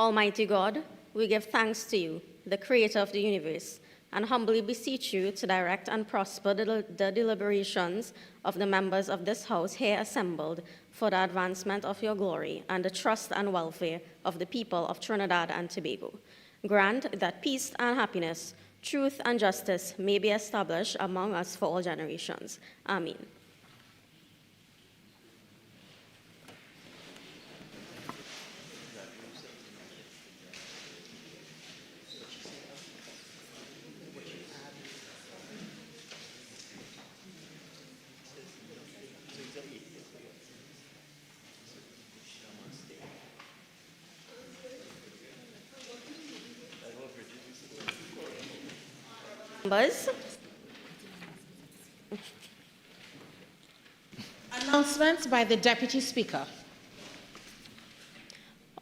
Almighty God, we give thanks to you, the creator of the universe, and humbly beseech you to direct and prosper the deliberations of the members of this house here assembled for the advancement of your glory and the trust and welfare of the people of Trinidad and Tobago. Grant that peace and happiness, truth and justice may be established among us for all generations. Amen. Members. Announcements by the Deputy Speaker.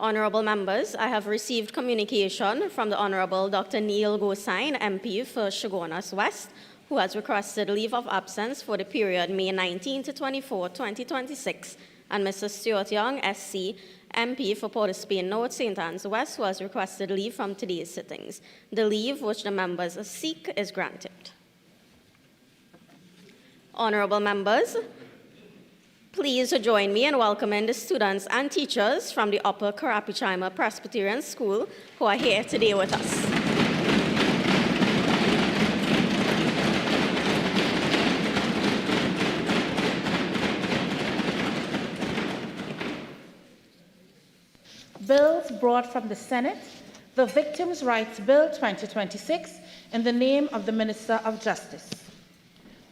Honourable members, I have received communication from the Honourable Dr. Neil Gosain, MP for Chaguanas West, who has requested leave of absence for the period May 19 to 24, 2026, and Mr. Stuart Young, SC, MP for Port of Spain North, St. Anne's West, who has requested leave from today's sittings. The leave which the members seek is granted. Honourable members, please join me in welcoming the students and teachers from the Upper Karapichaima Presbyterian School who are here today with us. Bills brought from the Senate, the Victims' Rights Bill 2026, in the name of the Minister of Justice.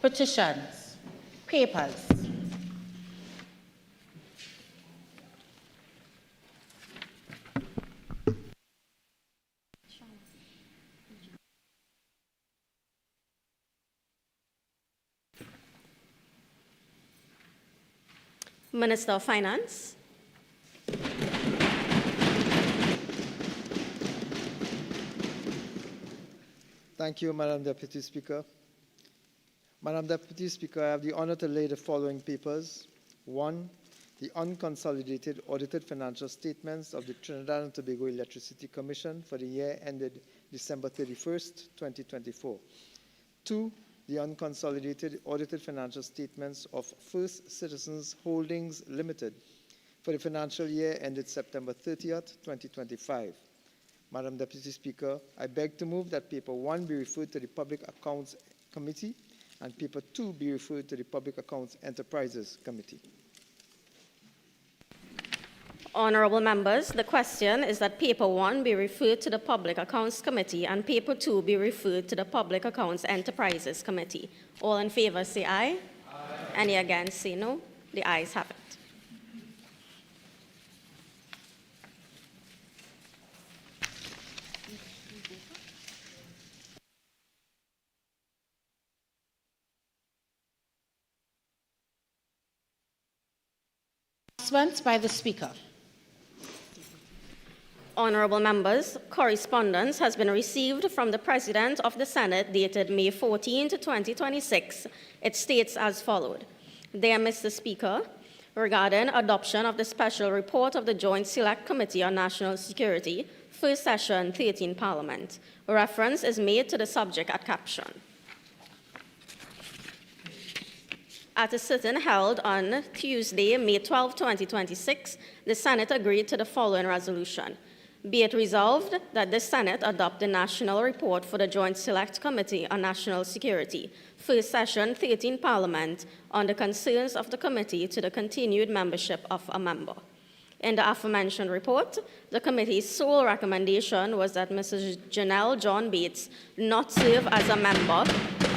Petitions, papers. Minister of Finance. Thank you, Madam Deputy Speaker. Madam Deputy Speaker, I have the honor to lay the following papers. 1, the unconsolidated audited financial statements of the Trinidad and Tobago Electricity Commission for the year ended December 31st, 2024. 2, the unconsolidated audited financial statements of First Citizens Holdings Limited for the financial year ended September 30th, 2025. Madam Deputy Speaker, I beg to move that paper 1 be referred to the Public Accounts Committee and paper 2 be referred to the Public Accounts Enterprises Committee. Honourable members, the question is that paper 1 be referred to the Public Accounts Committee and paper 2 be referred to the Public Accounts Enterprises Committee. All in favour say aye. Aye. Any against say no. The ayes have it. Announcements by the Speaker. Honourable members, correspondence has been received from the President of the Senate dated May 14, 2026. It states as followed. Dear Mr. Speaker, regarding adoption of the special report of the Joint Select Committee on National Security, First Session 13 Parliament, reference is made to the subject at caption. At a sitting held on Tuesday, May 12, 2026, the Senate agreed to the following resolution. Be it resolved that the Senate adopt the National Report for the Joint Select Committee on National Security, First Session 13 Parliament, on the concerns of the committee to the continued membership of a member. In the aforementioned report, the committee's sole recommendation was that Mrs. Janelle John Bates not serve as a member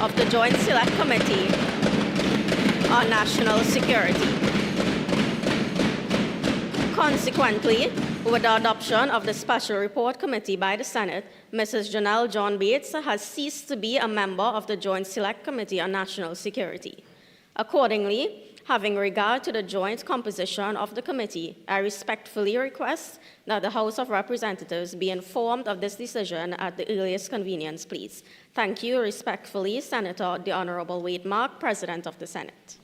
of the Joint Select Committee on National Security. Consequently, with the adoption of the Special Report Committee by the Senate, Mrs. Janelle John Bates has ceased to be a member of the Joint Select Committee on National Security. Accordingly, having regard to the joint composition of the committee, I respectfully request that the House of Representatives be informed of this decision at the earliest convenience, please. Thank you. Respectfully, Senator the Honourable Wade Mark, President of the Senate.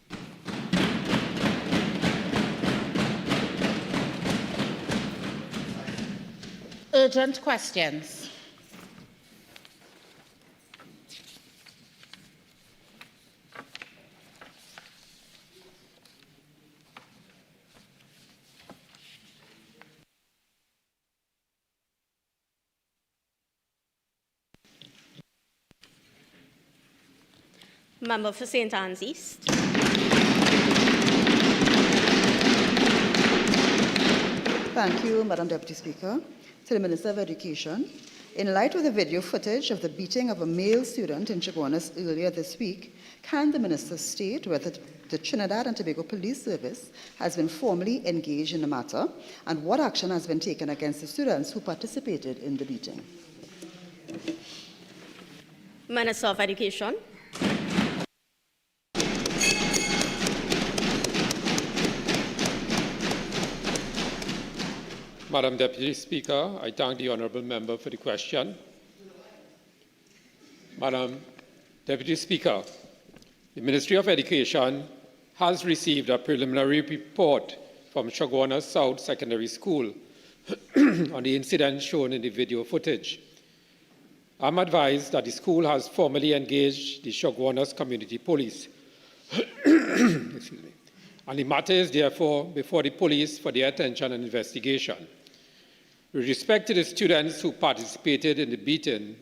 Urgent questions. Member for St. Anne's East. Thank you, Madam Deputy Speaker. To the Minister of Education, in light of the video footage of the beating of a male student in Chaguanas earlier this week, can the Minister state whether the Trinidad and Tobago Police Service has been formally engaged in the matter and what action has been taken against the students who participated in the beating? Minister of Education. Madam Deputy Speaker, I thank the honourable member for the question. Madam Deputy Speaker, the Ministry of Education has received a preliminary report from Chaguanas South Secondary School on the incident shown in the video footage. I'm advised that the school has formally engaged the Chaguanas Community Police. Excuse me. And the matter is therefore before the police for their attention and investigation. With respect to the students who participated in the beating,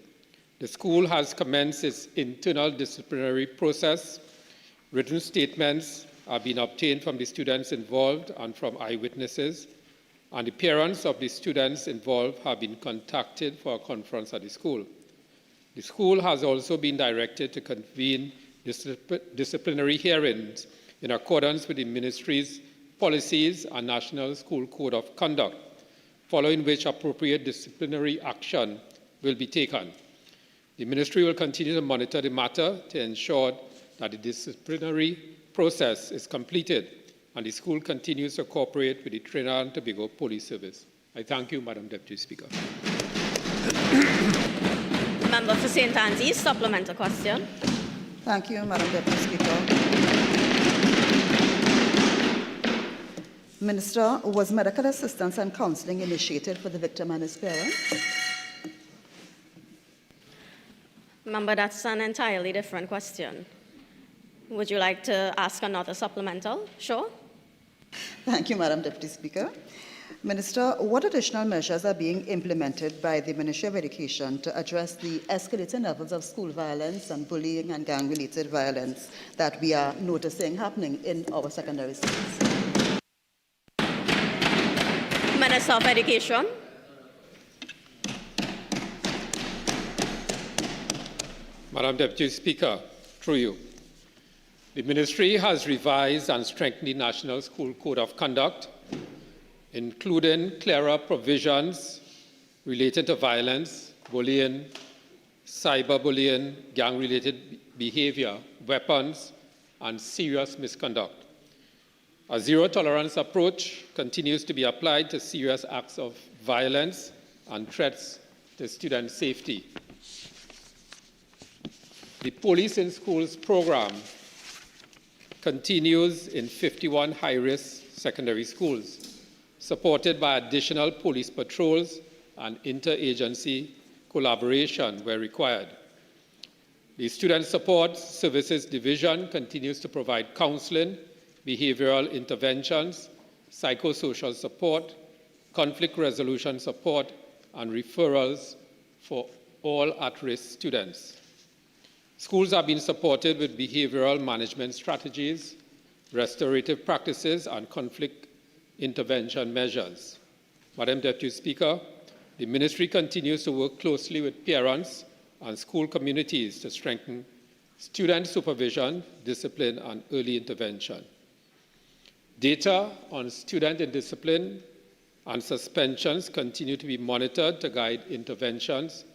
the school has commenced its internal disciplinary process. Written statements have been obtained from the students involved and from eyewitnesses, and the parents of the students involved have been contacted for a conference at the school. The school has also been directed to convene disciplinary hearings in accordance with the Ministry's policies and National School Code of Conduct, following which appropriate disciplinary action will be taken. The Ministry will continue to monitor the matter to ensure that the disciplinary process is completed and the school continues to cooperate with the Trinidad and Tobago Police Service. I thank you, Madam Deputy Speaker. Member for St. Anne's East, supplemental question. Thank you, Madam Deputy Speaker. Minister, was medical assistance and counselling initiated for the victim and his parents? Member, that's an entirely different question. Would you like to ask another supplemental? Sure. Thank you, Madam Deputy Speaker. Minister, what additional measures are being implemented by the Ministry of Education to address the escalating levels of school violence and bullying and gang-related violence that we are noticing happening in our secondary schools? Minister of Education. Madam Deputy Speaker, through you. The Ministry has revised and strengthened the National School Code of Conduct, including clearer provisions related to violence, bullying, cyberbullying, gang-related behavior, weapons, and serious misconduct. A zero-tolerance approach continues to be applied to serious acts of violence and threats to student safety. The Police in Schools program continues in 51 high-risk secondary schools, supported by additional police patrols and interagency collaboration where required. The Student Support Services Division continues to provide counseling, behavioral interventions, psychosocial support, conflict resolution support, and referrals for all at-risk students. Schools are being supported with behavioral management strategies, restorative practices, and conflict intervention measures. Madam Deputy Speaker, the Ministry continues to work closely with parents and school communities to strengthen student supervision, discipline, and early intervention. Data on student indiscipline and suspensions continue to be monitored to guide interventions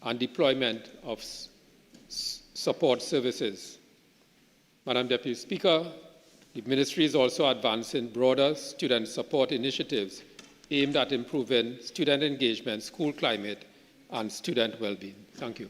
and deployment of support services. Madam Deputy Speaker, the Ministry is also advancing broader student support initiatives aimed at improving student engagement, school climate, and student well-being. Thank you.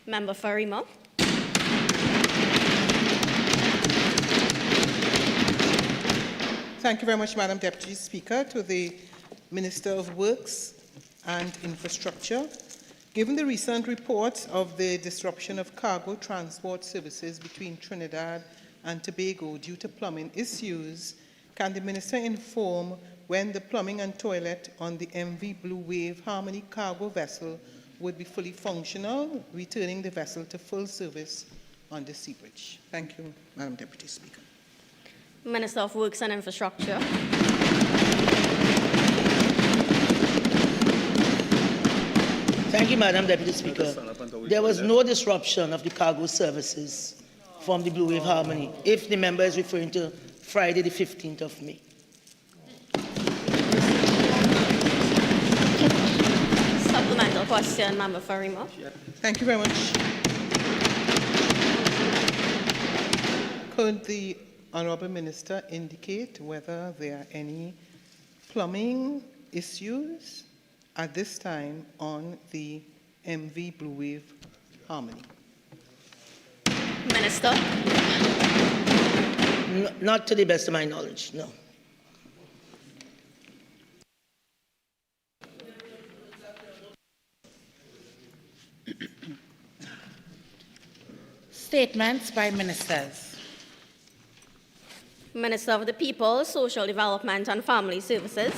Member for Remo. Thank you very much, Madam Deputy Speaker. To the Minister of Works and Infrastructure, given the recent reports of the disruption of cargo transport services between Trinidad and Tobago due to plumbing issues, can the Minister inform when the plumbing and toilet on the MV Blue Wave Harmony cargo vessel would be fully functional, returning the vessel to full service on the sea bridge? Thank you, Madam Deputy Speaker. Minister of Works and Infrastructure. Thank you, Madam Deputy Speaker. There was no disruption of the cargo services from the Blue Wave Harmony, if the member is referring to Friday, the 15th of May. Supplemental question, Member for Remo. Thank you very much. Could the Honourable Minister indicate whether there are any plumbing issues at this time on the MV Blue Wave Harmony? Minister. Not to the best of my knowledge, no. Statements by ministers. Minister of the People, Social Development and Family Services.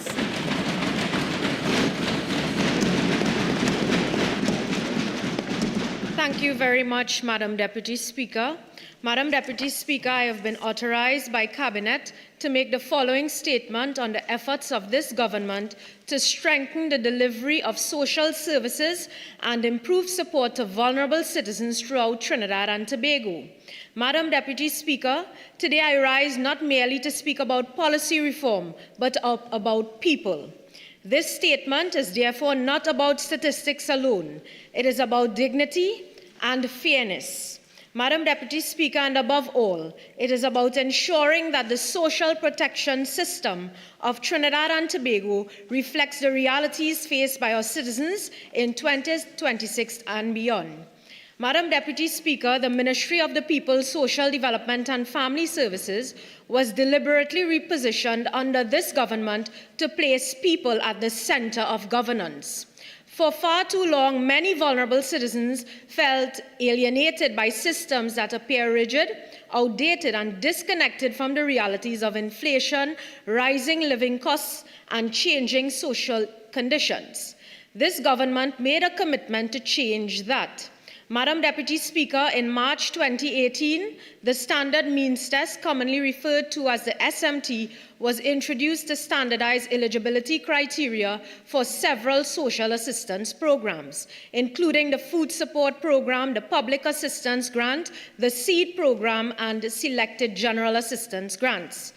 Thank you very much, Madam Deputy Speaker. Madam Deputy Speaker, I have been authorized by Cabinet to make the following statement on the efforts of this government to strengthen the delivery of social services and improve support to vulnerable citizens throughout Trinidad and Tobago. Madam Deputy Speaker, today I rise not merely to speak about policy reform, but about people. This statement is therefore not about statistics alone. It is about dignity and fairness. Madam Deputy Speaker, and above all, it is about ensuring that the social protection system of Trinidad and Tobago reflects the realities faced by our citizens in 2026 and beyond. Madam Deputy Speaker, the Ministry of the People, Social Development and Family Services was deliberately repositioned under this government to place people at the center of governance. For far too long, many vulnerable citizens felt alienated by systems that appear rigid, outdated, and disconnected from the realities of inflation, rising living costs, and changing social conditions. This government made a commitment to change that. Madam Deputy Speaker, in March 2018, the Standard Means Test, commonly referred to as the SMT, was introduced to standardize eligibility criteria for several social assistance programs, including the Food Support Program, the Public Assistance Grant, the SEED Program, and the Selected General Assistance Grants.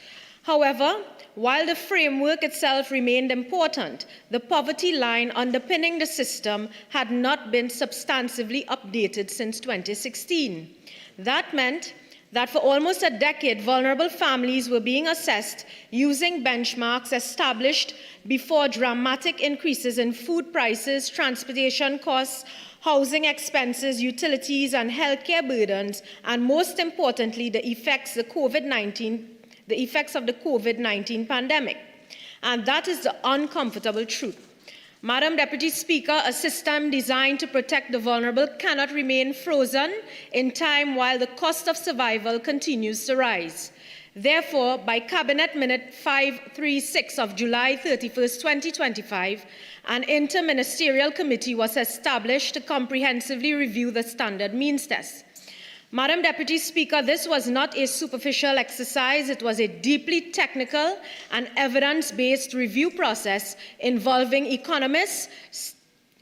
However, while the framework itself remained important, the poverty line underpinning the system had not been substantively updated since 2016. That meant that for almost a decade, vulnerable families were being assessed using benchmarks established before dramatic increases in food prices, transportation costs, housing expenses, utilities, and healthcare burdens, and most importantly, the effects of the COVID-19 pandemic. And that is the uncomfortable truth. Madam Deputy Speaker, a system designed to protect the vulnerable cannot remain frozen in time while the cost of survival continues to rise. Therefore, by Cabinet Minute 536 of July 31st, 2025, an interministerial committee was established to comprehensively review the Standard Means Test. Madam Deputy Speaker, this was not a superficial exercise. It was a deeply technical and evidence-based review process involving economists,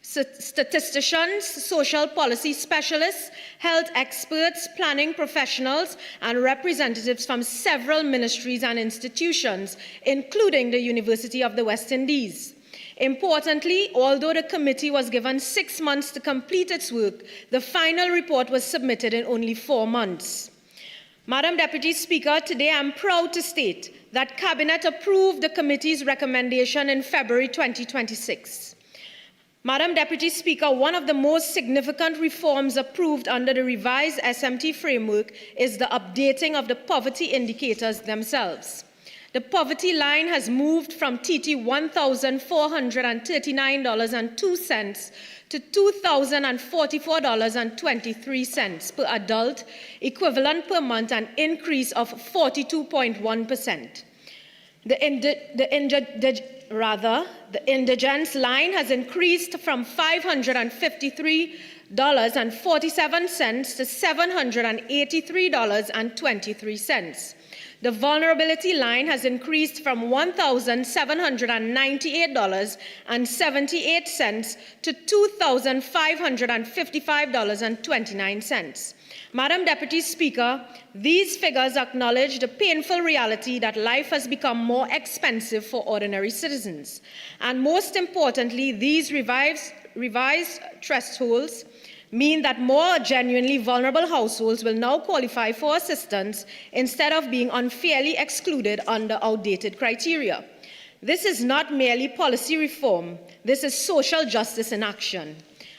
statisticians, social policy specialists, health experts, planning professionals, and representatives from several ministries and institutions, including the University of the West Indies. Importantly, although the committee was given 6 months to complete its work, the final report was submitted in only 4 months. Madam Deputy Speaker, today I am proud to state that Cabinet approved the committee's recommendation in February 2026. Madam Deputy Speaker, one of the most significant reforms approved under the revised SMT framework is the updating of the poverty indicators themselves. The poverty line has moved from TT $1,439.02 to $2,044.23 per adult, equivalent per month, an increase of 42.1%. The indigence line has increased from $553.47 to $783.23. The vulnerability line has increased from $1,798.78 to $2,555.29. Madam Deputy Speaker, these figures acknowledge the painful reality that life has become more expensive for ordinary citizens. And most importantly, these revised thresholds mean that more genuinely vulnerable households will now qualify for assistance instead of being unfairly excluded under outdated criteria. This is not merely policy reform. This is social justice in action.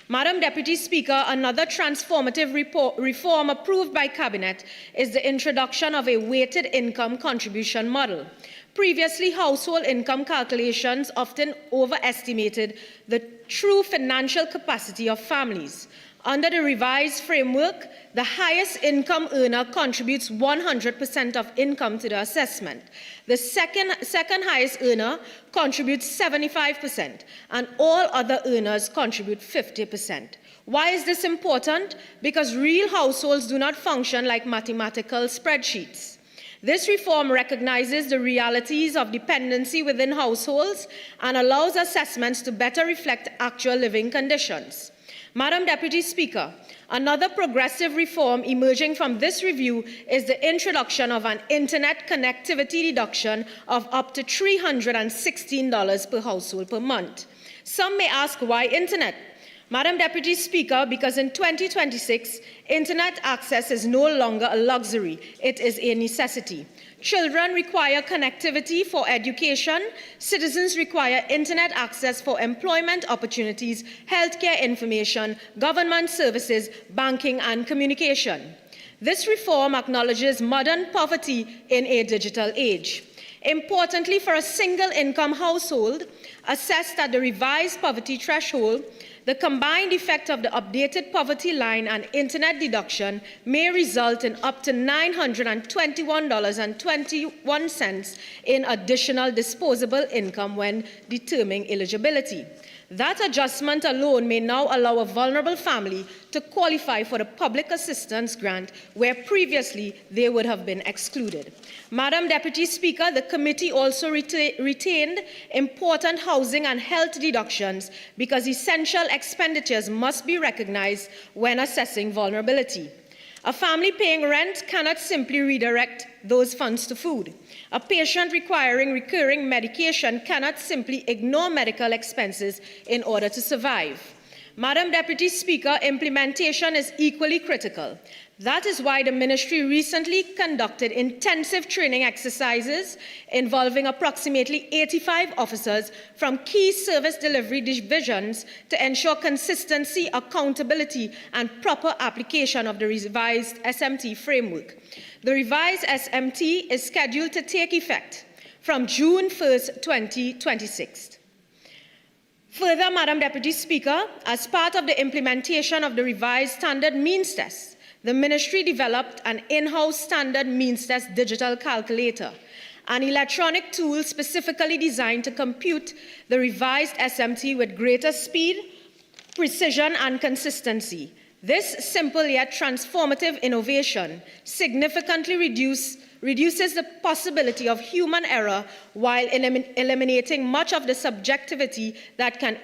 Madam Deputy Speaker, another transformative reform approved by Cabinet is the introduction of a weighted income contribution model. Previously, household income calculations often overestimated the true financial capacity of families. Under the revised framework, the highest income earner contributes 100% of income to the assessment. The second highest earner contributes 75%, and all other earners contribute 50%. Why is this important? Because real households do not function like mathematical spreadsheets. This reform recognizes the realities of dependency within households and allows assessments to better reflect actual living conditions. Madam Deputy Speaker, another progressive reform emerging from this review is the introduction of an internet connectivity deduction of up to $316 per household per month. Some may ask, why internet? Madam Deputy Speaker, because in 2026, internet access is no longer a luxury, it is a necessity. Children require connectivity for education, citizens require internet access for employment opportunities, healthcare information, government services, banking, and communication. This reform acknowledges modern poverty in a digital age. Importantly, for a single income household assessed at the revised poverty threshold, the combined effect of the updated poverty line and internet deduction may result in up to $921.21 in additional disposable income when determining eligibility. That adjustment alone may now allow a vulnerable family to qualify for the public assistance grant where previously they would have been excluded. Madam Deputy Speaker, the committee also retained important housing and health deductions because essential expenditures must be recognized when assessing vulnerability. A family paying rent cannot simply redirect those funds to food. A patient requiring recurring medication cannot simply ignore medical expenses in order to survive. Madam Deputy Speaker, implementation is equally critical. That is why the ministry recently conducted intensive training exercises involving approximately 85 officers from key service delivery divisions to ensure consistency, accountability, and proper application of the revised SMT framework. The revised SMT is scheduled to take effect from June 1st, 2026. Further, Madam Deputy Speaker, as part of the implementation of the revised standard means test, the ministry developed an in-house standard means test digital calculator, an electronic tool specifically designed to compute the revised SMT with greater speed, precision, and consistency. This simple yet transformative innovation significantly reduces the possibility of human error while eliminating much of the subjectivity that can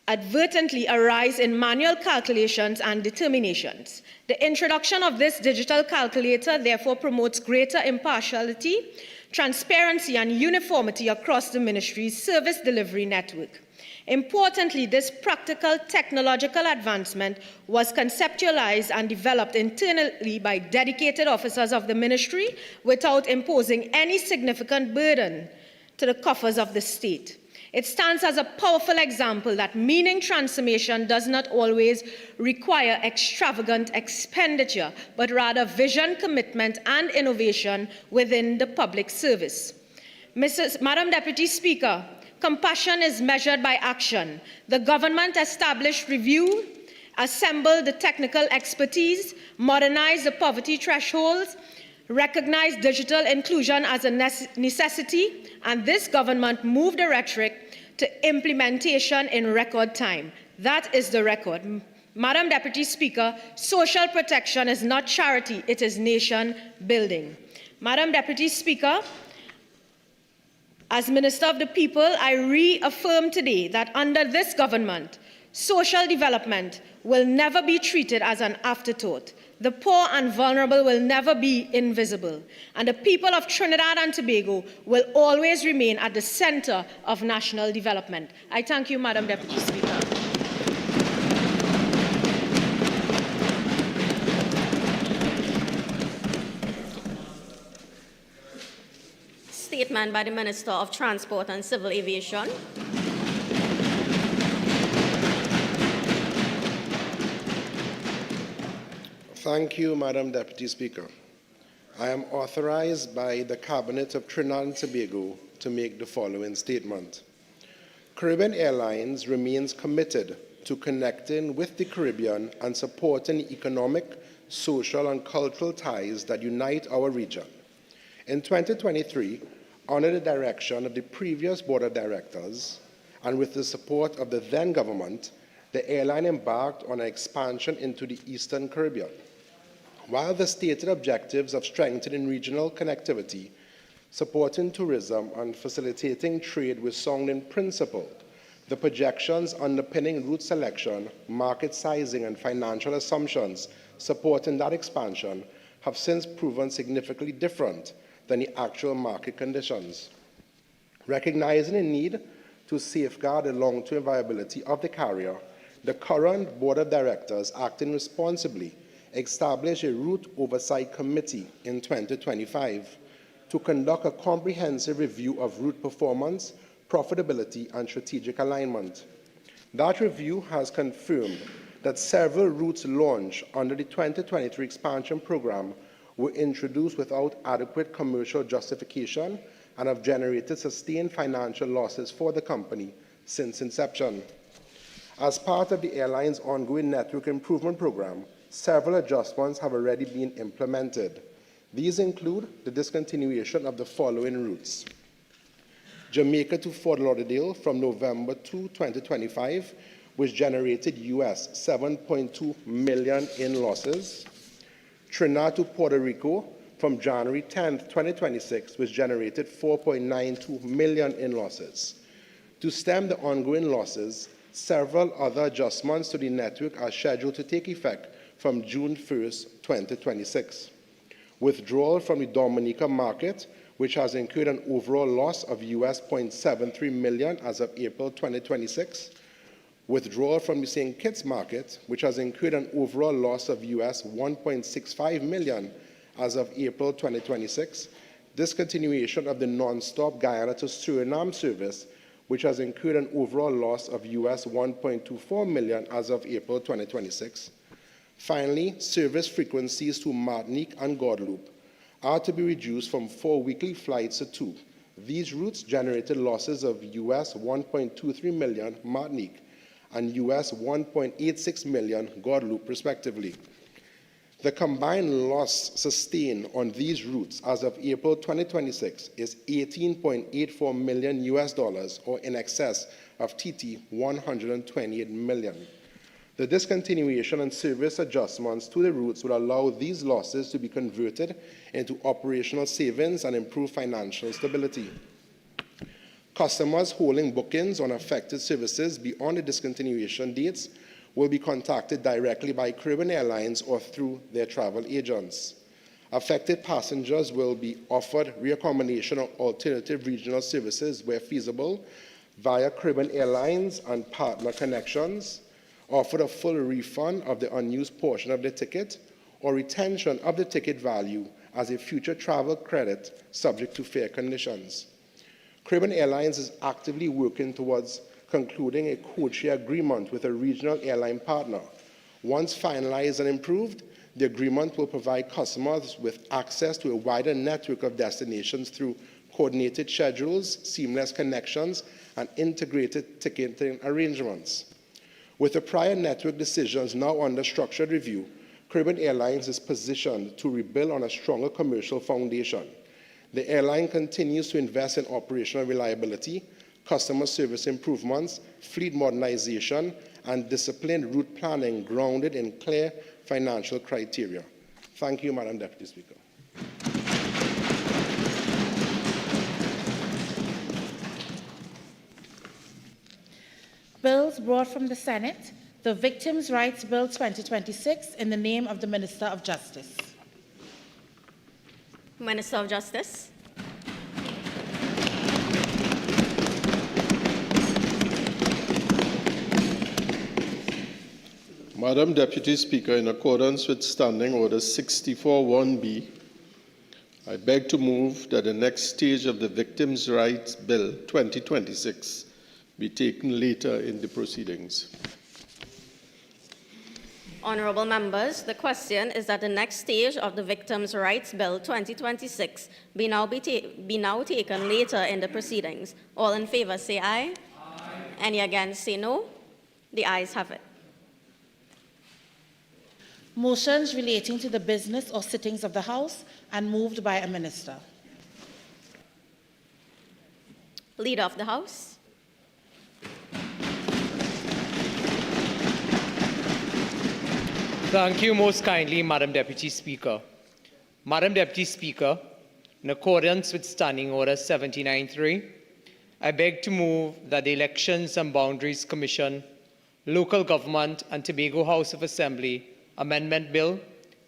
inadvertently arise in manual calculations and determinations. The introduction of this digital calculator therefore promotes greater impartiality, transparency, and uniformity across the ministry's service delivery network. Importantly, this practical technological advancement was conceptualized and developed internally by dedicated officers of the ministry without imposing any significant burden to the coffers of the state. It stands as a powerful example that meaning transformation does not always require extravagant expenditure, but rather vision, commitment, and innovation within the public service. Madam Deputy Speaker, compassion is measured by action. The government established review, assembled the technical expertise, modernized the poverty thresholds, recognized digital inclusion as a necessity, and this government moved the rhetoric to implementation in record time. That is the record. Madam Deputy Speaker, social protection is not charity, it is nation building. Madam Deputy Speaker, as Minister of the People, I reaffirm today that under this government, social development will never be treated as an afterthought. The poor and vulnerable will never be invisible, and the people of Trinidad and Tobago will always remain at the center of national development. I thank you, Madam Deputy Speaker. Statement by the Minister of Transport and Civil Aviation. Thank you, Madam Deputy Speaker. I am authorized by the Cabinet of Trinidad and Tobago to make the following statement. Caribbean Airlines remains committed to connecting with the Caribbean and supporting economic, social, and cultural ties that unite our region. In 2023, under the direction of the previous Board of Directors and with the support of the then government, the airline embarked on an expansion into the Eastern Caribbean. While the stated objectives of strengthening regional connectivity, supporting tourism, and facilitating trade were sound in principle, the projections underpinning route selection, market sizing, and financial assumptions supporting that expansion have since proven significantly different than the actual market conditions. Recognizing the need to safeguard the long-term viability of the carrier, the current Board of Directors, acting responsibly, established a Route Oversight Committee in 2025 to conduct a comprehensive review of route performance, profitability, and strategic alignment. That review has confirmed that several routes launched under the 2023 expansion program were introduced without adequate commercial justification and have generated sustained financial losses for the company since inception. As part of the airline's ongoing network improvement program, several adjustments have already been implemented. These include the discontinuation of the following routes: Jamaica to Fort Lauderdale from November 2, 2025, which generated US $7.2 million in losses; Trinidad to Puerto Rico from January 10, 2026, which generated $4.92 million in losses. To stem the ongoing losses, several other adjustments to the network are scheduled to take effect from June 1, 2026. Withdrawal from the Dominica market, which has incurred an overall loss of US $0.73 million as of April 2026. Withdrawal from the St. Kitts market, which has incurred an overall loss of US $1.65 million as of April 2026. Discontinuation of the non-stop Guyana to Suriname service, which has incurred an overall loss of US $1.24 million as of April 2026. Finally, service frequencies to Martinique and Guadeloupe are to be reduced from 4 weekly flights to 2. These routes generated losses of US $1.23 million Martinique and US $1.86 million Guadeloupe, respectively. The combined loss sustained on these routes as of April 2026 is $18.84 million US, or in excess of TT 128 million. The discontinuation and service adjustments to the routes will allow these losses to be converted into operational savings and improve financial stability. Customers holding bookings on affected services beyond the discontinuation dates will be contacted directly by Caribbean Airlines or through their travel agents. Affected passengers will be offered reaccommodation or alternative regional services where feasible via Caribbean Airlines and partner connections, offered a full refund of the unused portion of the ticket, or retention of the ticket value as a future travel credit subject to fair conditions. Caribbean Airlines is actively working towards concluding a codeshare agreement with a regional airline partner. Once finalized and improved, the agreement will provide customers with access to a wider network of destinations through coordinated schedules, seamless connections, and integrated ticketing arrangements. With the prior network decisions now under structured review, Caribbean Airlines is positioned to rebuild on a stronger commercial foundation. The airline continues to invest in operational reliability, customer service improvements, fleet modernization, and disciplined route planning grounded in clear financial criteria. Thank you, Madam Deputy Speaker. Bills brought from the Senate. The Victims' Rights Bill 2026 in the name of the Minister of Justice. Minister of Justice. Madam Deputy Speaker, in accordance with Standing Order 64-1B, I beg to move that the next stage of the Victims' Rights Bill 2026 be taken later in the proceedings. Honourable members, the question is that the next stage of the Victims' Rights Bill 2026 be now taken later in the proceedings. All in favour say aye. Aye. Any against say no. The ayes have it. Motions relating to the business or sittings of the House and moved by a minister. Leader of the House. Thank you most kindly, Madam Deputy Speaker. Madam Deputy Speaker, in accordance with Standing Order 79.3, I beg to move that the Elections and Boundaries Commission, Local Government and Tobago House of Assembly Amendment Bill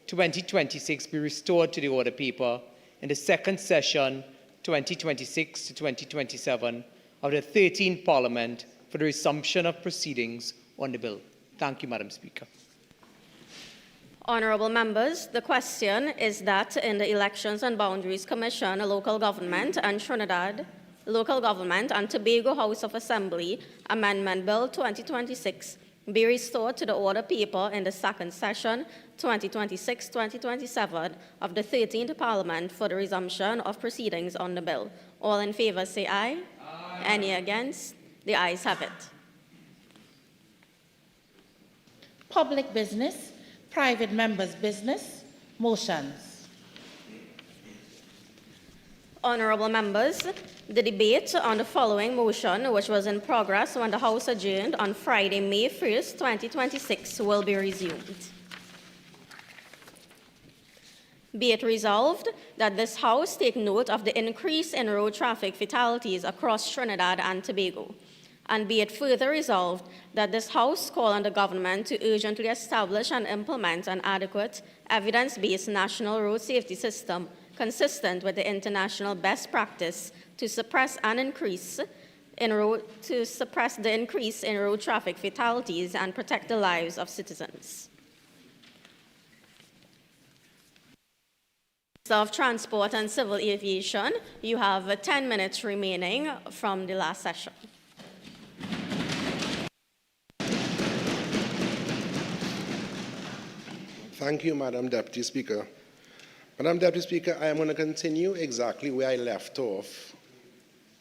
2026 be restored to the order paper in the second session 2026 to 2027 of the 13th Parliament for the resumption of proceedings on the bill. Thank you, Madam Speaker. Honourable members, the question is that in the Elections and Boundaries Commission, Local Government and Trinidad, Local Government and Tobago House of Assembly Amendment Bill 2026 be restored to the order paper in the second session 2026-2027 of the 13th Parliament for the resumption of proceedings on the bill. All in favour say aye. Aye. Any against? The ayes have it. Public business. Private members' business. Motions. Honourable members, the debate on the following motion, which was in progress when the House adjourned on Friday, May 1st, 2026, will be resumed. Be it resolved that this House take note of the increase in road traffic fatalities across Trinidad and Tobago. And be it further resolved that this House call on the government to urgently establish and implement an adequate, evidence-based national road safety system consistent with the international best practice to suppress the increase in road traffic fatalities and protect the lives of citizens. Minister of Transport and Civil Aviation, you have 10 minutes remaining from the last session. Thank you, Madam Deputy Speaker. Madam Deputy Speaker, I am going to continue exactly where I left off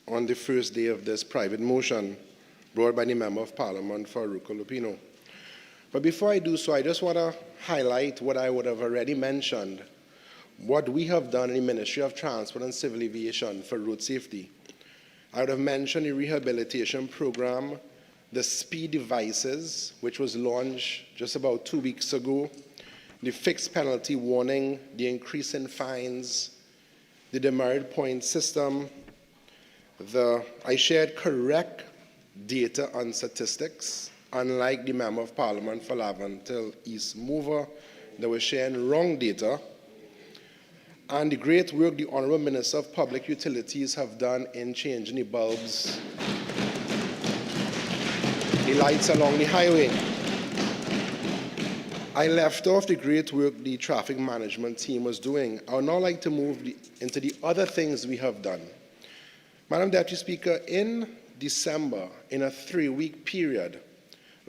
on the first day of this private motion brought by the Member of Parliament for Ruka Lupino. But before I do so, I just want to highlight what I would have already mentioned, what we have done in the Ministry of Transport and Civil Aviation for road safety. I would have mentioned the rehabilitation program, the speed devices, which was launched just about 2 weeks ago, the fixed penalty warning, the increase in fines, the demerit point system. I shared correct data and statistics, unlike the Member of Parliament for Laventille East Mover that was sharing wrong data. And the great work the Honourable Minister of Public Utilities have done in changing the bulbs, the lights along the highway. I left off the great work the traffic management team was doing. I would now like to move into the other things we have done. Madam Deputy Speaker, in December, in a 3-week period,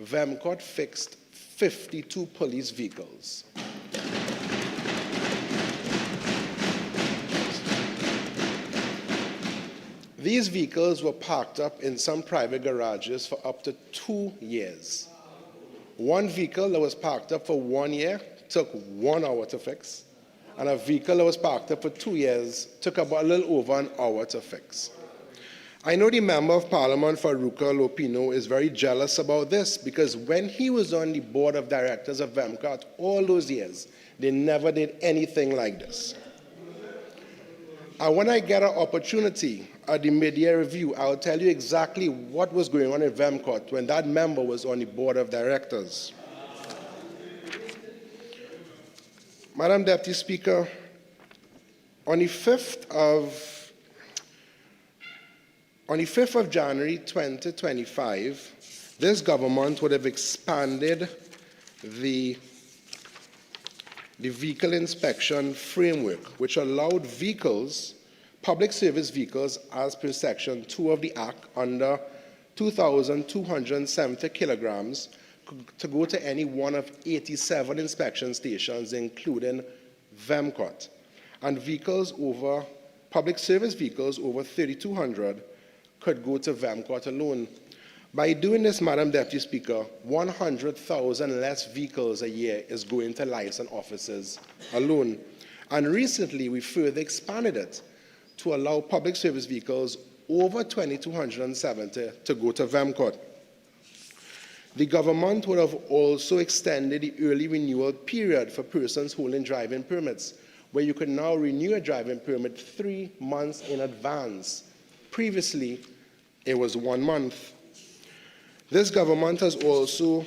VEMCOT fixed 52 police vehicles. These vehicles were parked up in some private garages for up to 2 years. One vehicle that was parked up for 1 year took 1 hour to fix, and a vehicle that was parked up for 2 years took about a little over an hour to fix. I know the Member of Parliament for Ruka Lopino is very jealous about this because when he was on the board of directors of VEMCOT all those years, they never did anything like this. And when I get an opportunity at the mid-year review, I'll tell you exactly what was going on in VEMCOT when that member was on the board of directors. Madam Deputy Speaker, on the 5th of January 2025, this government would have expanded the vehicle inspection framework, which allowed vehicles, public service vehicles, as per Section 2 of the Act, under 2,270 kilograms, to go to any one of 87 inspection stations, including VEMCOT. And vehicles over, public service vehicles over 3,200 could go to VEMCOT alone. By doing this, Madam Deputy Speaker, 100,000 less vehicles a year is going to licensed officers alone. And recently, we further expanded it to allow public service vehicles over 2,270 to go to VEMCOT. The government would have also extended the early renewal period for persons holding driving permits, where you can now renew a driving permit 3 months in advance. Previously, it was 1 month. This government has also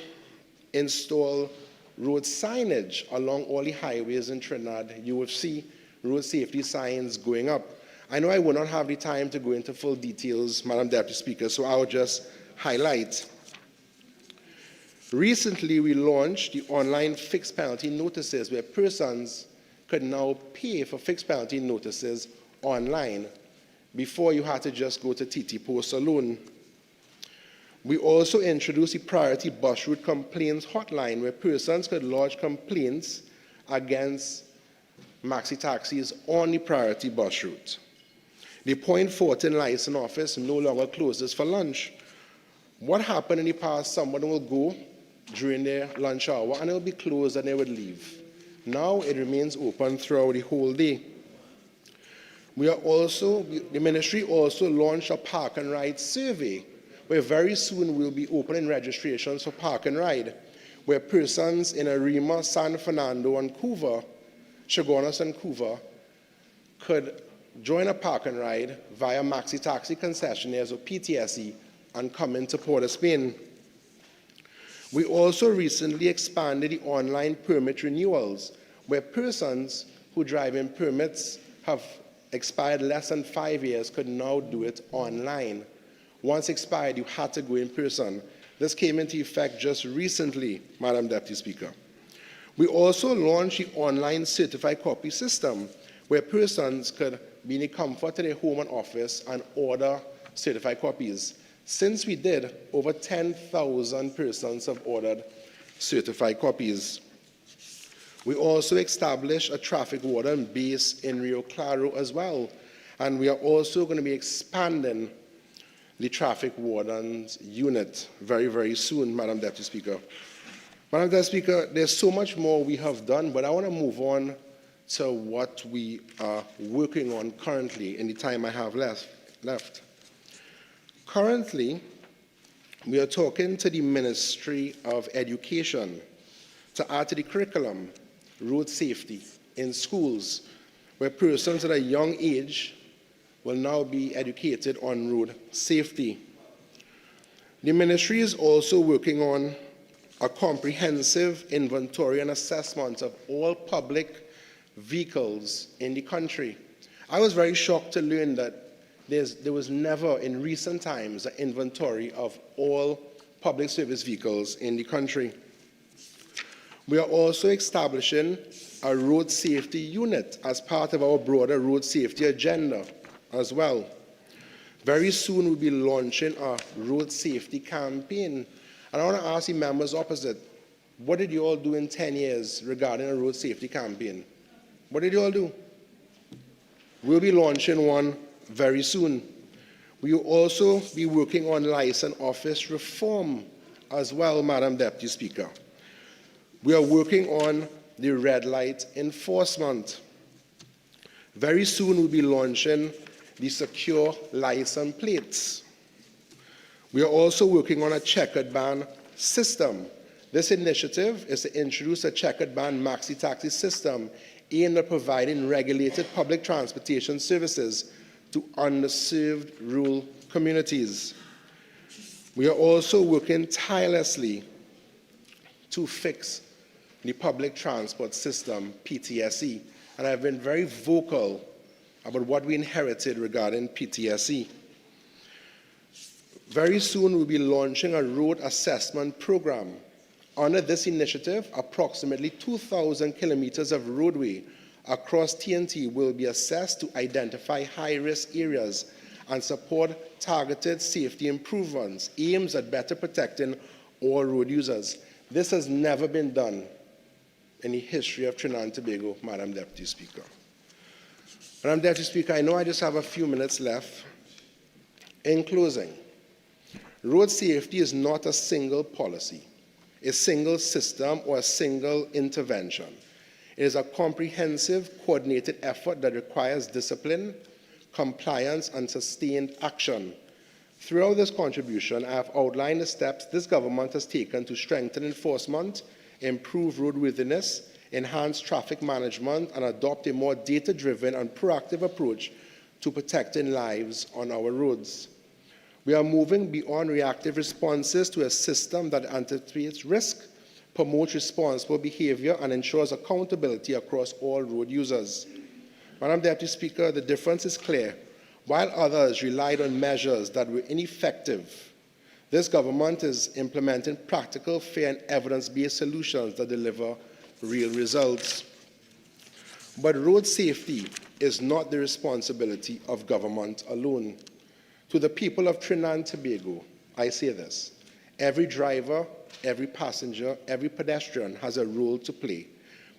installed road signage along all the highways in Trinidad. You will see road safety signs going up. I know I will not have the time to go into full details, Madam Deputy Speaker, so I'll just highlight. Recently, we launched the online fixed penalty notices, where persons could now pay for fixed penalty notices online. Before, you had to just go to TT Post alone. We also introduced the Priority Bus Route Complaints Hotline, where persons could lodge complaints against maxi taxis on the priority bus route. The Point 14 license office no longer closes for lunch. What happened in the past, someone will go during their lunch hour and it will be closed and they would leave. Now it remains open throughout the whole day. The ministry also launched a park and ride survey, where very soon we'll be opening registrations for park and ride, where persons in Arima, San Fernando, and Couva, Chaguanas and Couva, could join a park and ride via maxi taxi concessionaires or PTSE and come into Port of Spain. We also recently expanded the online permit renewals, where persons who driving permits have expired less than 5 years could now do it online. Once expired, you had to go in person. This came into effect just recently, Madam Deputy Speaker. We also launched the online certified copy system, where persons could be in the comfort of their home and office and order certified copies. Since we did, over 10,000 persons have ordered certified copies. We also established a traffic warden base in Rio Claro as well, and we are also going to be expanding the traffic wardens unit very, very soon, Madam Deputy Speaker. Madam Deputy Speaker, there's so much more we have done, but I want to move on to what we are working on currently in the time I have left. Currently, we are talking to the Ministry of Education to add to the curriculum road safety in schools, where persons at a young age will now be educated on road safety. The ministry is also working on a comprehensive inventory and assessment of all public vehicles in the country. I was very shocked to learn that there was never in recent times an inventory of all public service vehicles in the country. We are also establishing a road safety unit as part of our broader road safety agenda as well. Very soon we'll be launching a road safety campaign. And I want to ask the members opposite, what did you all do in 10 years regarding a road safety campaign? What did you all do? We'll be launching one very soon. We will also be working on license office reform as well, Madam Deputy Speaker. We are working on the red light enforcement. Very soon we'll be launching the secure license plates. We are also working on a checkered ban system. This initiative is to introduce a checkered ban maxi taxi system aimed at providing regulated public transportation services to underserved rural communities. We are also working tirelessly to fix the public transport system, PTSE, and I've been very vocal about what we inherited regarding PTSE. Very soon we'll be launching a road assessment program. Under this initiative, approximately 2,000 kilometers of roadway across TNT will be assessed to identify high-risk areas and support targeted safety improvements, aims at better protecting all road users. This has never been done in the history of Trinidad and Tobago, Madam Deputy Speaker. Madam Deputy Speaker, I know I just have a few minutes left. In closing, road safety is not a single policy, a single system, or a single intervention. It is a comprehensive, coordinated effort that requires discipline, compliance, and sustained action. Throughout this contribution, I have outlined the steps this government has taken to strengthen enforcement, improve roadworthiness, enhance traffic management, and adopt a more data-driven and proactive approach to protecting lives on our roads. We are moving beyond reactive responses to a system that anticipates risk, promotes responsible behavior, and ensures accountability across all road users. Madam Deputy Speaker, the difference is clear. While others relied on measures that were ineffective, this government is implementing practical, fair, and evidence-based solutions that deliver real results. But road safety is not the responsibility of government alone. To the people of Trinidad and Tobago, I say this: every driver, every passenger, every pedestrian has a role to play.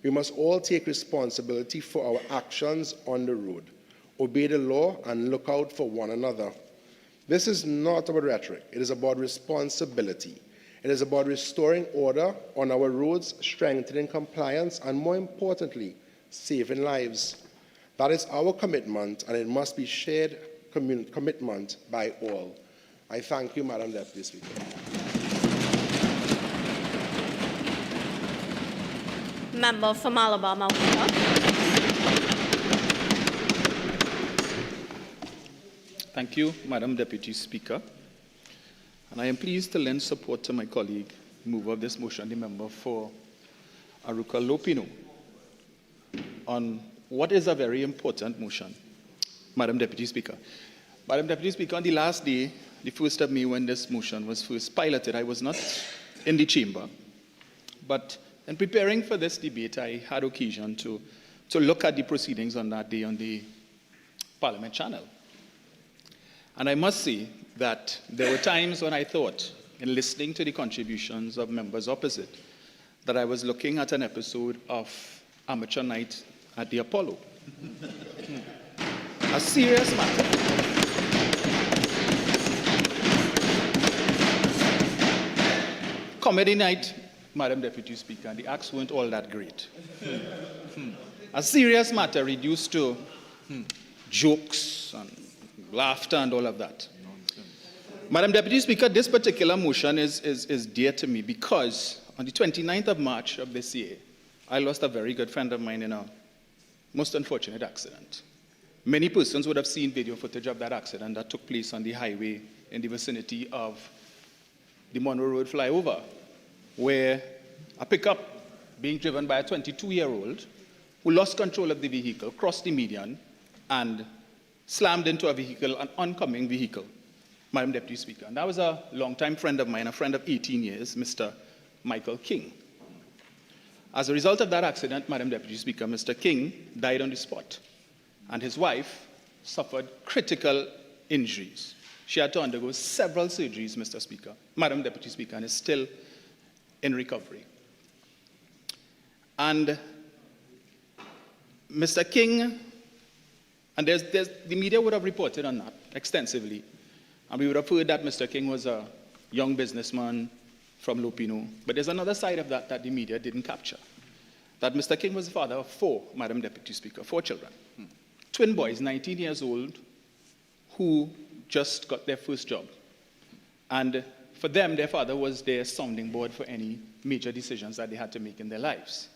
We must all take responsibility for our actions on the road, obey the law, and look out for one another. This is not about rhetoric. It is about responsibility. It is about restoring order on our roads, strengthening compliance, and more importantly, saving lives. That is our commitment, and it must be shared commitment by all. I thank you, Madam Deputy Speaker. Member for Malabar Mount. Thank you, Madam Deputy Speaker. And I am pleased to lend support to my colleague, mover of this motion, the member for Aruka Lopino, on what is a very important motion. Madam Deputy Speaker. Madam Deputy Speaker, on the last day, the 1st of May, when this motion was first piloted, I was not in the chamber. But in preparing for this debate, I had occasion to look at the proceedings on that day on the Parliament channel. And I must say that there were times when I thought, in listening to the contributions of members opposite, that I was looking at an episode of Amateur Night at the Apollo. A serious matter. Comedy night, Madam Deputy Speaker, and the acts weren't all that great. A serious matter reduced to jokes and laughter and all of that. Madam Deputy Speaker, this particular motion is dear to me because on the 29th of March of this year, I lost a very good friend of mine in a most unfortunate accident. Many persons would have seen video footage of that accident that took place on the highway in the vicinity of the Monroe Road flyover, where a pickup being driven by a 22-year-old who lost control of the vehicle, crossed the median, and slammed into a vehicle, an oncoming vehicle, Madam Deputy Speaker. And that was a longtime friend of mine, a friend of 18 years, Mr. Michael King. As a result of that accident, Madam Deputy Speaker, Mr. King died on the spot, and his wife suffered critical injuries. She had to undergo several surgeries, Mr. Speaker, Madam Deputy Speaker, and is still in recovery. And Mr. King, and the media would have reported on that extensively, and we would have heard that Mr. King was a young businessman from Lupino. But there's another side of that the media didn't capture. That Mr. King was the father of 4, Madam Deputy Speaker, 4 children. Twin boys, 19 years old, who just got their first job. And for them, their father was their sounding board for any major decisions that they had to make in their lives.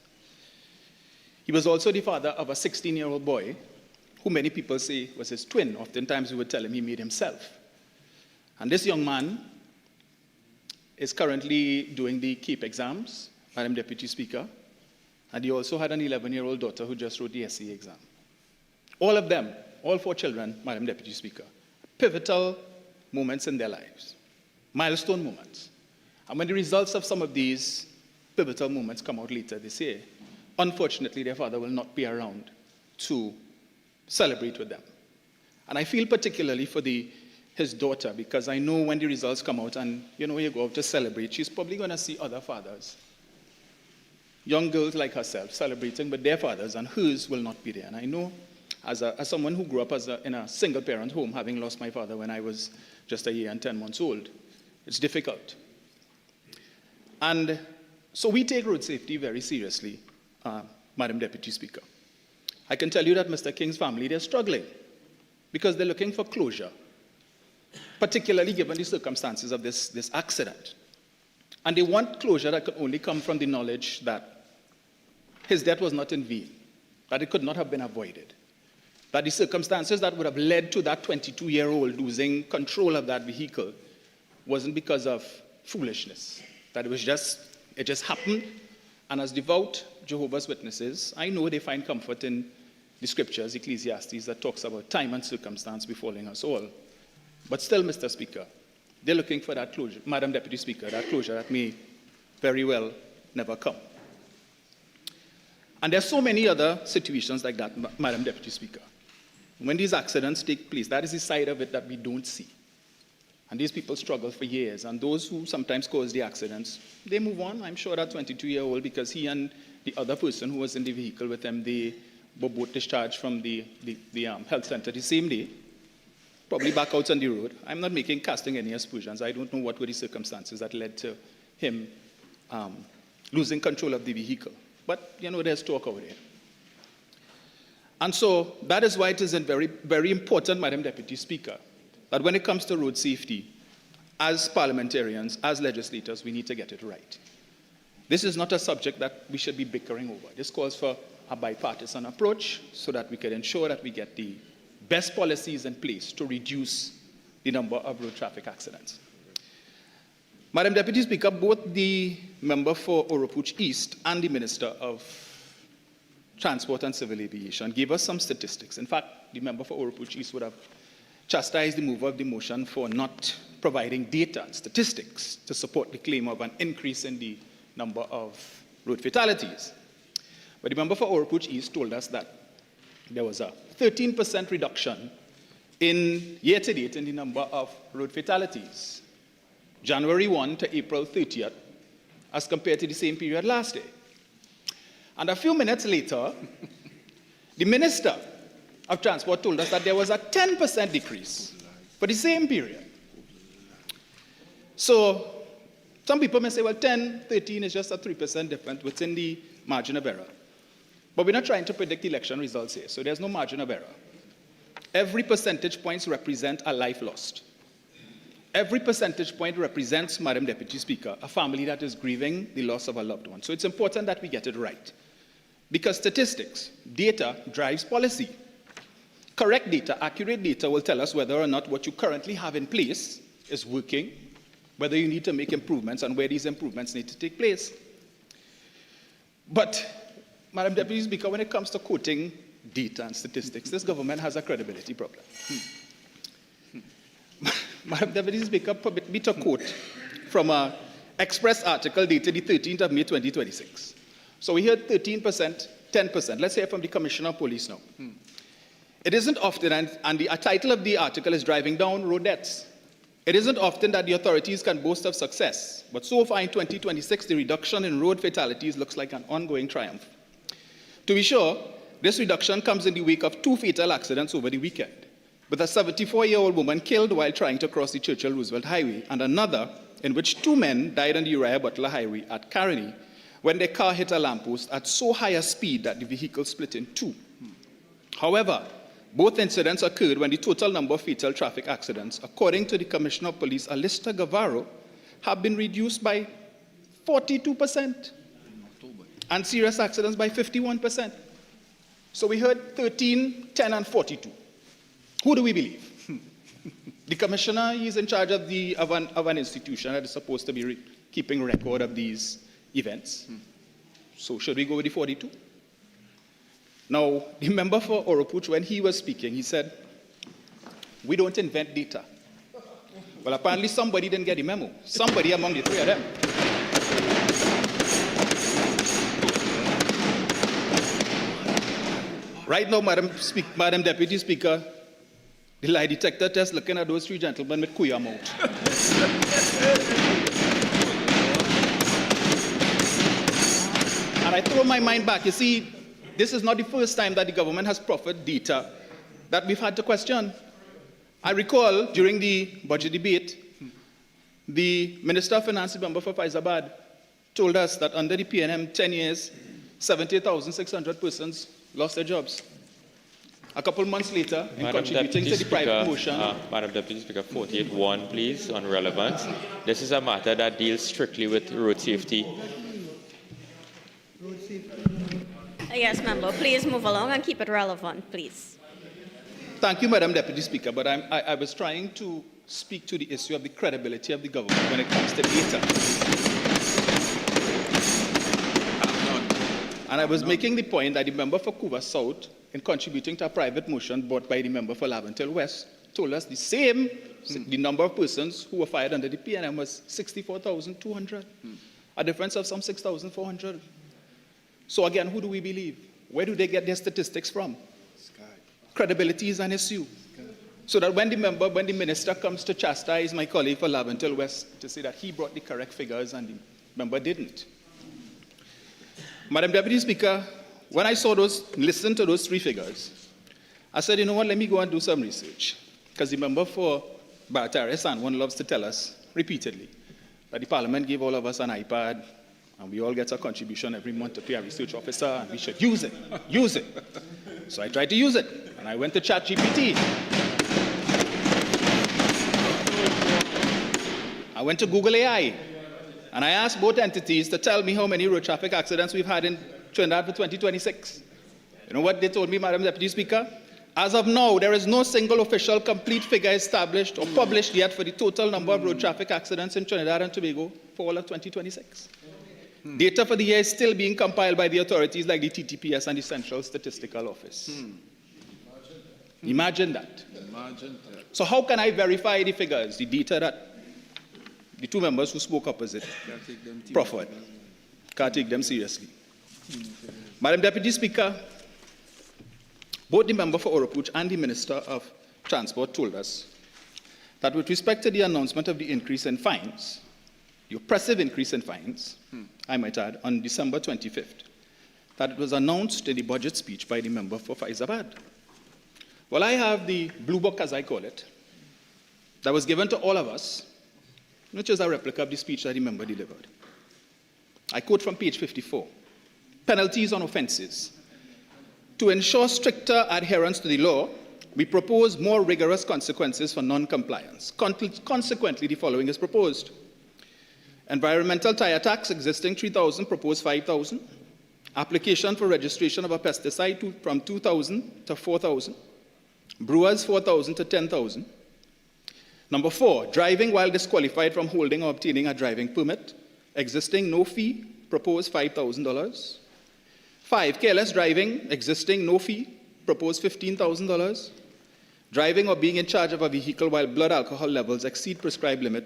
He was also the father of a 16-year-old boy, who many people say was his twin. Oftentimes we would tell him he made himself. And this young man is currently doing the CAPE exams, Madam Deputy Speaker, and he also had an 11-year-old daughter who just wrote the SE exam. All of them, all 4 children, Madam Deputy Speaker, pivotal moments in their lives, milestone moments. And when the results of some of these pivotal moments come out later this year, unfortunately, their father will not be around to celebrate with them. And I feel particularly for his daughter, because I know when the results come out and you go out to celebrate, she's probably going to see other fathers, young girls like herself, celebrating with their fathers, and hers will not be there. And I know, as someone who grew up in a single-parent home, having lost my father when I was just a year and 10 months old, it's difficult. And so we take road safety very seriously, Madam Deputy Speaker. I can tell you that Mr. King's family, they're struggling because they're looking for closure, particularly given the circumstances of this accident. And they want closure that could only come from the knowledge that his death was not in vain, that it could not have been avoided, that the circumstances that would have led to that 22-year-old losing control of that vehicle wasn't because of foolishness, that it just happened. And as devout Jehovah's Witnesses, I know they find comfort in the scriptures, Ecclesiastes, that talks about time and circumstance befalling us all. But still, Mr. Speaker, they're looking for that closure, Madam Deputy Speaker, that closure that may very well never come. And there's so many other situations like that, Madam Deputy Speaker. When these accidents take place, that is the side of it that we don't see. And these people struggle for years. And those who sometimes cause the accidents, they move on. I'm sure that 22-year-old, because he and the other person who was in the vehicle with him, they were both discharged from the health center the same day, probably back out on the road. I'm not casting any aspersions. I don't know what were the circumstances that led to him losing control of the vehicle. But, there's talk out there. And so that is why it is very, very important, Madam Deputy Speaker, that when it comes to road safety, as parliamentarians, as legislators, we need to get it right. This is not a subject that we should be bickering over. This calls for a bipartisan approach so that we can ensure that we get the best policies in place to reduce the number of road traffic accidents. Madam Deputy Speaker, both the member for Oropuch East and the Minister of Transport and Civil Aviation gave us some statistics. In fact, the member for Oropuch East would have chastised the mover of the motion for not providing data and statistics to support the claim of an increase in the number of road fatalities. But the member for Oropuch East told us that there was a 13% reduction in year-to-date in the number of road fatalities, January 1 to April 30th, as compared to the same period last year. And a few minutes later, the Minister of Transport told us that there was a 10% decrease for the same period. So some people may say, well, 10, 13 is just a 3% difference within the margin of error. But we're not trying to predict election results here, so there's no margin of error. Every percentage point represents a life lost. Every percentage point represents, Madam Deputy Speaker, a family that is grieving the loss of a loved one. So it's important that we get it right. Because statistics, data drives policy. Correct data, accurate data will tell us whether or not what you currently have in place is working, whether you need to make improvements, and where these improvements need to take place. But, Madam Deputy Speaker, when it comes to quoting data and statistics, this government has a credibility problem. Madam Deputy Speaker, permit me to quote from an Express article dated the 13th of May 2026. So we heard 13%, 10%. Let's hear from the Commissioner of Police now. It isn't often, and the title of the article is Driving Down Road Deaths. It isn't often that the authorities can boast of success, but so far in 2026, the reduction in road fatalities looks like an ongoing triumph. To be sure, this reduction comes in the wake of 2 fatal accidents over the weekend, with a 74-year-old woman killed while trying to cross the Churchill-Roosevelt Highway, and another in which 2 men died on the Uriah Butler Highway at Caroni when their car hit a lamppost at so high a speed that the vehicle split in 2. However, both incidents occurred when the total number of fatal traffic accidents, according to the Commissioner of Police, Alistair Guevara, have been reduced by 42%, and serious accidents by 51%. So we heard 13, 10, and 42. Who do we believe? The Commissioner is in charge of an institution that is supposed to be keeping record of these events. So should we go with the 42? Now, the member for Oropuch, when he was speaking, he said, we don't invent data. Well, apparently somebody didn't get the memo. Somebody among the 3 of them. Right now, Madam Deputy Speaker, the lie detector test looking at those 3 gentlemen with kuya mouth. And I throw my mind back. You see, this is not the first time that the government has proffered data that we've had to question. I recall during the budget debate, the Minister of Finance, member for Faizabad, told us that under the PNM 10 years, 70,600 persons lost their jobs. A couple months later, in contributing to the private motion. Madam Deputy Speaker, 48.1, please, on relevance. This is a matter that deals strictly with road safety. Yes, member. Please move along and keep it relevant, please. Thank you, Madam Deputy Speaker, but I was trying to speak to the issue of the credibility of the government when it comes to data. And I was making the point that the member for Couva South, in contributing to a private motion brought by the member for Laventille West, told us the number of persons who were fired under the PNM was 64,200, a difference of some 6,400. So again, who do we believe? Where do they get their statistics from? Credibility is an issue. So that when the minister comes to chastise my colleague for Laventille West to say that he brought the correct figures and the member didn't. Madam Deputy Speaker, when I listened to those 3 figures, I said, you know what, let me go and do some research. Because the member for Barataria Sanwan loves to tell us repeatedly that the Parliament gave all of us an iPad, and we all get a contribution every month to pay a research officer, and we should use it. So I tried to use it, and I went to ChatGPT. I went to Google AI, and I asked both entities to tell me how many road traffic accidents we've had in Trinidad for 2026. You know what they told me, Madam Deputy Speaker? As of now, there is no single official complete figure established or published yet for the total number of road traffic accidents in Trinidad and Tobago for all of 2026. Data for the year is still being compiled by the authorities like the TTPS and the Central Statistical Office. Imagine that. So how can I verify the figures, the data that the 2 members who spoke opposite proffered? Can't take them seriously. Madam Deputy Speaker, both the member for Oropuch and the Minister of Transport told us that with respect to the announcement of the increase in fines, the oppressive increase in fines, I might add, on December 25th, that it was announced in the budget speech by the member for Faizabad. Well, I have the blue book, as I call it, that was given to all of us, which is a replica of the speech that the member delivered. I quote from page 54. Penalties on offences. To ensure stricter adherence to the law, we propose more rigorous consequences for non-compliance. Consequently, the following is proposed. Environmental tire tax existing 3,000, proposed 5,000. Application for registration of a pesticide from 2,000 to 4,000. Brewers 4,000 to 10,000. Number 4, driving while disqualified from holding or obtaining a driving permit. Existing no fee, proposed $5,000. 5, careless driving, existing no fee, proposed $15,000. Driving or being in charge of a vehicle while blood alcohol levels exceed prescribed limit,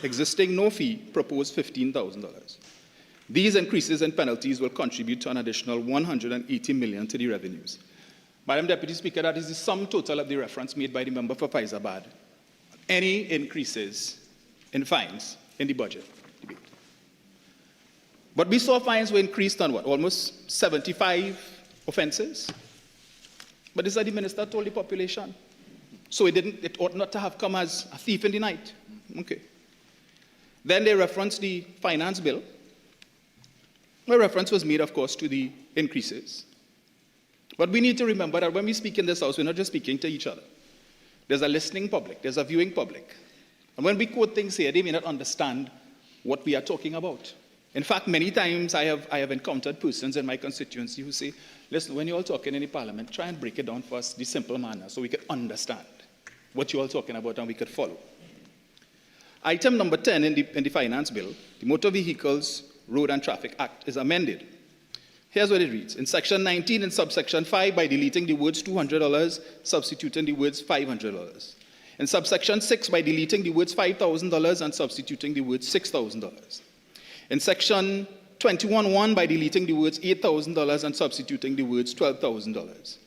existing no fee, proposed $15,000. These increases in penalties will contribute to an additional $180 million to the revenues. Madam Deputy Speaker, that is the sum total of the reference made by the member for Faizabad. any increases in fines in the budget debate. But we saw fines were increased on what? Almost 75 offenses. But this is what the minister told the population. So it ought not to have come as a thief in the night. Okay. Then they referenced the finance bill. My reference was made, of course, to the increases. But we need to remember that when we speak in this house, we're not just speaking to each other. There's a listening public, there's a viewing public. And when we quote things here, they may not understand what we are talking about. In fact, many times I have encountered persons in my constituency who say, listen, when you're all talking in the parliament, try and break it down for us the simple manner so we can understand what you're all talking about and we could follow. Item number 10 in the finance bill, the Motor Vehicles, Road and Traffic Act, is amended. Here's what it reads. In section 19 in subsection 5, by deleting the words $200, substituting the words $500. In subsection 6, by deleting the words $5,000 and substituting the words $6,000. In section 21.1, by deleting the words $8,000 and substituting the words $12,000.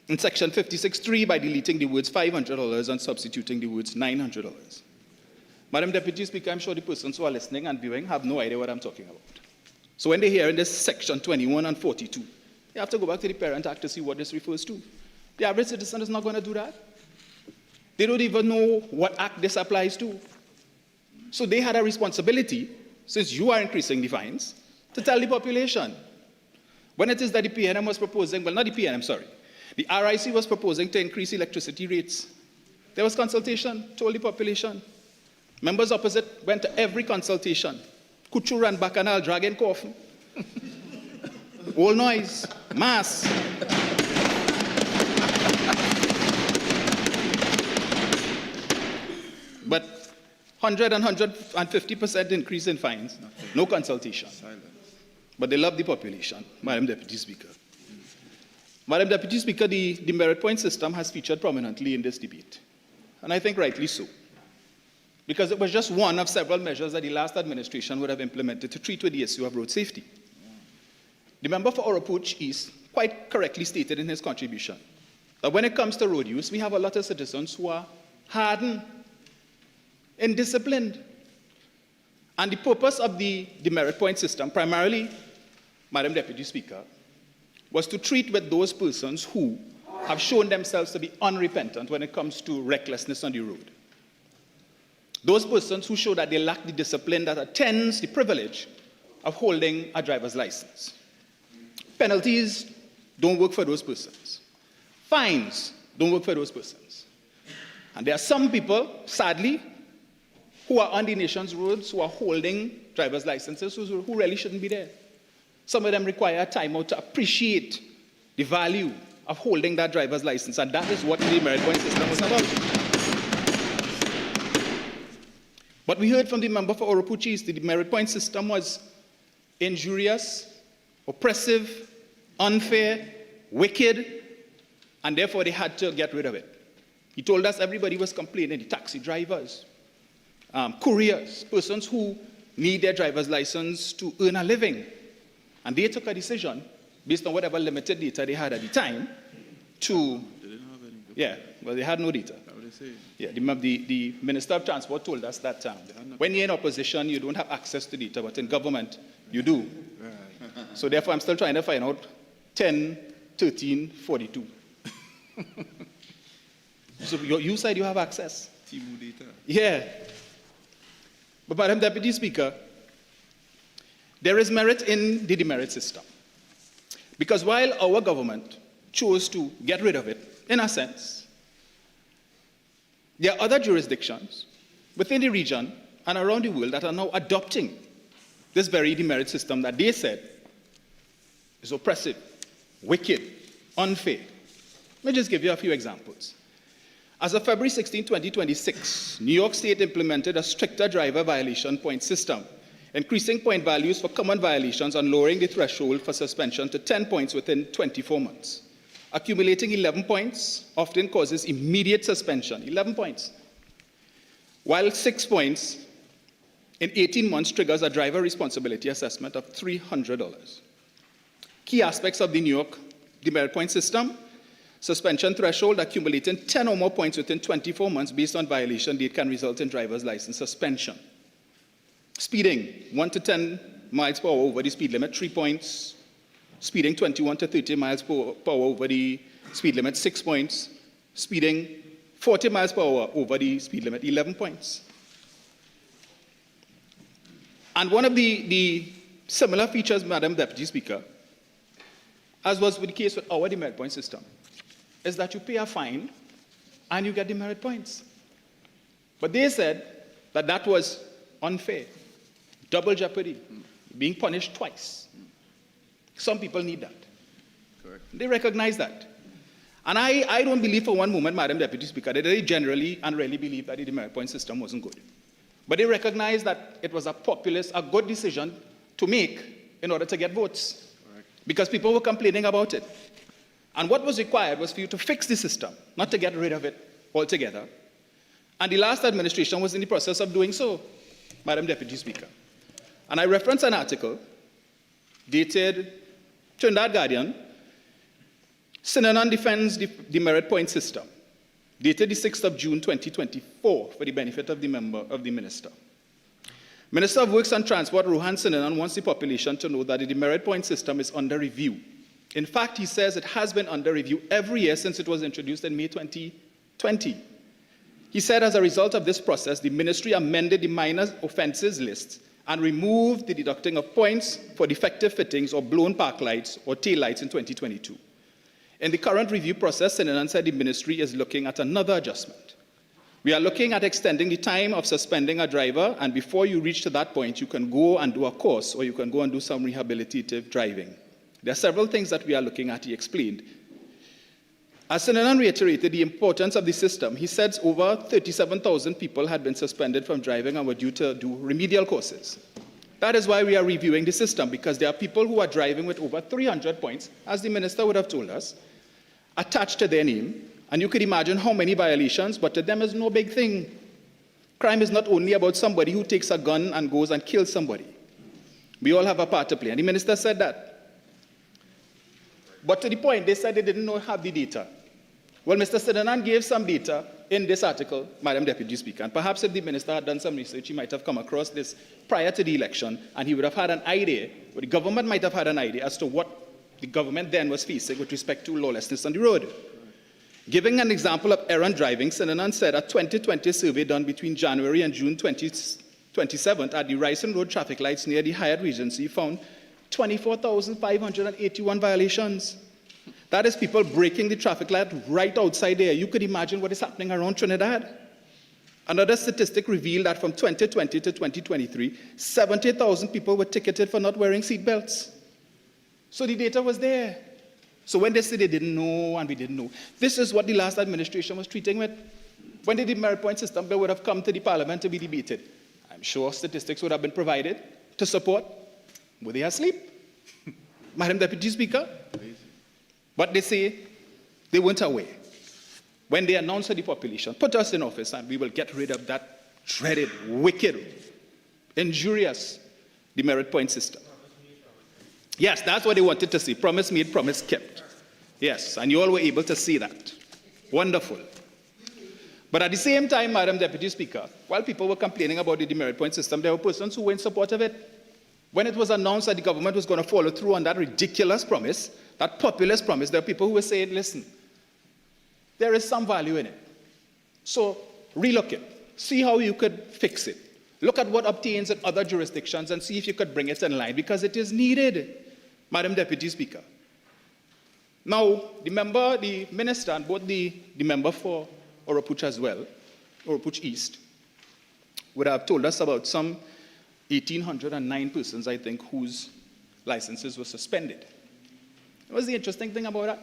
In section 56.3, by deleting the words $500 and substituting the words $900. Madam Deputy Speaker, I'm sure the persons who are listening and viewing have no idea what I'm talking about. So when they hear in this section 21 and 42, they have to go back to the Parent Act to see what this refers to. The average citizen is not going to do that. They don't even know what act this applies to. So they had a responsibility, since you are increasing the fines, to tell the population. When it is that the PNM was proposing, well, not the PNM, sorry, the RIC was proposing to increase electricity rates. There was consultation, told the population. Members opposite went to every consultation. Kuchu ran back and I'll drag in coffin. All noise, mass. But 100 and 150% increase in fines, no consultation. But they love the population, Madam Deputy Speaker. Madam Deputy Speaker, the merit point system has featured prominently in this debate, and I think rightly so. Because it was just one of several measures that the last administration would have implemented to treat with the issue of road safety. The member for Oropoch East quite correctly stated in his contribution that when it comes to road use, we have a lot of citizens who are hardened, indisciplined. And the purpose of the merit point system, primarily, Madam Deputy Speaker, was to treat with those persons who have shown themselves to be unrepentant when it comes to recklessness on the road. Those persons who show that they lack the discipline that attends the privilege of holding a driver's license. Penalties don't work for those persons. Fines don't work for those persons. And there are some people, sadly, who are on the nation's roads who are holding driver's licenses who really shouldn't be there. Some of them require a timeout to appreciate the value of holding that driver's license, and that is what the merit point system was about. But we heard from the member for Oropoch East that the merit point system was injurious, oppressive, unfair, wicked, and therefore they had to get rid of it. He told us everybody was complaining, the taxi drivers, couriers, persons who need their driver's license to earn a living. And they took a decision, based on whatever limited data they had at the time, to, they had no data. Yeah, the Minister of Transport told us that when you're in opposition, you don't have access to data, but in government, you do. So therefore, I'm still trying to find out 10, 13, 42. So you said you have access. Data. Yeah. But Madam Deputy Speaker, there is merit in the demerit system. Because while our government chose to get rid of it, in a sense, there are other jurisdictions within the region and around the world that are now adopting this very demerit system that they said is oppressive, wicked, unfair. Let me just give you a few examples. As of February 16, 2026, New York State implemented a stricter driver violation point system, increasing point values for common violations and lowering the threshold for suspension to 10 points within 24 months. Accumulating 11 points often causes immediate suspension, 11 points, while 6 points in 18 months triggers a driver responsibility assessment of $300. Key aspects of the New York demerit point system: Suspension threshold accumulating 10 or more points within 24 months based on violation date can result in driver's license suspension. Speeding, 1 to 10 miles per hour over the speed limit, 3 points. Speeding 21 to 30 miles per hour over the speed limit, 6 points. Speeding 40 miles per hour over the speed limit, 11 points. And one of the similar features, Madam Deputy Speaker, as was with the case with our demerit point system, is that you pay a fine and you get demerit points. But they said that that was unfair, double jeopardy, being punished twice. Some people need that. Correct. They recognize that. And I don't believe for one moment, Madam Deputy Speaker, that they generally and really believe that the demerit point system wasn't good. But they recognize that it was a populist, a good decision to make in order to get votes. Correct. Because people were complaining about it. And what was required was for you to fix the system, not to get rid of it altogether. And the last administration was in the process of doing so, Madam Deputy Speaker. And I reference an article dated Trinidad Guardian, Seecheran defends the demerit point system, dated the 6th of June 2024, for the benefit of the minister. Minister of Works and Transport, Romain, wants the population to know that the demerit point system is under review. In fact, he says it has been under review every year since it was introduced in May 2020. He said as a result of this process, the ministry amended the minor offences list and removed the deducting of points for defective fittings or blown park lights or tail lights in 2022. In the current review process, Seecheran said the ministry is looking at another adjustment. We are looking at extending the time of suspending a driver, and before you reach to that point, you can go and do a course or you can go and do some rehabilitative driving. There are several things that we are looking at, he explained. As Seecheran reiterated the importance of the system, he said over 37,000 people had been suspended from driving and were due to do remedial courses. That is why we are reviewing the system, because there are people who are driving with over 300 points, as the minister would have told us, attached to their name, and you could imagine how many violations, but to them is no big thing. Crime is not only about somebody who takes a gun and goes and kills somebody. We all have a part to play, and the minister said that. But to the point, they said they didn't have the data. Well, Mr. Seecheran gave some data in this article, Madam Deputy Speaker, and perhaps if the minister had done some research, he might have come across this prior to the election, and he would have had an idea, or the government might have had an idea as to what the government then was facing with respect to lawlessness on the road. Giving an example of errant driving, Seecheran said a 2020 survey done between January and June 27th at the Ryson Road traffic lights near the Hyatt Regency found 24,581 violations. That is people breaking the traffic light right outside there. You could imagine what is happening around Trinidad. Another statistic revealed that from 2020 to 2023, 70,000 people were ticketed for not wearing seat belts. So the data was there. So when they say they didn't know and we didn't know, this is what the last administration was treating with. When the demerit point system bill would have come to the Parliament to be debated, I'm sure statistics would have been provided to support. Were they asleep? Madam Deputy Speaker? But they say they weren't aware. When they announced to the population, put us in office and we will get rid of that dreaded, wicked, injurious demerit point system. Yes, that's what they wanted to see. Promise made, promise kept. Yes, and you all were able to see that. Wonderful. But at the same time, Madam Deputy Speaker, while people were complaining about the demerit point system, there were persons who were in support of it. When it was announced that the government was going to follow through on that ridiculous promise, that populist promise, there are people who were saying, listen, there is some value in it. So relook it. See how you could fix it. Look at what obtains in other jurisdictions and see if you could bring it in line, because it is needed, Madam Deputy Speaker. Now, the minister and both the member for Oropouche as well, Oropouche East, would have told us about some 1,809 persons, I think, whose licenses were suspended. What was the interesting thing about that?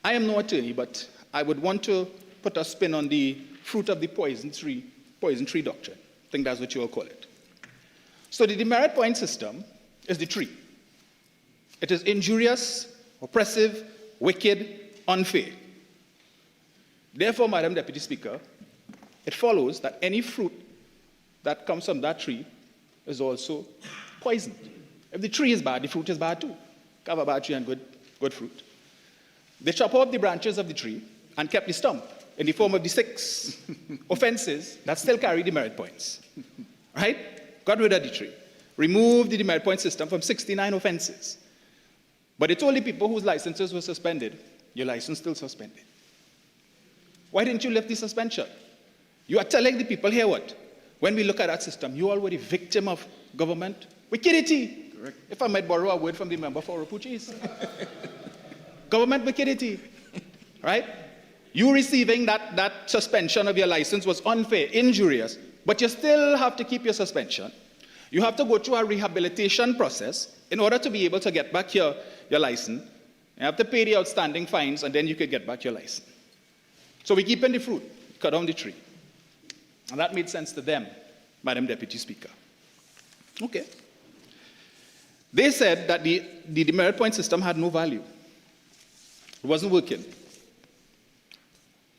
I am no attorney, but I would want to put a spin on the fruit of the poison tree doctrine. I think that's what you all call it. So the demerit point system is the tree. It is injurious, oppressive, wicked, unfair. Therefore, Madam Deputy Speaker, it follows that any fruit that comes from that tree is also poisoned. If the tree is bad, the fruit is bad too. Have a bad tree and good fruit. They chop off the branches of the tree and kept the stump in the form of the 6 offenses that still carry demerit points. Right? Got rid of the tree. Removed the demerit point system from 69 offenses. But they told the people whose licenses were suspended, your license still suspended. Why didn't you lift the suspension? You are telling the people here what? When we look at that system, you all were the victim of government wickedity. Correct. If I might borrow a word from the member for Oropuchis. Government wickedity. Right? You receiving that suspension of your license was unfair, injurious, but you still have to keep your suspension. You have to go through a rehabilitation process in order to be able to get back your license. You have to pay the outstanding fines, and then you could get back your license. So we keep in the fruit, cut down the tree. And that made sense to them, Madam Deputy Speaker. Okay. They said that the demerit point system had no value. It wasn't working.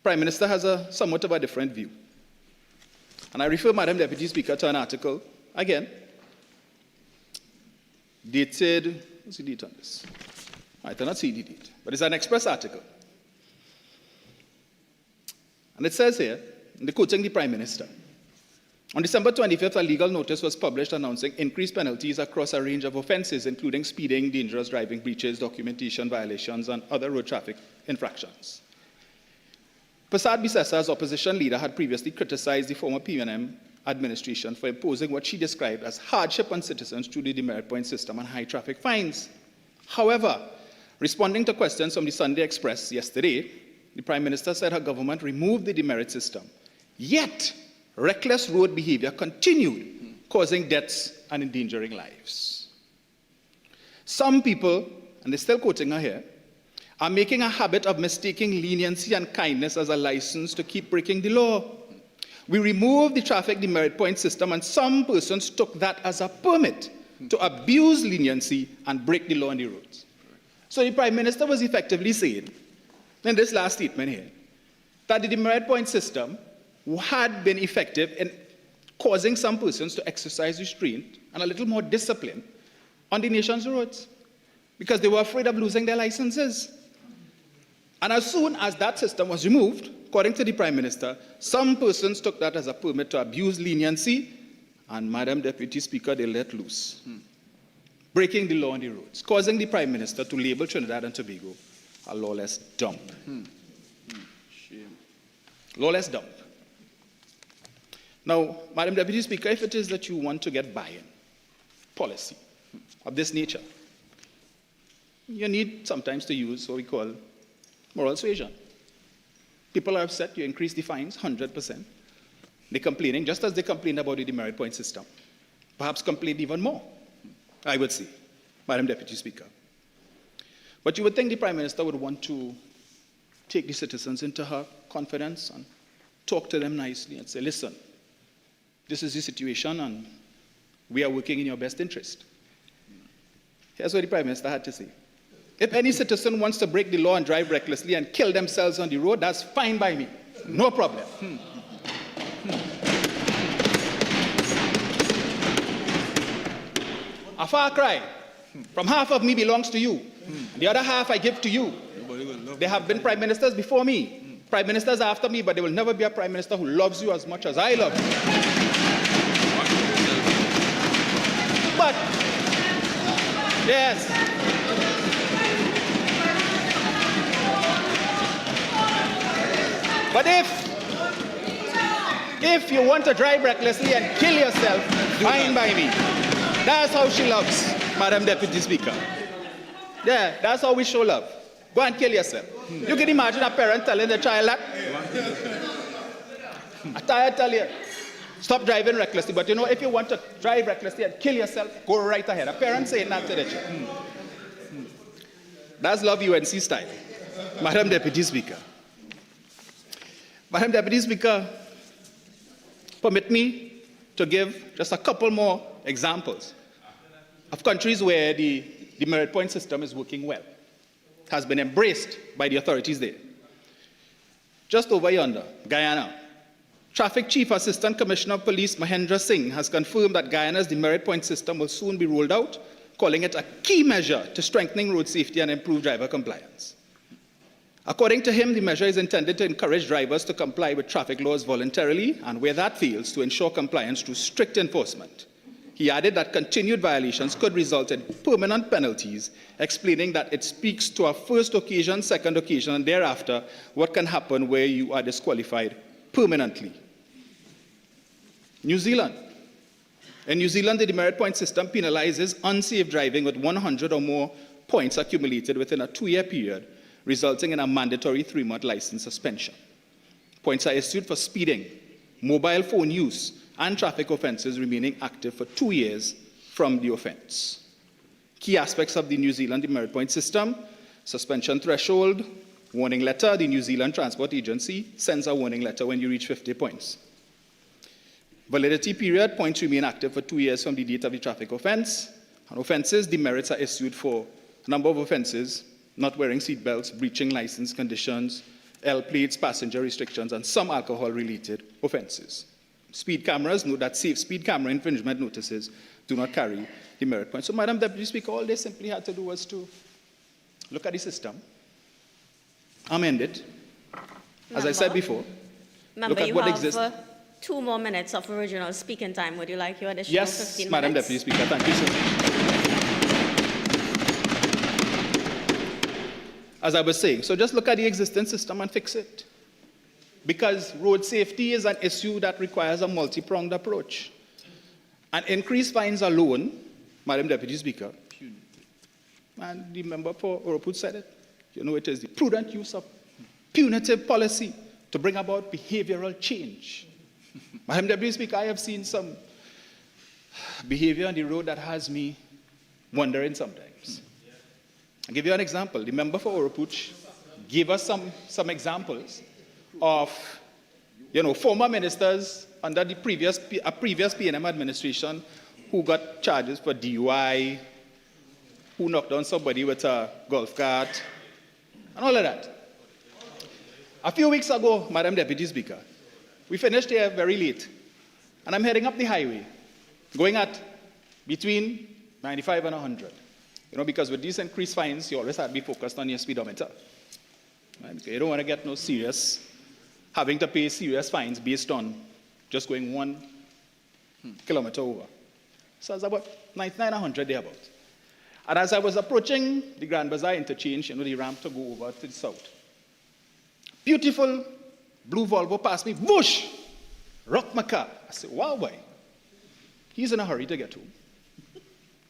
Prime Minister has a somewhat of a different view. And I refer Madam Deputy Speaker to an article, again, dated, what's the date on this? I cannot see the date, but it's an Express article. And it says here, they're quoting the Prime Minister, on December 25th, a legal notice was published announcing increased penalties across a range of offences, including speeding, dangerous driving breaches, documentation violations, and other road traffic infractions. Prasad Bisessa's opposition leader had previously criticized the former PNM administration for imposing what she described as hardship on citizens through the demerit point system and high traffic fines. However, responding to questions from the Sunday Express yesterday, the Prime Minister said her government removed the demerit system. Yet, reckless road behavior continued, causing deaths and endangering lives. Some people, and they're still quoting her here, are making a habit of mistaking leniency and kindness as a license to keep breaking the law. We removed the traffic demerit point system, and some persons took that as a permit to abuse leniency and break the law on the roads. So the Prime Minister was effectively saying, in this last statement here, that the demerit point system had been effective in causing some persons to exercise restraint and a little more discipline on the nation's roads because they were afraid of losing their licenses. And as soon as that system was removed, according to the Prime Minister, some persons took that as a permit to abuse leniency, and Madam Deputy Speaker, they let loose, breaking the law on the roads, causing the Prime Minister to label Trinidad and Tobago a lawless dump. Lawless dump. Now, Madam Deputy Speaker, if it is that you want to get buy-in policy of this nature, you need sometimes to use what we call moral suasion. People are upset, you increase the fines 100%. They're complaining, just as they complained about the demerit point system. Perhaps complain even more, I would say, Madam Deputy Speaker. But you would think the Prime Minister would want to take the citizens into her confidence and talk to them nicely and say, listen, this is the situation and we are working in your best interest. Here's what the Prime Minister had to say. If any citizen wants to break the law and drive recklessly and kill themselves on the road, that's fine by me. No problem. A far cry from half of me belongs to you. The other half I give to you. There have been prime ministers before me, prime ministers after me, but there will never be a prime minister who loves you as much as I love you. But, yes. But if you want to drive recklessly and kill yourself, fine by me. That's how she loves, Madam Deputy Speaker. Yeah, that's how we show love. Go and kill yourself. You can imagine a parent telling the child that. A child tell you, stop driving recklessly, but you know, if you want to drive recklessly and kill yourself, go right ahead. A parent saying that to the child. That's love UNC style, Madam Deputy Speaker. Madam Deputy Speaker, permit me to give just a couple more examples of countries where the demerit point system is working well, has been embraced by the authorities there. Just over yonder, Guyana. Traffic Chief Assistant Commissioner of Police Mahendra Singh has confirmed that Guyana's demerit point system will soon be rolled out, calling it a key measure to strengthening road safety and improve driver compliance. According to him, the measure is intended to encourage drivers to comply with traffic laws voluntarily, and where that fails, to ensure compliance through strict enforcement. He added that continued violations could result in permanent penalties, explaining that it speaks to a first occasion, second occasion, and thereafter what can happen where you are disqualified permanently. New Zealand. In New Zealand, the demerit point system penalizes unsafe driving with 100 or more points accumulated within a 2-year period, resulting in a mandatory 3-month license suspension. Points are issued for speeding, mobile phone use, and traffic offences remaining active for 2 years from the offence. Key aspects of the New Zealand demerit point system: suspension threshold, warning letter. The New Zealand Transport Agency sends a warning letter when you reach 50 points. Validity period: points remain active for 2 years from the date of the traffic offence. On offences, demerits are issued for a number of offences: not wearing seatbelts, breaching license conditions, L plates, passenger restrictions, and some alcohol-related offences. Speed cameras, note that safe speed camera infringement notices do not carry demerit points. So, Madam Deputy Speaker, all they simply had to do was to look at the system, amend it, as I said before, look at what exists. 2 more minutes of original speaking time. Would you like your additional 15 minutes? Yes, Madam Deputy Speaker, thank you so much. As I was saying, so just look at the existing system and fix it. Because road safety is an issue that requires a multi-pronged approach. And increased fines alone, Madam Deputy Speaker, and the member for Oroput said it, it is the prudent use of punitive policy to bring about behavioral change. Madam Deputy Speaker, I have seen some behavior on the road that has me wondering sometimes. I'll give you an example. The member for Oroput gave us some examples of, former ministers under the previous PNM administration who got charges for DUI, who knocked down somebody with a golf cart, and all of that. A few weeks ago, Madam Deputy Speaker, we finished here very late, and I'm heading up the highway, going at between 95 and 100. Because with these increased fines, you always have to be focused on your speedometer. Right? Because you don't want to get having to pay serious fines based on just going 1 kilometer over. So it's about 99, 100 thereabout. And as I was approaching the Grand Bazaar interchange, the ramp to go over to the south, beautiful blue Volvo passed me, whoosh, rocked my car. I said, wow, boy, he's in a hurry to get home.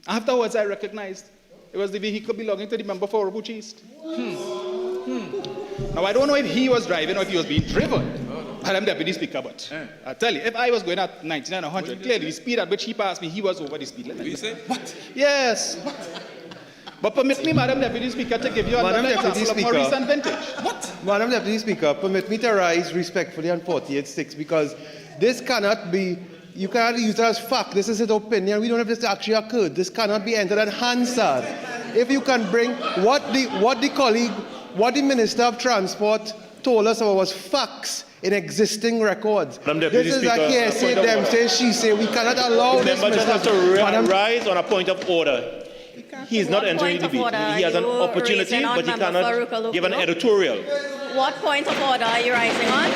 Afterwards, I recognized it was the vehicle belonging to the member for Oroput East. Now, I don't know if he was driving or if he was being driven. Madam Deputy Speaker, but I tell you, if I was going at 99 or 100, clearly the speed at which he passed me, he was over the speed limit. You say? What? Yes. What? But permit me, Madam Deputy Speaker, to give you another example of more recent vintage. What? Madam Deputy Speaker, permit me to rise respectfully on 48.6 because this cannot be, you cannot use it as fact. This is his opinion. We don't know if this actually occurred. This cannot be entered as Hansard. If you can bring what the Minister of Transport told us about was facts in existing records. This is a hearsay, them say, she say. We cannot allow this. The member just has to rise on a point of order. He is not entering the debate. He has an opportunity, but he cannot give an editorial. What point of order are you rising on?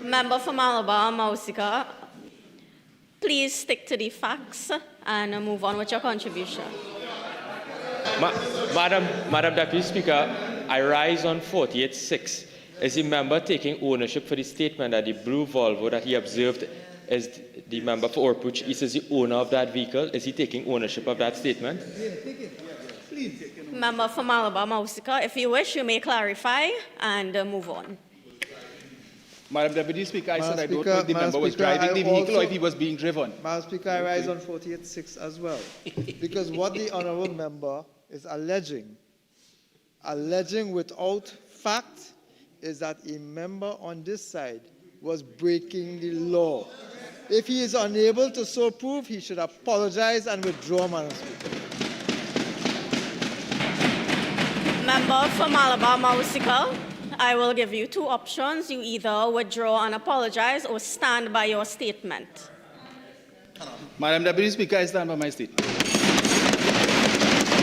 Member for Malabar, Mausika, please stick to the facts and move on with your contribution. Madam Deputy Speaker, I rise on 48.6. Is the member taking ownership for the statement that the blue Volvo that he observed is the member for Oroput East is the owner of that vehicle? Is he taking ownership of that statement? Member for Malabar, Mausika, if you wish, you may clarify and move on. Madam Deputy Speaker, I said I don't know if the member was driving the vehicle or if he was being driven. Madam Speaker, I rise on 48.6 as well. Because what the honourable member is alleging without fact, is that a member on this side was breaking the law. If he is unable to so prove, he should apologize and withdraw, Madam Speaker. Member for Malabar, Mausika, I will give you two options. You either withdraw and apologize or stand by your statement. Madam Deputy Speaker, I stand by my statement.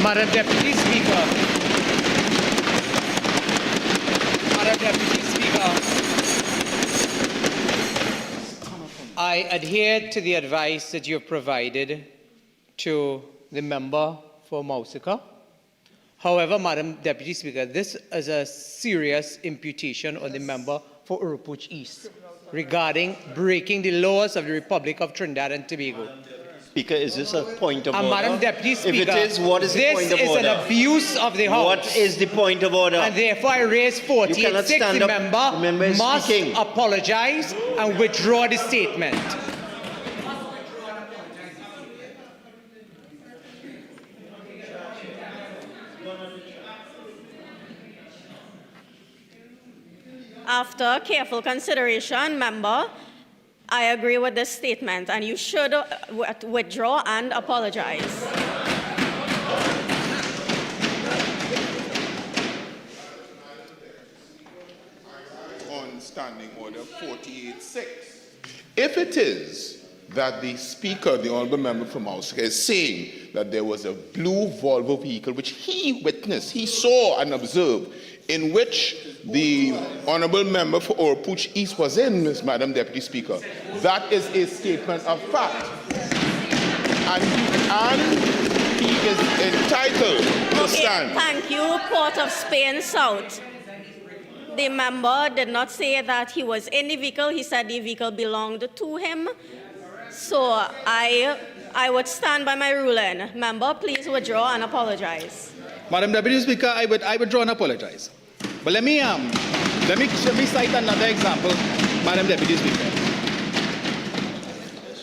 Madam Deputy Speaker. Madam Deputy Speaker. I adhere to the advice that you have provided to the member for Mausika. However, Madam Deputy Speaker, this is a serious imputation on the member for Urupuch East regarding breaking the laws of the Republic of Trinidad and Tobago. Speaker, is this a point of order? Madam Deputy Speaker, if it is, what is the point of order? This is an abuse of the House. What is the point of order? And therefore I raise 48.6. The member must apologize and withdraw the statement. After careful consideration, member, I agree with this statement, and you should withdraw and apologize. On Standing Order 48.6. If it is that the Speaker, the Honourable Member from Mausika, is saying that there was a blue Volvo vehicle which he witnessed, he saw and observed, in which the Honourable Member for Urupuch East was in, Madam Deputy Speaker, that is a statement of fact. And he is entitled to stand. Thank you, Port of Spain South. The member did not say that he was in the vehicle. He said the vehicle belonged to him. So I would stand by my ruling. Member, please withdraw and apologize. Madam Deputy Speaker, I withdraw and apologize. But let me cite another example, Madam Deputy Speaker.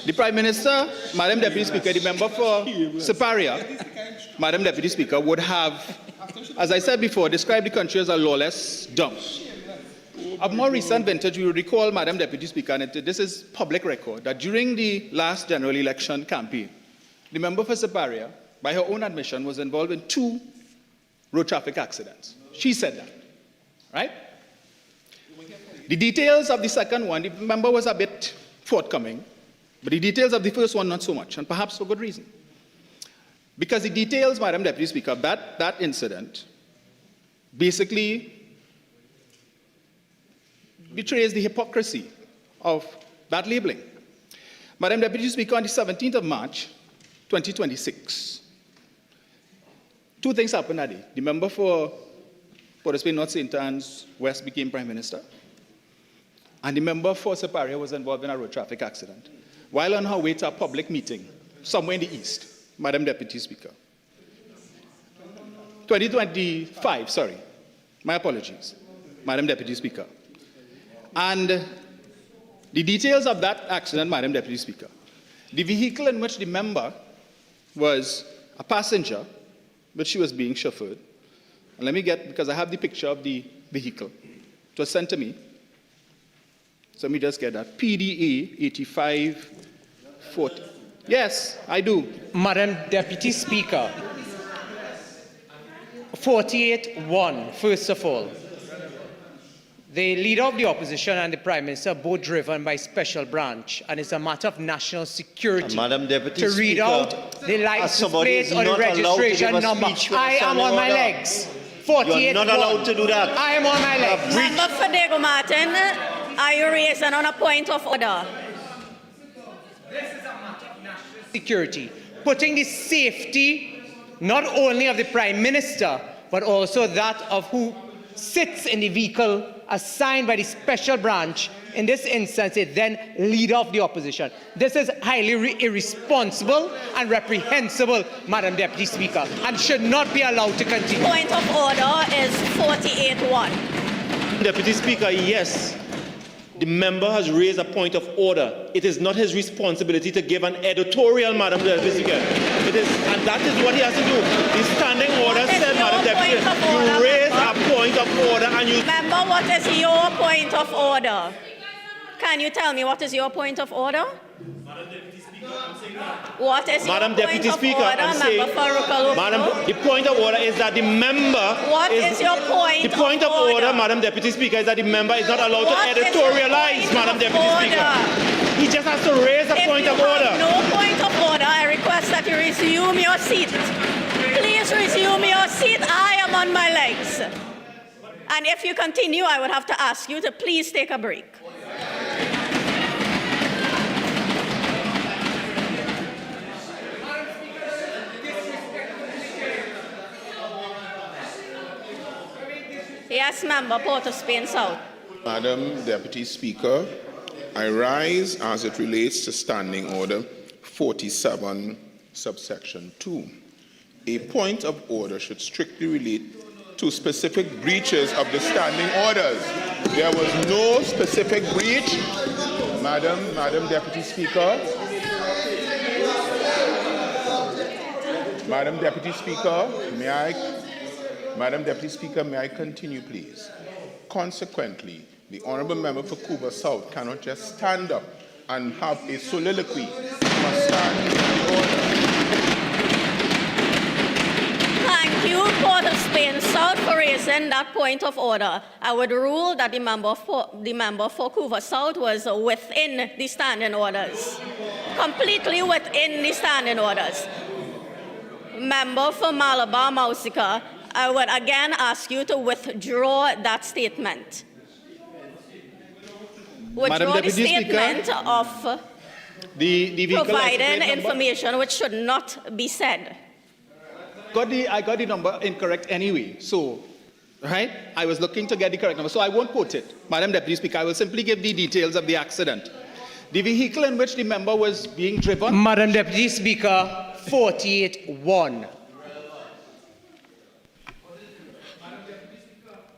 The Prime Minister, Madam Deputy Speaker, the member for Siparia, Madam Deputy Speaker, would have, as I said before, described the country as a lawless dump. Of more recent vintage, we will recall, Madam Deputy Speaker, and this is public record, that during the last general election campaign, the member for Siparia, by her own admission, was involved in 2 road traffic accidents. She said that, right? The details of the second one, the member was a bit forthcoming, but the details of the first one, not so much, and perhaps for good reason. Because the details, Madam Deputy Speaker, that incident basically betrays the hypocrisy of that labeling. Madam Deputy Speaker, on the 17th of March, 2026, 2 things happened that day. The member for Port of Spain North St. Anne's West became Prime Minister, and the member for Siparia was involved in a road traffic accident while on her way to a public meeting somewhere in the East, Madam Deputy Speaker. 2025, sorry. My apologies, Madam Deputy Speaker. And the details of that accident, Madam Deputy Speaker, the vehicle in which the member was a passenger, but she was being chauffeured. And let me get, because I have the picture of the vehicle. It was sent to me. So let me just get that. PDA 8540. Yes, I do. Madam Deputy Speaker, 48.1, first of all. The Leader of the Opposition and the Prime Minister are both driven by special branch, and it's a matter of national security Madam Deputy to read Speaker, out the license plate or the registration number. I am on my legs. 48. You're not allowed to do that. I am on my legs. Member Fedego Martin, are you raising on a point of order? This is a matter of national security, putting the safety not only of the Prime Minister, but also that of who sits in the vehicle assigned by the special branch, in this instance, a then Leader of the Opposition. This is highly irresponsible and reprehensible, Madam Deputy Speaker, and should not be allowed to continue. Point of order is 48.1. Deputy Speaker, yes. The member has raised a point of order. It is not his responsibility to give an editorial, Madam Deputy Speaker. It is, and that is what he has to do. The standing order said, Madam Deputy, you raise a point of order and you... Member, what is your point of order? Can you tell me what is your point of order? What is Madam your Deputy point Speaker, of order, I'm saying, Madam, the point of order is that the member... What is your point The point of order, Madam Deputy Speaker, is that the member is not allowed to editorialize, Madam Deputy Speaker. He just has to raise a point of order. No point of order. I request that you resume your seat. Please Please resume your seat. I am on my legs. And if you continue, I would have to ask you to please take a break. Yes, member, Port of Spain South. Madam Deputy Speaker, I rise as it relates to Standing Order 47, subsection 2. A point of order should strictly relate to specific breaches of the standing orders. There was no specific breach. Madam Deputy Speaker. Madam Deputy Speaker, Madam Deputy Speaker, may I continue, please? Consequently, the Honourable Member for Cuba South cannot just stand up and have a soliloquy. He must stand in the order. Thank you, Port of Spain South, for raising that point of order. I would rule that the member for Cuba South was within the standing orders, completely within the standing orders. Member for Malabar Mausika, I would again ask you to withdraw that statement. Withdraw the statement of providing information which should not be said. I got the number incorrect anyway, so, right? I was looking to get the correct number, so I won't quote it. Madam Deputy Speaker, I will simply give the details of the accident. The vehicle in which the member was being driven... Madam Deputy Speaker, 48-1.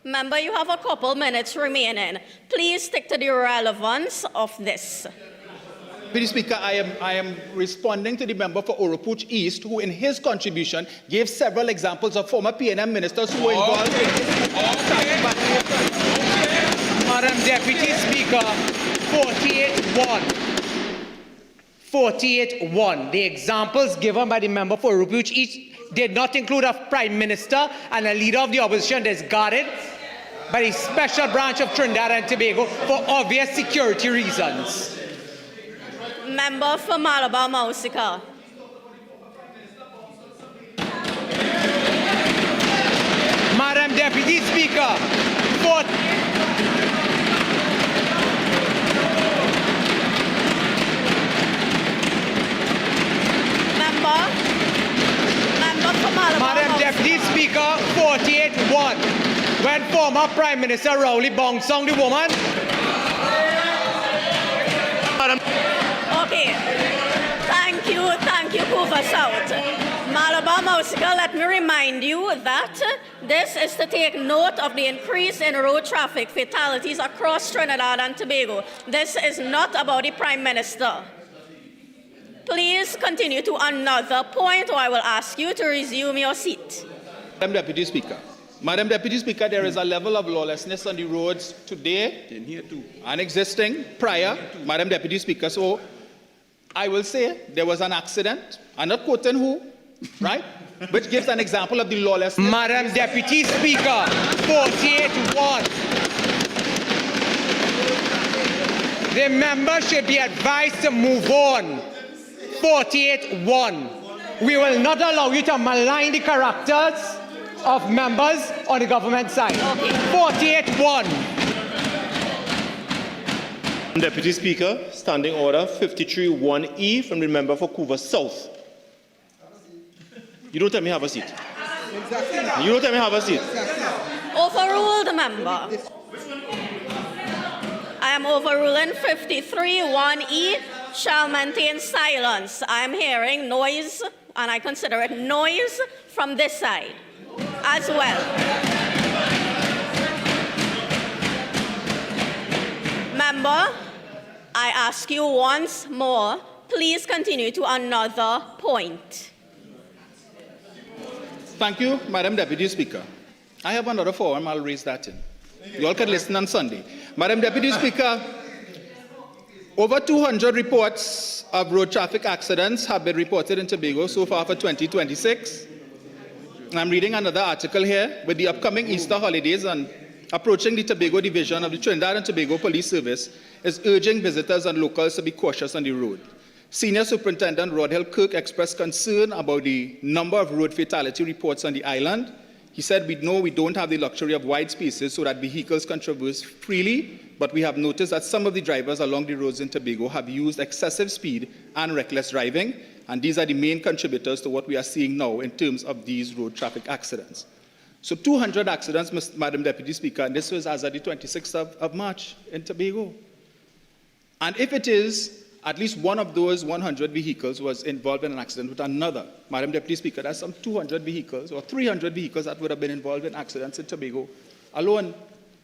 Member, you have a couple minutes remaining. Please stick to the relevance of this. Deputy Speaker, I am responding to the member for Oropuch East, who in his contribution gave several examples of former PNM ministers who were involved in Madam Deputy Speaker, 48-1. 48-1. The examples given by the member for Oropuch East did not include a prime minister and a leader of the opposition that is guarded by the special branch of Trinidad and Tobago for obvious security reasons. Member for Malabar Mausika. Madam Deputy Speaker, Madam Deputy Speaker, 48-1. When former Prime Minister Rowley bounced the woman. Okay. Thank you, Cuba South. Malabar Mausika, let me remind you that this is to take note of the increase in road traffic fatalities across Trinidad and Tobago. This is not about the Prime Minister. Please continue to another point, or I will ask you to resume your seat. Madam Deputy Speaker. Madam Deputy Speaker, there is a level of lawlessness on the roads today and existing prior, Madam Deputy Speaker. So I will say there was an accident. I'm not quoting who, right? Which gives an example of the lawlessness. Madam Deputy Speaker, 48-1. The member should be advised to move on. 48-1. We will not allow you to malign the characters of members on the government side. 48-1. Deputy Speaker, Standing Order 53-1E from the member for Cuba South. You don't tell me have a seat. Exactly. You don't tell me have a seat. Overruled, member. I am overruling 53-1E. Shall maintain silence. I am hearing noise, and I consider it noise from this side as well. Member, I ask you once more, please continue to another point. Thank you, Madam Deputy Speaker. I have another forum, I'll raise that in. You all can listen on Sunday. Madam Deputy Speaker, over 200 reports of road traffic accidents have been reported in Tobago so far for 2026. I'm reading another article here. With the upcoming Easter holidays and approaching, the Tobago Division of the Trinidad and Tobago Police Service is urging visitors and locals to be cautious on the road. Senior Superintendent Rodhill Kirk expressed concern about the number of road fatality reports on the island. He said, we know we don't have the luxury of wide spaces so that vehicles can traverse freely, but we have noticed that some of the drivers along the roads in Tobago have used excessive speed and reckless driving, and these are the main contributors to what we are seeing now in terms of these road traffic accidents. So 200 accidents, Madam Deputy Speaker, and this was as of the 26th of March in Tobago. And if it is, at least one of those 100 vehicles was involved in an accident with another. Madam Deputy Speaker, there's some 200 vehicles or 300 vehicles that would have been involved in accidents in Tobago alone.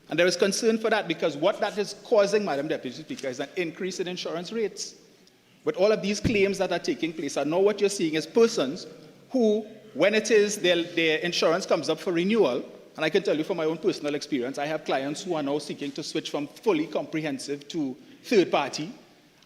And there is concern for that because what that is causing, Madam Deputy Speaker, is an increase in insurance rates. But all of these claims that are taking place are now what you're seeing is persons who, when it is their insurance comes up for renewal, and I can tell you from my own personal experience, I have clients who are now seeking to switch from fully comprehensive to third party.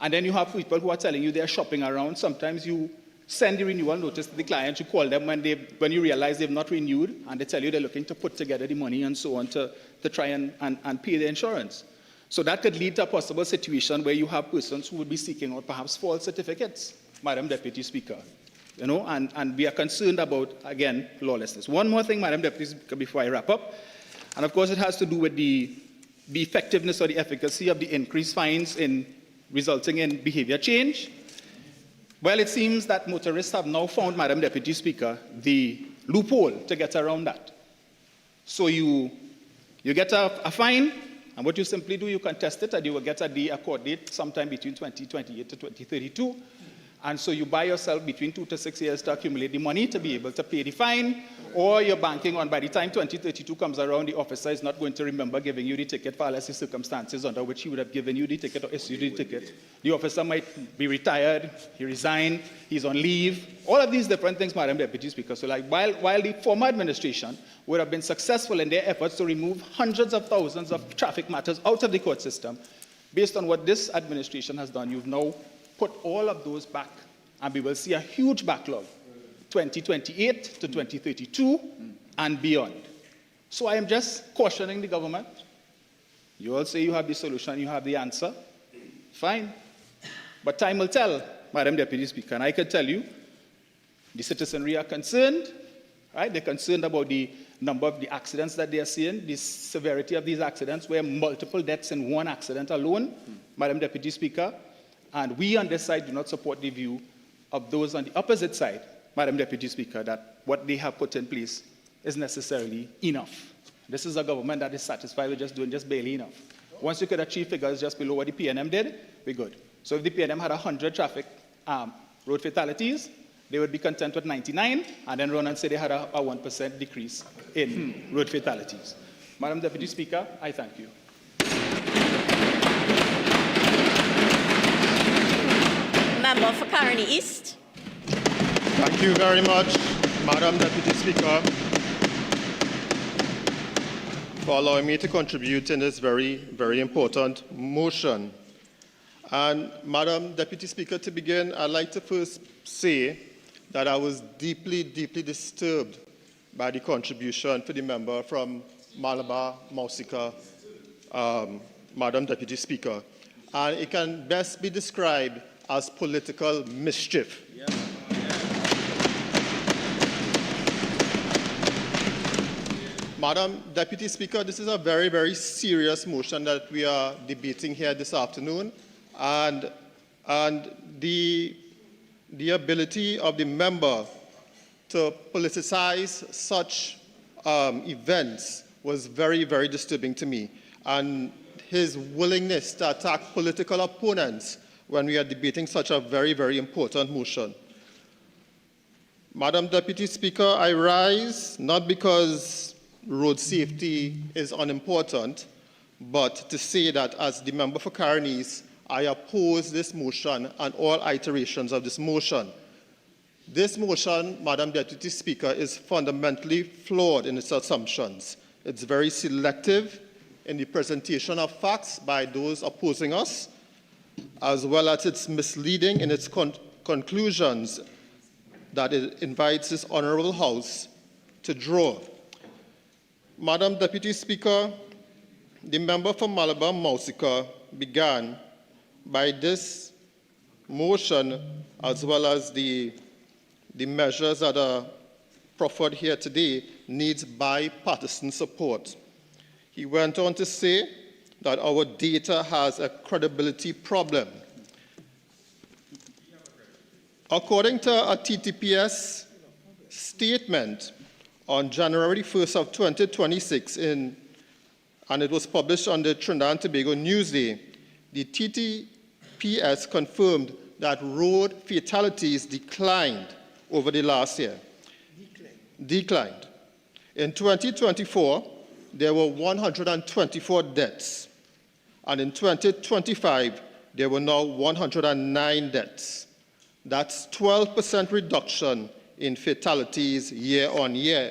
And then you have people who are telling you they're shopping around. Sometimes you send the renewal notice to the client, you call them when you realize they've not renewed, and they tell you they're looking to put together the money and so on to try and pay the insurance. So that could lead to a possible situation where you have persons who would be seeking out perhaps false certificates, Madam Deputy Speaker. You know, and we are concerned about, again, lawlessness. One more thing, Madam Deputy Speaker, before I wrap up, and of course it has to do with the effectiveness or the efficacy of the increased fines resulting in behavior change. Well, it seems that motorists have now found, Madam Deputy Speaker, the loophole to get around that. So you get a fine, and what you simply do, you contest it, and you will get a court date sometime between 2028 to 2032. And so you buy yourself between 2 to 6 years to accumulate the money to be able to pay the fine, or you're banking on by the time 2032 comes around, the officer is not going to remember giving you the ticket for unless the circumstances under which he would have given you the ticket or issued the ticket. The officer might be retired, he resigned, he's on leave, all of these different things, Madam Deputy Speaker. So like while the former administration would have been successful in their efforts to remove hundreds of thousands of traffic matters out of the court system, based on what this administration has done, you've now put all of those back, and we will see a huge backlog, 2028 to 2032 and beyond. So I am just cautioning the government. You all say you have the solution, you have the answer. Fine. But time will tell, Madam Deputy Speaker, and I can tell you, the citizenry are concerned, right? They're concerned about the number of the accidents that they are seeing, the severity of these accidents, where multiple deaths in one accident alone, Madam Deputy Speaker. And we on this side do not support the view of those on the opposite side, Madam Deputy Speaker, that what they have put in place is necessarily enough. This is a government that is satisfied with just doing just barely enough. Once you could achieve figures just below what the PNM did, we're good. So if the PNM had 100 traffic road fatalities, they would be content with 99, and then run and say they had a 1% decrease in road fatalities. Madam Deputy Speaker, I thank you. Member for Caroni East. Thank you very much, Madam Deputy Speaker, for allowing me to contribute in this very, very important motion. And Madam Deputy Speaker, to begin, I'd like to first say that I was deeply, deeply disturbed by the contribution for the member from Malabar, Mausika, Madam Deputy Speaker. And it can best be described as political mischief. Yeah. Madam Deputy Speaker, this is a very, very serious motion that we are debating here this afternoon. And the ability of the member to politicize such events was very, very disturbing to me. And his willingness to attack political opponents when we are debating such a very, very important motion. Madam Deputy Speaker, I rise not because road safety is unimportant, but to say that as the member for Caroni, I oppose this motion and all iterations of this motion. This motion, Madam Deputy Speaker, is fundamentally flawed in its assumptions. It's very selective in the presentation of facts by those opposing us, as well as it's misleading in its conclusions that it invites this Honourable House to draw. Madam Deputy Speaker, the member for Malabar Mausika began by this motion, as well as the measures that are proffered here today, needs bipartisan support. He went on to say that our data has a credibility problem. According to a TTPS statement on January 1st of 2026, and it was published on the Trinidad and Tobago Newsday, the TTPS confirmed that road fatalities declined over the last year. Declined. In 2024, there were 124 deaths, and in 2025, there were now 109 deaths. That's 12% reduction in fatalities year on year.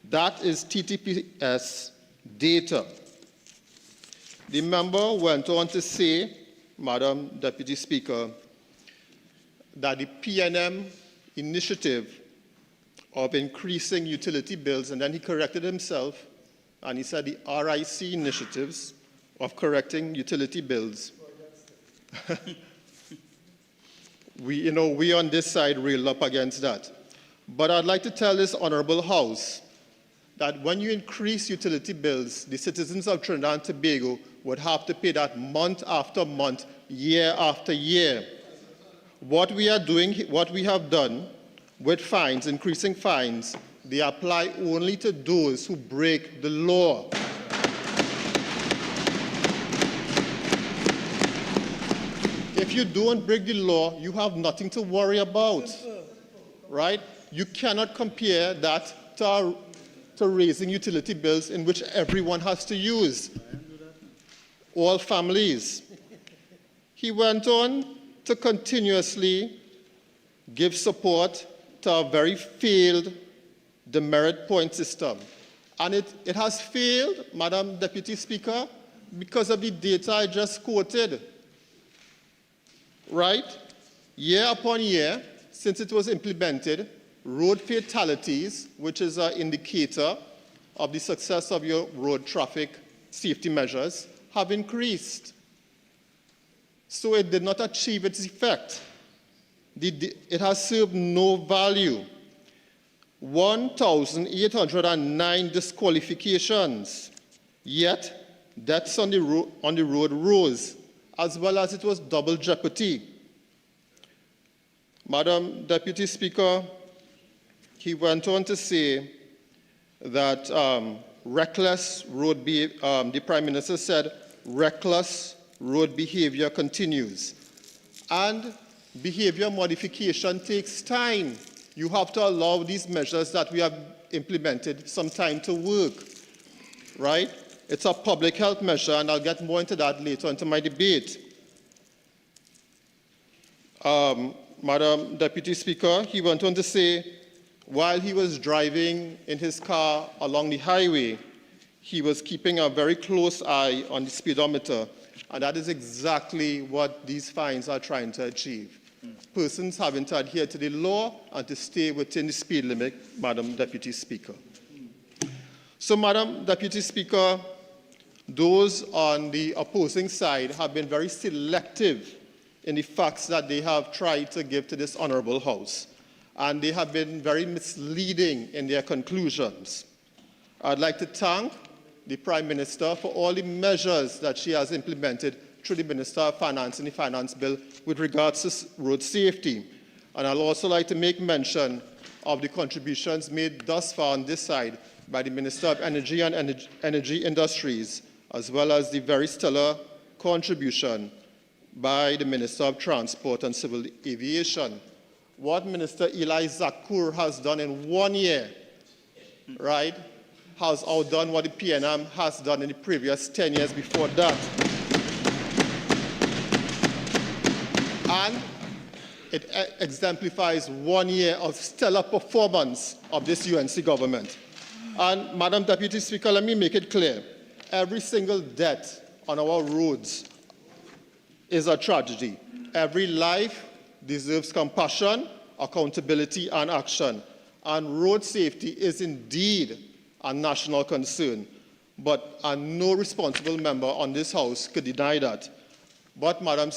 That is TTPS data. The member went on to say, Madam Deputy Speaker, that the PNM initiative of increasing utility bills, and then he corrected himself, and he said the RIC initiatives of correcting utility bills. We on this side railed up against that. But I'd like to tell this honorable House that when you increase utility bills, the citizens of Trinidad and Tobago would have to pay that month after month, year after year. What we have done with fines, increasing fines, they apply only to those who break the law. If you don't break the law, you have nothing to worry about, right? You cannot compare that to raising utility bills in which everyone has to use, all families. He went on to continuously give support to a very failed demerit point system. And it has failed, Madam Deputy Speaker, because of the data I just quoted. Right? Year upon year, since it was implemented, road fatalities, which is an indicator of the success of your road traffic safety measures, have increased. So it did not achieve its effect. It has served no value. 1,809 disqualifications, yet deaths on the road rose, as well as it was double jeopardy. Madam Deputy Speaker, he went on to say that the Prime Minister said, reckless road behavior continues. And behavior modification takes time. You have to allow these measures that we have implemented some time to work, right? It's a public health measure, and I'll get more into that later into my debate. Madam Deputy Speaker, he went on to say, while he was driving in his car along the highway, he was keeping a very close eye on the speedometer, and that is exactly what these fines are trying to achieve. Persons having to adhere to the law and to stay within the speed limit, Madam Deputy Speaker. So, Madam Deputy Speaker, those on the opposing side have been very selective in the facts that they have tried to give to this honorable House, and they have been very misleading in their conclusions. I'd like to thank the Prime Minister for all the measures that she has implemented through the Minister of Finance and the Finance Bill with regards to road safety. And I'd also like to make mention of the contributions made thus far on this side by the Minister of Energy and Energy Industries, as well as the very stellar contribution by the Minister of Transport and Civil Aviation. What Minister Eli Zakour has done in 1 year, right, has outdone what the PNM has done in the previous 10 years before that. And it exemplifies 1 year of stellar performance of this UNC government. And Madam Deputy Speaker, let me make it clear. Every single death on our roads is a tragedy. Every life deserves compassion, accountability, and action. And road safety is indeed a national concern. But no responsible member on this House could deny that. But, Madam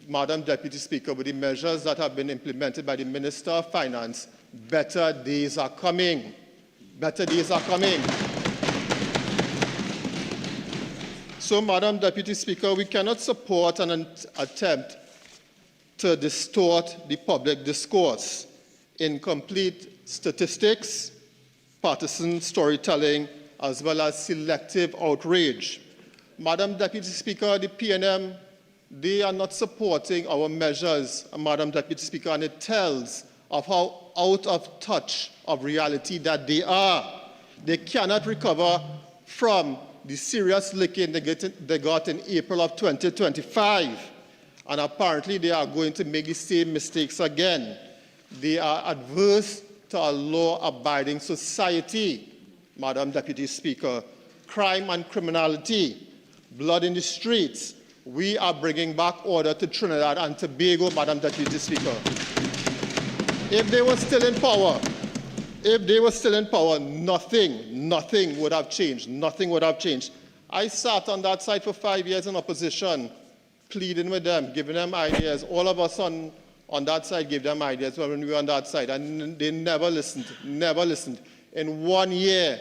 Madam Deputy Speaker, with the measures that have been implemented by the Minister of Finance, better days are coming. Better days are coming. So, Madam Deputy Speaker, we cannot support an attempt to distort the public discourse. Incomplete statistics, partisan storytelling, as well as selective outrage. Madam Deputy Speaker, the PNM, they are not supporting our measures, Madam Deputy Speaker, and it tells of how out of touch of reality that they are. They cannot recover from the serious licking they got in April of 2025. And apparently they are going to make the same mistakes again. They are adverse to a law-abiding society, Madam Deputy Speaker. Crime and criminality, blood in the streets. We are bringing back order to Trinidad and Tobago, Madam Deputy Speaker. If they were still in power, nothing would have changed. Nothing would have changed. I sat on that side for 5 years in opposition, pleading with them, giving them ideas. All of us on that side gave them ideas when we were on that side, and they never listened, never listened. In 1 year,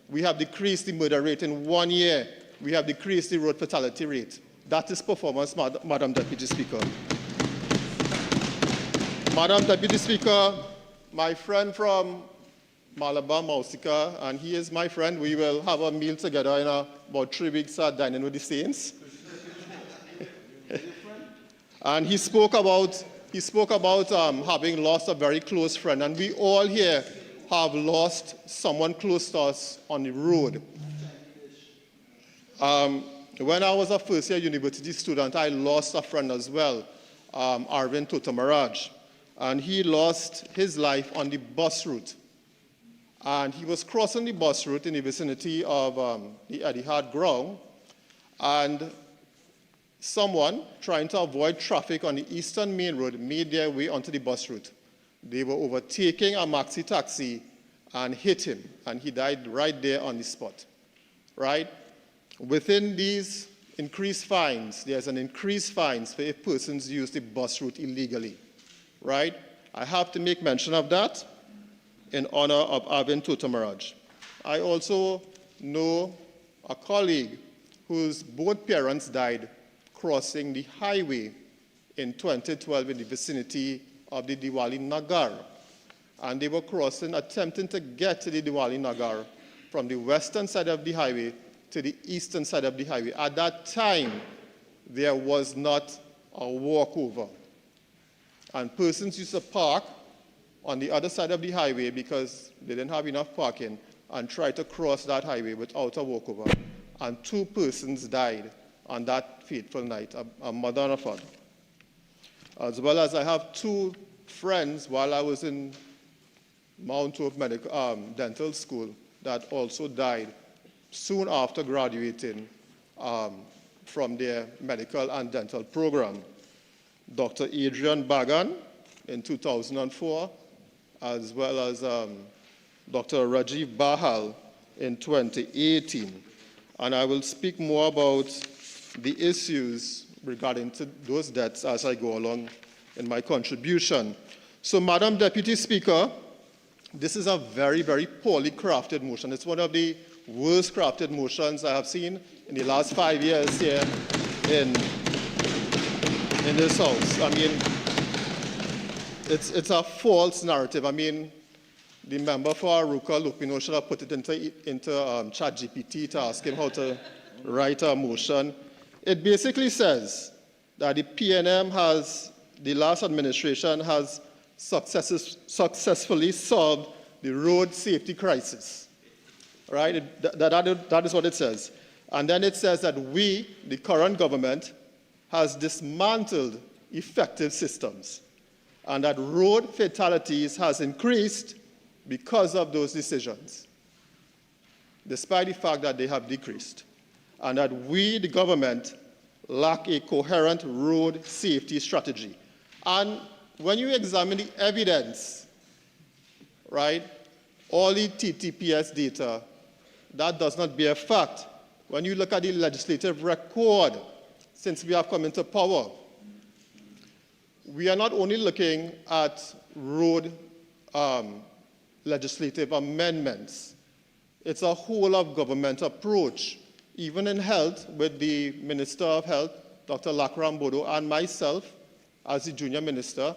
we have decreased the murder rate. In 1 year, we have decreased the road fatality rate. That is performance, Madam Deputy Speaker. Madam Deputy Speaker, my friend from Malabar, Mausika, and he is my friend. We will have a meal together in about 3 weeks at Dining with the Saints. And he spoke about having lost a very close friend, and we all here have lost someone close to us on the road. When I was a first-year university student, I lost a friend as well, Marvin Maharaj, and he lost his life on the bus route. And he was crossing the bus route in the vicinity of the Etihad ground, and someone trying to avoid traffic on the Eastern Main Road made their way onto the bus route. They were overtaking a maxi taxi and hit him, and he died right there on the spot. Right? Within these increased fines, there's an increased fines for if persons use the bus route illegally. Right? I have to make mention of that in honor of Marvin Maharaj. I also know a colleague whose both parents died crossing the highway in 2012 in the vicinity of the Diwali Nagar. And they were crossing, attempting to get to the Diwali Nagar from the western side of the highway to the eastern side of the highway. At that time, there was not a walkover. And persons used to park on the other side of the highway because they didn't have enough parking and try to cross that highway without a walkover. And 2 persons died on that fateful night, a mother and a father. As well as I have 2 friends while I was in Mount Hope Dental School that also died soon after graduating from their medical and dental program. Dr. Adrian Bagan in 2004, as well as Dr. Rajiv Bahal in 2018. And I will speak more about the issues regarding to those deaths as I go along in my contribution. So, Madam Deputy Speaker, this is a very, very poorly crafted motion. It's one of the worst crafted motions I have seen in the last 5 years here in this House. I mean, it's a false narrative. I mean, the member for Aruka, Lupino, should have put it into ChatGPT to ask him how to write a motion. It basically says that the PNM the last administration has successfully solved the road safety crisis. Right? That is what it says. And then it says that we, the current government, has dismantled effective systems, and that road fatalities has increased because of those decisions, despite the fact that they have decreased, and that we, the government, lack a coherent road safety strategy. And when you examine the evidence, right, all the TTPS data, that does not bear fact. When you look at the legislative record since we have come into power, we are not only looking at road legislative amendments, it's a whole of government approach. Even in health, with the Minister of Health, Dr. Lakram Bodo, and myself as the junior minister,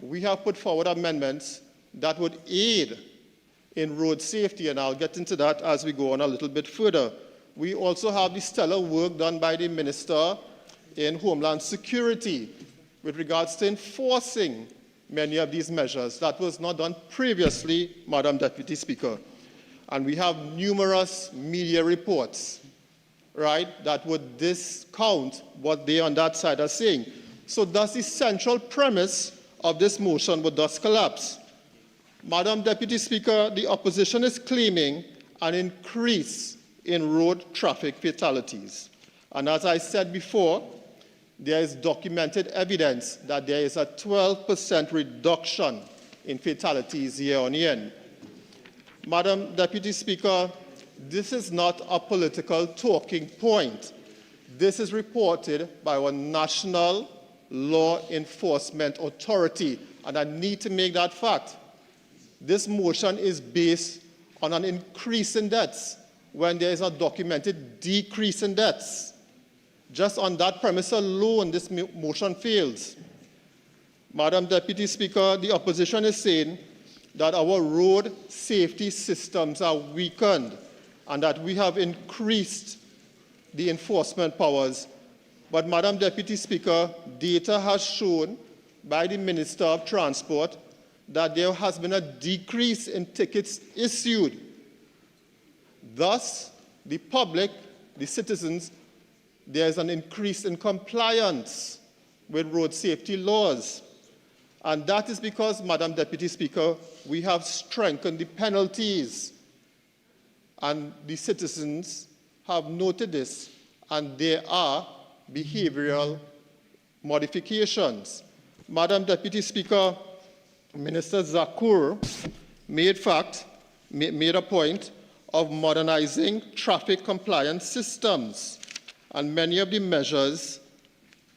we have put forward amendments that would aid in road safety, and I'll get into that as we go on a little bit further. We also have the stellar work done by the Minister in Homeland Security with regards to enforcing many of these measures. That was not done previously, Madam Deputy Speaker. And we have numerous media reports, right, that would discount what they on that side are saying. So thus the central premise of this motion would thus collapse. Madam Deputy Speaker, the opposition is claiming an increase in road traffic fatalities. And as I said before, there is documented evidence that there is a 12% reduction in fatalities year on year. Madam Deputy Speaker, this is not a political talking point. This is reported by our National Law Enforcement Authority, and I need to make that fact. This motion is based on an increase in deaths when there is a documented decrease in deaths. Just on that premise alone, this motion fails. Madam Deputy Speaker, the opposition is saying that our road safety systems are weakened and that we have increased the enforcement powers. But Madam Deputy Speaker, data has shown by the Minister of Transport that there has been a decrease in tickets issued. Thus, the public, the citizens, there is an increase in compliance with road safety laws. And that is because, Madam Deputy Speaker, we have strengthened the penalties. And the citizens have noted this, and there are behavioral modifications. Madam Deputy Speaker, Minister Zakour made a point of modernizing traffic compliance systems, and many of the measures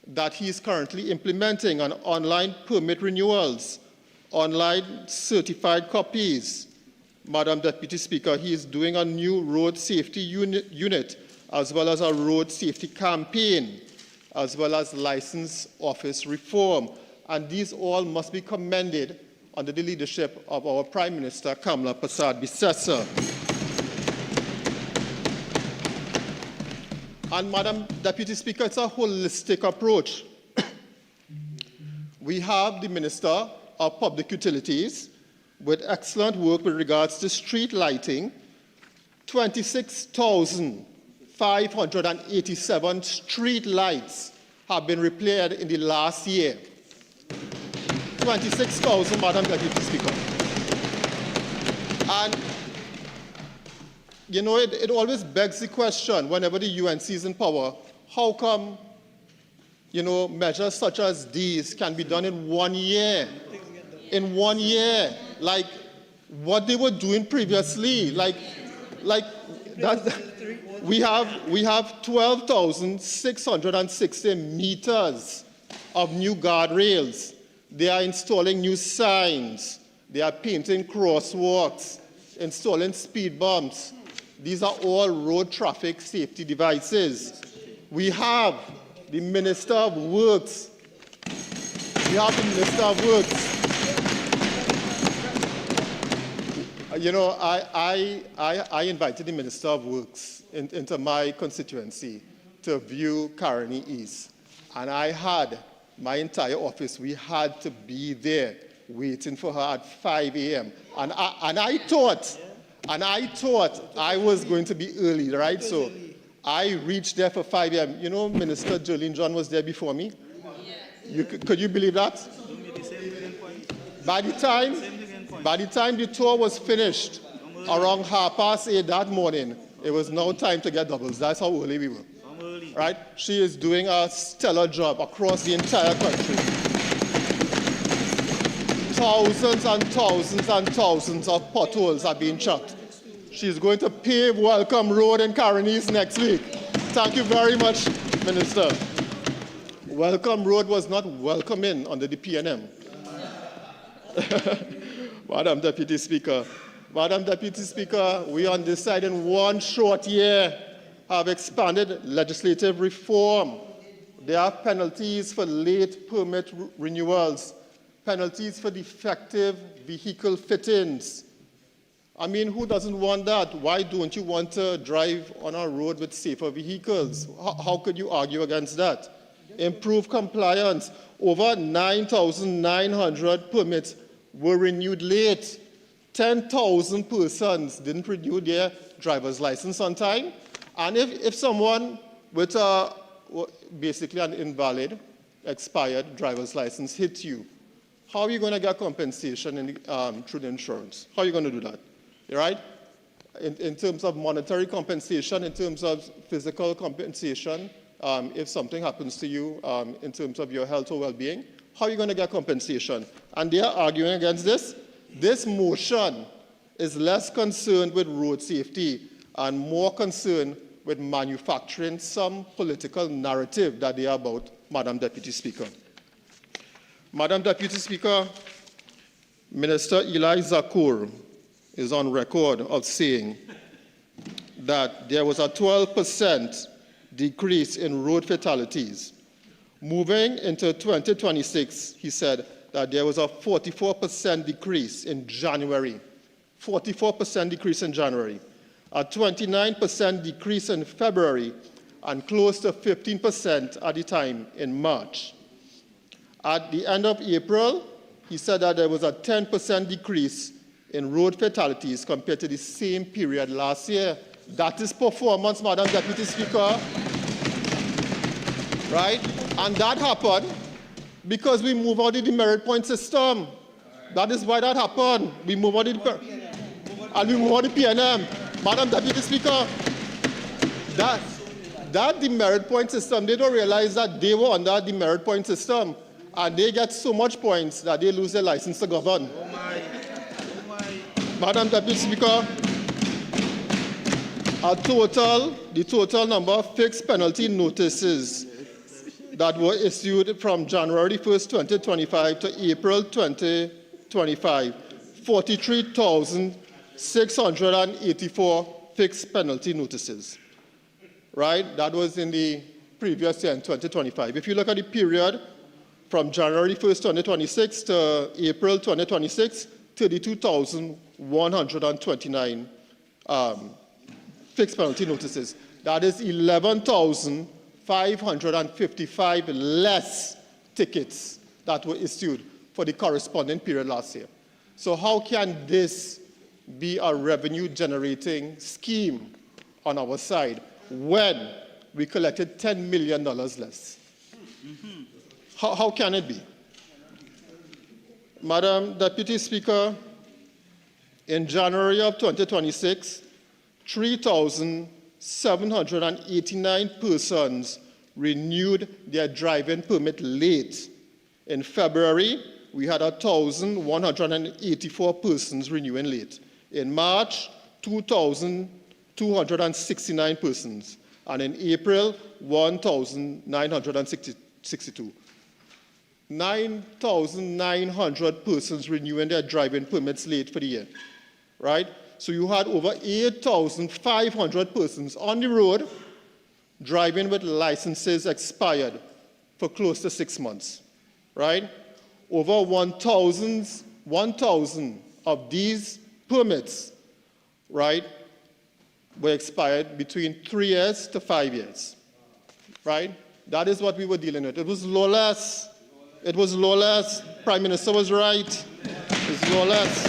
that he is currently implementing on online permit renewals, online certified copies. Madam Deputy Speaker, he is doing a new road safety unit, as well as a road safety campaign, as well as license office reform. And these all must be commended under the leadership of our Prime Minister, Kamla Persad-Bissessar. And Madam Deputy Speaker, it's a holistic approach. We have the Minister of Public Utilities with excellent work with regards to street lighting. 26,587 street lights have been repaired in the last year. 26,000, Madam Deputy Speaker. And you know, it always begs the question, whenever the UNC is in power, how come, you know, measures such as these can be done in 1 year? In 1 year, like what they were doing previously, like that, we have 12,660 meters of new guardrails. They are installing new signs. They are painting crosswalks, installing speed bumps. These are all road traffic safety devices. We have the Minister of Works. You know, I invited the Minister of Works into my constituency to view Caroni East. And I had my entire office, we had to be there waiting for her at 5 a.m. And I thought I was going to be early, right? So I reached there for 5 a.m. You know, Minister Jolene John was there before me. Could you believe that? By the time the tour was finished, around 8:30 that morning, it was now time to get doubles. That's how early we were. Right? She is doing a stellar job across the entire country. Thousands and thousands and thousands of potholes are being chucked. She's going to pave Welcome Road in Caroni East next week. Thank you very much, Minister. Welcome Road was not welcoming under the PNM. Madam Deputy Speaker, we on this side in one short year have expanded legislative reform. There are penalties for late permit renewals, penalties for defective vehicle fittings. I mean, who doesn't want that? Why don't you want to drive on a road with safer vehicles? How could you argue against that? Improve compliance. Over 9,900 permits were renewed late. 10,000 persons didn't renew their driver's license on time. And if someone with basically an invalid, expired driver's license hits you, how are you going to get compensation through the insurance? How are you going to do that? Right? In terms of monetary compensation, in terms of physical compensation, if something happens to you in terms of your health or well-being, how are you going to get compensation? And they are arguing against this. This motion is less concerned with road safety and more concerned with manufacturing some political narrative that they are about, Madam Deputy Speaker. Madam Deputy Speaker, Minister Eli Zakour is on record of saying that there was a 12% decrease in road fatalities. Moving into 2026, he said that there was a 44% decrease in January, 44% decrease in January, a 29% decrease in February, and close to 15% at the time in March. At the end of April, he said that there was a 10% decrease in road fatalities compared to the same period last year. That is performance, Madam Deputy Speaker. Right? And that happened because we moved out of the merit point system. That is why that happened. We moved out of the PNM. Madam Deputy Speaker, that the merit point system, they don't realize that they were under the merit point system and they get so much points that they lose their license to govern. Madam Deputy Speaker, the total number of fixed penalty notices that were issued from January 1st, 2025 to April 2025, 43,684 fixed penalty notices. Right? That was in the previous year in 2025. If you look at the period from January 1st, 2026 to April 2026, 32,129 fixed penalty notices. That is 11,555 less tickets that were issued for the corresponding period last year. So how can this be a revenue-generating scheme on our side when we collected $10 million less? How can it be? Madam Deputy Speaker, in January of 2026, 3,789 persons renewed their driving permit late. In February, we had 1,184 persons renewing late. In March, 2,269 persons. And in April, 1,962. 9,900 persons renewing their driving permits late for the year, right? So you had over 8,500 persons on the road driving with licenses expired for close to 6 months, right? Over 1,000 of these permits, right, were expired between 3 years to 5 years, right? That is what we were dealing with. It was lawless. It was lawless. Prime Minister was right. It was lawless.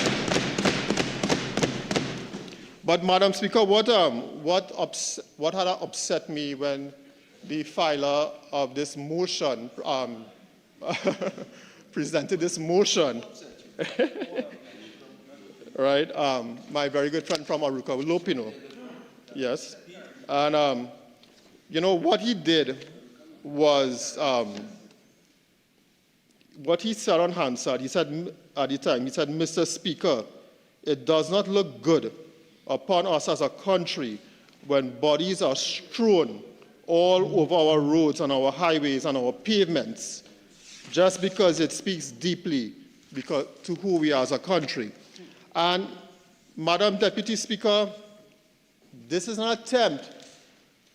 But, Madam Speaker, what had upset me when the filer of this motion presented this motion, right? My very good friend from Aruka, Lopino, yes. And, you know, what he did was, what he said on Hansard, he said at the time, he said, Mr. Speaker, it does not look good upon us as a country when bodies are strewn all over our roads and our highways and our pavements, just because it speaks deeply to who we are as a country. And, Madam Deputy Speaker, this is an attempt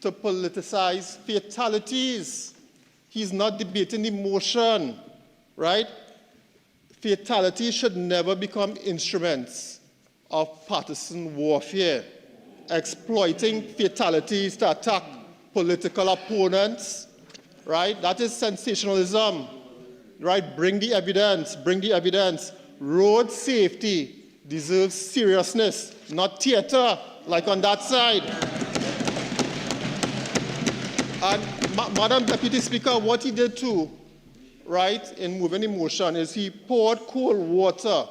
to politicize fatalities. He's not debating the motion, right? Fatalities should never become instruments of partisan warfare, exploiting fatalities to attack political opponents, right? That is sensationalism, right? Bring the evidence, bring the evidence. Road safety deserves seriousness, not theater, like on that side. And Madam Deputy Speaker, what he did too, right, in moving the motion is he poured cold water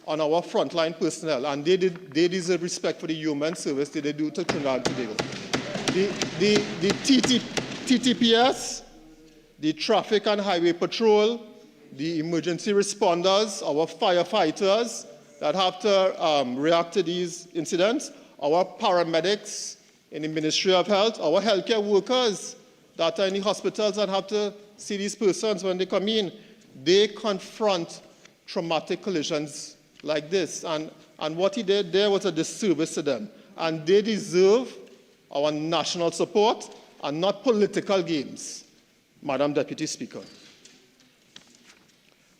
on our frontline personnel, and they deserve respect for the human service that they do to Trinidad and Tobago. The TTPS, the Traffic and Highway Patrol, the emergency responders, our firefighters that have to react to these incidents, our paramedics in the Ministry of Health, our healthcare workers that are in the hospitals and have to see these persons when they come in, they confront traumatic collisions like this. And what he did there was a disservice to them. And they deserve our national support and not political games, Madam Deputy Speaker.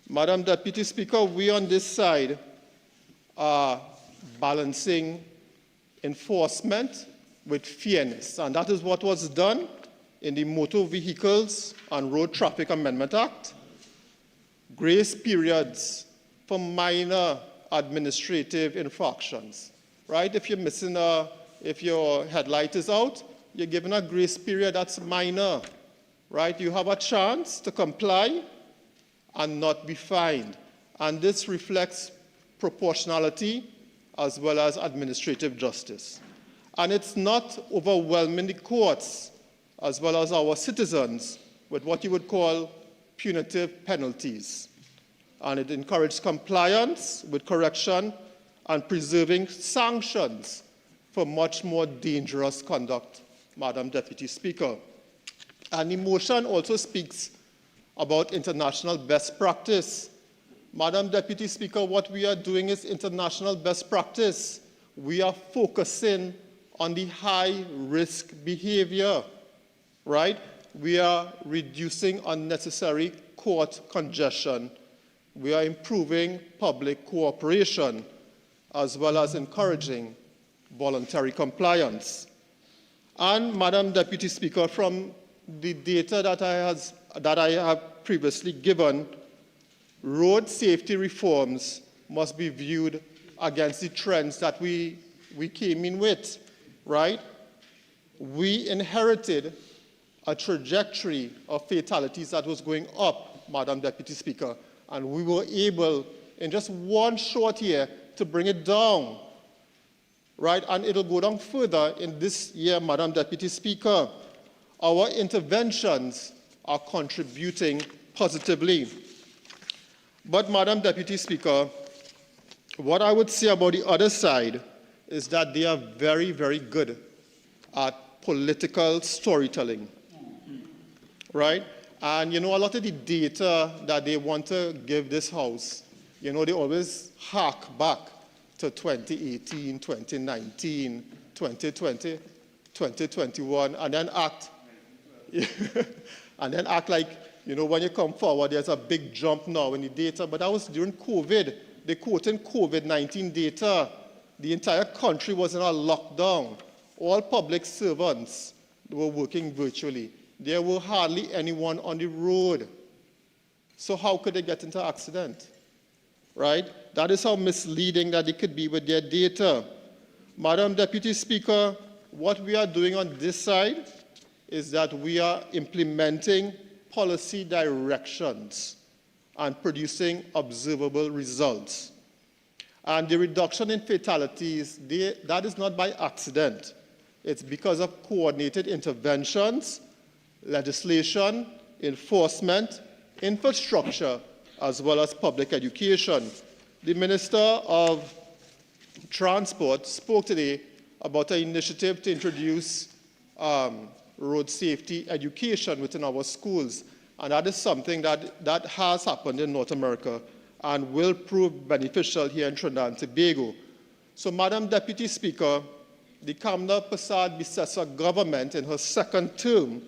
Madam Deputy Speaker, we on this side are balancing enforcement with fairness, and that is what was done in the Motor Vehicles and Road Traffic Amendment Act. Grace periods for minor administrative infractions, right? If you're missing if your headlight is out, you're given a grace period that's minor, right? You have a chance to comply and not be fined. And this reflects proportionality as well as administrative justice. And it's not overwhelming the courts as well as our citizens with what you would call punitive penalties. And it encourages compliance with correction and preserving sanctions for much more dangerous conduct, Madam Deputy Speaker. And the motion also speaks about international best practice. Madam Deputy Speaker, what we are doing is international best practice. We are focusing on the high-risk behavior, right? We are reducing unnecessary court congestion. We are improving public cooperation, as well as encouraging voluntary compliance. And, Madam Deputy Speaker, from the data that I have previously given, road safety reforms must be viewed against the trends that we came in with, right? We inherited a trajectory of fatalities that was going up, Madam Deputy Speaker, and we were able, in just one short year, to bring it down, right? And it'll go down further in this year, Madam Deputy Speaker. Our interventions are contributing positively. But, Madam Deputy Speaker, what I would say about the other side is that they are very, very good at political storytelling, right? And, you know, a lot of the data that they want to give this House, you know, they always hark back to 2018, 2019, 2020, 2021, and then act like, you know, when you come forward, there's a big jump now in the data. But that was during COVID. They quoted COVID-19 data. The entire country was in a lockdown. All public servants were working virtually. There were hardly anyone on the road. So how could they get into an accident, right? That is how misleading that it could be with their data. Madam Deputy Speaker, what we are doing on this side is that we are implementing policy directions and producing observable results. And the reduction in fatalities, that is not by accident. It's because of coordinated interventions, legislation, enforcement, infrastructure, as well as public education. The Minister of Transport spoke today about an initiative to introduce road safety education within our schools. And that is something that has happened in North America and will prove beneficial here in Trinidad and Tobago. So, Madam Deputy Speaker, the Kamla Persad-Bissessar government in her second term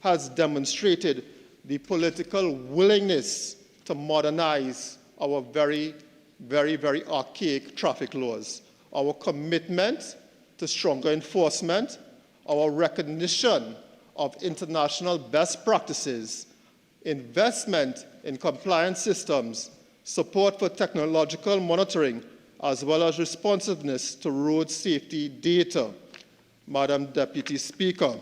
has demonstrated the political willingness to modernize our very, very archaic traffic laws. Our commitment to stronger enforcement, our recognition of international best practices, investment in compliance systems, support for technological monitoring, as well as responsiveness to road safety data, Madam Deputy Speaker.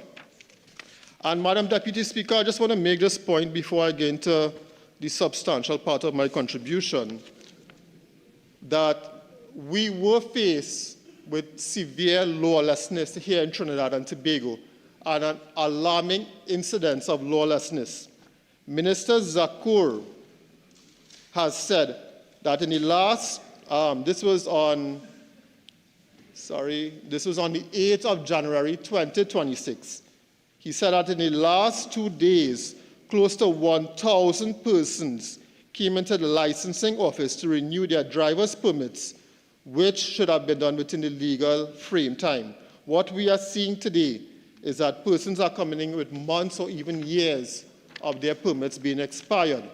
And Madam Deputy Speaker, I just want to make this point before I get into the substantial part of my contribution, that we were faced with severe lawlessness here in Trinidad and Tobago and an alarming incidence of lawlessness. Minister Zakour has said that in the last, this was on the 8th of January 2026. He said that in the last 2 days, close to 1,000 persons came into the licensing office to renew their driver's permits, which should have been done within the legal frame time. What we are seeing today is that persons are coming in with months or even years of their permits being expired.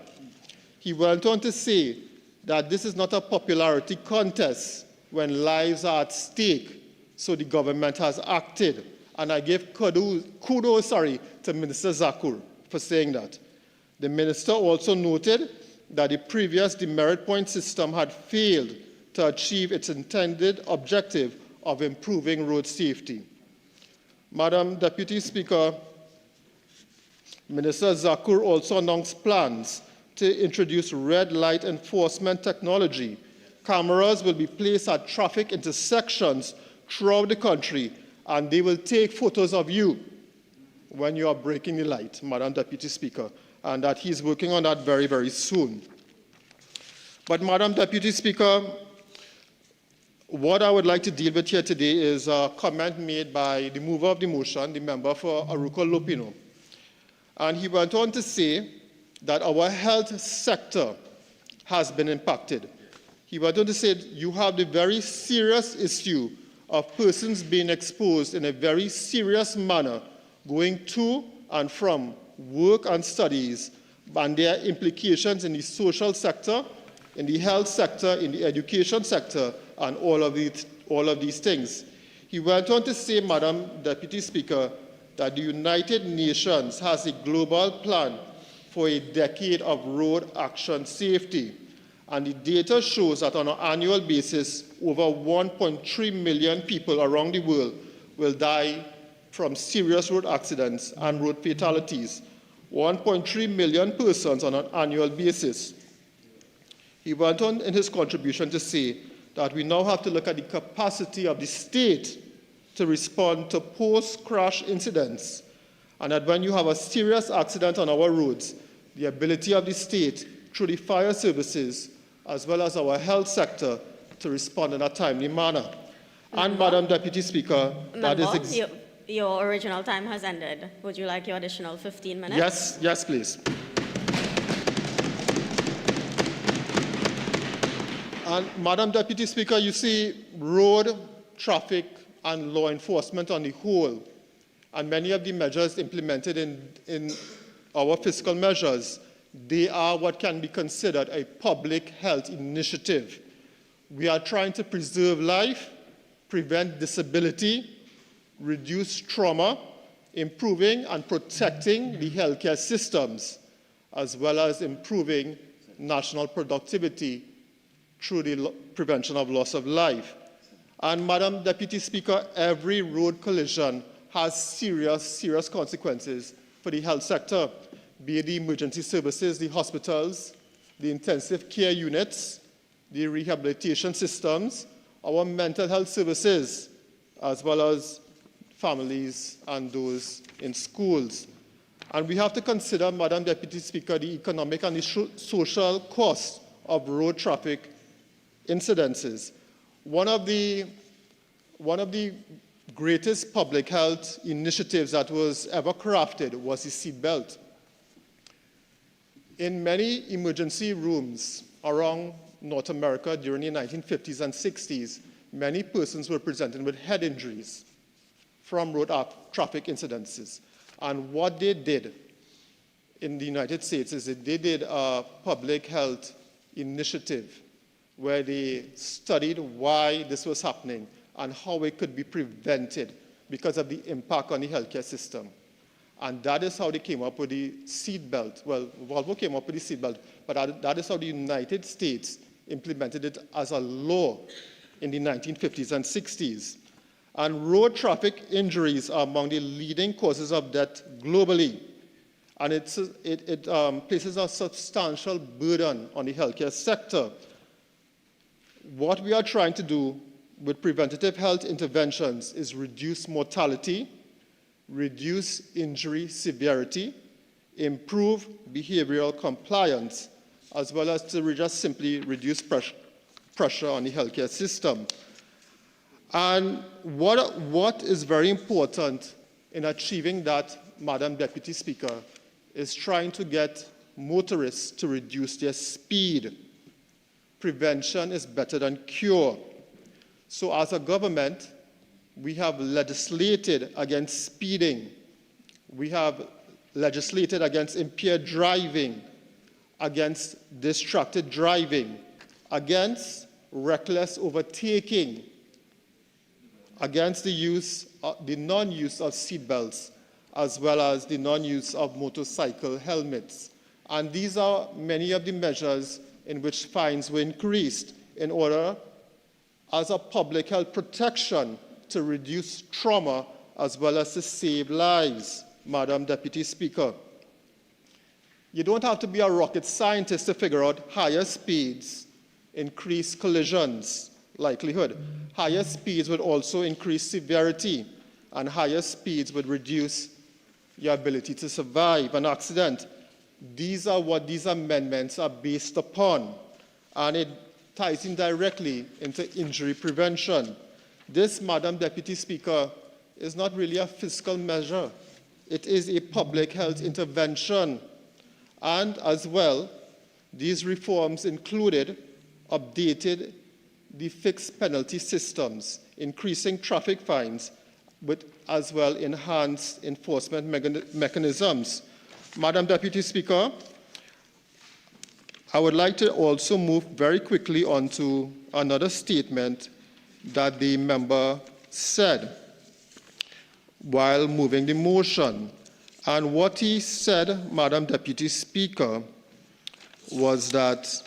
He went on to say that this is not a popularity contest when lives are at stake, so the government has acted. And I give kudos to Minister Zakour for saying that. The minister also noted that the previous demerit point system had failed to achieve its intended objective of improving road safety. Madam Deputy Speaker, Minister Zakour also announced plans to introduce red light enforcement technology. Cameras will be placed at traffic intersections throughout the country, and they will take photos of you when you are breaking the light, Madam Deputy Speaker, and that he's working on that very, very soon. But Madam Deputy Speaker, what I would like to deal with here today is a comment made by the mover of the motion, the member for Aruco Lopino. And he went on to say that our health sector has been impacted. He went on to say you have the very serious issue of persons being exposed in a very serious manner, going to and from work and studies, and their implications in the social sector, in the health sector, in the education sector, and all of these things. He went on to say, Madam Deputy Speaker, that the United Nations has a global plan for a decade of road action safety. And the data shows that on an annual basis, over 1.3 million people around the world will die from serious road accidents and road fatalities. 1.3 million persons on an annual basis. He went on in his contribution to say that we now have to look at the capacity of the state to respond to post-crash incidents, and that when you have a serious accident on our roads, the ability of the state, through the fire services, as well as our health sector, to respond in a timely manner. And Madam Deputy Speaker, that is... Your original time has ended. Would you like your additional 15 minutes? Yes, please. And Madam Deputy Speaker, you see, road, traffic, and law enforcement on the whole, and many of the measures implemented in our fiscal measures, they are what can be considered a public health initiative. We are trying to preserve life, prevent disability, reduce trauma, improving and protecting the healthcare systems, as well as improving national productivity through the prevention of loss of life. And Madam Deputy Speaker, every road collision has serious consequences for the health sector, be it the emergency services, the hospitals, the intensive care units, the rehabilitation systems, our mental health services, as well as families and those in schools. And we have to consider, Madam Deputy Speaker, the economic and the social cost of road traffic incidences. One of the greatest public health initiatives that was ever crafted was the seatbelt. In many emergency rooms around North America during the 1950s and 60s, many persons were presented with head injuries from road traffic incidences. And what they did in the United States is that they did a public health initiative where they studied why this was happening and how it could be prevented because of the impact on the healthcare system. And that is how they came up with the seatbelt. Well, Volvo came up with the seatbelt, but that is how the United States implemented it as a law in the 1950s and 60s. And road traffic injuries are among the leading causes of death globally. And it places a substantial burden on the healthcare sector. What we are trying to do with preventative health interventions is reduce mortality, reduce injury severity, improve behavioral compliance, as well as to just simply reduce pressure on the healthcare system. And what is very important in achieving that, Madam Deputy Speaker, is trying to get motorists to reduce their speed. Prevention is better than cure. So as a government, we have legislated against speeding. We have legislated against impaired driving, against distracted driving, against reckless overtaking, against the non-use of seatbelts, as well as the non-use of motorcycle helmets. And these are many of the measures in which fines were increased in order, as a public health protection, to reduce trauma as well as to save lives, Madam Deputy Speaker. You don't have to be a rocket scientist to figure out higher speeds increase collisions likelihood. Higher speeds would also increase severity, and higher speeds would reduce your ability to survive an accident. These are what these amendments are based upon, and it ties in directly into injury prevention. This, Madam Deputy Speaker, is not really a fiscal measure. It is a public health intervention. And as well, these reforms included updated the fixed penalty systems, increasing traffic fines, but as well enhanced enforcement mechanisms. Madam Deputy Speaker, I would like to also move very quickly on to another statement that the member said while moving the motion. And what he said, Madam Deputy Speaker, was that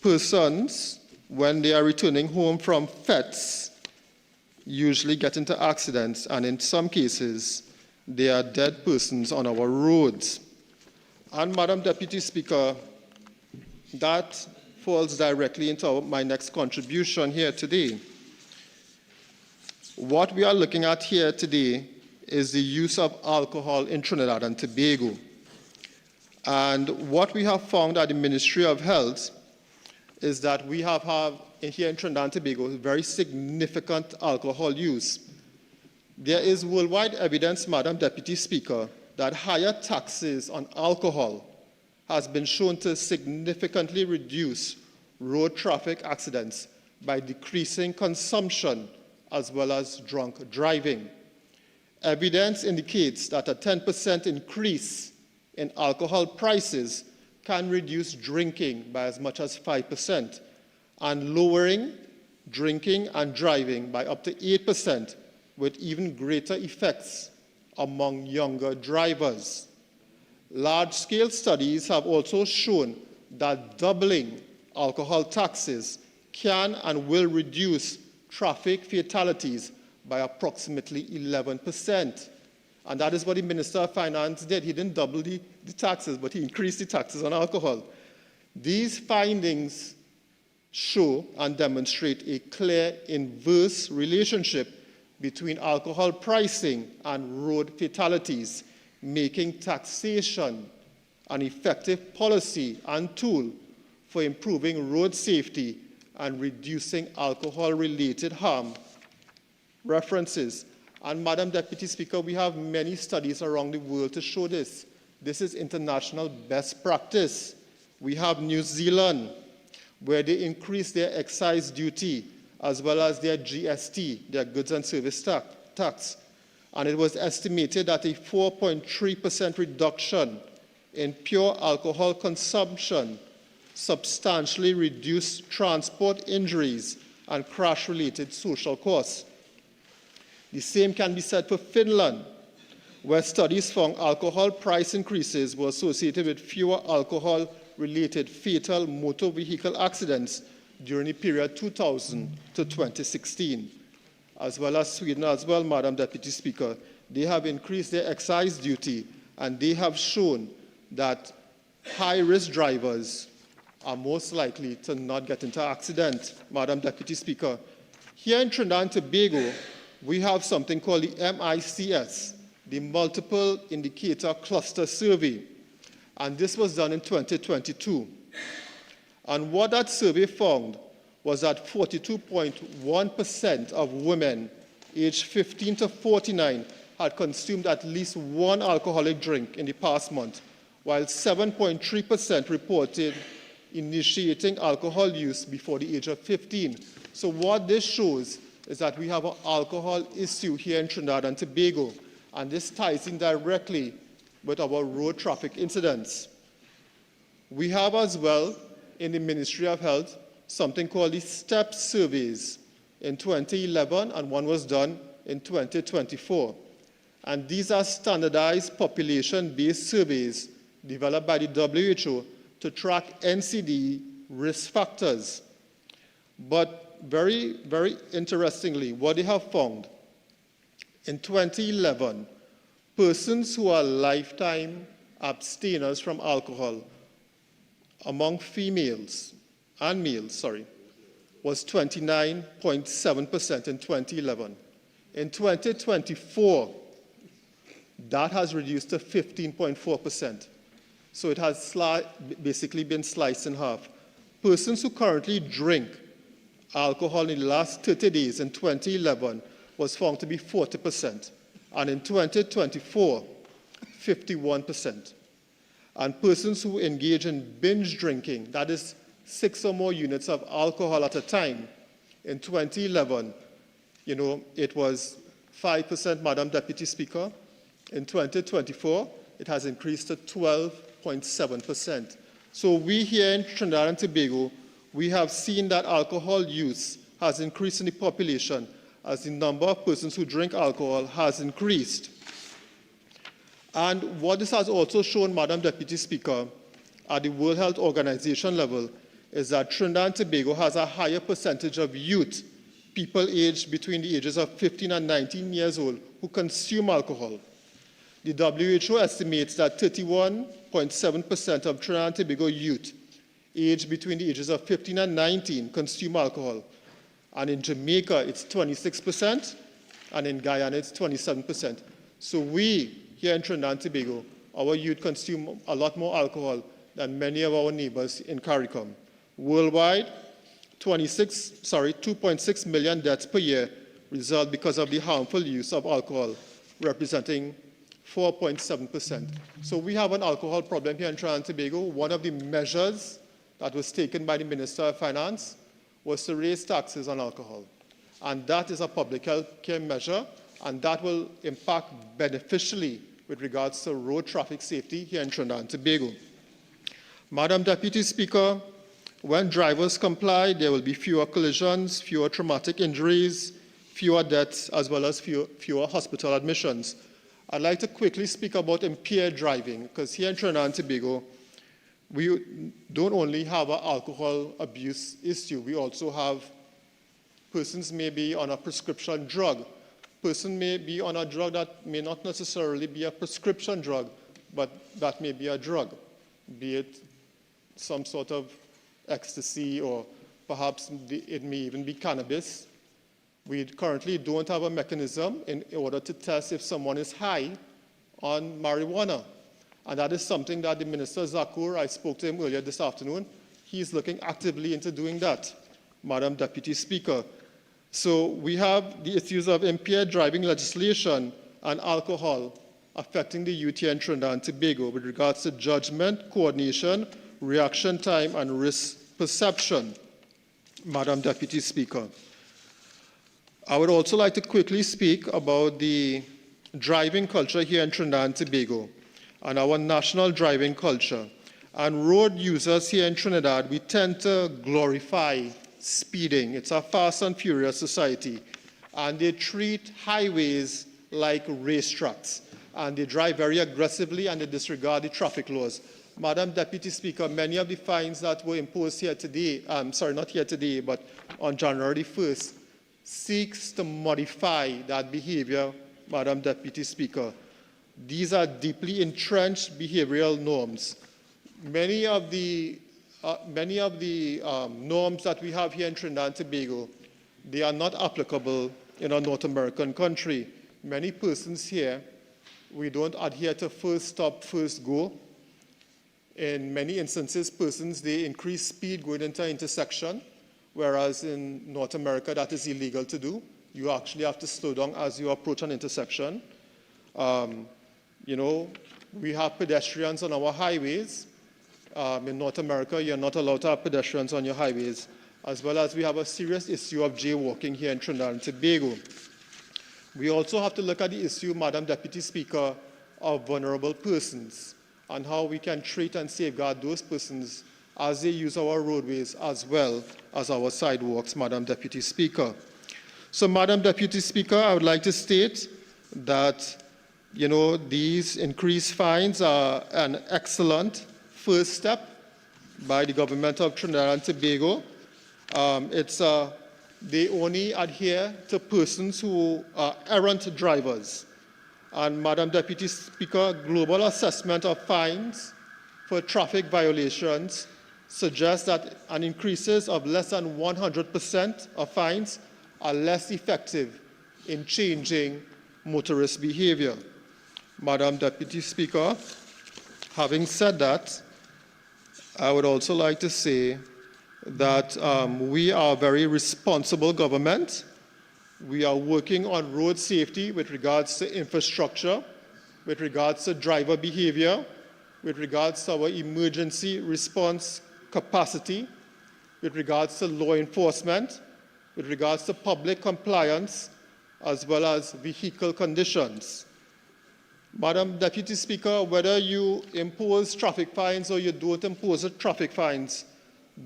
persons, when they are returning home from fetes, usually get into accidents, and in some cases, they are dead persons on our roads. And Madam Deputy Speaker, that falls directly into my next contribution here today. What we are looking at here today is the use of alcohol in Trinidad and Tobago. And what we have found at the Ministry of Health is that we have here in Trinidad and Tobago very significant alcohol use. There is worldwide evidence, Madam Deputy Speaker, that higher taxes on alcohol has been shown to significantly reduce road traffic accidents by decreasing consumption as well as drunk driving. Evidence indicates that a 10% increase in alcohol prices can reduce drinking by as much as 5%, and lowering drinking and driving by up to 8%, with even greater effects among younger drivers. Large-scale studies have also shown that doubling alcohol taxes can and will reduce traffic fatalities by approximately 11%. And that is what the Minister of Finance did. He didn't double the taxes, but he increased the taxes on alcohol. These findings show and demonstrate a clear inverse relationship between alcohol pricing and road fatalities, making taxation an effective policy and tool for improving road safety and reducing alcohol-related harm. References: And Madam Deputy Speaker, we have many studies around the world to show this. This is international best practice. We have New Zealand, where they increased their excise duty as well as their GST, their goods and service tax. And it was estimated that a 4.3% reduction in pure alcohol consumption substantially reduced transport injuries and crash-related social costs. The same can be said for Finland, where studies found alcohol price increases were associated with fewer alcohol-related fatal motor vehicle accidents during the period 2000 to 2016. As well as Sweden as well, Madam Deputy Speaker, they have increased their excise duty, and they have shown that high-risk drivers are most likely to not get into accident. Madam Deputy Speaker, here in Trinidad and Tobago, we have something called the MICS, the Multiple Indicator Cluster Survey, and this was done in 2022. And what that survey found was that 42.1% of women aged 15 to 49 had consumed at least one alcoholic drink in the past month, while 7.3% reported initiating alcohol use before the age of 15. So what this shows is that we have an alcohol issue here in Trinidad and Tobago, and this ties in directly with our road traffic incidents. We have as well in the Ministry of Health something called the STEP surveys in 2011, and one was done in 2024. And these are standardized population-based surveys developed by the WHO to track NCD risk factors. But very, very interestingly, what they have found, in 2011, persons who are lifetime abstainers from alcohol among females and males, was 29.7% in 2011. In 2024, that has reduced to 15.4%. So it has basically been sliced in half. Persons who currently drink alcohol in the last 30 days in 2011 was found to be 40%, and in 2024, 51%. And persons who engage in binge drinking, that is 6 or more units of alcohol at a time, in 2011, it was 5%, Madam Deputy Speaker. In 2024, it has increased to 12.7%. So we here in Trinidad and Tobago, we have seen that alcohol use has increased in the population as the number of persons who drink alcohol has increased. And what this has also shown, Madam Deputy Speaker, at the World Health Organization level, is that Trinidad and Tobago has a higher percentage of youth, people aged between the ages of 15 and 19 years old, who consume alcohol. The WHO estimates that 31.7% of Trinidad and Tobago youth aged between the ages of 15 and 19 consume alcohol. And in Jamaica, it's 26%, and in Guyana, it's 27%. So we, here in Trinidad and Tobago, our youth consume a lot more alcohol than many of our neighbors in CARICOM. Worldwide, 2.6 million deaths per year result because of the harmful use of alcohol, representing 4.7%. So we have an alcohol problem here in Trinidad and Tobago. One of the measures that was taken by the Minister of Finance was to raise taxes on alcohol. And that is a public health care measure, and that will impact beneficially with regards to road traffic safety here in Trinidad and Tobago. Madam Deputy Speaker, when drivers comply, there will be fewer collisions, fewer traumatic injuries, fewer deaths, as well as fewer hospital admissions. I'd like to quickly speak about impaired driving, because here in Trinidad and Tobago, we don't only have an alcohol abuse issue, we also have persons may be on a prescription drug. Person may be on a drug that may not necessarily be a prescription drug, but that may be a drug, be it some sort of ecstasy, or perhaps it may even be cannabis. We currently don't have a mechanism in order to test if someone is high on marijuana. And that is something that the Minister Zakour, I spoke to him earlier this afternoon, he's looking actively into doing that, Madam Deputy Speaker. So we have the issues of impaired driving legislation and alcohol affecting the youth here in Trinidad and Tobago with regards to judgment, coordination, reaction time, and risk perception, Madam Deputy Speaker. I would also like to quickly speak about the driving culture here in Trinidad and Tobago and our national driving culture. And road users here in Trinidad, we tend to glorify speeding. It's a fast and furious society. And they treat highways like racetracks. And they drive very aggressively and they disregard the traffic laws. Madam Deputy Speaker, many of the fines that were imposed here today, not here today, but on January 1st, seeks to modify that behavior, Madam Deputy Speaker. These are deeply entrenched behavioral norms. Many of the norms that we have here in Trinidad and Tobago, they are not applicable in a North American country. Many persons here, we don't adhere to first stop, first go. In many instances, persons, they increase speed going into an intersection, whereas in North America, that is illegal to do. You actually have to slow down as you approach an intersection. We have pedestrians on our highways. In North America, you're not allowed to have pedestrians on your highways, as well as we have a serious issue of jaywalking here in Trinidad and Tobago. We also have to look at the issue, Madam Deputy Speaker, of vulnerable persons and how we can treat and safeguard those persons as they use our roadways as well as our sidewalks, Madam Deputy Speaker. So, Madam Deputy Speaker, I would like to state that, these increased fines are an excellent first step by the government of Trinidad and Tobago. They only adhere to persons who are errant drivers. And Madam Deputy Speaker, global assessment of fines for traffic violations suggests that an increases of less than 100% of fines are less effective in changing motorist behavior. Madam Deputy Speaker, having said that, I would also like to say that we are a very responsible government. We are working on road safety with regards to infrastructure, with regards to driver behavior, with regards to our emergency response capacity, with regards to law enforcement, with regards to public compliance, as well as vehicle conditions. Madam Deputy Speaker, whether you impose traffic fines or you don't impose traffic fines,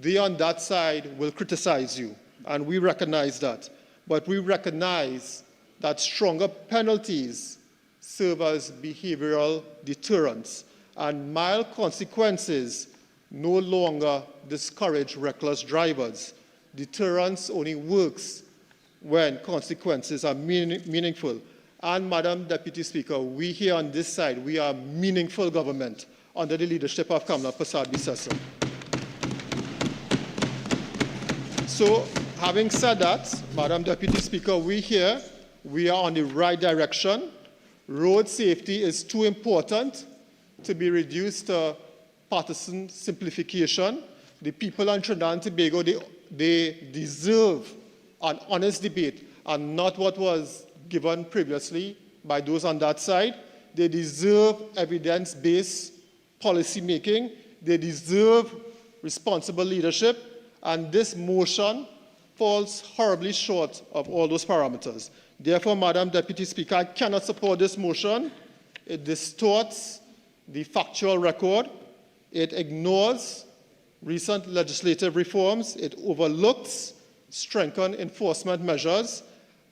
they on that side will criticize you, and we recognize that. But we recognize that stronger penalties serve as behavioral deterrents, and mild consequences no longer discourage reckless drivers. Deterrence only works when consequences are meaningful. And Madam Deputy Speaker, we here on this side, we are meaningful government under the leadership of Kamala Prasad-Bissessar. So, having said that, Madam Deputy Speaker, we are on the right direction. Road safety is too important to be reduced to partisan simplification. The people in Trinidad and Tobago, they deserve an honest debate and not what was given previously by those on that side. They deserve evidence-based policy making. They deserve responsible leadership. And this motion falls horribly short of all those parameters. Therefore, Madam Deputy Speaker, I cannot support this motion. It distorts the factual record. It ignores recent legislative reforms. It overlooks strengthened enforcement measures.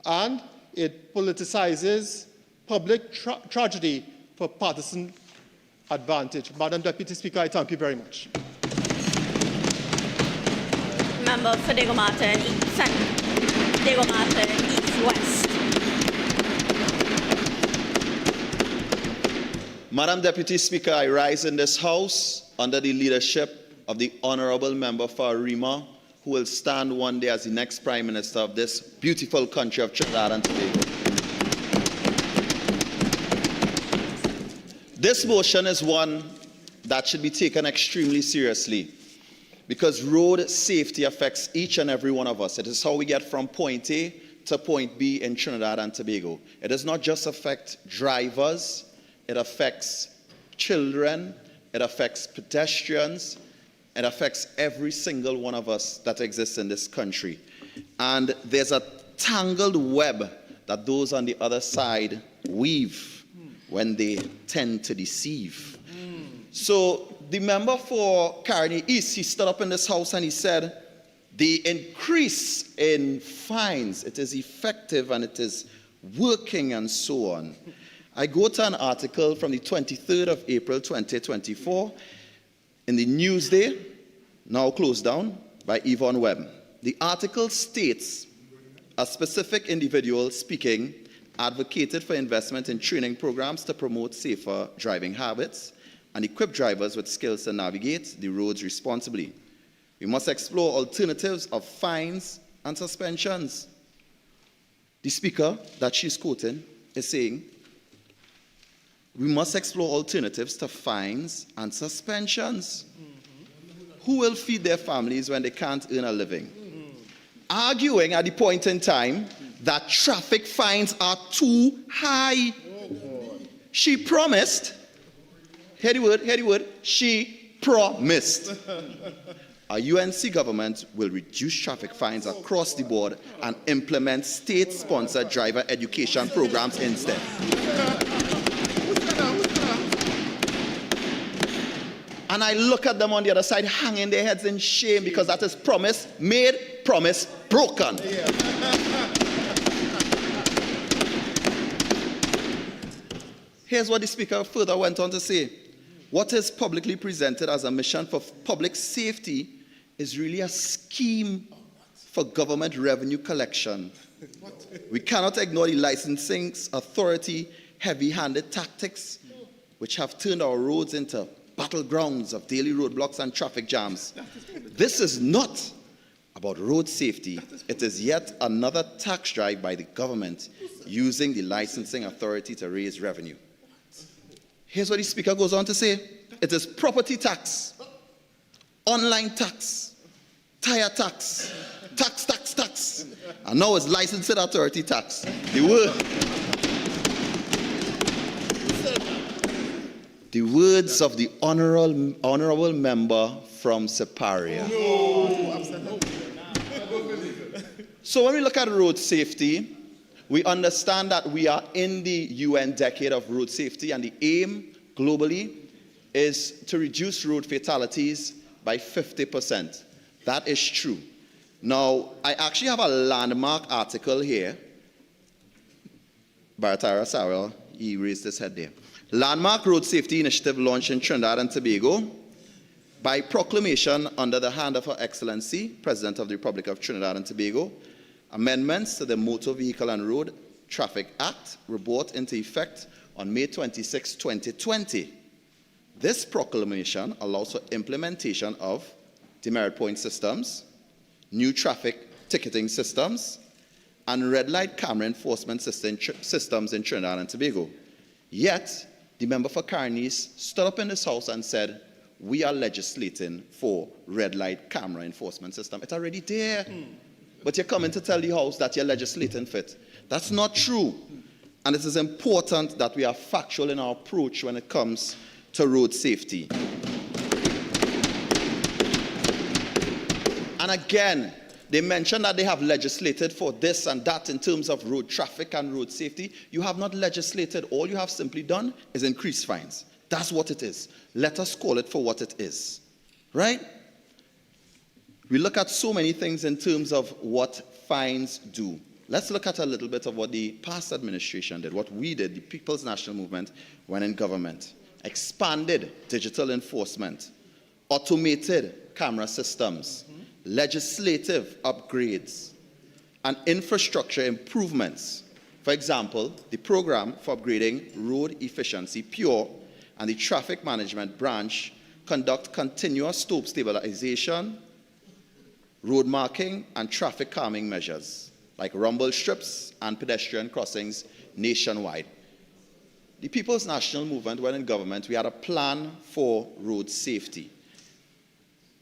And it politicizes public tragedy for partisan advantage. Madam Deputy Speaker, I thank you very much. Member for Diego Martin, East West. Madam Deputy Speaker, I rise in this House under the leadership of the Honorable Member for Romain, who will stand one day as the next Prime Minister of this beautiful country of Trinidad and Tobago. This motion is one that should be taken extremely seriously because road safety affects each and every one of us. It is how we get from point A to point B in Trinidad and Tobago. It does not just affect drivers, it affects children, it affects pedestrians, it affects every single one of us that exists in this country. And there's a tangled web that those on the other side weave when they tend to deceive. So the member for Carney East, he stood up in this house and he said, the increase in fines, it is effective and it is working and so on. I go to an article from the 23rd of April 2024 in the Newsday, now closed down, by Yvonne Webb. The article states a specific individual speaking advocated for investment in training programs to promote safer driving habits and equip drivers with skills to navigate the roads responsibly. We must explore alternatives of fines and suspensions. The speaker that she's quoting is saying, we must explore alternatives to fines and suspensions. Who will feed their families when they can't earn a living? Arguing at the point in time that traffic fines are too high. She promised, hear the word, she promised. Our UNC government will reduce traffic fines across the board and implement state-sponsored driver education programs instead. And I look at them on the other side hanging their heads in shame because that is promise made, promise broken. Here's what the speaker further went on to say. What is publicly presented as a mission for public safety is really a scheme for government revenue collection. We cannot ignore the licensing authority heavy-handed tactics which have turned our roads into battlegrounds of daily roadblocks and traffic jams. This is not about road safety. It is yet another tax drive by the government using the licensing authority to raise revenue. Here's what the speaker goes on to say. It is property tax, online tax, tire tax, tax, and now it's licensing authority tax. The words of the honorable member from Seecheran. So when we look at road safety, we understand that we are in the UN decade of road safety, and the aim globally is to reduce road fatalities by 50%. That is true. Now, I actually have a landmark article here. Baratara Sarah, he raised his head there. Landmark Road Safety Initiative launched in Trinidad and Tobago by proclamation under the hand of Her Excellency, President of the Republic of Trinidad and Tobago. Amendments to the Motor Vehicle and Road Traffic Act were brought into effect on May 26, 2020. This proclamation allows for implementation of demerit point systems, new traffic ticketing systems, and red light camera enforcement systems in Trinidad and Tobago. Yet, the member for Carneys stood up in this house and said, we are legislating for red light camera enforcement system. It's already there. But you're coming to tell the house that you're legislating for it. That's not true. And it is important that we are factual in our approach when it comes to road safety. And again, they mention that they have legislated for this and that in terms of road traffic and road safety. You have not legislated. All you have simply done is increase fines. That's what it is. Let us call it for what it is. Right? We look at so many things in terms of what fines do. Let's look at a little bit of what the past administration did, what we did, the People's National Movement, when in government. Expanded digital enforcement, automated camera systems, legislative upgrades, and infrastructure improvements. For example, the program for upgrading road efficiency, PURE, and the traffic management branch conduct continuous stop stabilization, road marking, and traffic calming measures, like rumble strips and pedestrian crossings nationwide. The People's National Movement, when in government, we had a plan for road safety.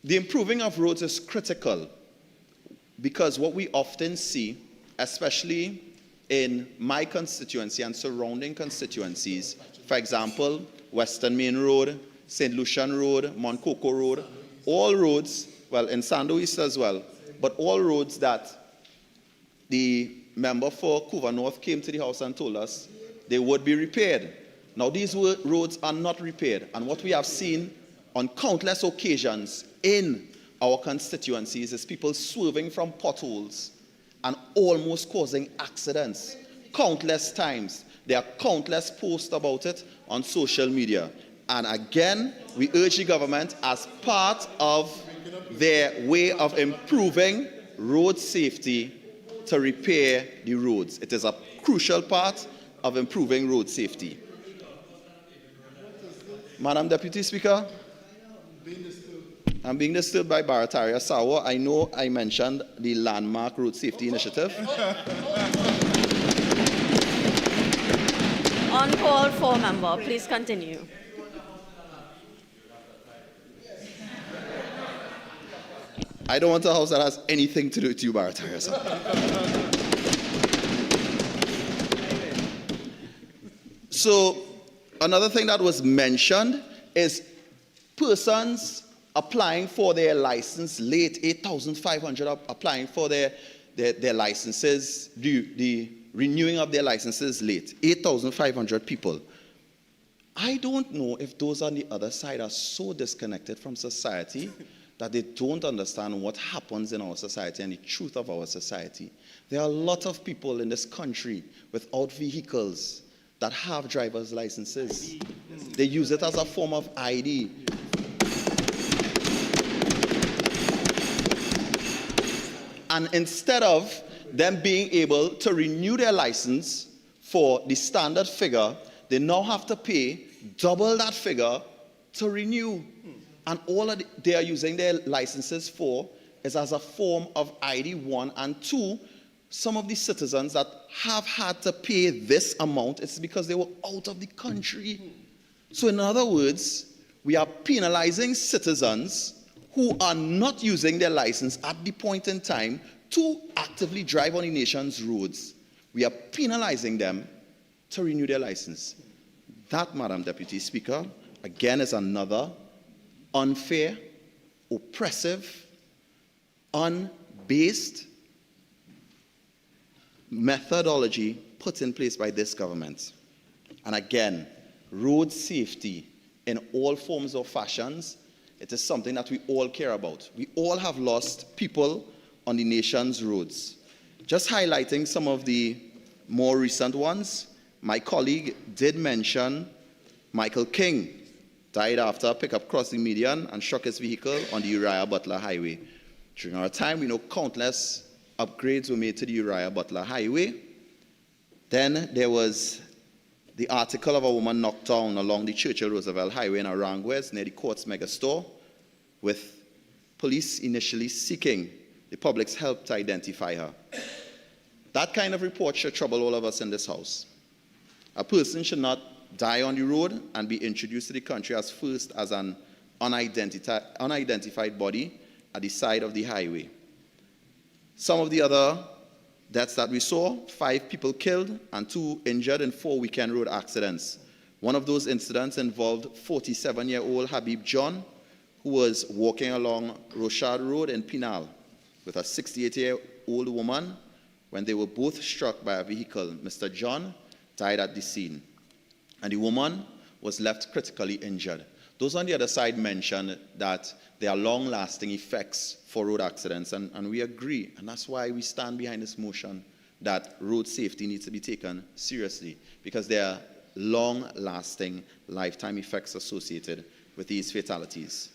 The improving of roads is critical because what we often see, especially in my constituency and surrounding constituencies, for example, Western Main Road, St. Lucian Road, Mount Coco Road, all roads, well, in Sando East as well, but all roads that the member for Couva North came to the house and told us they would be repaired. Now, these roads are not repaired, and what we have seen on countless occasions in our constituencies is people swerving from potholes and almost causing accidents. Countless times. There are countless posts about it on social media. And again, we urge the government, as part of their way of improving road safety, to repair the roads. It is a crucial part of improving road safety. Madam Deputy Speaker, I'm being disturbed by Barataria Sawa. I know I mentioned the landmark road safety initiative. On call for member, please continue. I don't want a house that has anything to do with you, Barataria Sawa. So, another thing that was mentioned is persons applying for their license late, 8,500 applying for their licenses, the renewing of their licenses late, 8,500 people. I don't know if those on the other side are so disconnected from society that they don't understand what happens in our society and the truth of our society. There are a lot of people in this country without vehicles that have driver's licenses. They use it as a form of ID. And instead of them being able to renew their license for the standard figure, they now have to pay double that figure to renew. And all they are using their licenses for is as a form of ID, one, and two, some of the citizens that have had to pay this amount, it's because they were out of the country. So in other words, we are penalizing citizens who are not using their license at the point in time to actively drive on the nation's roads. We are penalizing them to renew their license. That, Madam Deputy Speaker, again is another unfair, oppressive, unbased methodology put in place by this government. And again, road safety in all forms or fashions, it is something that we all care about. We all have lost people on the nation's roads. Just highlighting some of the more recent ones, my colleague did mention Michael King died after a pickup crossed the median and struck his vehicle on the Uriah Butler Highway. During our time, we know countless upgrades were made to the Uriah Butler Highway. Then there was the article of a woman knocked down along the Churchill Roosevelt Highway in Aranguez near the Courts Megastore, with police initially seeking the public's help to identify her. That kind of report should trouble all of us in this house. A person should not die on the road and be introduced to the country as first as an unidentified body at the side of the highway. Some of the other deaths that we saw, 5 people killed and 2 injured in 4 weekend road accidents. One of those incidents involved 47-year-old Habib John, who was walking along Rishad Road in Pinal with a 68-year-old woman when they were both struck by a vehicle. Mr. John died at the scene, and the woman was left critically injured. Those on the other side mentioned that there are long-lasting effects for road accidents, and we agree, and that's why we stand behind this motion that road safety needs to be taken seriously, because there are long-lasting lifetime effects associated with these fatalities.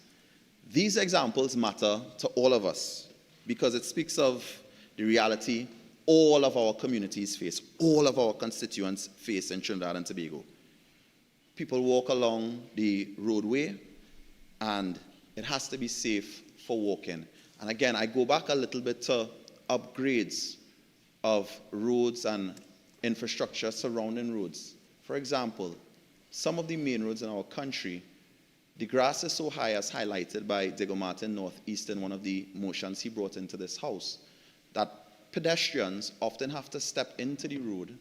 These examples matter to all of us because it speaks of the reality all of our communities face, all of our constituents face in Trinidad and Tobago. People walk along the roadway, and it has to be safe for walking. And again, I go back a little bit to upgrades of roads and infrastructure surrounding roads. For example, some of the main roads in our country, the grass is so high, as highlighted by Diego Martin Northeast in one of the motions he brought into this house, that pedestrians often have to step into the road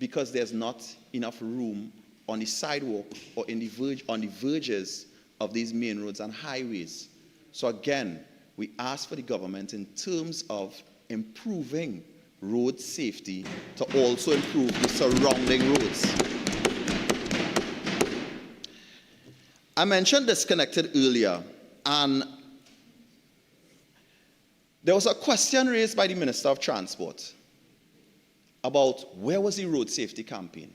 because there's not enough room on the sidewalk or on the verges of these main roads and highways. So again, we ask for the government in terms of improving road safety to also improve the surrounding roads. I mentioned disconnected earlier, and there was a question raised by the Minister of Transport about where was the road safety campaign.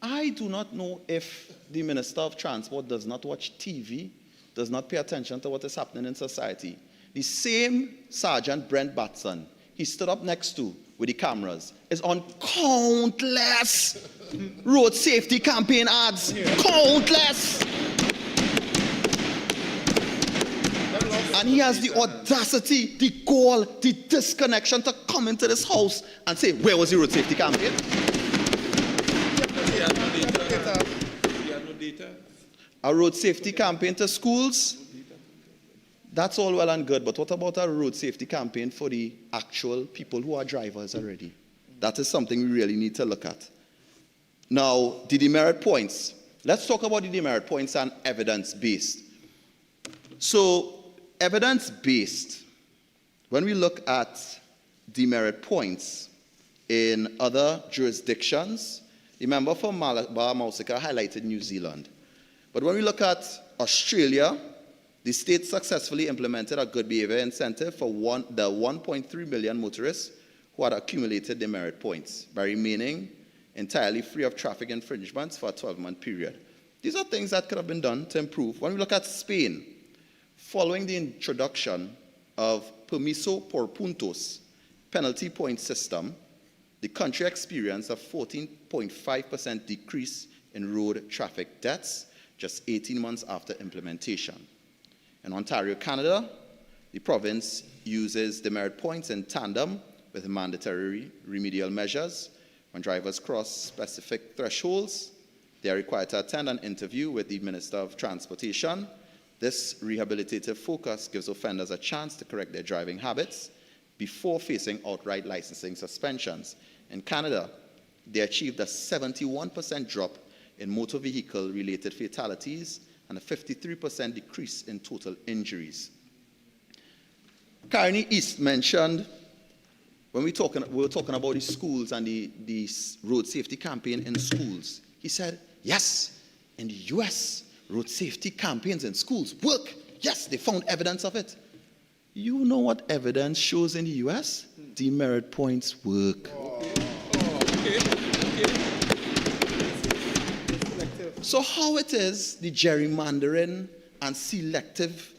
I do not know if the Minister of Transport does not watch TV, does not pay attention to what is happening in society. The same Sergeant Brent Batson he stood up next to with the cameras is on countless road safety campaign ads. Countless! And he has the audacity, the gall, the disconnection to come into this house and say, where was the road safety campaign? A road safety campaign to schools, that's all well and good, but what about a road safety campaign for the actual people who are drivers already? That is something we really need to look at. Now, the demerit points. Let's talk about the demerit points and evidence-based. So, evidence-based, when we look at demerit points in other jurisdictions, the member for Mausika highlighted New Zealand. But when we look at Australia, the state successfully implemented a good behavior incentive for the 1.3 million motorists who had accumulated demerit points by remaining entirely free of traffic infringements for a 12-month period. These are things that could have been done to improve. When we look at Spain, following the introduction of permiso por puntos penalty point system, the country experienced a 14.5% decrease in road traffic deaths just 18 months after implementation. In Ontario, Canada, the province uses demerit points in tandem with mandatory remedial measures. When drivers cross specific thresholds, they are required to attend an interview with the Minister of Transportation. This rehabilitative focus gives offenders a chance to correct their driving habits before facing outright licensing suspensions. In Canada, they achieved a 71% drop in motor vehicle-related fatalities and a 53% decrease in total injuries. Carney East mentioned, when we were talking about the schools and the road safety campaign in schools, he said, yes, in the US, road safety campaigns in schools work. Yes, they found evidence of it. You know what evidence shows in the US? Demerit points work. So how it is the gerrymandering and selective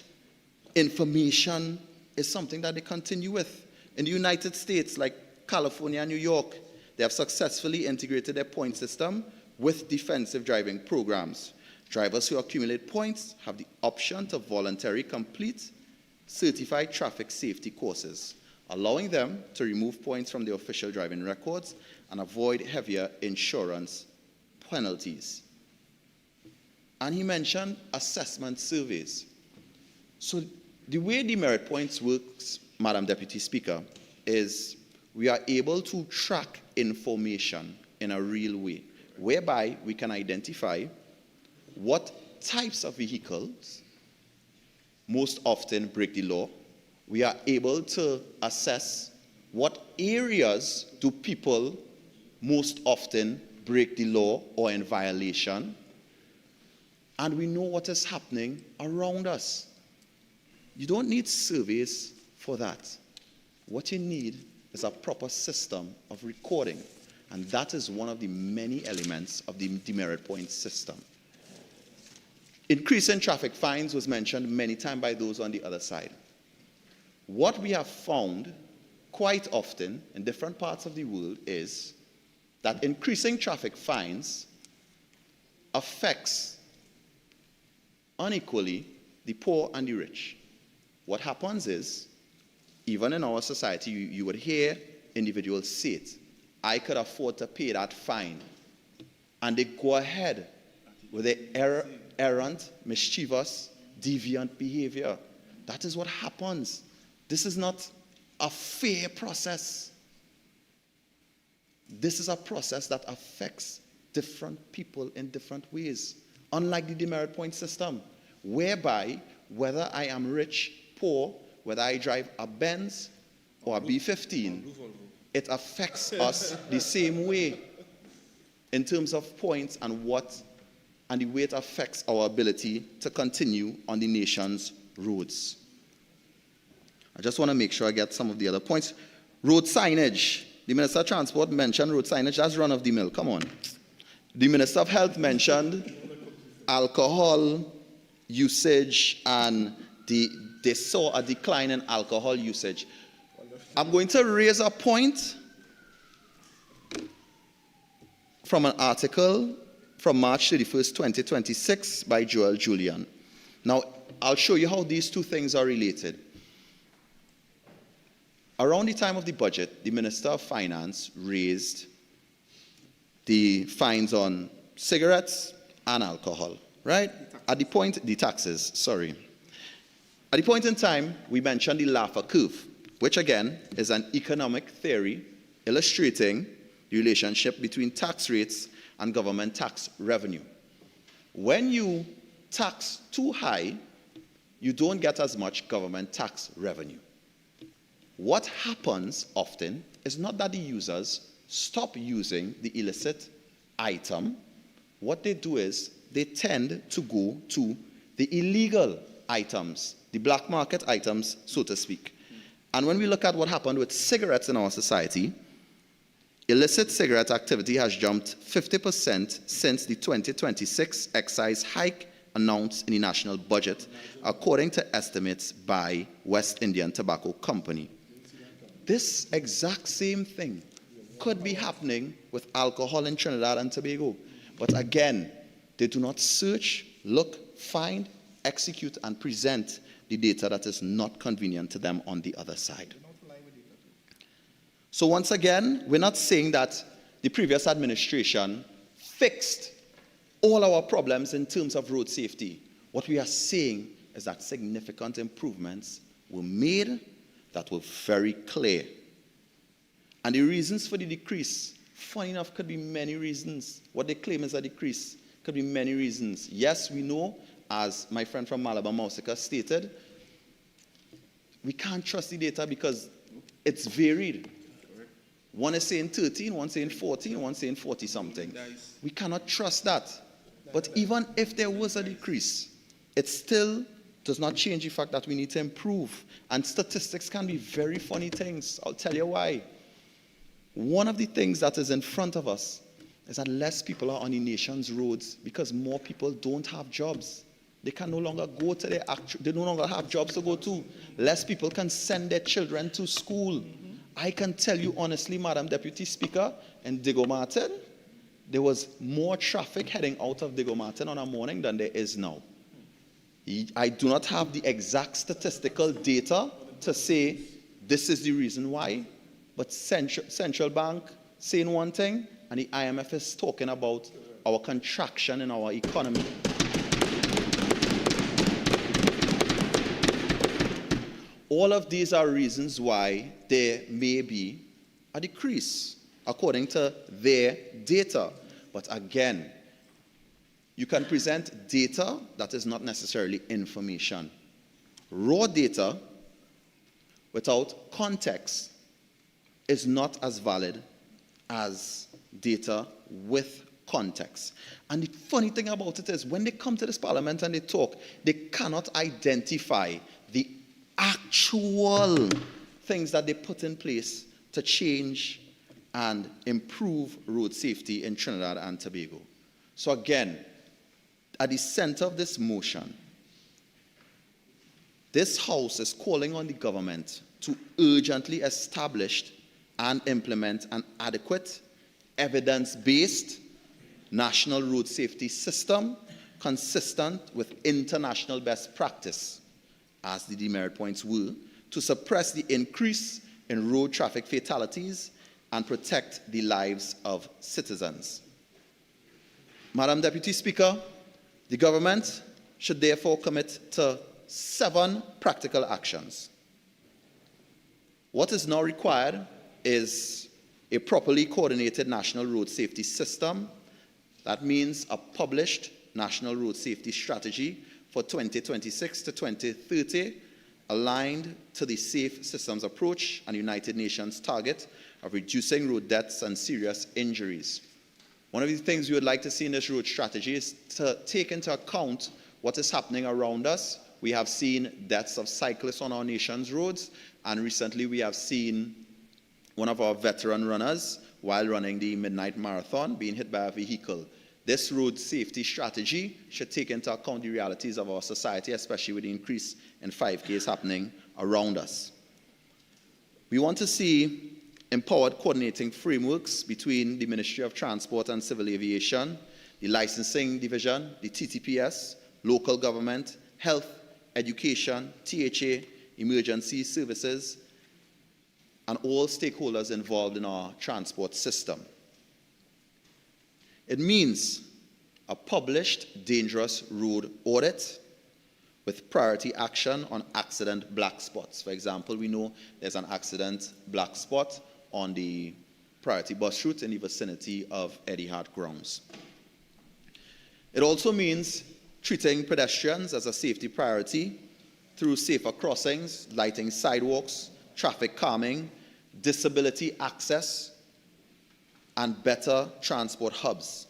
information is something that they continue with. In the United States, like California and New York, they have successfully integrated their point system with defensive driving programs. Drivers who accumulate points have the option to voluntarily complete certified traffic safety courses, allowing them to remove points from their official driving records and avoid heavier insurance penalties. And he mentioned assessment surveys. So the way demerit points works, Madam Deputy Speaker, is we are able to track information in a real way, whereby we can identify what types of vehicles most often break the law. We are able to assess what areas do people most often break the law or in violation, and we know what is happening around us. You don't need surveys for that. What you need is a proper system of recording, and that is one of the many elements of the demerit points system. Increase in traffic fines was mentioned many times by those on the other side. What we have found quite often in different parts of the world is that increasing traffic fines affects unequally the poor and the rich. What happens is, even in our society, you would hear individuals say it, I could afford to pay that fine. And they go ahead with their errant, mischievous, deviant behavior. That is what happens. This is not a fair process. This is a process that affects different people in different ways, unlike the demerit point system, whereby whether I am rich, poor, whether I drive a Benz or a B15, it affects us the same way in terms of points and the way it affects our ability to continue on the nation's roads. I just want to make sure I get some of the other points. Road signage. The Minister of Transport mentioned road signage. That's run of the mill. Come on. The Minister of Health mentioned alcohol usage, and they saw a decline in alcohol usage. I'm going to raise a point from an article from March 31st, 2026 by Joel Julian. Now, I'll show you how these two things are related. Around the time of the budget, the Minister of Finance raised the fines on cigarettes and alcohol, right? At the point, the taxes, sorry. At the point in time, we mentioned the Laffer curve, which again is an economic theory illustrating the relationship between tax rates and government tax revenue. When you tax too high, you don't get as much government tax revenue. What happens often is not that the users stop using the illicit item. What they do is they tend to go to the illegal items, the black market items, so to speak. And when we look at what happened with cigarettes in our society, illicit cigarette activity has jumped 50% since the 2026 excise hike announced in the national budget, according to estimates by West Indian Tobacco Company. This exact same thing could be happening with alcohol in Trinidad and Tobago. But again, they do not search, look, find, execute, and present the data that is not convenient to them on the other side. So once again, we're not saying that the previous administration fixed all our problems in terms of road safety. What we are saying is that significant improvements were made that were very clear. And the reasons for the decrease, funny enough, could be many reasons. What they claim is a decrease could be many reasons. Yes, we know, as my friend from Malabar Mausika stated, we can't trust the data because it's varied. One is saying 13, one saying 14, one saying 40 something. We cannot trust that. But even if there was a decrease, it still does not change the fact that we need to improve. And statistics can be very funny things. I'll tell you why. One of the things that is in front of us is that less people are on the nation's roads because more people don't have jobs. They can no longer go to their they no longer have jobs to go to. Less people can send their children to school. I can tell you honestly, Madam Deputy Speaker, in Diego Martin, there was more traffic heading out of Diego Martin on a morning than there is now. I do not have the exact statistical data to say this is the reason why, but Central Bank saying one thing, and the IMF is talking about our contraction in our economy. All of these are reasons why there may be a decrease, according to their data. But again, you can present data that is not necessarily information. Raw data without context is not as valid as data with context. And the funny thing about it is, when they come to this parliament and they talk, they cannot identify the actual things that they put in place to change and improve road safety in Trinidad and Tobago. So again, at the center of this motion, this House is calling on the government to urgently establish and implement an adequate, evidence-based national road safety system consistent with international best practice, as the demerit points were, to suppress the increase in road traffic fatalities and protect the lives of citizens. Madam Deputy Speaker, the government should therefore commit to 7 practical actions. What is now required is a properly coordinated national road safety system. That means a published national road safety strategy for 2026 to 2030, aligned to the Safe Systems approach and United Nations target of reducing road deaths and serious injuries. One of the things we would like to see in this road strategy is to take into account what is happening around us. We have seen deaths of cyclists on our nation's roads, and recently we have seen one of our veteran runners, while running the midnight marathon, being hit by a vehicle. This road safety strategy should take into account the realities of our society, especially with the increase in 5Ks happening around us. We want to see empowered coordinating frameworks between the Ministry of Transport and Civil Aviation, the Licensing Division, the TTPS, local government, health, education, THA, emergency services, and all stakeholders involved in our transport system. It means a published dangerous road audit with priority action on accident black spots. For example, we know there's an accident black spot on the priority bus route in the vicinity of Eddie Hart grounds. It also means treating pedestrians as a safety priority through safer crossings, lighting sidewalks, traffic calming, disability access, and better transport hubs.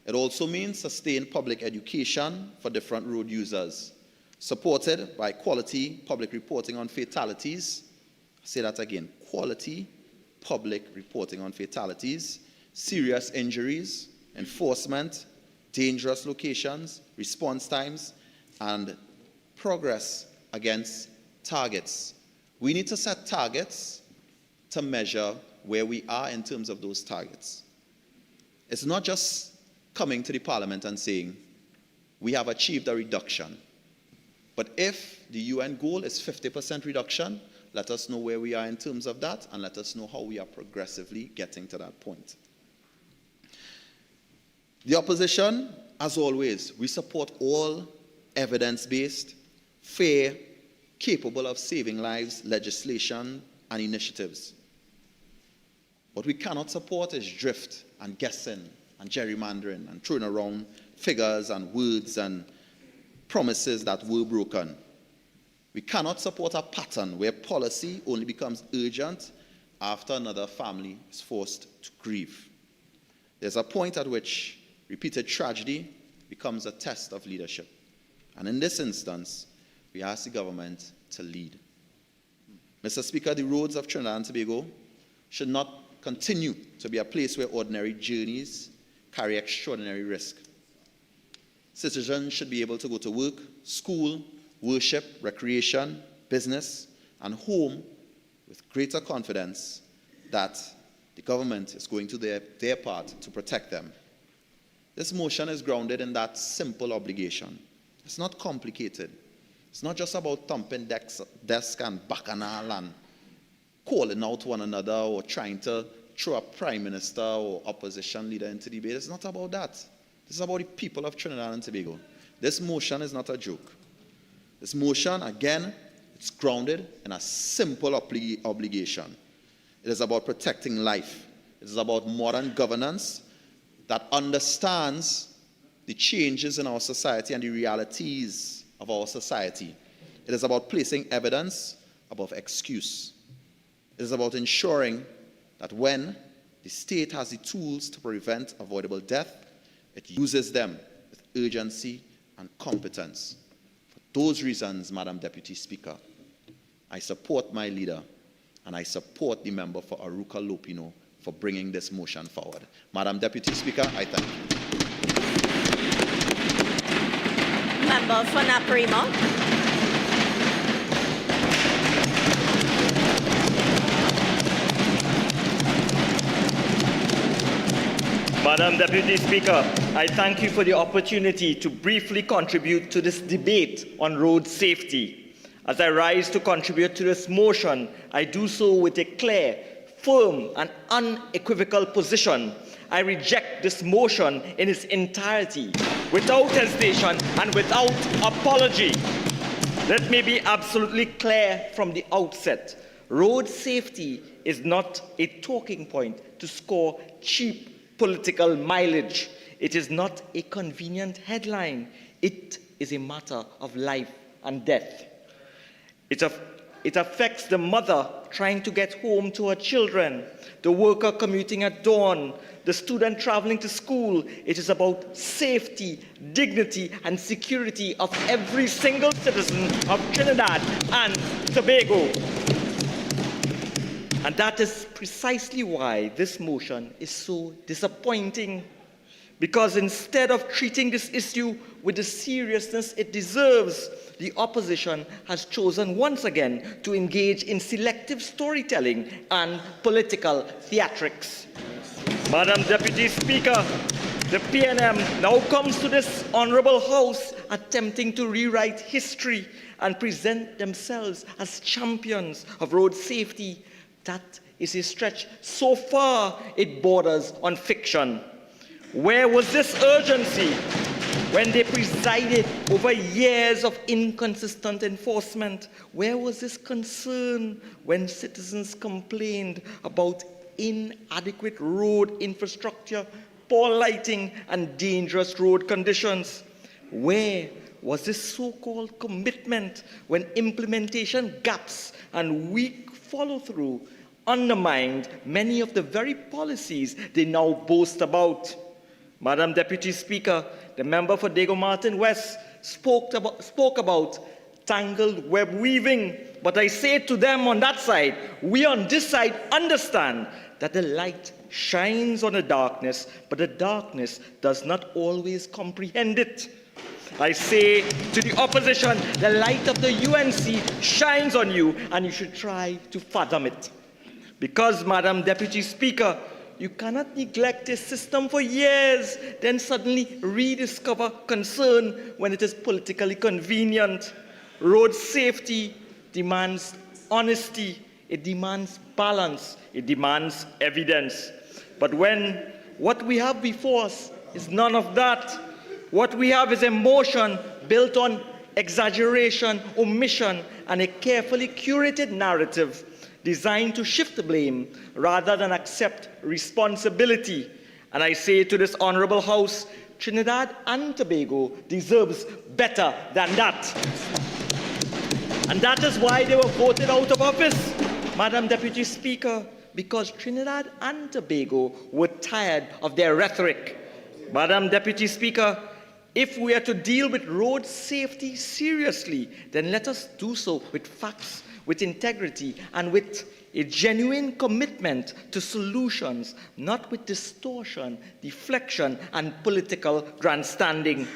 It also means sustained public education for different road users, supported by quality public reporting on fatalities. I'll say that again, quality public reporting on fatalities, serious injuries, enforcement, dangerous locations, response times, and progress against targets. We need to set targets to measure where we are in terms of those targets. It's not just coming to the Parliament and saying, we have achieved a reduction. But if the UN goal is 50% reduction, let us know where we are in terms of that, and let us know how we are progressively getting to that point. The opposition, as always, we support all evidence-based, fair, capable of saving lives legislation and initiatives. What we cannot support is drift and guessing and gerrymandering and throwing around figures and words and promises that were broken. We cannot support a pattern where policy only becomes urgent after another family is forced to grieve. There's a point at which repeated tragedy becomes a test of leadership. And in this instance, we ask the government to lead. Mr. Speaker, the roads of Trinidad and Tobago should not continue to be a place where ordinary journeys carry extraordinary risk. Citizens should be able to go to work, school, worship, recreation, business, and home with greater confidence that the government is going to do their part to protect them. This motion is grounded in that simple obligation. It's not complicated. It's not just about thumping desk and bacchanal and calling out one another or trying to throw a prime minister or opposition leader into debate. It's not about that. This is about the people of Trinidad and Tobago. This motion is not a joke. This motion, again, it's grounded in a simple obligation. It is about protecting life. It is about modern governance that understands the changes in our society and the realities of our society. It is about placing evidence above excuse. It is about ensuring that when the state has the tools to prevent avoidable death, it uses them with urgency and competence. For those reasons, Madam Deputy Speaker, I support my leader and I support the member for Aruka Lopino for bringing this motion forward. Madam Deputy Speaker, I thank you. Member for Naparima. Madam Deputy Speaker, I thank you for the opportunity to briefly contribute to this debate on road safety. As I rise to contribute to this motion, I do so with a clear, firm, and unequivocal position. I reject this motion in its entirety, without hesitation and without apology. Let me be absolutely clear from the outset. Road safety is not a talking point to score cheap political mileage. It is not a convenient headline. It is a matter of life and death. It affects the mother trying to get home to her children, the worker commuting at dawn, the student traveling to school. It is about safety, dignity, and security of every single citizen of Trinidad and Tobago. And that is precisely why this motion is so disappointing. Because instead of treating this issue with the seriousness it deserves, the opposition has chosen once again to engage in selective storytelling and political theatrics. Madam Deputy Speaker, the PNM now comes to this honorable House attempting to rewrite history and present themselves as champions of road safety. That is a stretch so far it borders on fiction. Where was this urgency when they presided over years of inconsistent enforcement? Where was this concern when citizens complained about inadequate road infrastructure, poor lighting, and dangerous road conditions? Where was this so-called commitment when implementation gaps and weak follow-through undermined many of the very policies they now boast about? Madam Deputy Speaker, the member for Dago Martin West spoke about tangled web weaving, but I say to them on that side, we on this side understand that the light shines on the darkness, but the darkness does not always comprehend it. I say to the opposition, the light of the UNC shines on you, and you should try to fathom it. Because, Madam Deputy Speaker, you cannot neglect a system for years, then suddenly rediscover concern when it is politically convenient. Road safety demands honesty, it demands balance, it demands evidence. But when what we have before us is none of that, what we have is emotion built on exaggeration, omission, and a carefully curated narrative designed to shift the blame rather than accept responsibility. And I say to this honorable House, Trinidad and Tobago deserves better than that. And that is why they were voted out of office, Madam Deputy Speaker, because Trinidad and Tobago were tired of their rhetoric. Madam Deputy Speaker, if we are to deal with road safety seriously, then let us do so with facts, with integrity, and with a genuine commitment to solutions, not with distortion, deflection, and political grandstanding.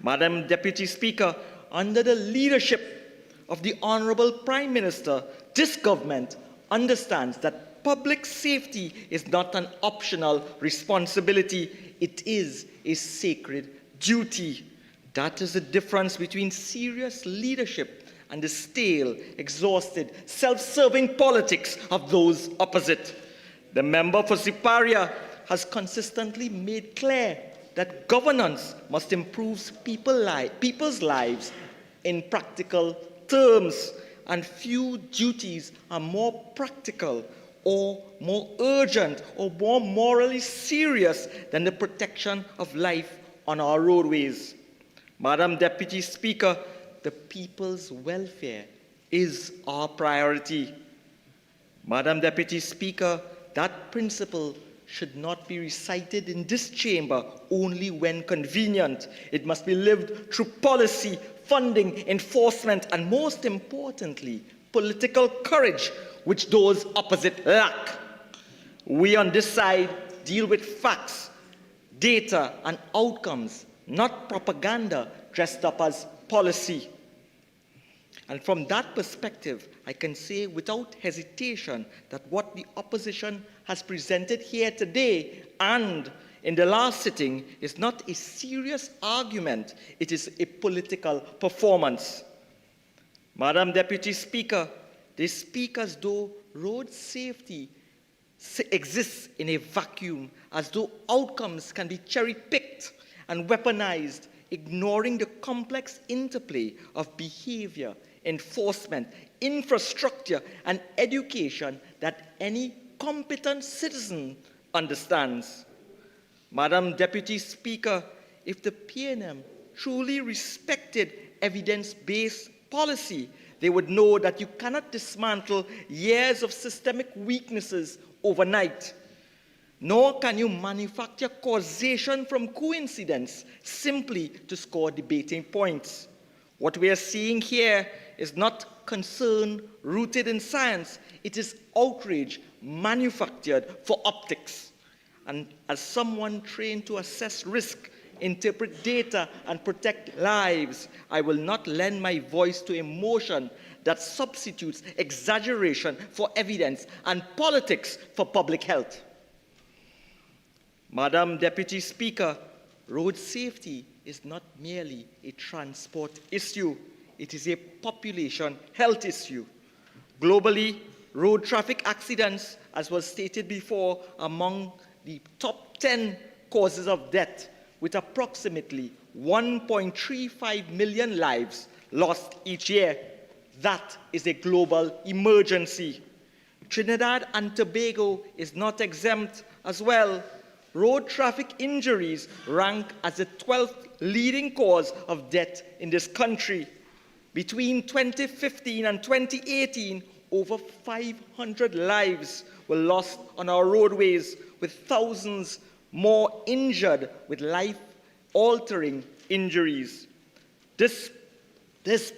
Madam Deputy Speaker, under the leadership of the Honorable Prime Minister, this government understands that public safety is not an optional responsibility, it is a sacred duty. That is the difference between serious leadership and the stale, exhausted, self-serving politics of those opposite. The member for Siparia has consistently made clear that governance must improve people's lives in practical terms, and few duties are more practical or more urgent or more morally serious than the protection of life on our roadways. Madam Deputy Speaker, the people's welfare is our priority. Madam Deputy Speaker, that principle should not be recited in this chamber only when convenient. It must be lived through policy, funding, enforcement, and most importantly, political courage, which those opposite lack. We on this side deal with facts, data, and outcomes, not propaganda dressed up as policy. And from that perspective, I can say without hesitation that what the opposition has presented here today and in the last sitting is not a serious argument, it is a political performance. Madam Deputy Speaker, they speak as though road safety exists in a vacuum, as though outcomes can be cherry-picked and weaponized, ignoring the complex interplay of behavior, enforcement, infrastructure, and education that any competent citizen understands. Madam Deputy Speaker, if the PNM truly respected evidence-based policy, they would know that you cannot dismantle years of systemic weaknesses overnight. Nor can you manufacture causation from coincidence simply to score debating points. What we are seeing here is not concern rooted in science. It is outrage manufactured for optics. And as someone trained to assess risk, interpret data, and protect lives, I will not lend my voice to emotion that substitutes exaggeration for evidence and politics for public health. Madam Deputy Speaker, road safety is not merely a transport issue. It is a population health issue. Globally, road traffic accidents, as was stated before, among the top 10 causes of death, with approximately 1.35 million lives lost each year. That is a global emergency. Trinidad and Tobago is not exempt as well. Road traffic injuries rank as the 12th leading cause of death in this country. Between 2015 and 2018, over 500 lives were lost on our roadways, with thousands more injured with life-altering injuries. This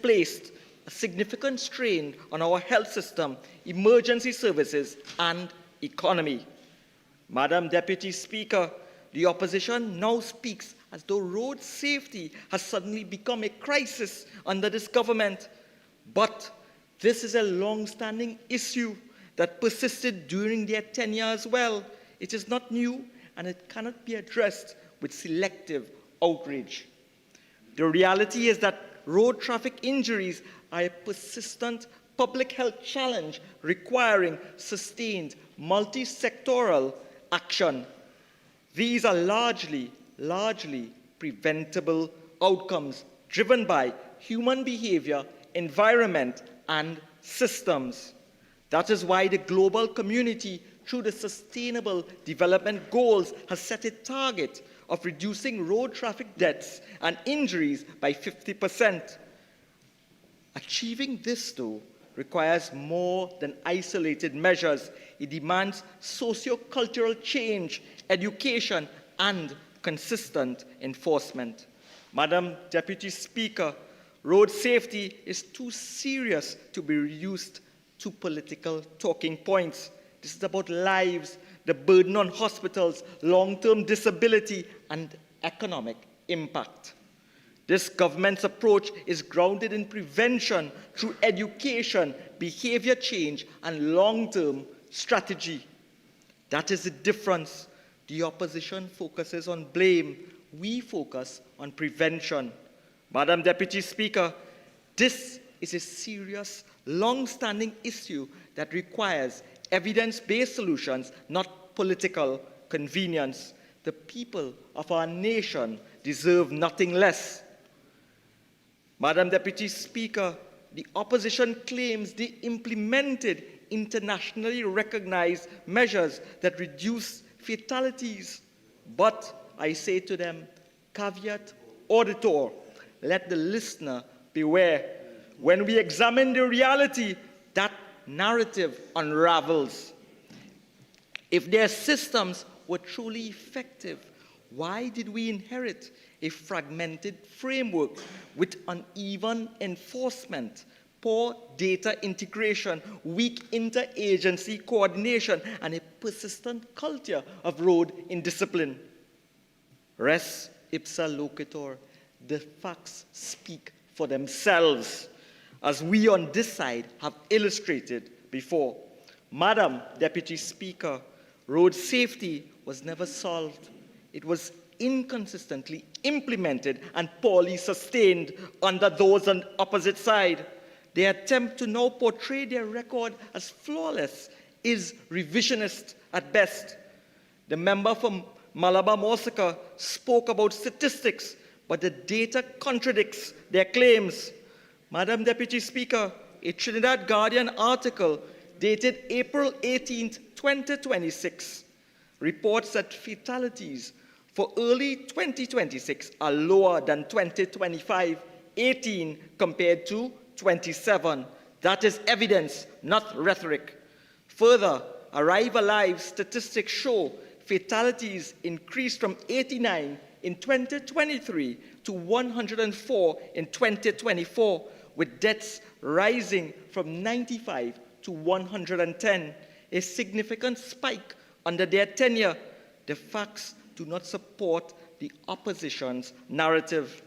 placed a significant strain on our health system, emergency services, and economy. Madam Deputy Speaker, the opposition now speaks as though road safety has suddenly become a crisis under this government. But this is a long-standing issue that persisted during their tenure as well. It is not new, and it cannot be addressed with selective outrage. The reality is that road traffic injuries are a persistent public health challenge requiring sustained multi-sectoral action. These are largely preventable outcomes driven by human behavior, environment, and systems. That is why the global community, through the Sustainable Development Goals, has set a target of reducing road traffic deaths and injuries by 50%. Achieving this, though, requires more than isolated measures. It demands socio-cultural change, education, and consistent enforcement. Madam Deputy Speaker, road safety is too serious to be reduced to political talking points. This is about lives, the burden on hospitals, long-term disability, and economic impact. This government's approach is grounded in prevention through education, behavior change, and long-term strategy. That is the difference. The opposition focuses on blame. We focus on prevention. Madam Deputy Speaker, this is a serious, long-standing issue that requires evidence-based solutions, not political convenience. The people of our nation deserve nothing less. Madam Deputy Speaker, the opposition claims they implemented internationally recognized measures that reduce fatalities. But I say to them, caveat auditor, let the listener beware. When we examine the reality, that narrative unravels. If their systems were truly effective, why did we inherit a fragmented framework with uneven enforcement, poor data integration, weak interagency coordination, and a persistent culture of road indiscipline? Res ipsa loquitur, the facts speak for themselves, as we on this side have illustrated before. Madam Deputy Speaker, road safety was never solved. It was inconsistently implemented and poorly sustained under those on the opposite side. Their attempt to now portray their record as flawless is revisionist at best. The member from Malabar Morsika spoke about statistics, but the data contradicts their claims. Madam Deputy Speaker, a Trinidad Guardian article dated April 18, 2026, reports that fatalities for early 2026 are lower than 2025-18 compared to 27. That is evidence, not rhetoric. Further, Arrive Alive statistics show fatalities increased from 89 in 2023 to 104 in 2024, with deaths rising from 95 to 110, a significant spike under their tenure. The facts do not support the opposition's narrative.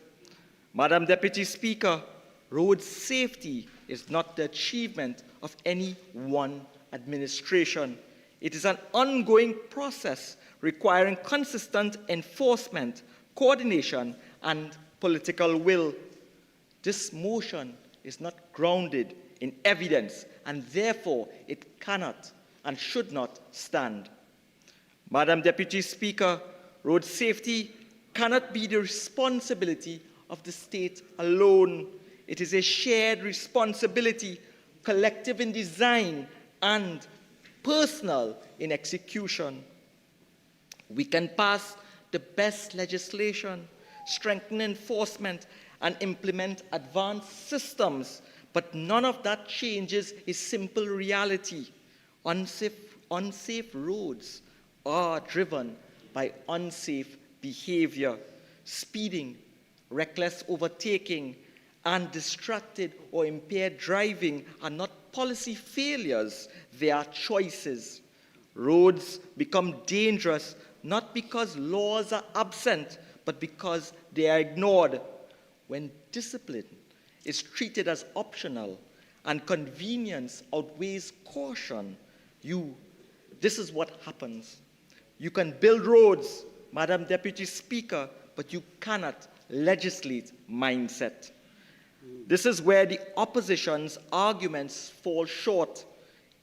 Madam Deputy Speaker, road safety is not the achievement of any one administration. It is an ongoing process requiring consistent enforcement, coordination, and political will. This motion is not grounded in evidence, and therefore it cannot and should not stand. Madam Deputy Speaker, road safety cannot be the responsibility of the state alone. It is a shared responsibility, collective in design and personal in execution. We can pass the best legislation, strengthen enforcement, and implement advanced systems, but none of that changes a simple reality. Unsafe roads are driven by unsafe behavior. Speeding, reckless overtaking, and distracted or impaired driving are not policy failures, they are choices. Roads become dangerous not because laws are absent, but because they are ignored. When discipline is treated as optional and convenience outweighs caution, this is what happens. You can build roads, Madam Deputy Speaker, but you cannot legislate mindset. This is where the opposition's arguments fall short.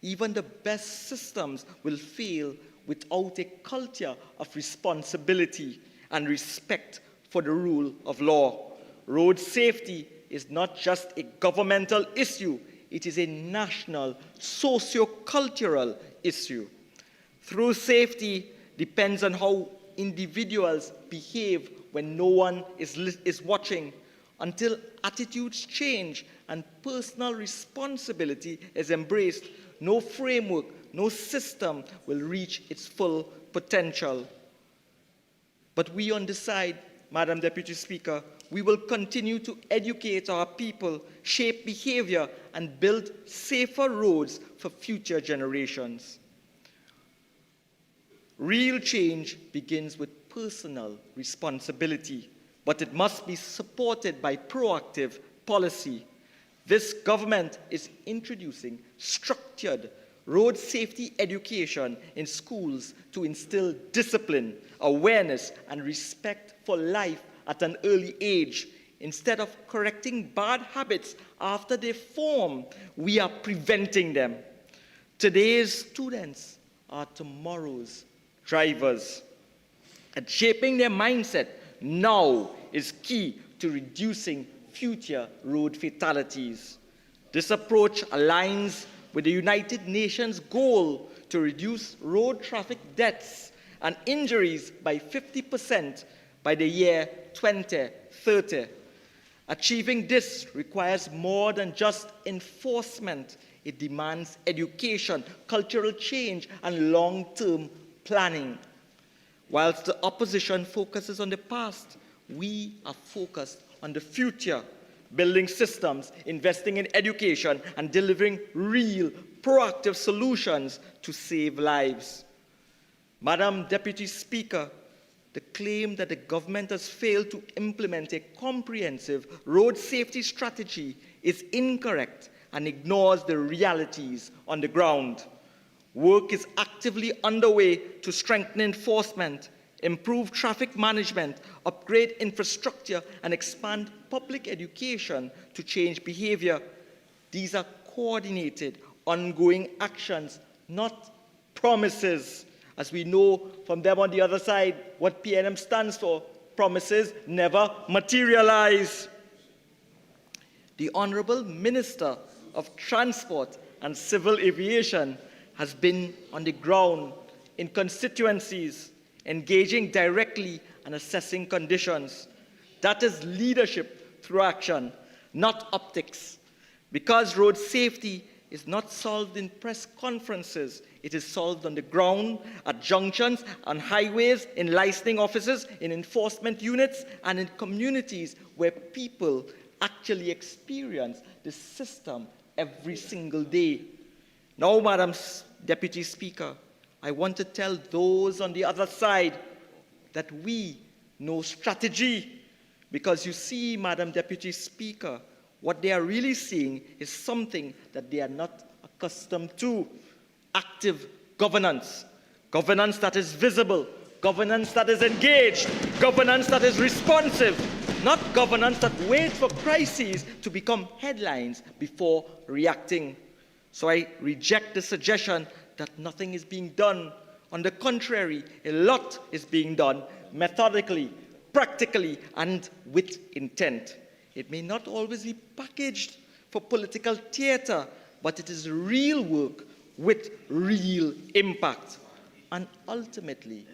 Even the best systems will fail without a culture of responsibility and respect for the rule of law. Road safety is not just a governmental issue, it is a national, socio-cultural issue. True safety depends on how individuals behave when no one is watching. Until attitudes change and personal responsibility is embraced, no framework, no system will reach its full potential. But we on this side, Madam Deputy Speaker, we will continue to educate our people, shape behavior, and build safer roads for future generations. Real change begins with personal responsibility, but it must be supported by proactive policy. This government is introducing structured road safety education in schools to instill discipline, awareness, and respect for life at an early age. Instead of correcting bad habits after they form, we are preventing them. Today's students are tomorrow's drivers. And shaping their mindset now is key to reducing future road fatalities. This approach aligns with the United Nations goal to reduce road traffic deaths and injuries by 50% by the year 2030. Achieving this requires more than just enforcement. It demands education, cultural change, and long-term planning. Whilst the opposition focuses on the past, we are focused on the future, building systems, investing in education, and delivering real, proactive solutions to save lives. Madam Deputy Speaker, the claim that the government has failed to implement a comprehensive road safety strategy is incorrect and ignores the realities on the ground. Work is actively underway to strengthen enforcement, improve traffic management, upgrade infrastructure, and expand public education to change behavior. These are coordinated, ongoing actions, not promises. As we know from them on the other side, what PNM stands for, promises never materialize. the Honourable Minister of Transport and Civil Aviation has been on the ground in constituencies, engaging directly and assessing conditions. That is leadership through action, not optics. Because road safety is not solved in press conferences, it is solved on the ground, at junctions, on highways, in licensing offices, in enforcement units, and in communities where people actually experience the system every single day. Now, Madam Deputy Speaker, I want to tell those on the other side that we know strategy. Because you see, Madam Deputy Speaker, what they are really seeing is something that they are not accustomed to. Active governance. Governance that is visible. Governance that is engaged. Governance that is responsive. Not governance that waits for crises to become headlines before reacting. So I reject the suggestion that nothing is being done. On the contrary, a lot is being done methodically, practically, and with intent. It may not always be packaged for political theater, but it is real work with real impact. And ultimately,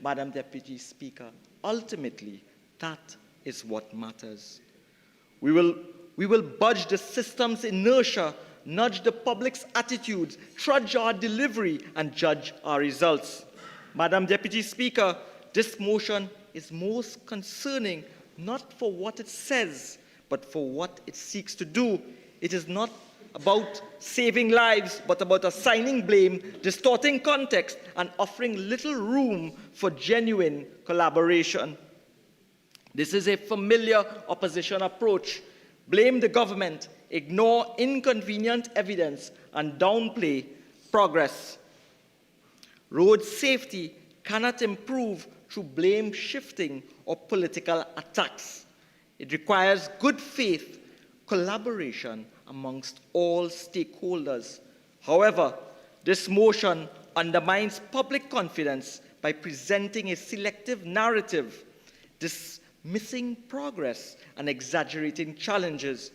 Madam Deputy Speaker, ultimately, that is what matters. We will budge the system's inertia, nudge the public's attitudes, trudge our delivery, and judge our results. Madam Deputy Speaker, this motion is most concerning not for what it says, but for what it seeks to do. It is not about saving lives, but about assigning blame, distorting context, and offering little room for genuine collaboration. This is a familiar opposition approach. Blame the government, ignore inconvenient evidence, and downplay progress. Road safety cannot improve through blame shifting or political attacks. It requires good faith, collaboration amongst all stakeholders. However, this motion undermines public confidence by presenting a selective narrative, dismissing progress and exaggerating challenges.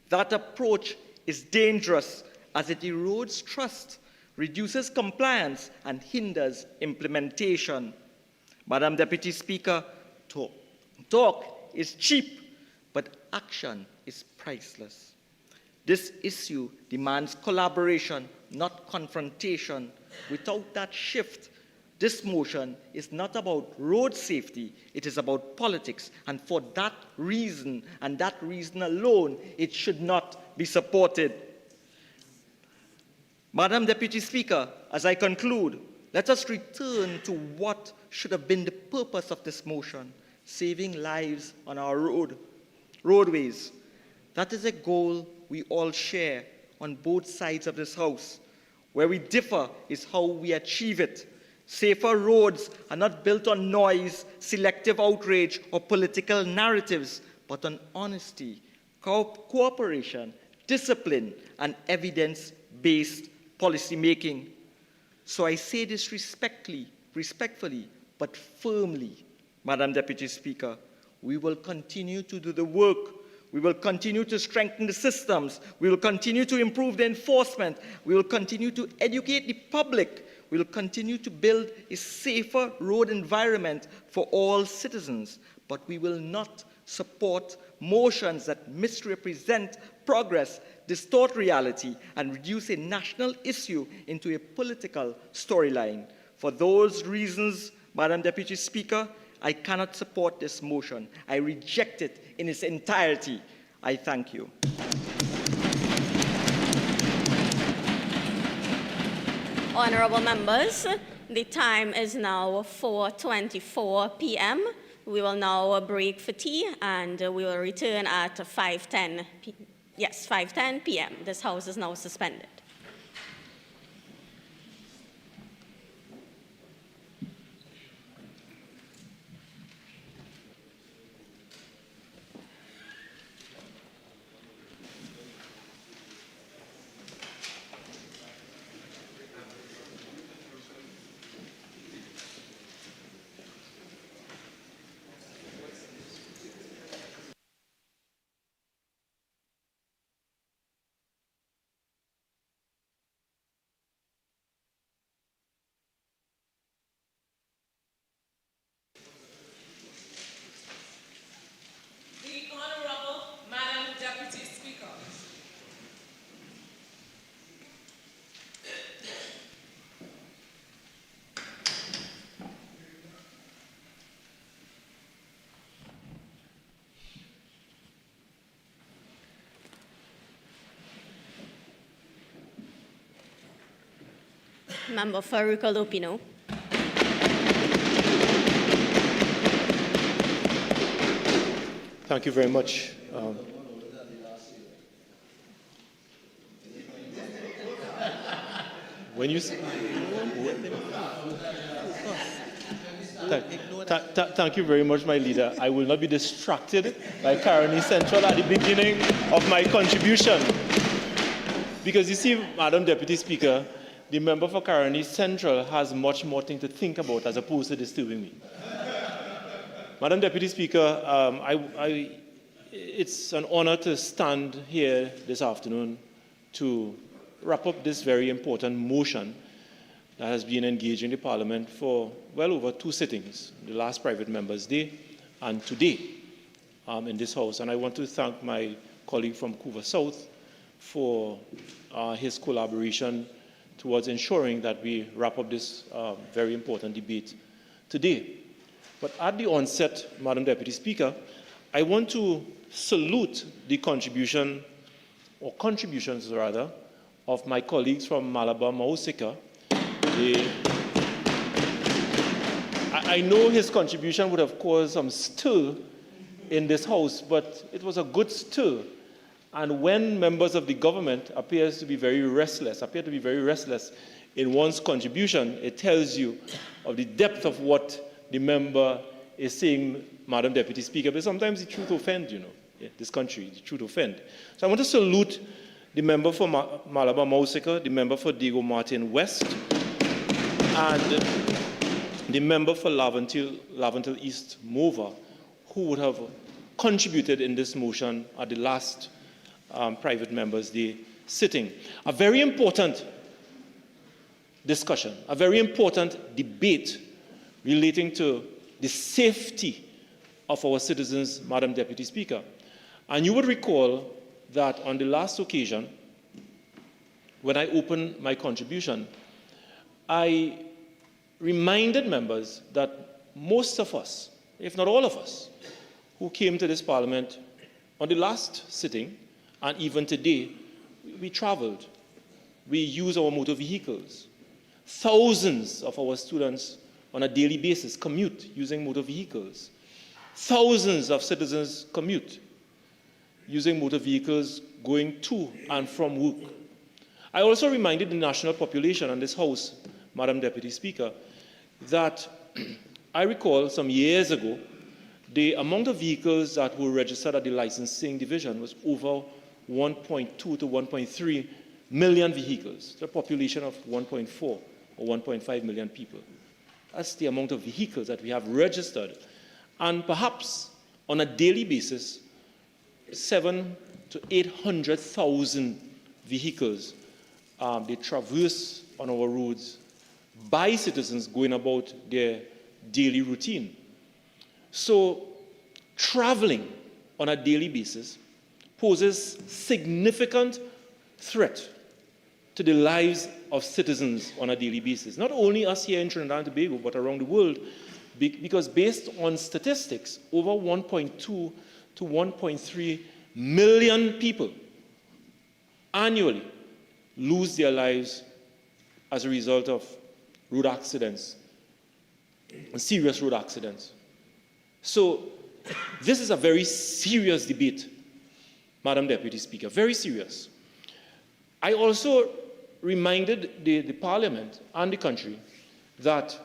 That approach is dangerous as it erodes trust, reduces compliance, and hinders implementation. Madam Deputy Speaker, talk is cheap, but action is priceless. This issue demands collaboration, not confrontation. Without that shift, this motion is not about road safety, it is about politics. And for that reason, and that reason alone, it should not be supported. Madam Deputy Speaker, as I conclude, let us return to what should have been the purpose of this motion, saving lives on our roadways. That is a goal we all share on both sides of this House. Where we differ is how we achieve it. Safer roads are not built on noise, selective outrage, or political narratives, but on honesty, cooperation, discipline, and evidence-based policy making. So I say this respectfully, but firmly, Madam Deputy Speaker, we will continue to do the work. We will continue to strengthen the systems. We will continue to improve the enforcement. We will continue to educate the public. We will continue to build a safer road environment for all citizens. But we will not support motions that misrepresent progress, distort reality, and reduce a national issue into a political storyline. For those reasons, Madam Deputy Speaker, I cannot support this motion. I reject it in its entirety. I thank you. Honorable members, the time is now 4:24 p.m. We will now break for tea, and we will return at 5:10 p.m. This House is now suspended. Member for Rucolopino. Thank you very much. When you thank you very much, my leader. I will not be distracted by Caroni Central at the beginning of my contribution. Because you see, Madam Deputy Speaker, the member for Caroni Central has much more thing to think about as opposed to disturbing me. Madam Deputy Speaker, it's an honor to stand here this afternoon to wrap up this very important motion that has been engaging the Parliament for well over 2 sittings, the last Private Members' Day and today in this House. And I want to thank my colleague from Couva South for his collaboration towards ensuring that we wrap up this very important debate today. But at the onset, Madam Deputy Speaker, I want to salute the contribution, or contributions rather, of my colleagues from Malabar Mausika. I know his contribution would have caused some stir in this House, but it was a good stir. And when members of the government appear to be very restless in one's contribution, it tells you of the depth of what the member is saying, Madam Deputy Speaker. But sometimes the truth offends, you know, this country, the truth offends. So I want to salute the member for Malabar Mausika, the member for Diego Martin West, and the member for Laventille East Mova, who would have contributed in this motion at the last Private Members' Day sitting. A very important discussion, a very important debate relating to the safety of our citizens, Madam Deputy Speaker. And you would recall that on the last occasion, when I opened my contribution, I reminded members that most of us, if not all of us, who came to this Parliament on the last sitting, and even today, we traveled. We use our motor vehicles. Thousands of our students on a daily basis commute using motor vehicles. Thousands of citizens commute using motor vehicles going to and from work. I also reminded the national population and this House, Madam Deputy Speaker, that I recall some years ago, the amount of vehicles that were registered at the licensing division was over 1.2 to 1.3 million vehicles, a population of 1.4 or 1.5 million people. That's the amount of vehicles that we have registered. And perhaps on a daily basis, 700,000 to 800,000 vehicles they traverse on our roads by citizens going about their daily routine. So traveling on a daily basis poses significant threat to the lives of citizens on a daily basis. Not only us here in Trinidad and Tobago, but around the world, because based on statistics, over 1.2 to 1.3 million people annually lose their lives as a result of road accidents, serious road accidents. So this is a very serious debate, Madam Deputy Speaker, very serious. I also reminded the Parliament and the country that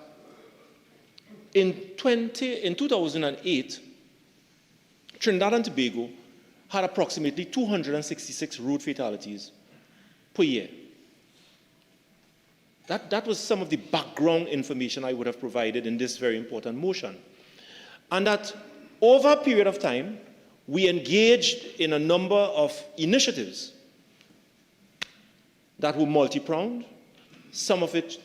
in 2008, Trinidad and Tobago had approximately 266 road fatalities per year. That was some of the background information I would have provided in this very important motion. And that over a period of time, we engaged in a number of initiatives that were multi-pronged. Some of it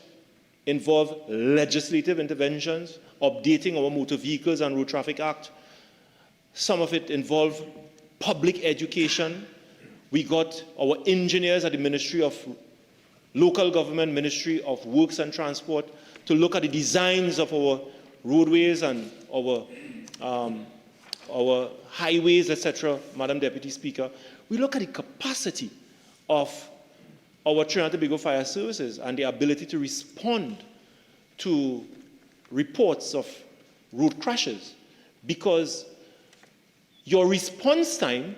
involved legislative interventions, updating our Motor Vehicles and Road Traffic Act. Some of it involved public education. We got our engineers at the Ministry of Local Government, Ministry of Works and Transport to look at the designs of our roadways and our highways, etc., Madam Deputy Speaker. We look at the capacity of our Trinidad and Tobago Fire Services and their ability to respond to reports of road crashes, because your response time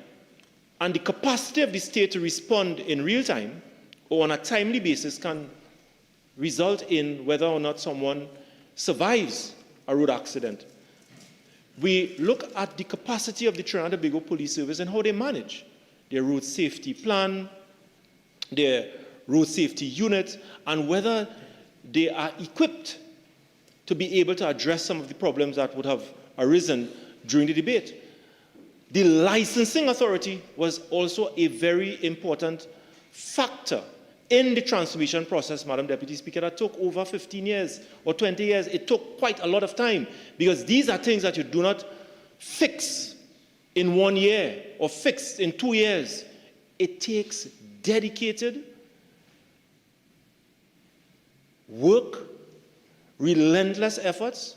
and the capacity of the state to respond in real time or on a timely basis can result in whether or not someone survives a road accident. We look at the capacity of the Trinidad and Tobago Police Service and how they manage their road safety plan, their road safety unit, and whether they are equipped to be able to address some of the problems that would have arisen during the debate. The licensing authority was also a very important factor in the transformation process, Madam Deputy Speaker, that took over 15 years or 20 years. It took quite a lot of time, because these are things that you do not fix in 1 year or fix in 2 years. It takes dedicated work, relentless efforts,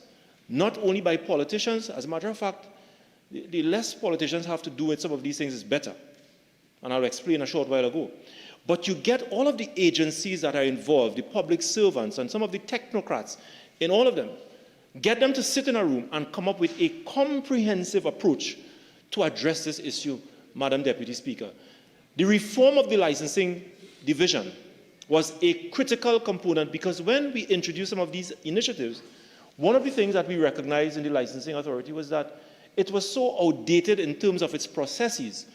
not only by politicians. As a matter of fact, the less politicians have to do with some of these things is better. And I'll explain a short while ago. But you get all of the agencies that are involved, the public servants and some of the technocrats, in all of them, get them to sit in a room and come up with a comprehensive approach to address this issue, Madam Deputy Speaker. The reform of the licensing division was a critical component, because when we introduced some of these initiatives, one of the things that we recognized in the licensing authority was that it was so outdated in terms of its processes.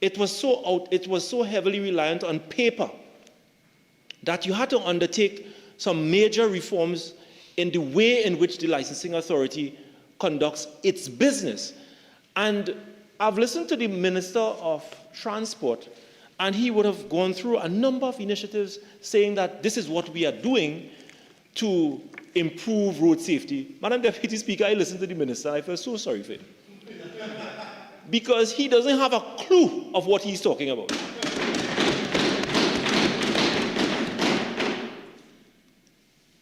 It was so heavily reliant on paper that you had to undertake some major reforms in the way in which the licensing authority conducts its business. And I've listened to the Minister of Transport, and he would have gone through a number of initiatives saying that this is what we are doing to improve road safety. Madam Deputy Speaker, I listened to the Minister and I feel so sorry for him, because he doesn't have a clue of what he's talking about.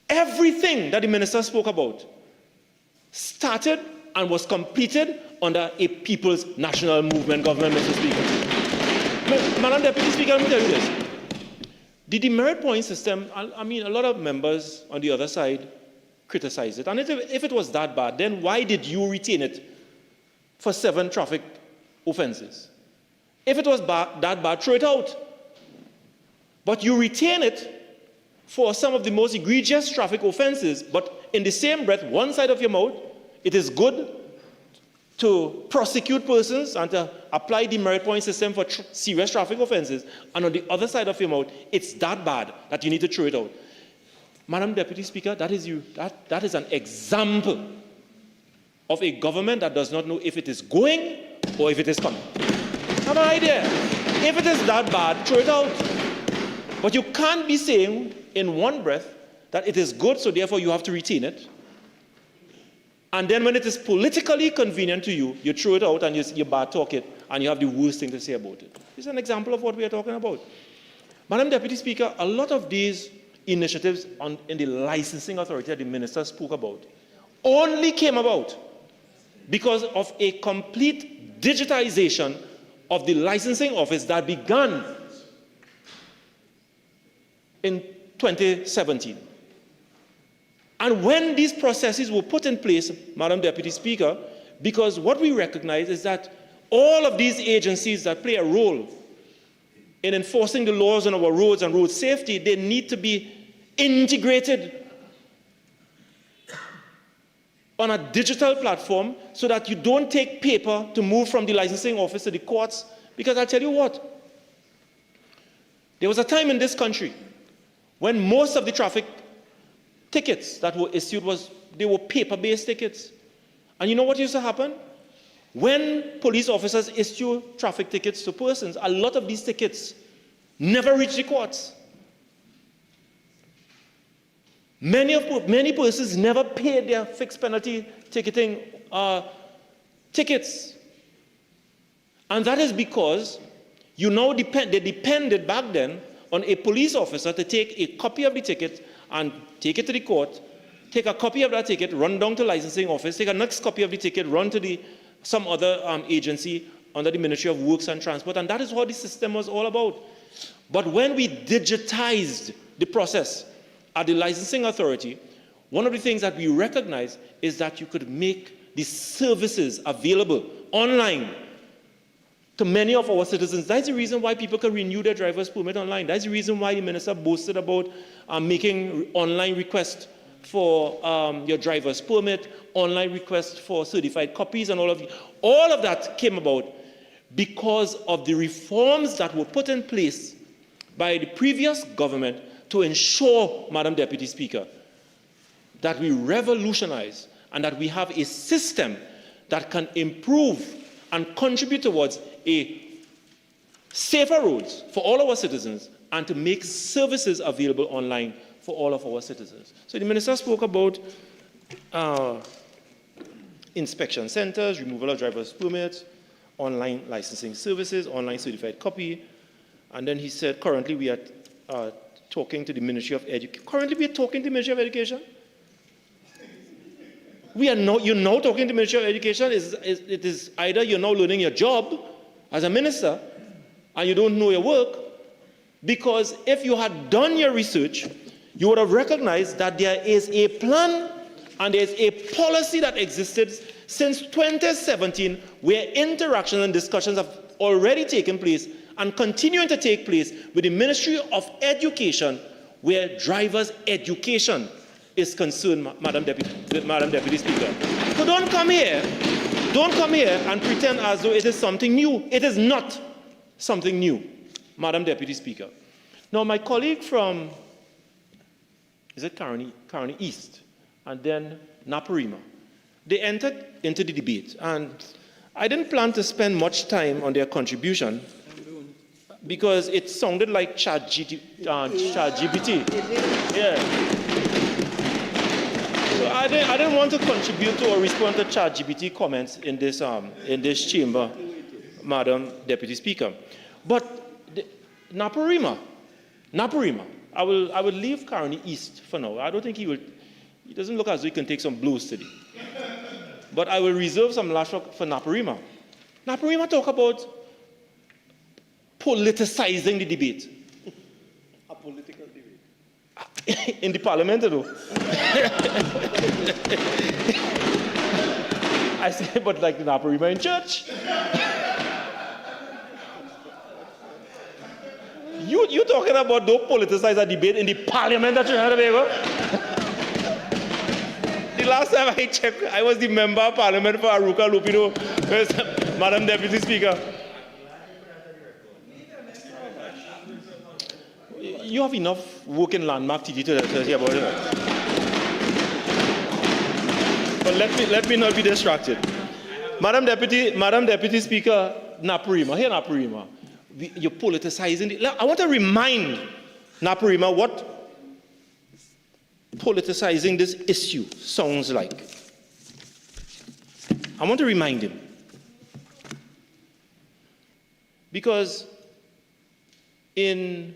Everything that the minister spoke about started and was completed under a People's National Movement government, Mr. Speaker. Madam Deputy Speaker, let me tell you this. The demerit point system, I mean, a lot of members on the other side criticize it. And if it was that bad, then why did you retain it for 7 traffic offenses? If it was that bad, throw it out. But you retain it for some of the most egregious traffic offenses, but in the same breath, one side of your mouth, it is good to prosecute persons and to apply the merit point system for serious traffic offenses, and on the other side of your mouth, it's that bad that you need to throw it out. Madam Deputy Speaker, that is an example of a government that does not know if it is going or if it is coming. Have an idea. If it is that bad, throw it out. But you can't be saying in one breath that it is good, so therefore you have to retain it. And then when it is politically convenient to you, you throw it out and you bad talk it, and you have the worst thing to say about it. It's an example of what we are talking about. Madam Deputy Speaker, a lot of these initiatives in the licensing authority that the minister spoke about only came about because of a complete digitization of the licensing office that began in 2017. And when these processes were put in place, Madam Deputy Speaker, because what we recognize is that all of these agencies that play a role in enforcing the laws on our roads and road safety, they need to be integrated on a digital platform so that you don't take paper to move from the licensing office to the courts. Because I'll tell you what, there was a time in this country when most of the traffic tickets that were issued they were paper-based tickets. And you know what used to happen? When police officers issue traffic tickets to persons, a lot of these tickets never reach the courts. Many persons never paid their fixed penalty ticketing tickets. And that is because they depended back then on a police officer to take a copy of the ticket and take it to the court, take a copy of that ticket, run down to the licensing office, take a next copy of the ticket, run to some other agency under the Ministry of Works and Transport. And that is what the system was all about. But when we digitized the process at the licensing authority, one of the things that we recognized is that you could make the services available online to many of our citizens. That's the reason why people can renew their driver's permit online. That's the reason why the minister boasted about making online requests for your driver's permit, online requests for certified copies, and all of it. All of that came about because of the reforms that were put in place by the previous government to ensure, Madam Deputy Speaker, that we revolutionize and that we have a system that can improve and contribute towards a safer roads for all our citizens and to make services available online for all of our citizens. So the minister spoke about inspection centers, removal of driver's permits, online licensing services, online certified copy, and then he said currently we are talking to the Ministry of Education. Currently we are talking to the Ministry of Education? You're now talking to the Ministry of Education. It is either you're now learning your job as a minister and you don't know your work, because if you had done your research, you would have recognized that there is a plan and there is a policy that existed since 2017 where interactions and discussions have already taken place and continuing to take place with the Ministry of Education, where drivers' education is concerned, Madam Deputy Speaker. So don't come here and pretend as though it is something new. It is not something new, Madam Deputy Speaker. Now, my colleague from, is it Caroni East, and then Naparima, they entered into the debate, and I didn't plan to spend much time on their contribution because it sounded like ChatGPT. Yeah. So I didn't want to contribute to or respond to ChatGPT comments in this chamber, Madam Deputy Speaker. But Naparima, I will leave Caroni East for now. I don't think he doesn't look as though he can take some blows today. But I will reserve some last for Naparima. Naparima talk about politicizing the debate. A political debate. In the parliament, though. I say, but like the Naparima in church. You talking about don't politicize a debate in the parliament of Trinidad and Tobago? The last time I checked, I was the member of parliament for Aruka Lupido, Madam Deputy Speaker. You have enough work in landmark TG to hear about it. But let me not be distracted. Madam Deputy Speaker, Naparima, here Naparima. You're politicizing. I want to remind Naparima what politicizing this issue sounds like. I want to remind him. Because in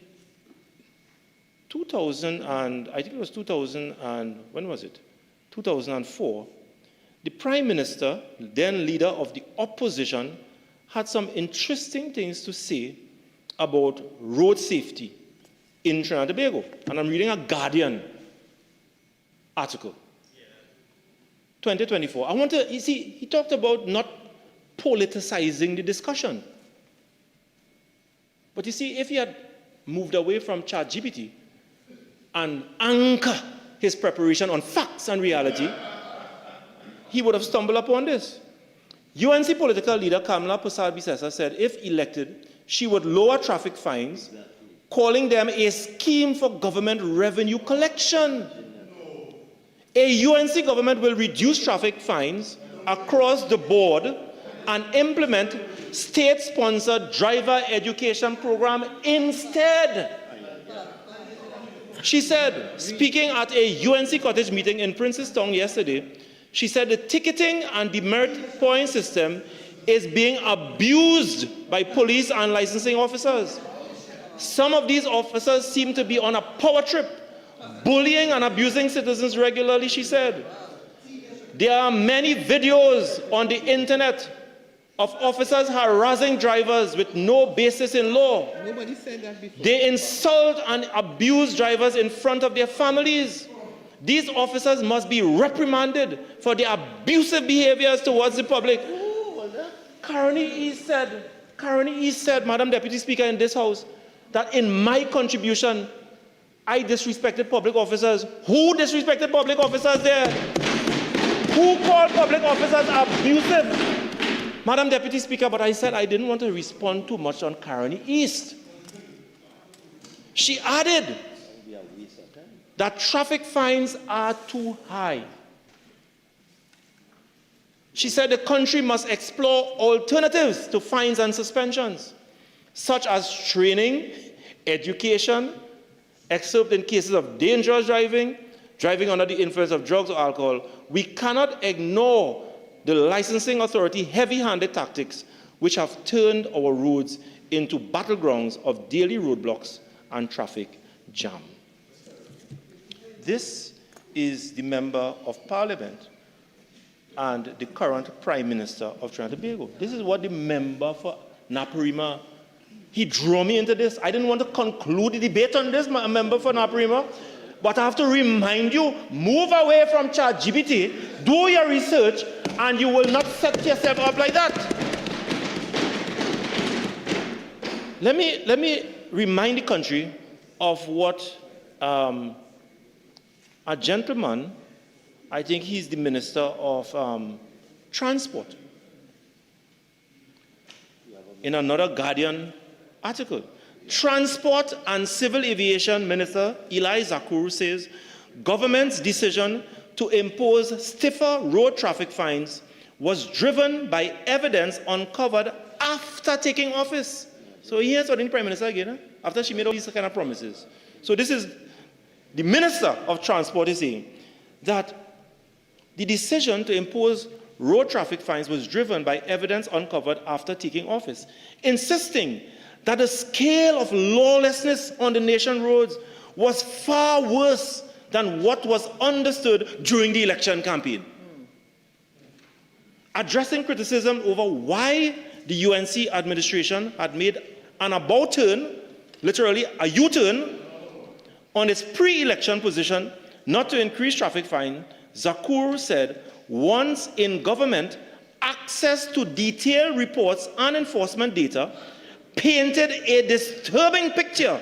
2000, and I think it was 2000, and when was it? 2004, the Prime Minister, then leader of the opposition, had some interesting things to say about road safety in Trinidad and Tobago. And I'm reading a Guardian article. 2024. He talked about not politicizing the discussion. But you see, if he had moved away from ChatGPT and anchor his preparation on facts and reality, he would have stumbled upon this. UNC political leader Kamala Prasad-Bisesa said if elected, she would lower traffic fines, calling them a scheme for government revenue collection. A UNC government will reduce traffic fines across the board and implement state-sponsored driver education program instead. She said, speaking at a UNC Cottage meeting in Princestown yesterday, she said the ticketing and demerit point system is being abused by police and licensing officers. Some of these officers seem to be on a power trip, bullying and abusing citizens regularly, she said. There are many videos on the internet of officers harassing drivers with no basis in law. Nobody said that before. They insult and abuse drivers in front of their families. These officers must be reprimanded for their abusive behaviors towards the public. Carney East said, Madam Deputy Speaker, in this House, that in my contribution, I disrespected public officers. Who disrespected public officers there? Who called public officers abusive? Madam Deputy Speaker, but I said I didn't want to respond too much on Carney East. She added that traffic fines are too high. She said the country must explore alternatives to fines and suspensions, such as training, education, except in cases of dangerous driving, driving under the influence of drugs or alcohol. We cannot ignore the licensing authority heavy-handed tactics which have turned our roads into battlegrounds of daily roadblocks and traffic jam. This is the Member of Parliament and the current Prime Minister of Trinidad and Tobago. This is what the member for Naparima, he drew me into this. I didn't want to conclude the debate on this, my member for Naparima, but I have to remind you, move away from ChatGPT, do your research, and you will not set yourself up like that. Let me remind the country of what a gentleman, I think he's the Minister of Transport, in another Guardian article. Transport and Civil Aviation Minister Eli Zakour says government's decision to impose stiffer road traffic fines was driven by evidence uncovered after taking office. So here's what the Prime Minister again, after she made all these kind of promises. So this is the Minister of Transport is saying that the decision to impose road traffic fines was driven by evidence uncovered after taking office, insisting that the scale of lawlessness on the nation roads was far worse than what was understood during the election campaign. Addressing criticism over why the UNC administration had made an about turn, literally a U-turn, on its pre-election position not to increase traffic fine, Zakour said, once in government, access to detailed reports and enforcement data painted a disturbing picture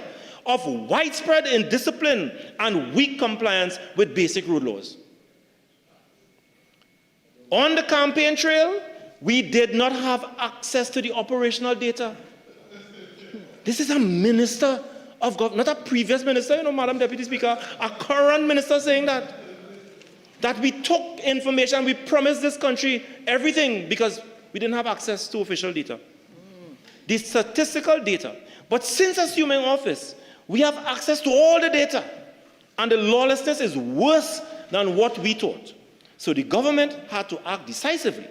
of widespread indiscipline and weak compliance with basic road laws. On the campaign trail, we did not have access to the operational data. This is a minister of government, not a previous minister, Madam Deputy Speaker, a current minister saying that we took information, we promised this country everything because we didn't have access to official data. The statistical data. But since assuming office, we have access to all the data. And the lawlessness is worse than what we thought. So the government had to act decisively,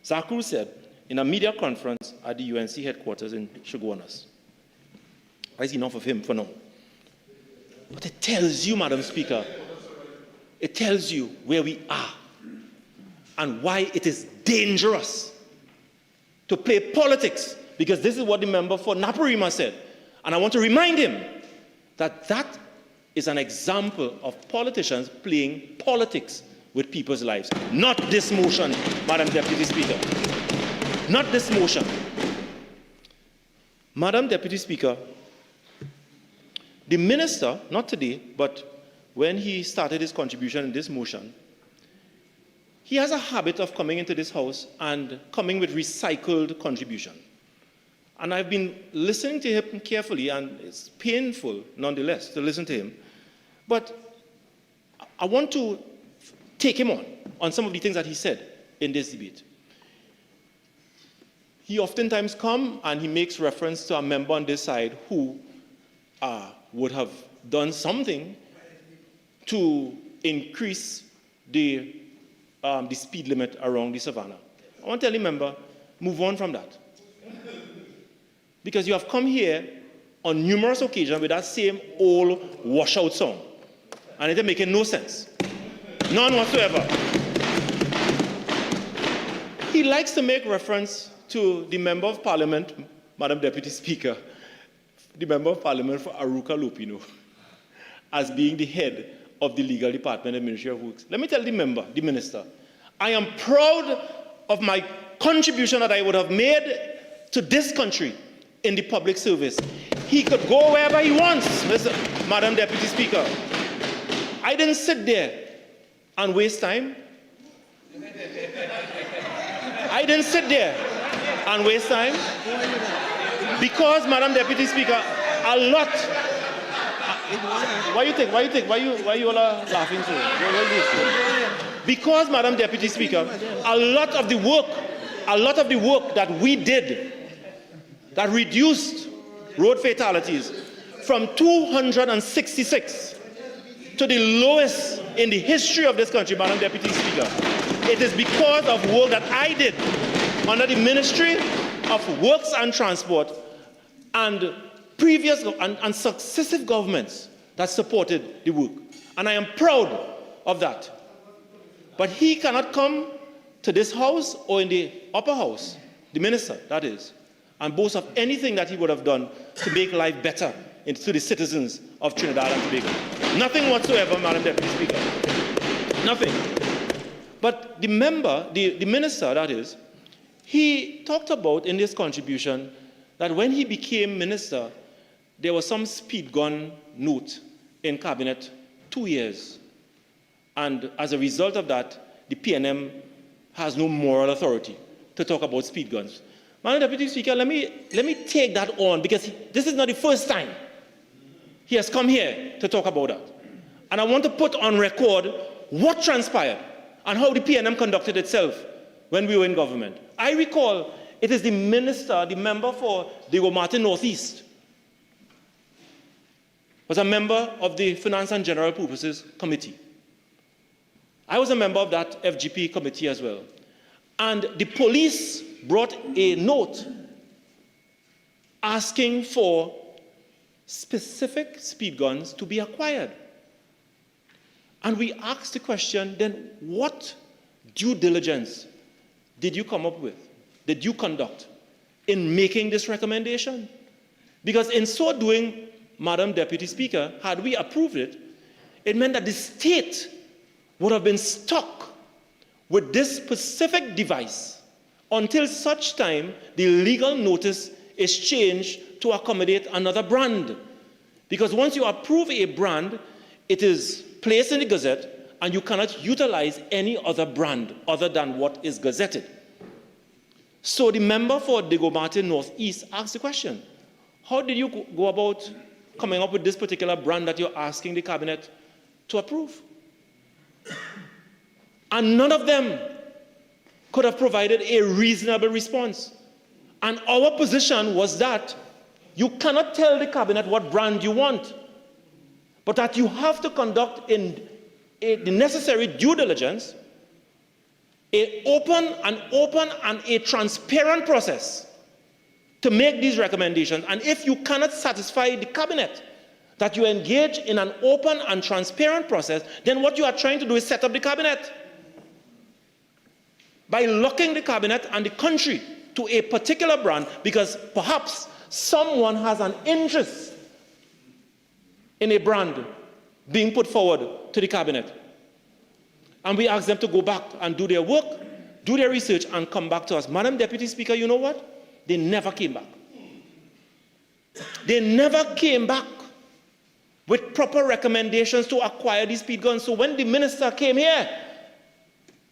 Zakour said in a media conference at the UNC headquarters in Chaguanas. That's enough of him for now. But it tells you, Madam Speaker, it tells you where we are and why it is dangerous to play politics, because this is what the member for Naparima said. And I want to remind him that that is an example of politicians playing politics with people's lives. Not this motion, Madam Deputy Speaker. Not this motion. Madam Deputy Speaker, the minister, not today, but when he started his contribution in this motion, he has a habit of coming into this House and coming with recycled contribution. And I've been listening to him carefully, and it's painful, nonetheless, to listen to him. But I want to take him on some of the things that he said in this debate. He oftentimes comes and he makes reference to a member on this side who would have done something to increase the speed limit around the savannah. I want to tell you, member, move on from that. Because you have come here on numerous occasions with that same old washout song. And it's making no sense. None whatsoever. He likes to make reference to the Member of Parliament, Madam Deputy Speaker, the Member of Parliament for Aruka Lupino, as being the head of the Legal Department of the Ministry of Works. Let me tell the member, the minister, I am proud of my contribution that I would have made to this country in the public service. He could go wherever he wants, Madam Deputy Speaker. I didn't sit there and waste time. I didn't sit there and waste time because, Madam Deputy Speaker, a lot. Why you all are laughing so? Because, Madam Deputy Speaker, a lot of the work that we did that reduced road fatalities from 266 to the lowest in the history of this country, Madam Deputy Speaker. It is because of work that I did under the Ministry of Works and Transport and previous and successive governments that supported the work. And I am proud of that. But he cannot come to this house or in the upper house, the minister, that is, and boast of anything that he would have done to make life better to the citizens of Trinidad and Tobago. Nothing whatsoever, Madam Deputy Speaker. Nothing. But the member, the minister, that is, he talked about in this contribution that when he became minister, there was some speed gun note in cabinet 2 years. And as a result of that, the PNM has no moral authority to talk about speed guns. Madam Deputy Speaker, let me take that on, because this is not the first time he has come here to talk about that. And I want to put on record what transpired and how the PNM conducted itself when we were in government. I recall it is the minister, the member for Diego Martin Northeast, was a member of the Finance and General Purposes Committee. I was a member of that FGP committee as well. And the police brought a note asking for specific speed guns to be acquired. And we asked the question, then what due diligence did you come up with, did you conduct in making this recommendation? Because in so doing, Madam Deputy Speaker, had we approved it, it meant that the state would have been stuck with this specific device until such time the legal notice is changed to accommodate another brand. Because once you approve a brand, it is placed in the Gazette, and you cannot utilize any other brand other than what is gazetted. So the member for Diego Martin Northeast asked the question, how did you go about coming up with this particular brand that you're asking the cabinet to approve? And none of them could have provided a reasonable response. And our position was that you cannot tell the cabinet what brand you want, but that you have to conduct the necessary due diligence, an open and a transparent process to make these recommendations. And if you cannot satisfy the cabinet that you engage in an open and transparent process, then what you are trying to do is set up the cabinet by locking the cabinet and the country to a particular brand because perhaps someone has an interest in a brand being put forward to the cabinet. And we ask them to go back and do their work, do their research, and come back to us. Madam Deputy Speaker, you know what? They never came back. They never came back with proper recommendations to acquire these speed guns. So when the minister came here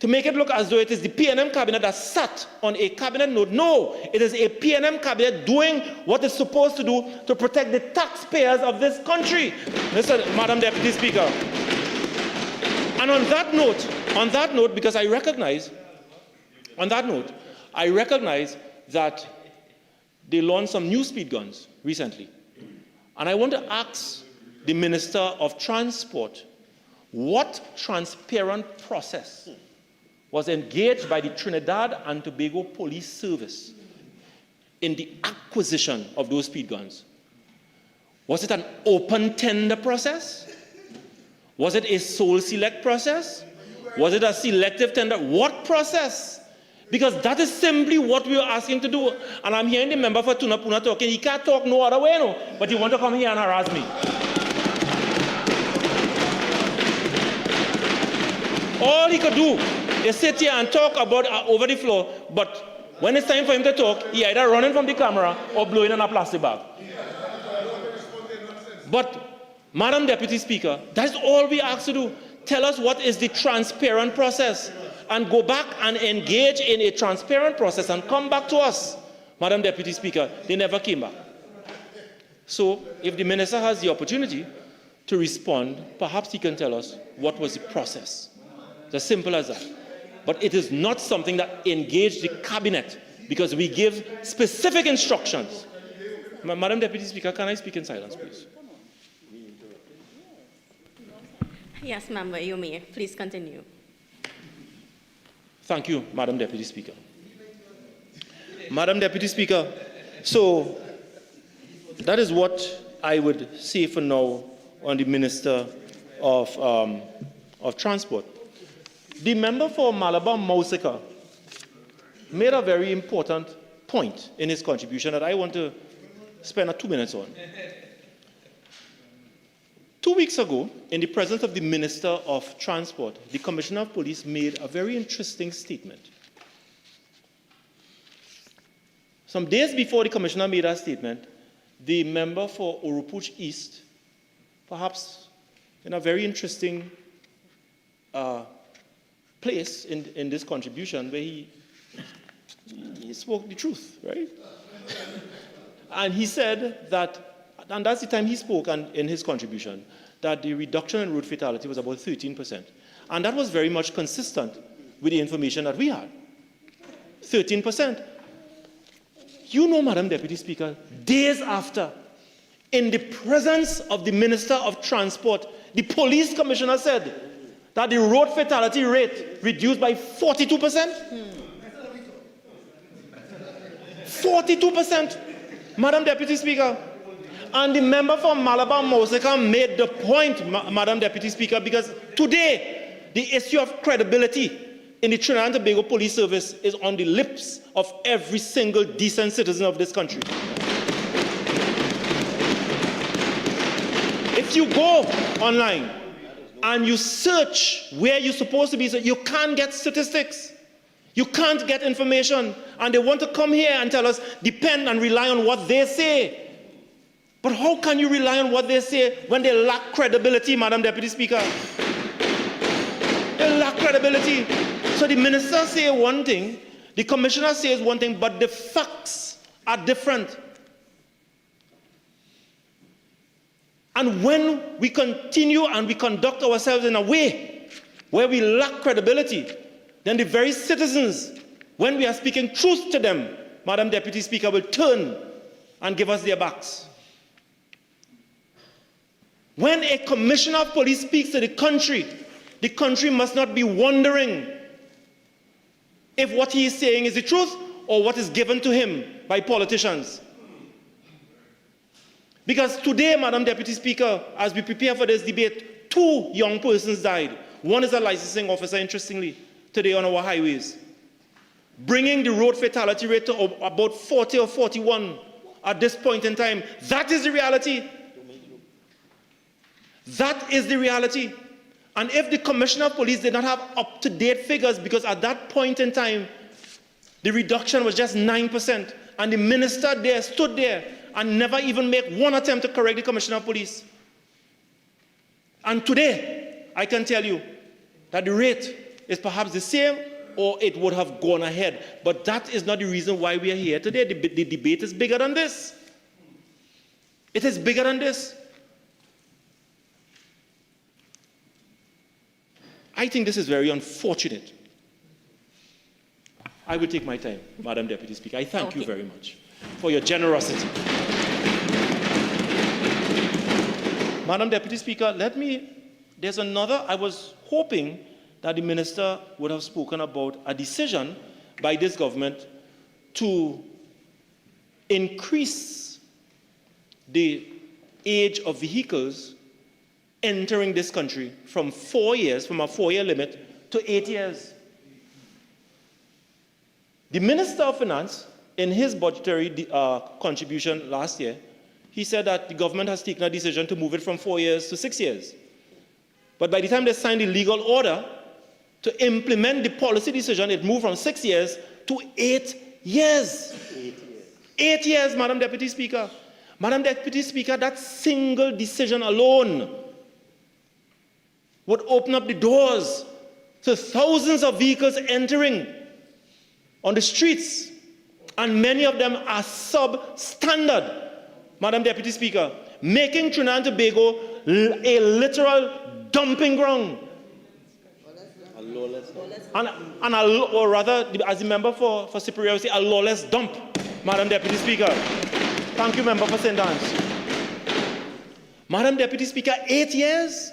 to make it look as though it is the PNM cabinet that sat on a cabinet note, no, it is a PNM cabinet doing what it's supposed to do to protect the taxpayers of this country, Madam Deputy Speaker. And on that note, because I recognize that they launched some new speed guns recently. And I want to ask the Minister of Transport, what transparent process was engaged by the Trinidad and Tobago Police Service in the acquisition of those speed guns? Was it an open tender process? Was it a sole select process? Was it a selective tender? What process Because that is simply what we are asking to do. And I'm hearing the member for Tunapuna talking. He can't talk no other way, no. But he want to come here and harass me. All he could do is sit here and talk about over the floor. But when it's time for him to talk, he either running from the camera or blowing in a plastic bag. But, Madam Deputy Speaker, that's all we ask to do. Tell us what is the transparent process. And go back and engage in a transparent process and come back to us. Madam Deputy Speaker, they never came back. So, if the minister has the opportunity to respond, perhaps he can tell us what was the process. It's as simple as that. But it is not something that engaged the cabinet, because we give specific instructions. Madam Deputy Speaker, can I speak in silence, please? Yes, member, you may. Please continue. Thank you, Madam Deputy Speaker. Madam Deputy Speaker, so that is what I would say for now on the Minister of Transport. The member for Malabar Mausika made a very important point in his contribution that I want to spend 2 minutes on. 2 weeks ago, in the presence of the Minister of Transport, the Commissioner of Police made a very interesting statement. Some days before the Commissioner made that statement, the member for Oropouche East, perhaps in a very interesting place in this contribution, where he spoke the truth, right? And he said that, and that's the time he spoke in his contribution, that the reduction in road fatality was about 13%. And that was very much consistent with the information that we had. 13%. You know, Madam Deputy Speaker, days after, in the presence of the Minister of Transport, the police commissioner said that the road fatality rate reduced by 42%. 42%, Madam Deputy Speaker. And the member from Malabar Mausika made the point, Madam Deputy Speaker, because today the issue of credibility in the Trinidad and Tobago Police Service is on the lips of every single decent citizen of this country. If you go online and you search where you're supposed to be, you can't get statistics. You can't get information. And they want to come here and tell us, depend and rely on what they say. But how can you rely on what they say when they lack credibility, Madam Deputy Speaker? They lack credibility. So the minister says one thing, the commissioner says one thing, but the facts are different. And when we continue and we conduct ourselves in a way where we lack credibility, then the very citizens, when we are speaking truth to them, Madam Deputy Speaker, will turn and give us their backs. When a commissioner of police speaks to the country must not be wondering if what he is saying is the truth or what is given to him by politicians. Because today, Madam Deputy Speaker, as we prepare for this debate, 2 young persons died. One is a licensing officer, interestingly, today on our highways, bringing the road fatality rate to about 40 or 41 at this point in time. That is the reality. That is the reality. And if the Commissioner of Police did not have up-to-date figures, because at that point in time, the reduction was just 9%, and the minister there stood there and never even made one attempt to correct the Commissioner of Police. And today, I can tell you that the rate is perhaps the same, or it would have gone ahead. But that is not the reason why we are here today. The debate is bigger than this. It is bigger than this. I think this is very unfortunate. I will take my time, Madam Deputy Speaker. I thank you very much for your generosity. Madam Deputy Speaker, there's another, I was hoping that the minister would have spoken about a decision by this government to increase the age of vehicles entering this country from 4 years, from a 4-year limit, to 8 years. The Minister of Finance, in his budgetary contribution last year, he said that the government has taken a decision to move it from 4 years to 6 years. But by the time they signed the legal order to implement the policy decision, it moved from 6 years to 8 years. 8 years, Madam Deputy Speaker. Madam Deputy Speaker, that single decision alone would open up the doors to thousands of vehicles entering on the streets, and many of them are substandard, Madam Deputy Speaker, making Trinidad and Tobago a literal dumping ground. Or rather, as the member for Superior, say a lawless dump, Madam Deputy Speaker. Thank you, member for St. Anne's. Madam Deputy Speaker, 8 years?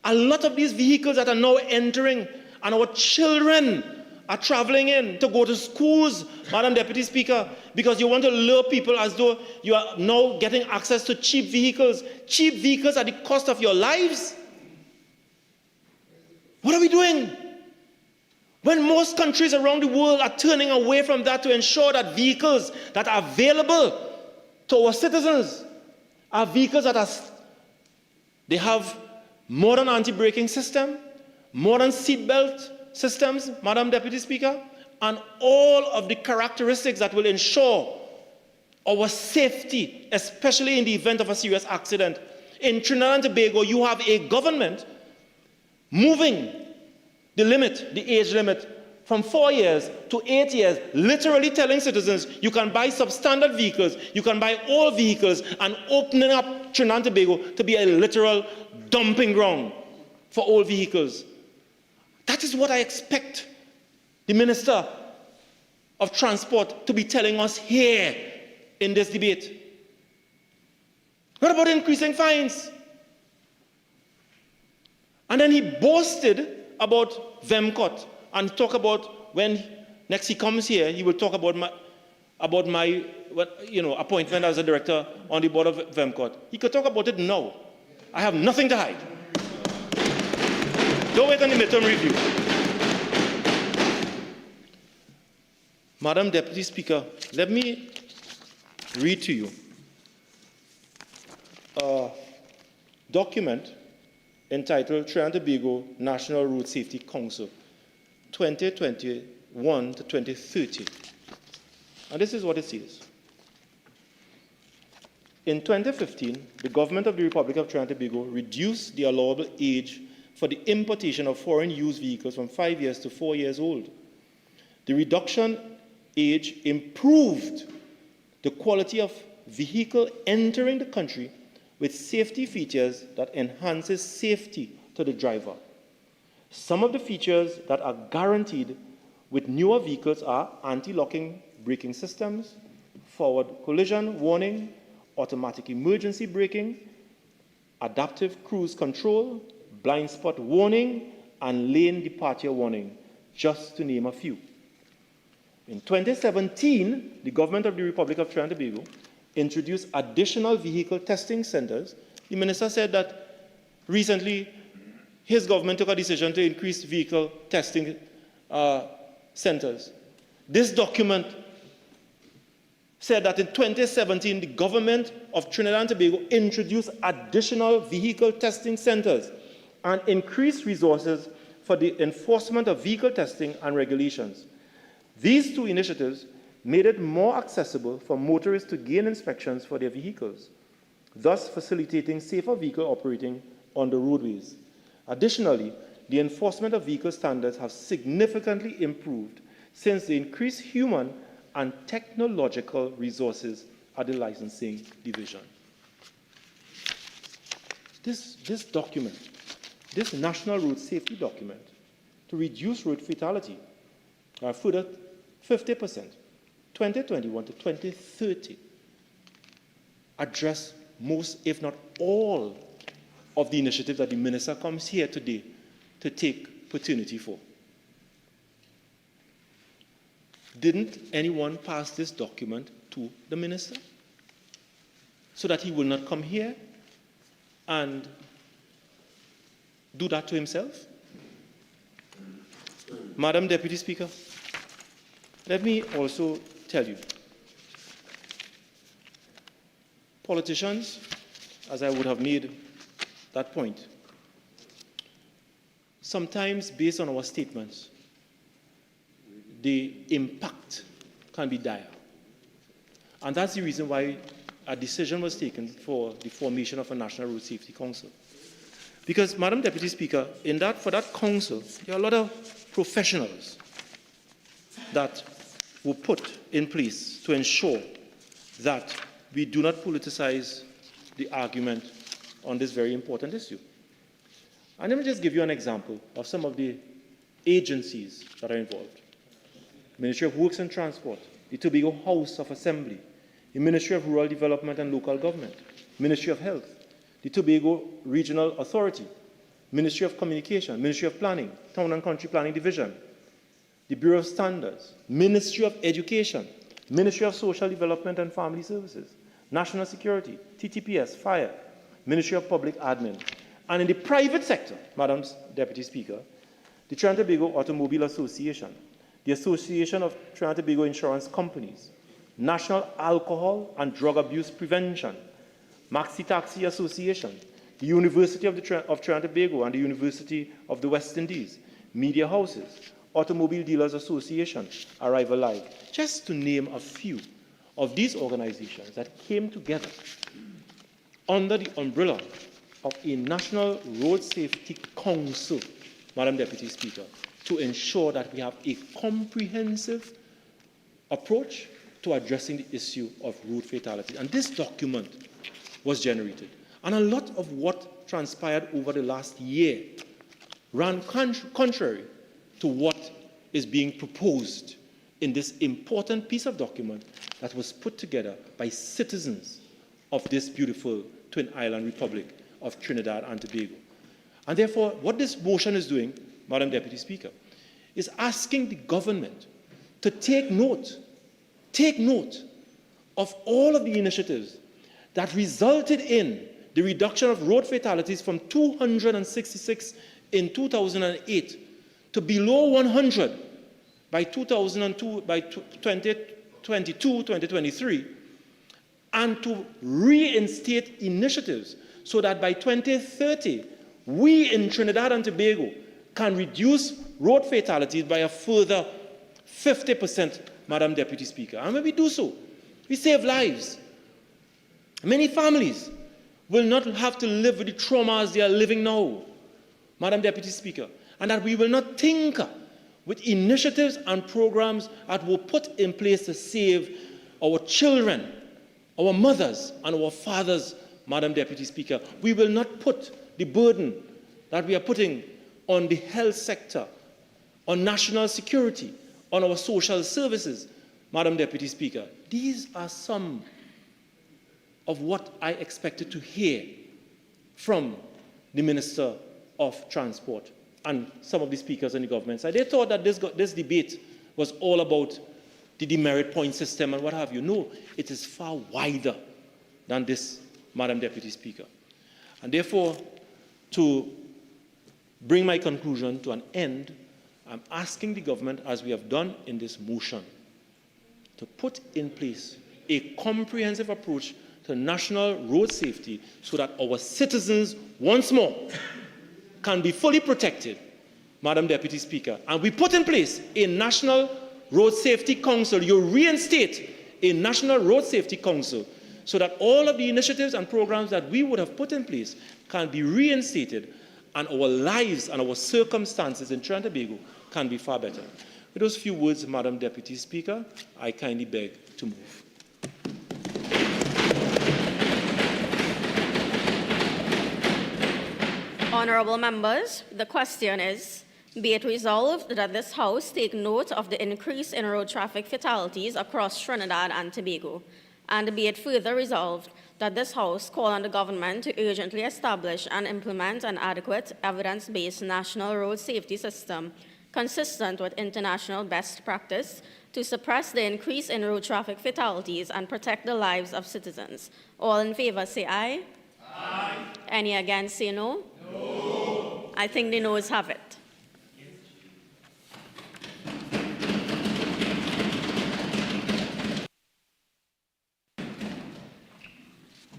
A lot of these vehicles that are now entering, and our children are traveling in to go to schools, Madam Deputy Speaker, because you want to lure people as though you are now getting access to cheap vehicles at the cost of your lives. What are we doing? When most countries around the world are turning away from that to ensure that vehicles that are available to our citizens are vehicles that they have modern anti-braking system, modern seatbelt systems, Madam Deputy Speaker, and all of the characteristics that will ensure our safety, especially in the event of a serious accident. In Trinidad and Tobago, you have a government moving the age limit from 4 years to 8 years, literally telling citizens you can buy substandard vehicles, you can buy all vehicles, and opening up Trinidad and Tobago to be a literal dumping ground for all vehicles. That is what I expect the Minister of Transport to be telling us here in this debate. What about increasing fines? And then he boasted about VEMCOT and talk about when next he comes here, he will talk about my appointment as a director on the board of VEMCOT. He could talk about it now. I have nothing to hide. Don't wait on the midterm review. Madam Deputy Speaker, let me read to you a document entitled Trinidad and Tobago National Road Safety Council, 2021 to 2030. And this is what it says. In 2015, the government of the Republic of Trinidad and Tobago reduced the allowable age for the importation of foreign used vehicles from 5 years to 4 years old. The reduction age improved the quality of vehicle entering the country with safety features that enhances safety to the driver. Some of the features that are guaranteed with newer vehicles are anti-locking braking systems, forward collision warning, automatic emergency braking, adaptive cruise control, blind spot warning, and lane departure warning, just to name a few. In 2017, the government of the Republic of Trinidad and Tobago introduced additional vehicle testing centers. The minister said that recently his government took a decision to increase vehicle testing centers. This document said that in 2017, the government of Trinidad and Tobago introduced additional vehicle testing centers and increased resources for the enforcement of vehicle testing and regulations. These two initiatives made it more accessible for motorists to gain inspections for their vehicles, thus facilitating safer vehicle operating on the roadways. Additionally, the enforcement of vehicle standards have significantly improved since the increased human and technological resources at the licensing division. This document, this National Road Safety document, to reduce road fatality, further 50%, 2021 to 2030, address most, if not all, of the initiatives that the minister comes here today to take paternity for. Didn't anyone pass this document to the minister so that he will not come here and do that to himself? Madam Deputy Speaker, Let me also tell you, politicians, as I would have made that point, sometimes based on our statements, the impact can be dire. And that's the reason why a decision was taken for the formation of a National Road Safety Council. Because, Madam Deputy Speaker, for that council, there are a lot of professionals that were put in place to ensure that we do not politicize the argument on this very important issue. And let me just give you an example of some of the agencies that are involved. Ministry of Works and Transport, the Tobago House of Assembly, the Ministry of Rural Development and Local Government, Ministry of Health, the Tobago Regional Authority, Ministry of Communication, Ministry of Planning, Town and Country Planning Division, the Bureau of Standards, Ministry of Education, Ministry of Social Development and Family Services, National Security, TTPS, Fire, Ministry of Public Admin. And in the private sector, Madam Deputy Speaker, the Trinidad and Tobago Automobile Association, the Association of Trinidad and Tobago Insurance Companies, National Alcohol and Drug Abuse Prevention, Maxi Taxi Association, the University of Trinidad and Tobago and the University of the West Indies, media houses, Automobile Dealers Association, Arrival Live, just to name a few of these organizations that came together under the umbrella of a National Road Safety Council, Madam Deputy Speaker, to ensure that we have a comprehensive approach to addressing the issue of road fatalities. And this document was generated. And a lot of what transpired over the last year ran contrary to what is being proposed in this important piece of document that was put together by citizens of this beautiful Twin Island Republic of Trinidad and Tobago. And therefore, what this motion is doing, Madam Deputy Speaker, is asking the government to take note of all of the initiatives that resulted in the reduction of road fatalities from 266 in 2008 to below 100 by 2023, and to reinstate initiatives so that by 2030, we in Trinidad and Tobago can reduce road fatalities by a further 50%, Madam Deputy Speaker. And when we do so, we save lives. Many families will not have to live with the traumas they are living now, Madam Deputy Speaker, and that we will not tinker with initiatives and programs that were put in place to save our children, our mothers, and our fathers, Madam Deputy Speaker. We will not put the burden that we are putting on the health sector, on national security, on our social services, Madam Deputy Speaker. These are some of what I expected to hear from the Minister of Transport and some of the speakers in the government side. They thought that this debate was all about the demerit point system and what have you. No, it is far wider than this, Madam Deputy Speaker. And therefore, to bring my conclusion to an end, I'm asking the government, as we have done in this motion, to put in place a comprehensive approach to national road safety so that our citizens, once more, can be fully protected, Madam Deputy Speaker. And we put in place a National Road Safety Council. You reinstate a National Road Safety Council so that all of the initiatives and programs that we would have put in place can be reinstated and our lives and our circumstances in Trinidad and Tobago can be far better. With those few words, Madam Deputy Speaker, I kindly beg to move. Honourable members, the question is, be it resolved that this House take note of the increase in road traffic fatalities across Trinidad and Tobago, and be it further resolved that this House call on the government to urgently establish and implement an adequate evidence-based national road safety system consistent with international best practice to suppress the increase in road traffic fatalities and protect the lives of citizens. All in favor say aye. Aye. Any against say no. No. I think the noes have it.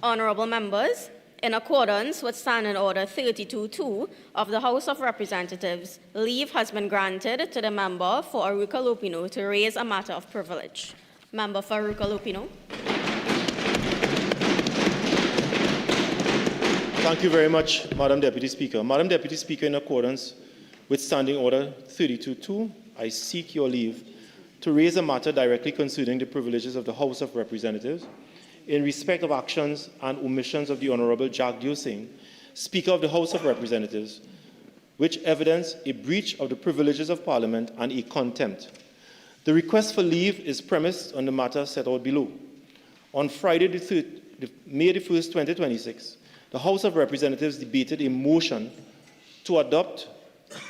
Honorable members, in accordance with Standing Order 32.2 of the House of Representatives, leave has been granted to the member for Aruka Lupino to raise a matter of privilege. Member for Aruka Lupino. Thank you very much, Madam Deputy Speaker. Madam Deputy Speaker, in accordance with Standing Order 32.2, I seek your leave to raise a matter directly concerning the privileges of the House of Representatives in respect of actions and omissions of the Honourable Jagdeep Singh, Speaker of the House of Representatives, which evidence a breach of the privileges of Parliament and a contempt. The request for leave is premised on the matter set out below. On Friday, May 1st, 2026, the House of Representatives debated a motion to adopt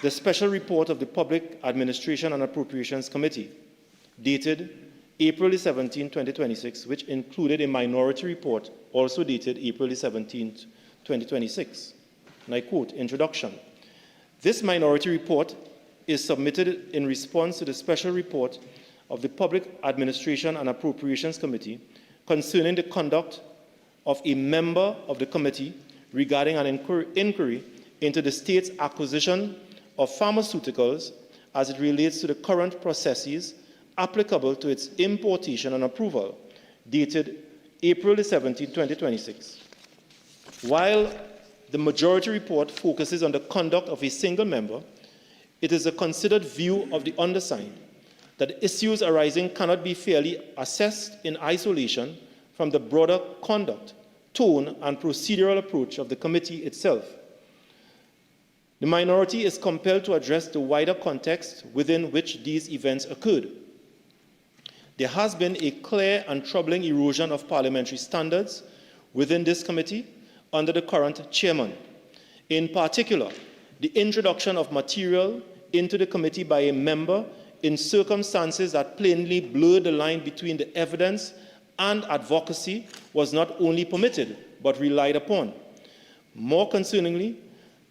the special report of the Public Administration and Appropriations Committee, dated April 17, 2026, which included a minority report also dated April 17, 2026. And I quote, introduction. This minority report is submitted in response to the special report of the Public Administration and Appropriations Committee concerning the conduct of a member of the committee regarding an inquiry into the state's acquisition of pharmaceuticals as it relates to the current processes applicable to its importation and approval, dated April 17, 2026. While the majority report focuses on the conduct of a single member, it is a considered view of the undersigned that issues arising cannot be fairly assessed in isolation from the broader conduct, tone, and procedural approach of the committee itself. The minority is compelled to address the wider context within which these events occurred. There has been a clear and troubling erosion of parliamentary standards within this committee under the current chairman. In particular, the introduction of material into the committee by a member in circumstances that plainly blurred the line between the evidence and advocacy was not only permitted, but relied upon. More concerningly,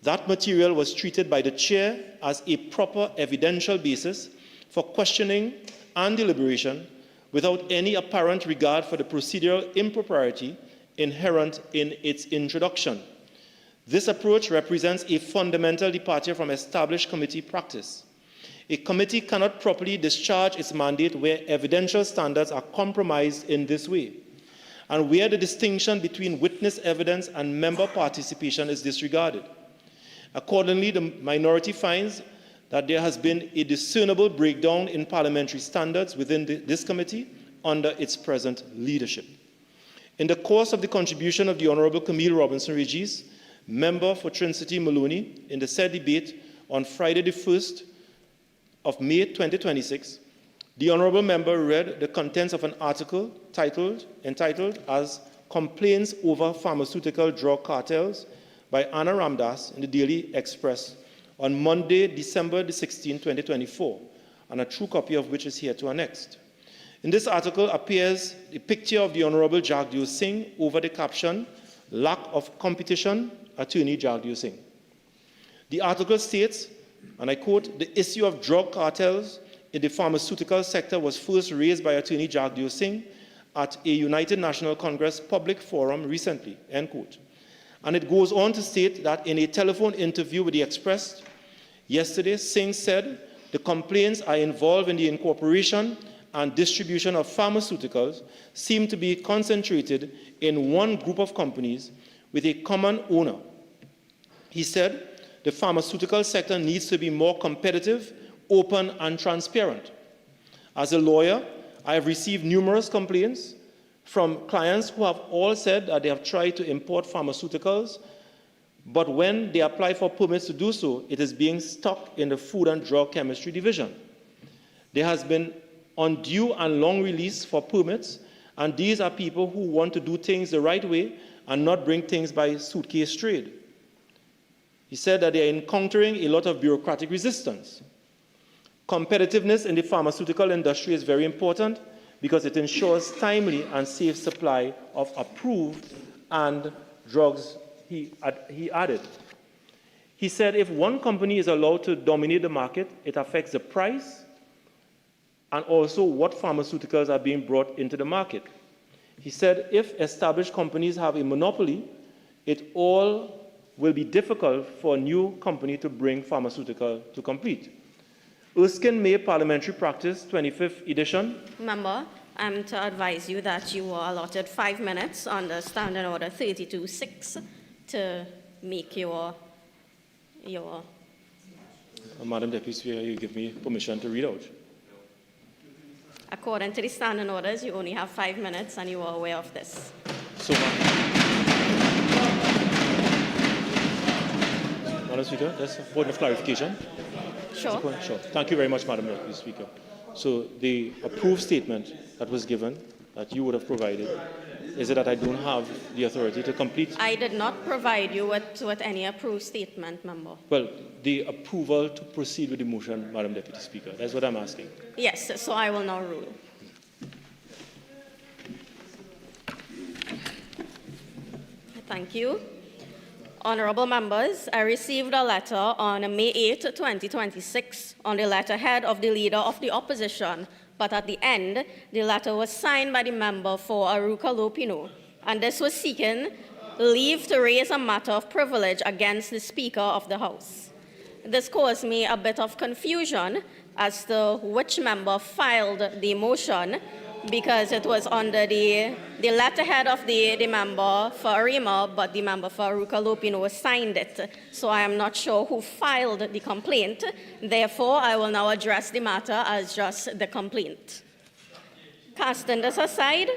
that material was treated by the chair as a proper evidential basis for questioning and deliberation without any apparent regard for the procedural impropriety inherent in its introduction. This approach represents a fundamental departure from established committee practice. A committee cannot properly discharge its mandate where evidential standards are compromised in this way, and where the distinction between witness evidence and member participation is disregarded. Accordingly, the minority finds that there has been a discernible breakdown in parliamentary standards within this committee under its present leadership. In the course of the contribution of the Honourable Camille Robinson-Regis, member for Trinity Maloney, in the said debate on Friday the 1st of May 2026, the Honourable Member read the contents of an article entitled as Complaints Over Pharmaceutical Drug Cartels by Anna Ramdas in the Daily Express on Monday, December 16, 2024, and a true copy of which is here to annexed. In this article appears the picture of the Honourable Jagdeep Singh over the caption, Lack of Competition, Attorney Jagdeep Singh. The article states, and I quote, the issue of drug cartels in the pharmaceutical sector was first raised by Attorney Jagdeep Singh at a United National Congress public forum recently, end quote. And it goes on to state that in a telephone interview with the Express yesterday, Singh said the complaints are involved in the incorporation and distribution of pharmaceuticals seem to be concentrated in one group of companies with a common owner. He said the pharmaceutical sector needs to be more competitive, open, and transparent. As a lawyer, I have received numerous complaints from clients who have all said that they have tried to import pharmaceuticals, but when they apply for permits to do so, it is being stuck in the Food and Drug Chemistry Division. There has been undue and long release for permits, and these are people who want to do things the right way and not bring things by suitcase trade. He said that they are encountering a lot of bureaucratic resistance. Competitiveness in the pharmaceutical industry is very important because it ensures timely and safe supply of approved and drugs, he added. He said if one company is allowed to dominate the market, it affects the price and also what pharmaceuticals are being brought into the market. He said if established companies have a monopoly, it all will be difficult for a new company to bring pharmaceutical to compete. Erskine May Parliamentary Practice, 25th edition. Member, I'm to advise you that you were allotted 5 minutes under Standing Order 32.6 to make your Madam Deputy Speaker, you give me permission to read out. According to the standing orders, you only have 5 minutes, and you are aware of this. So, Madam Speaker, that's a point of clarification. Sure. Sure. Thank you very much, Madam Deputy Speaker. So the approved statement that was given, that you would have provided, is it that I don't have the authority to complete? I did not provide you with any approved statement, member. Well, the approval to proceed with the motion, Madam Deputy Speaker. That's what I'm asking. Yes, so I will now rule. Thank you. Honorable members, I received a letter on May 8, 2026, on the letterhead of the Leader of the Opposition, but at the end, the letter was signed by the member for Aruka Lopino, and this was seeking leave to raise a matter of privilege against the Speaker of the House. This caused me a bit of confusion as to which member filed the motion, because it was under the letterhead of the member for Arima, but the member for Aruka Lopino signed it. So I am not sure who filed the complaint. Therefore, I will now address the matter as just the complaint. Casting this aside,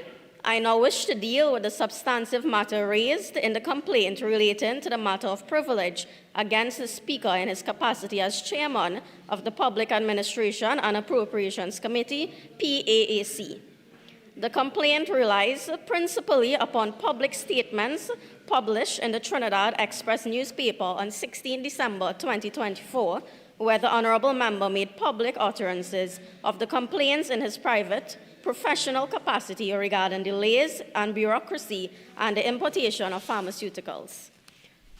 I now wish to deal with the substantive matter raised in the complaint relating to the matter of privilege against the Speaker in his capacity as Chairman of the Public Administration and Appropriations Committee, PAAC. The complaint relies principally upon public statements published in the Trinidad Express newspaper on 16 December 2024, where the Honourable Member made public utterances of the complaints in his private, professional capacity regarding delays and bureaucracy and the importation of pharmaceuticals.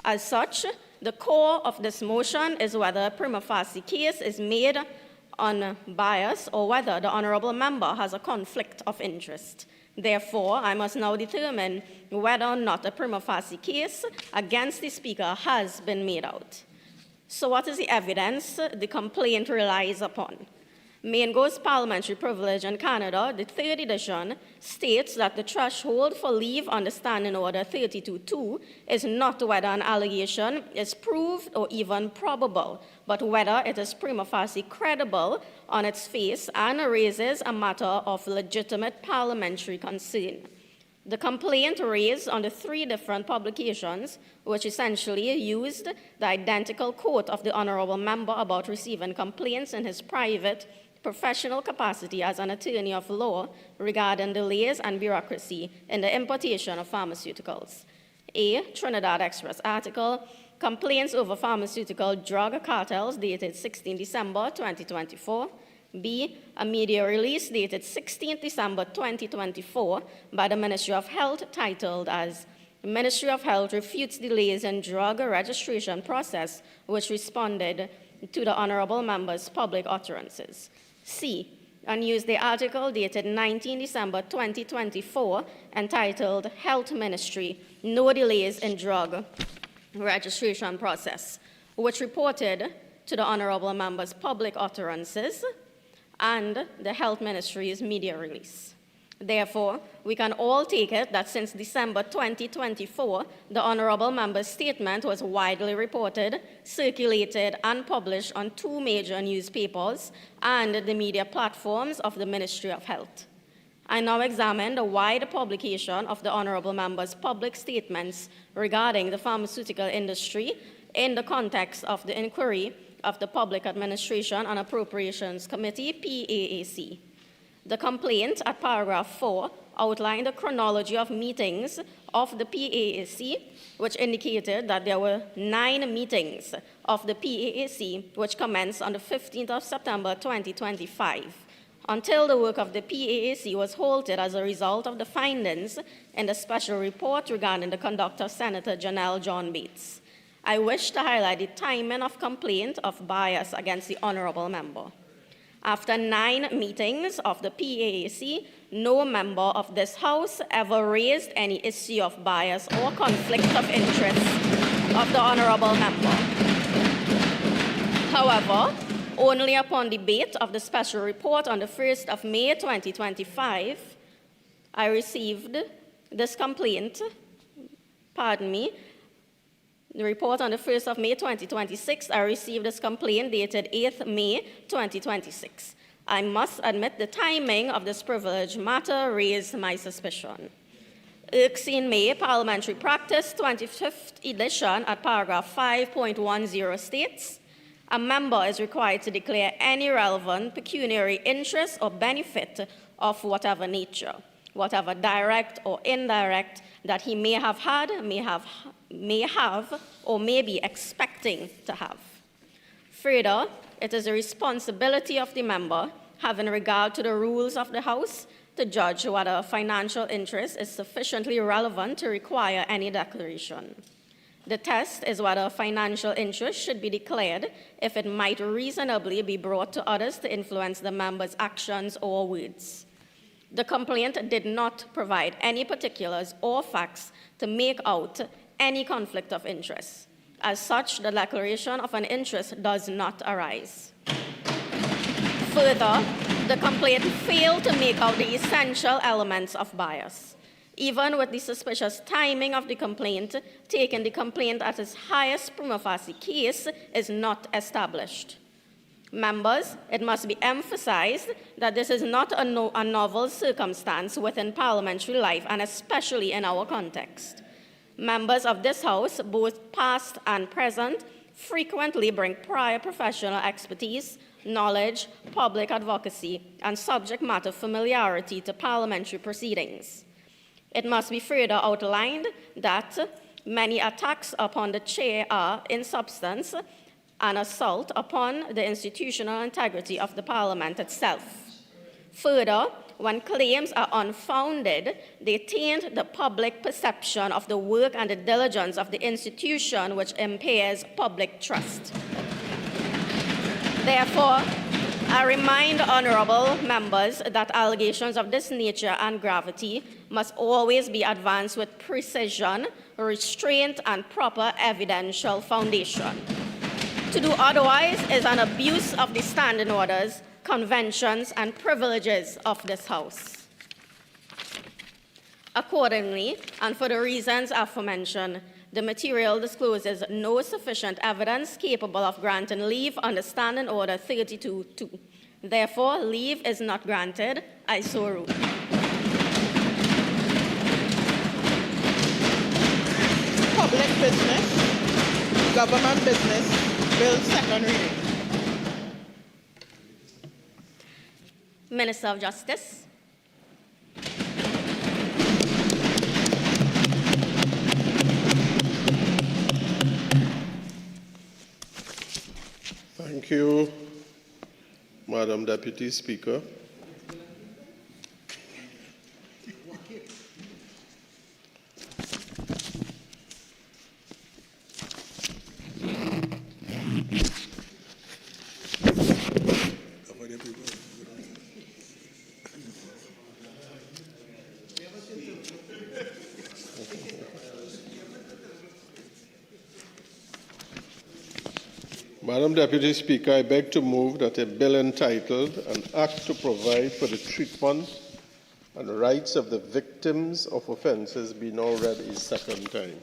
As such, the core of this motion is whether a prima facie case is made on bias or whether the Honourable Member has a conflict of interest. Therefore, I must now determine whether or not a prima facie case against the Speaker has been made out. So what is the evidence the complaint relies upon? Main Goes Parliamentary Privilege in Canada, the 3rd edition, states that the threshold for leave under Standing Order 32.2 is not whether an allegation is proved or even probable, but whether it is prima facie credible on its face and raises a matter of legitimate parliamentary concern. The complaint raised on the 3 different publications, which essentially used the identical quote of the Honourable Member about receiving complaints in his private, professional capacity as an attorney of law regarding delays and bureaucracy in the importation of pharmaceuticals. A. Trinidad Express article, complaints over pharmaceutical drug cartels dated 16 December 2024. B. A media release dated 16 December 2024 by the Ministry of Health titled as Ministry of Health Refutes Delays in Drug Registration Process, which responded to the Honourable Member's public utterances. C. A Newsday article dated 19 December 2024 entitled Health Ministry, No Delays in Drug Registration Process, which reported to the Honourable Member's public utterances and the Health Ministry's media release. Therefore, we can all take it that since December 2024, the Honourable Member's statement was widely reported, circulated, and published on 2 major newspapers and the media platforms of the Ministry of Health. I now examine the wide publication of the Honourable Member's public statements regarding the pharmaceutical industry in the context of the inquiry of the Public Administration and Appropriations Committee, PAAC. The complaint at paragraph 4 outlined the chronology of meetings of the PAAC, which indicated that there were 9 meetings of the PAAC, which commenced on the 15th of September 2025, until the work of the PAAC was halted as a result of the findings in the special report regarding the conduct of Senator Janelle John Bates. I wish to highlight the timing of complaint of bias against the Honourable Member. After 9 meetings of the PAAC, no member of this House ever raised any issue of bias or conflict of interest of the honorable member. However, only upon debate of the special report on the 1st of May 2025, I received this complaint, the report on the 1st of May 2026, I received this complaint dated 8th May 2026. I must admit the timing of this privileged matter raised my suspicion. Erskine May, Parliamentary Practice, 25th edition at paragraph 5.10 states, a member is required to declare any relevant pecuniary interest or benefit of whatever nature, whatever direct or indirect, that he may have had, may have, or may be expecting to have. Further, it is the responsibility of the member, having regard to the rules of the House, to judge whether a financial interest is sufficiently relevant to require any declaration. The test is whether a financial interest should be declared if it might reasonably be brought to others to influence the member's actions or words. The complaint did not provide any particulars or facts to make out any conflict of interest. As such, the declaration of an interest does not arise. Further, the complaint failed to make out the essential elements of bias. Even with the suspicious timing of the complaint, taking the complaint at its highest prima facie case is not established. Members, it must be emphasized that this is not a novel circumstance within parliamentary life, and especially in our context. Members of this House, both past and present, frequently bring prior professional expertise, knowledge, public advocacy, and subject matter familiarity to parliamentary proceedings. It must be further outlined that many attacks upon the chair are, in substance, an assault upon the institutional integrity of the Parliament itself. Further, when claims are unfounded, they taint the public perception of the work and the diligence of the institution, which impairs public trust. Therefore, I remind honorable members that allegations of this nature and gravity must always be advanced with precision, restraint, and proper evidential foundation. To do otherwise is an abuse of the standing orders, conventions, and privileges of this House. Accordingly, and for the reasons aforementioned, the material discloses no sufficient evidence capable of granting leave under Standing Order 32-2. Therefore, leave is not granted. I so rule. Public business, government business, bill second reading. Minister of Justice. Thank you, Madam Deputy Speaker. Madam Deputy Speaker, I beg to move that a bill entitled An Act to Provide for the Treatment and Rights of the Victims of Offences be now read a second time.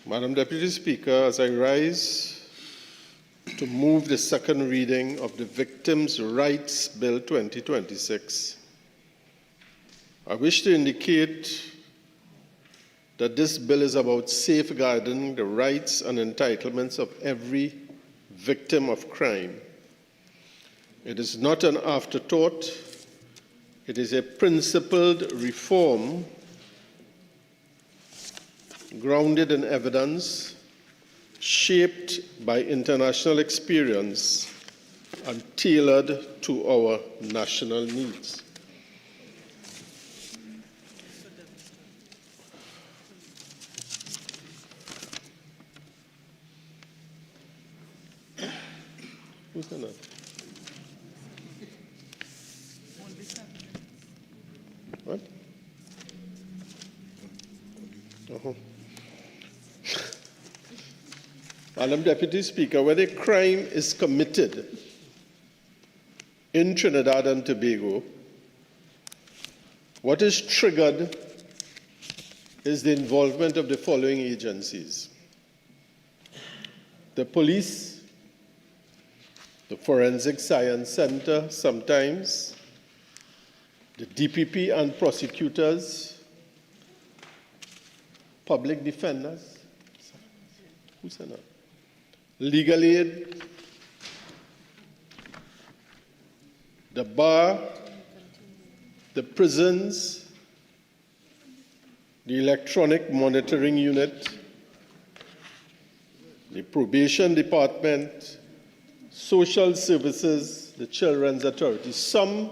Madam Deputy Speaker, as I rise to move the second reading of the Victims' Rights Bill 2026, I wish to indicate that this bill is about safeguarding the rights and entitlements of every victim of crime. It is not an afterthought. It is a principled reform grounded in evidence, shaped by international experience, and tailored to our national needs. Who's that? What? Uh-huh. Madam Deputy Speaker, when a crime is committed in Trinidad and Tobago, what is triggered is the involvement of the following agencies: the police, the Forensic Science Center sometimes, the DPP and prosecutors, public defenders, who's that? Legal aid, the bar, the prisons, the electronic monitoring unit, the probation department, social services, the children's authority. Some,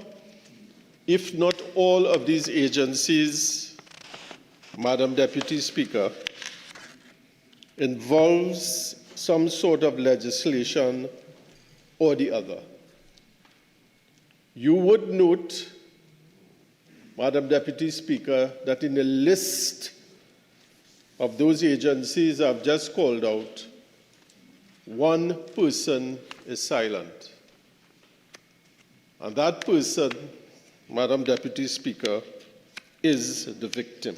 if not all of these agencies, Madam Deputy Speaker, involves some sort of legislation or the other. You would note, Madam Deputy Speaker, that in the list of those agencies I've just called out, one person is silent. And that person, Madam Deputy Speaker, is the victim.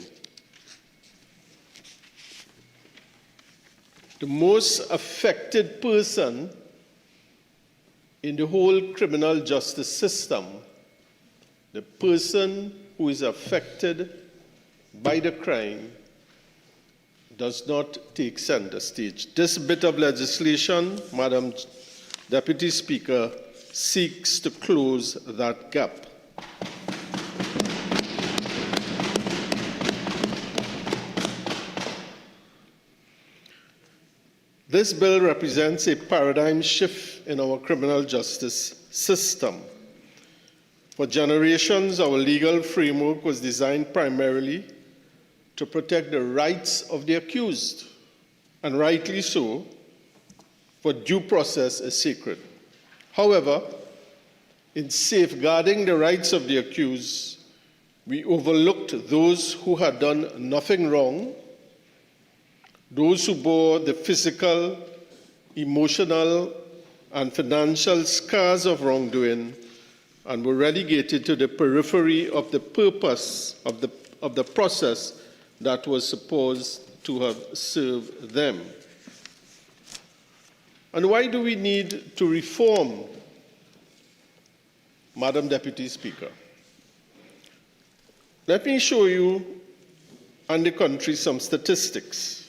The most affected person in the whole criminal justice system, the person who is affected by the crime, does not take center stage. This bit of legislation, Madam Deputy Speaker, seeks to close that gap. This bill represents a paradigm shift in our criminal justice system. For generations, our legal framework was designed primarily to protect the rights of the accused, and rightly so, for due process is sacred. However, in safeguarding the rights of the accused, we overlooked those who had done nothing wrong, those who bore the physical, emotional, and financial scars of wrongdoing and were relegated to the periphery of the purpose of the process that was supposed to have served them. And why do we need to reform, Madam Deputy Speaker? Let me show you and the country some statistics.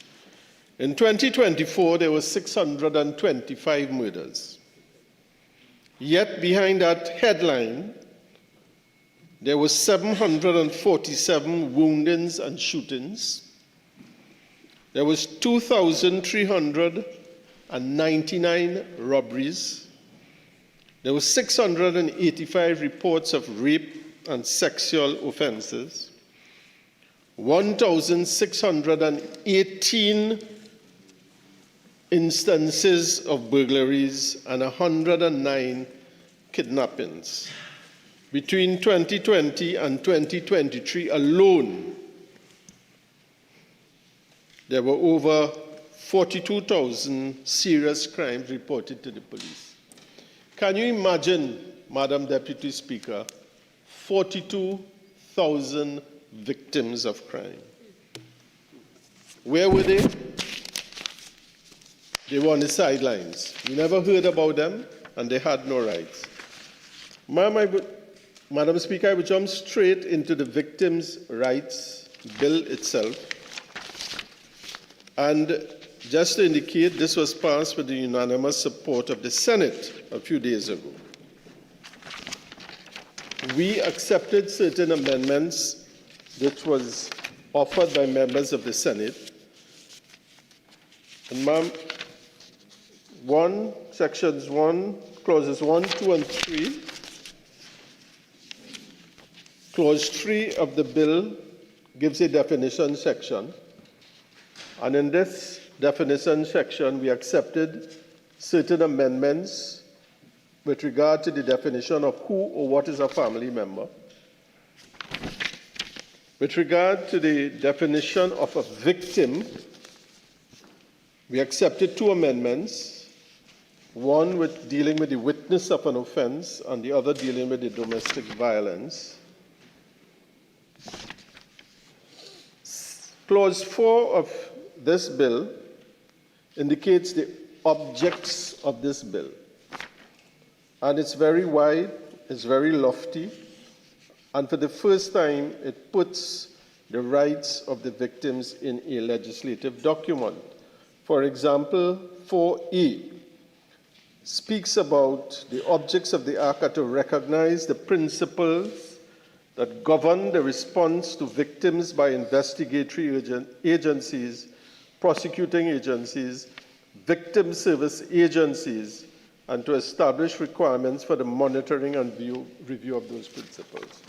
In 2024, there were 625 murders. Yet behind that headline, there were 747 woundings and shootings. There was 2,399 robberies. There were 685 reports of rape and sexual offenses. 1,618 instances of burglaries and 109 kidnappings. Between 2020 and 2023 alone, there were over 42,000 serious crimes reported to the police. Can you imagine, Madam Deputy Speaker, 42,000 victims of crime? Where were they? They were on the sidelines. We never heard about them, and they had no rights. Madam Speaker, I would jump straight into the Victims' Rights Bill itself. And just to indicate, this was passed with the unanimous support of the Senate a few days ago. We accepted certain amendments which was offered by members of the Senate. And ma'am, sections 1, clauses 1, 2, and 3. Clause 3 of the bill gives a definition section. And in this definition section, we accepted certain amendments with regard to the definition of who or what is a family member. With regard to the definition of a victim, we accepted 2 amendments, one dealing with the witness of an offense and the other dealing with the domestic violence. Clause 4 of this bill indicates the objects of this bill. And it's very wide, it's very lofty, and for the first time, it puts the rights of the victims in a legislative document. For example, 4A speaks about the objects of the Act are to recognize the principles that govern the response to victims by investigatory agencies, prosecuting agencies, victim service agencies, and to establish requirements for the monitoring and review of those principles.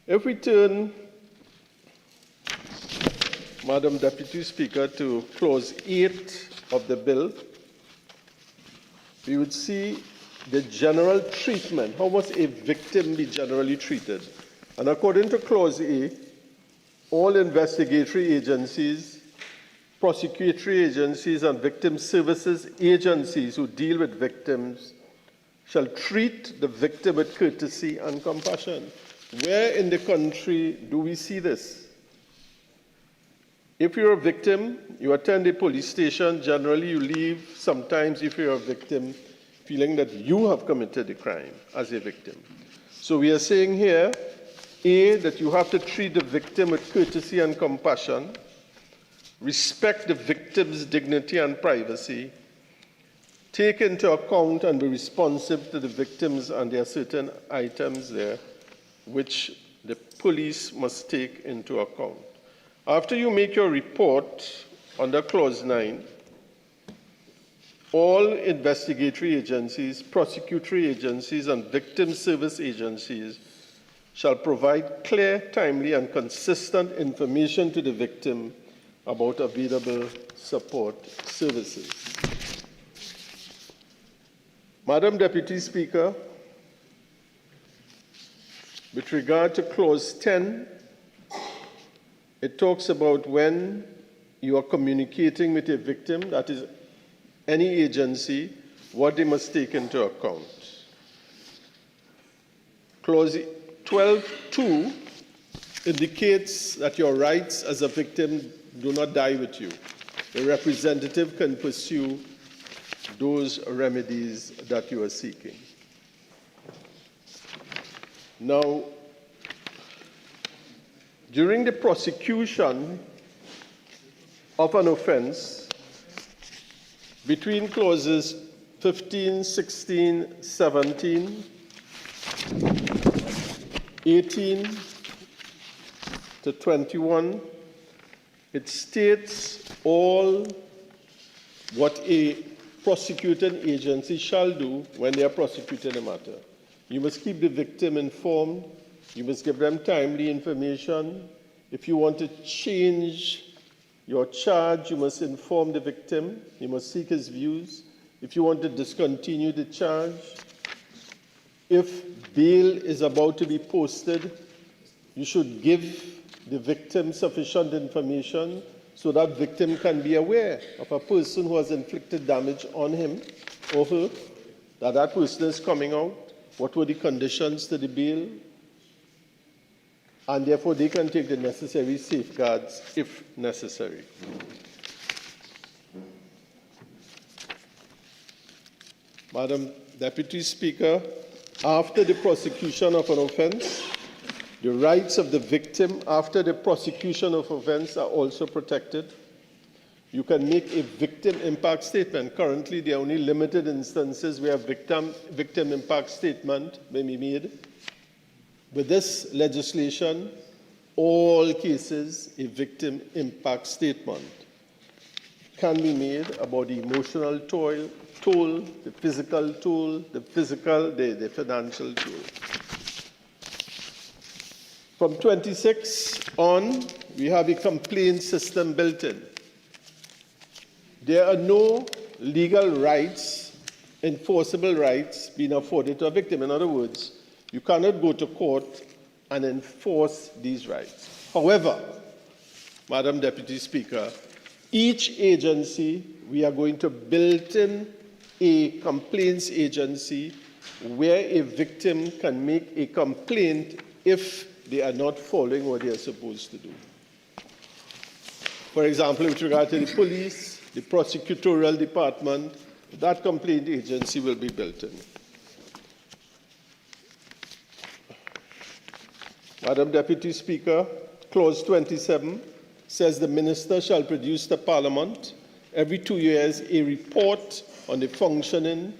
If we turn, Madam Deputy Speaker, to Clause 8 of the bill, we would see the general treatment. How must a victim be generally treated? And according to Clause A, all investigatory agencies, prosecutory agencies, and victim services agencies who deal with victims shall treat the victim with courtesy and compassion. Where in the country do we see this? If you're a victim, you attend a police station, generally you leave sometimes if you're a victim feeling that you have committed a crime as a victim. So we are saying here, A, that you have to treat the victim with courtesy and compassion, respect the victim's dignity and privacy, take into account and be responsive to the victims, and there are certain items there which the police must take into account. After you make your report under Clause 9, all investigatory agencies, prosecutory agencies, and victim service agencies shall provide clear, timely, and consistent information to the victim about available support services. Madam Deputy Speaker, with regard to Clause 10, it talks about when you are communicating with a victim, that is any agency, what they must take into account. Clause 12.2 indicates that your rights as a victim do not die with you. The representative can pursue those remedies that you are seeking. Now, during the prosecution of an offense, between clauses 15, 16, 17, 18 to 21, it states all what a prosecuting agency shall do when they are prosecuting a matter. You must keep the victim informed. You must give them timely information. If you want to change your charge, you must inform the victim. You must seek his views. If you want to discontinue the charge, if bail is about to be posted, you should give the victim sufficient information so that victim can be aware of a person who has inflicted damage on him or her, that person is coming out, what were the conditions to the bail, and therefore they can take the necessary safeguards if necessary. Madam Deputy Speaker, after the prosecution of an offense, the rights of the victim after the prosecution of offense are also protected. You can make a victim impact statement. Currently, there are only limited instances where victim impact statement may be made. With this legislation, all cases, a victim impact statement can be made about the emotional toll, the physical toll, the financial toll. From 26 on, we have a complaint system built in. There are no legal rights enforceable rights being afforded to a victim. In other words, you cannot go to court and enforce these rights. However, Madam Deputy Speaker, each agency, we are going to build in a complaints agency where a victim can make a complaint if they are not following what they are supposed to do. For example, with regard to the police, the prosecutorial department, that complaint agency will be built in. Madam Deputy Speaker, Clause 27 says the Minister shall produce to Parliament every 2 years a report on the functioning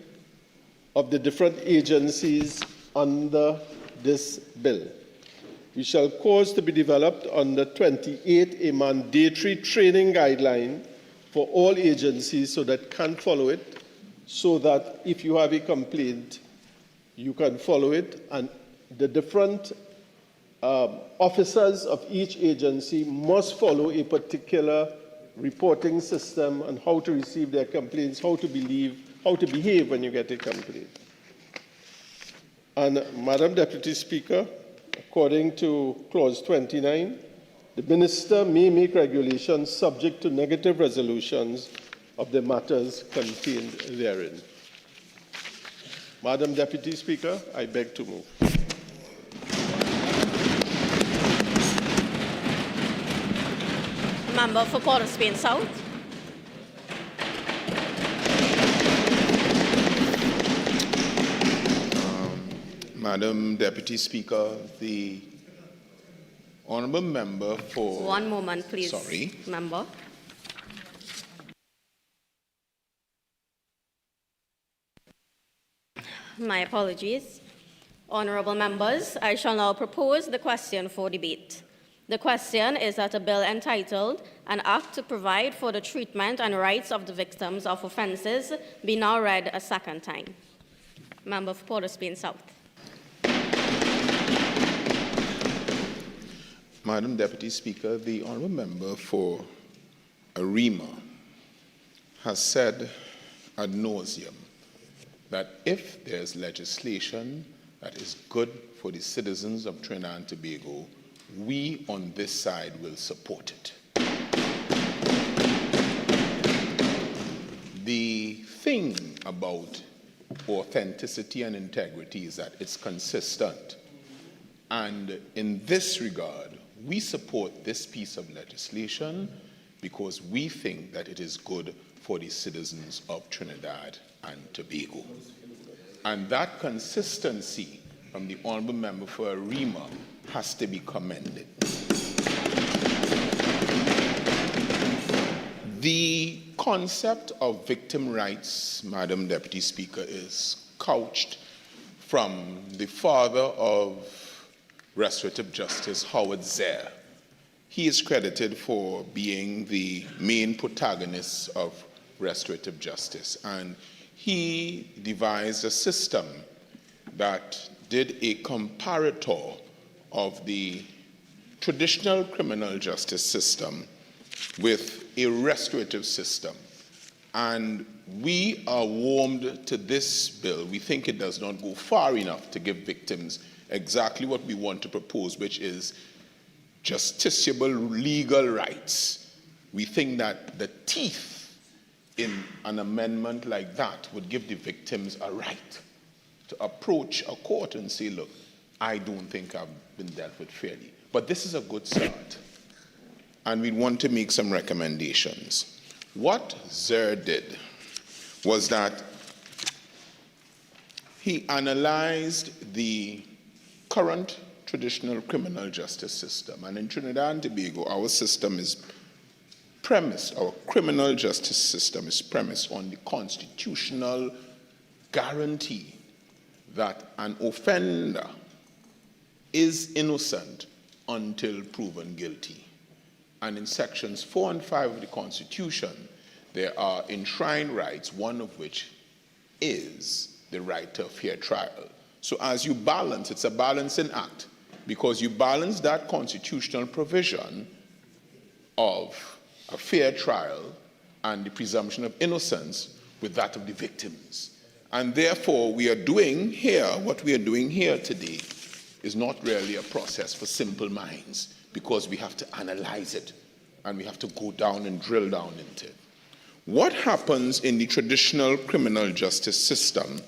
of the different agencies under this bill. We shall cause to be developed under 28 a mandatory training guideline for all agencies so that can follow it, so that if you have a complaint, you can follow it, and the different officers of each agency must follow a particular reporting system on how to receive their complaints, how to behave when you get a complaint. And Madam Deputy Speaker, according to Clause 29, the Minister may make regulations subject to negative resolutions of the matters contained therein. Madam Deputy Speaker, I beg to move. Member for Port of Spain South. Madam Deputy Speaker, the honourable member for... One moment, please. Sorry. Member. My apologies. Honourable members, I shall now propose the question for debate. The question is that a bill entitled An Act to Provide for the Treatment and Rights of the Victims of Offences be now read a second time. Member for Port of Spain South. Madam Deputy Speaker, the honourable member for Arima has said ad nauseum that if there's legislation that is good for the citizens of Trinidad and Tobago, we on this side will support it. The thing about authenticity and integrity is that it's consistent. And in this regard, we support this piece of legislation because we think that it is good for the citizens of Trinidad and Tobago. And that consistency from the honourable member for Arima has to be commended. The concept of victim rights, Madam Deputy Speaker, is couched from the father of restorative justice, Howard Zer. He is credited for being the main protagonist of restorative justice, and he devised a system that did a comparator of the traditional criminal justice system with a restorative system. And we are warmed to this bill. We think it does not go far enough to give victims exactly what we want to propose, which is justiciable legal rights. We think that the teeth in an amendment like that would give the victims a right to approach a court and say, look, I don't think I've been dealt with fairly. But this is a good start. And we want to make some recommendations. What Zer did was that he analyzed the current traditional criminal justice system. And in Trinidad and Tobago, our system is premised, our criminal justice system is premised on the constitutional guarantee that an offender is innocent until proven guilty. And in sections 4 and 5 of the Constitution, there are enshrined rights, one of which is the right to a fair trial. So as you balance, it's a balancing act, because you balance that constitutional provision of a fair trial and the presumption of innocence with that of the victims. And therefore, we are doing here, what we are doing here today is not really a process for simple minds, because we have to analyze it and we have to go down and drill down into it. What happens in the traditional criminal justice system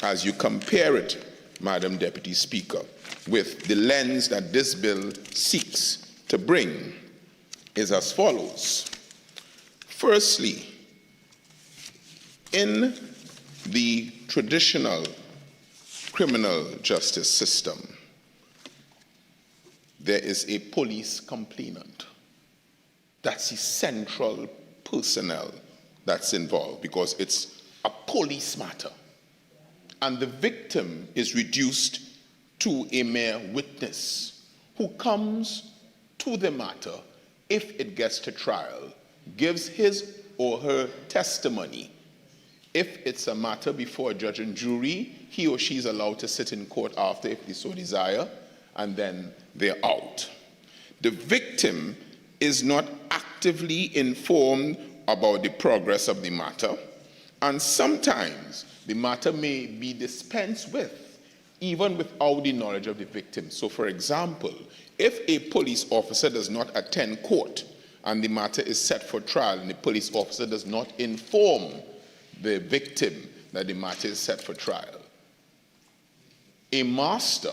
as you compare it, Madam Deputy Speaker, with the lens that this bill seeks to bring is as follows. Firstly, in the traditional criminal justice system, there is a police complainant. That's the central personnel that's involved, because it's a police matter. And the victim is reduced to a mere witness who comes to the matter, if it gets to trial, gives his or her testimony. If it's a matter before a judge and jury, he or she is allowed to sit in court after if they so desire, and then they're out. The victim is not actively informed about the progress of the matter, and sometimes the matter may be dispensed with, even without the knowledge of the victim. So, for example, if a police officer does not attend court and the matter is set for trial and the police officer does not inform the victim that the matter is set for trial, a master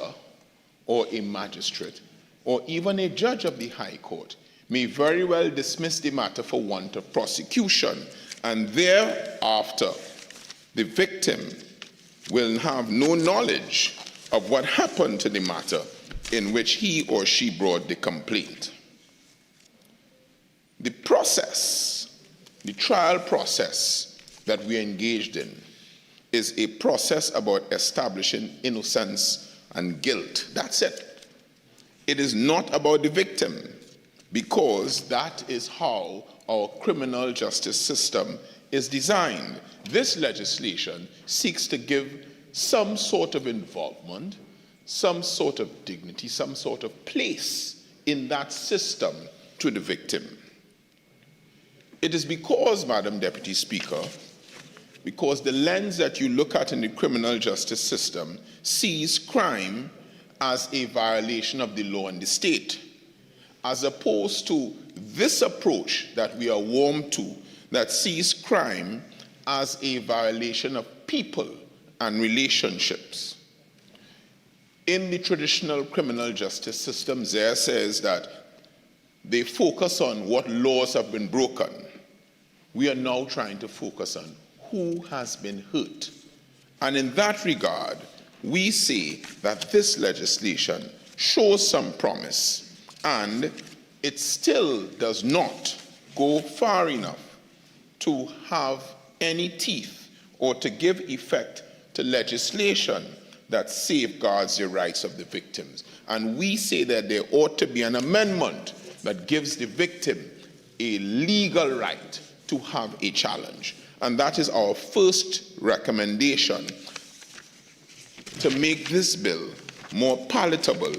or a magistrate or even a judge of the High Court may very well dismiss the matter for want of prosecution, and thereafter the victim will have no knowledge of what happened to the matter in which he or she brought the complaint. The process, the trial process that we are engaged in, is a process about establishing innocence and guilt. That's it. It is not about the victim, because that is how our criminal justice system is designed. This legislation seeks to give some sort of involvement, some sort of dignity, some sort of place in that system to the victim. It is because, Madam Deputy Speaker, because the lens that you look at in the criminal justice system sees crime as a violation of the law and the state, as opposed to this approach that we are warm to, that sees crime as a violation of people and relationships. In the traditional criminal justice system, there says that they focus on what laws have been broken. We are now trying to focus on who has been hurt. And in that regard, we say that this legislation shows some promise, and it still does not go far enough to have any teeth or to give effect to legislation that safeguards the rights of the victims. And we say that there ought to be an amendment that gives the victim a legal right to have a challenge. And that is our first recommendation, to make this bill more palatable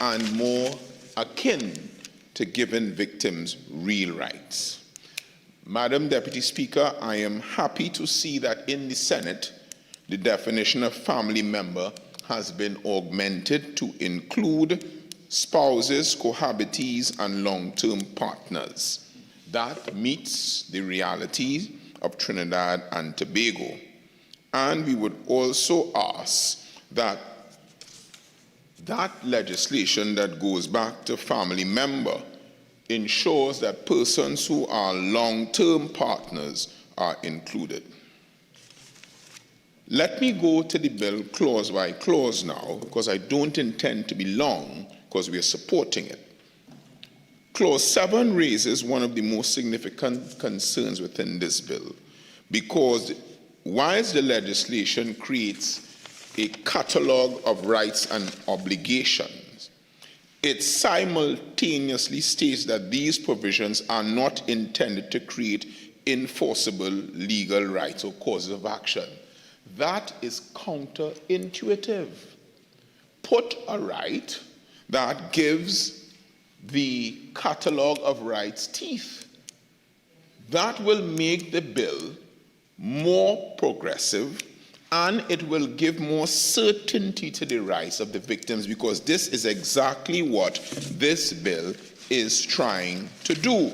and more akin to giving victims real rights. Madam Deputy Speaker, I am happy to see that in the Senate, the definition of family member has been augmented to include spouses, cohabitees, and long-term partners. That meets the reality of Trinidad and Tobago. And we would also ask that that legislation that goes back to family member ensures that persons who are long-term partners are included. Let me go to the bill clause by clause now, because I don't intend to be long, because we are supporting it. Clause 7 raises one of the most significant concerns within this bill, because whilst the legislation creates a catalogue of rights and obligations, it simultaneously states that these provisions are not intended to create enforceable legal rights or causes of action. That is counterintuitive. Put a right that gives the catalogue of rights teeth. That will make the bill more progressive and it will give more certainty to the rights of the victims, because this is exactly what this bill is trying to do.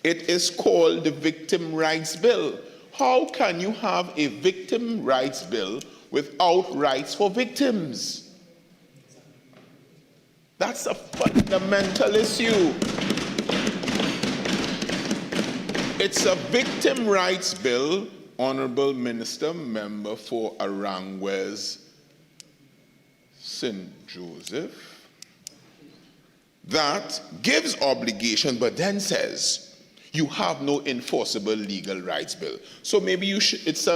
It is called the Victim Rights Bill. How can you have a victim rights bill without rights for victims? That's a fundamental issue. It's a victim rights bill, Honorable Minister, member for Aranguez, St. Joseph, that gives obligation but then says you have no enforceable legal rights bill. So maybe you should, it's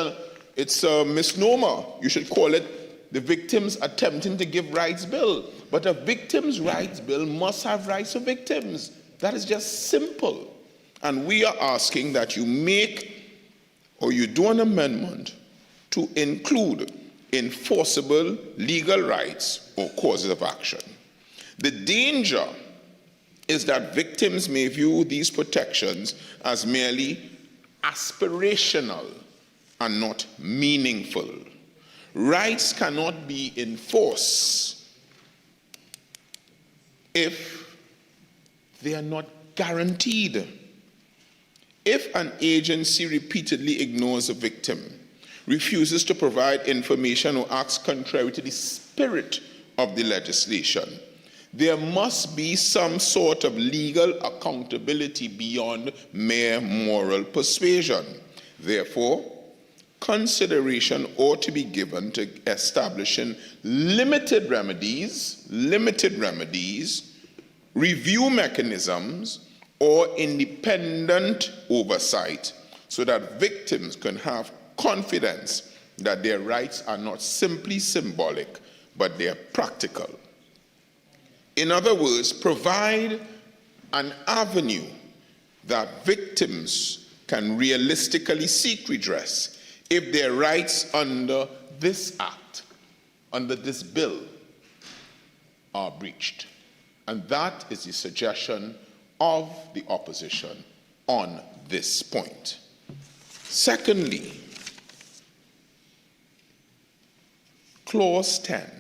a misnomer. You should call it the victims attempting to give rights bill. But a victims rights bill must have rights for victims. That is just simple. And we are asking that you make or you do an amendment to include enforceable legal rights or causes of action. The danger is that victims may view these protections as merely aspirational and not meaningful. Rights cannot be enforced if they are not guaranteed. If an agency repeatedly ignores a victim, refuses to provide information or acts contrary to the spirit of the legislation, there must be some sort of legal accountability beyond mere moral persuasion. Therefore, consideration ought to be given to establishing limited remedies, review mechanisms, or independent oversight so that victims can have confidence that their rights are not simply symbolic, but they are practical. In other words, provide an avenue that victims can realistically seek redress if their rights under this act, under this bill, are breached. And that is the suggestion of the opposition on this point. Secondly, Clause 10.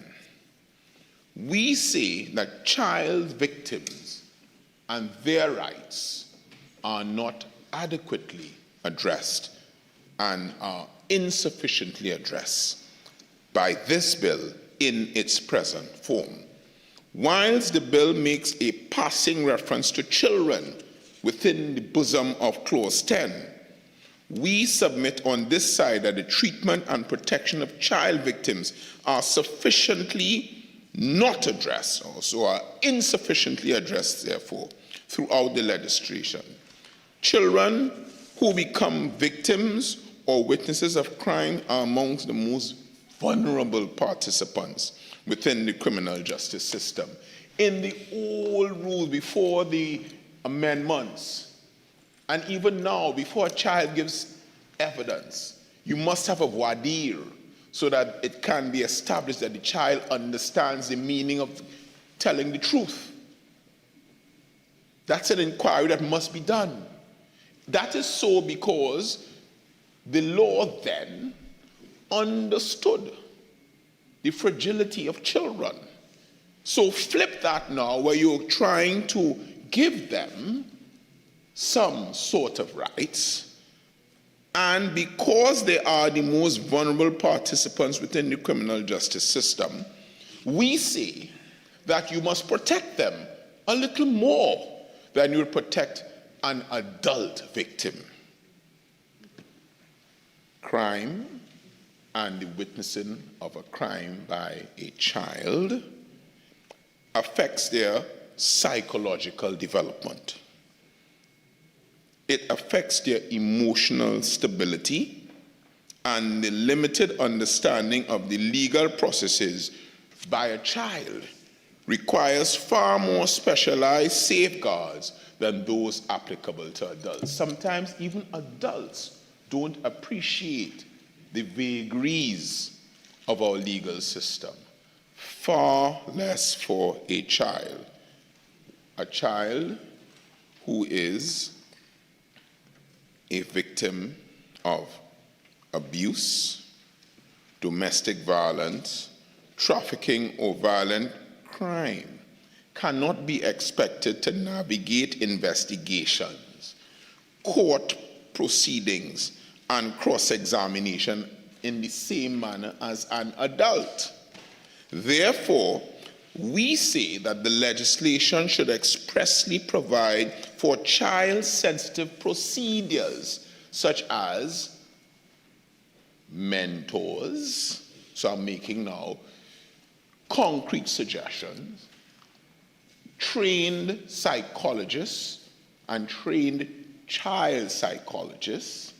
We say that child victims and their rights are not adequately addressed and are insufficiently addressed by this bill in its present form. Whilst the bill makes a passing reference to children within the bosom of Clause 10, we submit on this side that the treatment and protection of child victims are sufficiently not addressed, also are insufficiently addressed, therefore, throughout the legislation. Children who become victims or witnesses of crime are amongst the most vulnerable participants within the criminal justice system. In the old rule before the amendments, and even now, before a child gives evidence, you must have a voir dire so that it can be established that the child understands the meaning of telling the truth. That's an inquiry that must be done. That is so because the law then understood the fragility of children. So flip that now, where you're trying to give them some sort of rights, and because they are the most vulnerable participants within the criminal justice system, we say that you must protect them a little more than you would protect an adult victim. Crime and the witnessing of a crime by a child affects their psychological development. It affects their emotional stability and the limited understanding of the legal processes by a child requires far more specialized safeguards than those applicable to adults. Sometimes even adults don't appreciate the vagaries of our legal system, far less for a child. A child who is a victim of abuse, domestic violence, trafficking, or violent crime cannot be expected to navigate investigations, court proceedings, and cross-examination in the same manner as an adult. Therefore, we say that the legislation should expressly provide for child-sensitive procedures such as mentors. So I'm making now concrete suggestions, trained psychologists and trained child psychologists,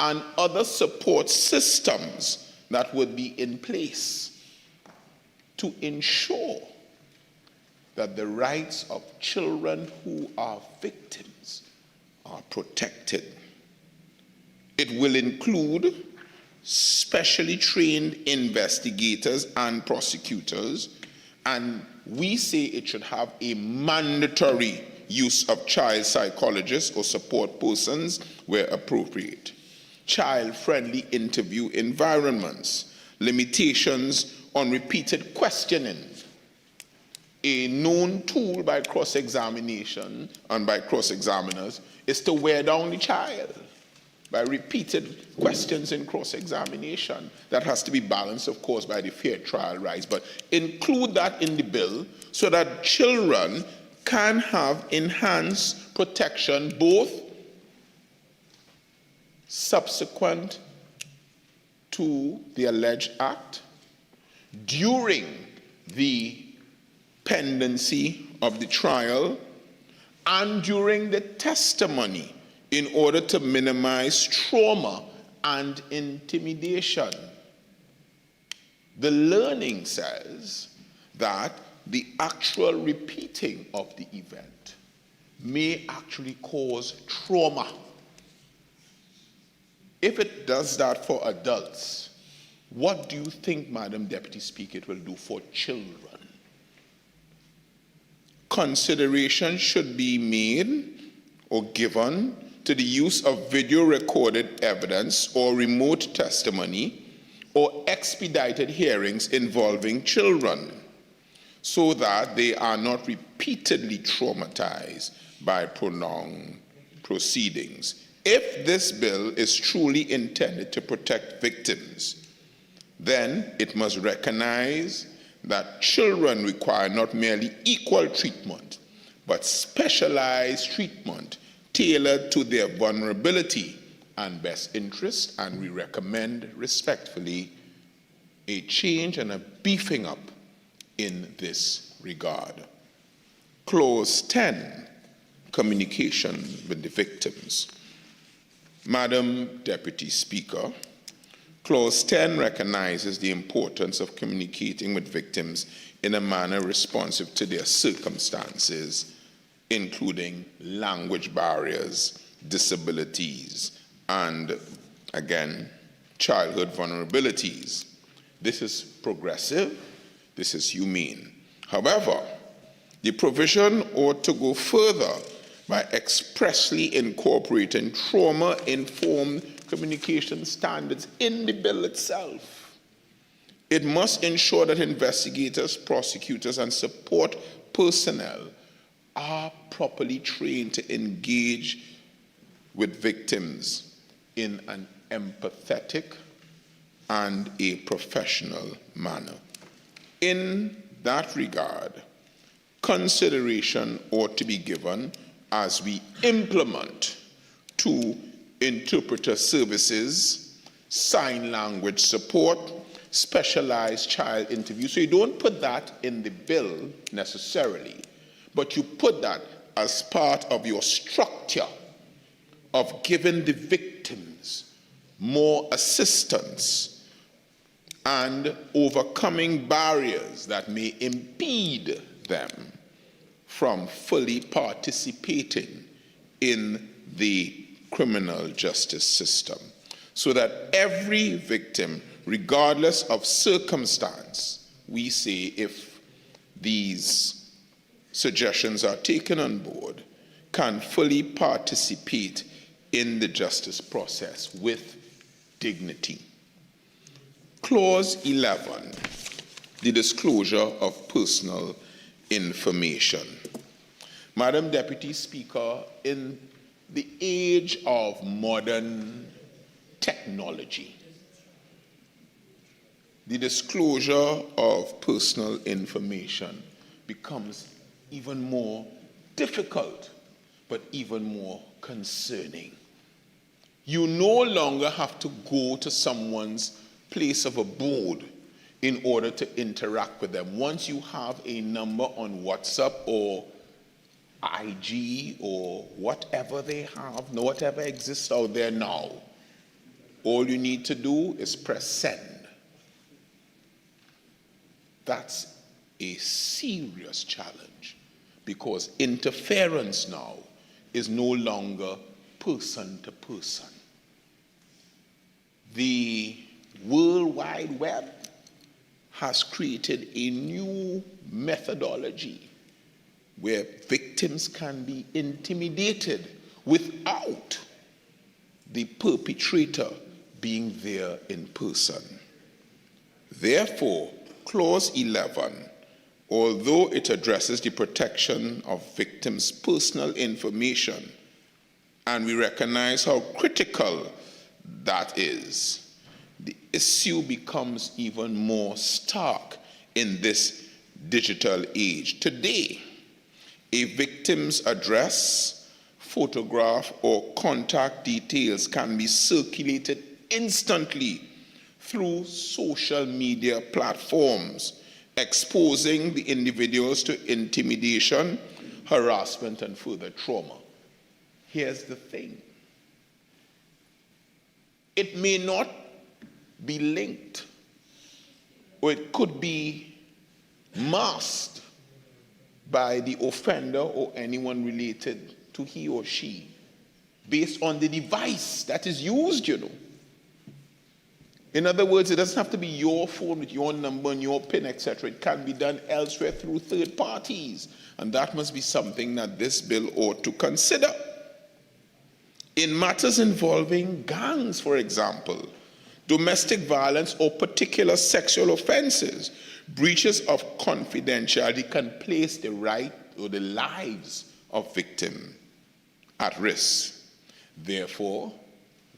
and other support systems that would be in place to ensure that the rights of children who are victims are protected. It will include specially trained investigators and prosecutors, and we say it should have a mandatory use of child psychologists or support persons where appropriate, child-friendly interview environments, limitations on repeated questioning. A known tool by cross-examination and by cross-examiners is to wear down the child by repeated questions in cross-examination. That has to be balanced, of course, by the fair trial rights, but include that in the bill so that children can have enhanced protection both subsequent to the alleged act, during the pendency of the trial, and during the testimony in order to minimize trauma and intimidation. The learning says that the actual repeating of the event may actually cause trauma. If it does that for adults, what do you think, Madam Deputy Speaker, it will do for children? Consideration should be made or given to the use of video recorded evidence or remote testimony or expedited hearings involving children, so that they are not repeatedly traumatized by prolonged proceedings. If this bill is truly intended to protect victims, then it must recognize that children require not merely equal treatment, but specialized treatment tailored to their vulnerability and best interest, and we recommend respectfully a change and a beefing up in this regard. Clause 10, communication with the victims. Madam Deputy Speaker, Clause 10 recognizes the importance of communicating with victims in a manner responsive to their circumstances, including language barriers, disabilities, and, again, childhood vulnerabilities. This is progressive, this is humane. However, the provision ought to go further by expressly incorporating trauma-informed communication standards in the bill itself. It must ensure that investigators, prosecutors, and support personnel are properly trained to engage with victims in an empathetic and a professional manner. In that regard, consideration ought to be given as we implement to interpreter services, sign language support, specialized child interviews. So you don't put that in the bill necessarily, but you put that as part of your structure of giving the victims more assistance and overcoming barriers that may impede them from fully participating in the criminal justice system, so that every victim, regardless of circumstance, we say, if these suggestions are taken on board, can fully participate in the justice process with dignity. Clause 11, the disclosure of personal information. Madam Deputy Speaker, in the age of modern technology, the disclosure of personal information becomes even more difficult, but even more concerning. You no longer have to go to someone's place of abode in order to interact with them. Once you have a number on WhatsApp or IG or whatever they have, whatever exists out there now, all you need to do is press send. That's a serious challenge because interference now is no longer person to person. The World Wide Web has created a new methodology where victims can be intimidated without the perpetrator being there in person. Therefore, Clause 11, although it addresses the protection of victims' personal information, and we recognize how critical that is, the issue becomes even more stark in this digital age. Today, a victim's address, photograph, or contact details can be circulated instantly through social media platforms, exposing the individuals to intimidation, harassment, and further trauma. Here's the thing. It may not be linked, or it could be masked by the offender or anyone related to he or she based on the device that is used, you know. In other words, it doesn't have to be your phone with your number and your PIN, etc. It can be done elsewhere through third parties. And that must be something that this bill ought to consider. In matters involving gangs, for example, domestic violence or particular sexual offenses, breaches of confidentiality can place the right or the lives of victims at risk. Therefore,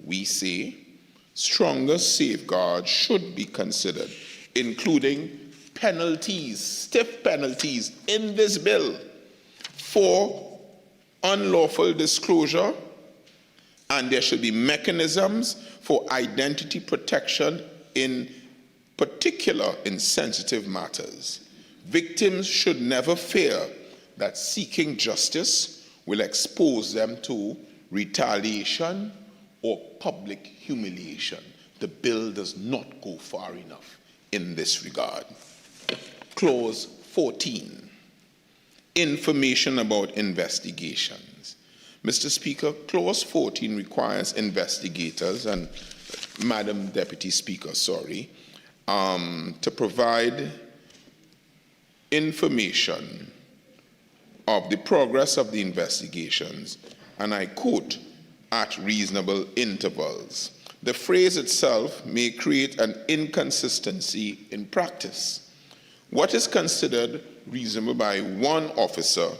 we say stronger safeguards should be considered, including penalties, stiff penalties in this bill for unlawful disclosure, and there should be mechanisms for identity protection in particular in sensitive matters. Victims should never fear that seeking justice will expose them to retaliation or public humiliation. The bill does not go far enough in this regard. Clause 14, information about investigations. Mr. Speaker, Clause 14 requires investigators and Madam Deputy Speaker, to provide information of the progress of the investigations, and I quote, at reasonable intervals. The phrase itself may create an inconsistency in practice. What is considered reasonable by one officer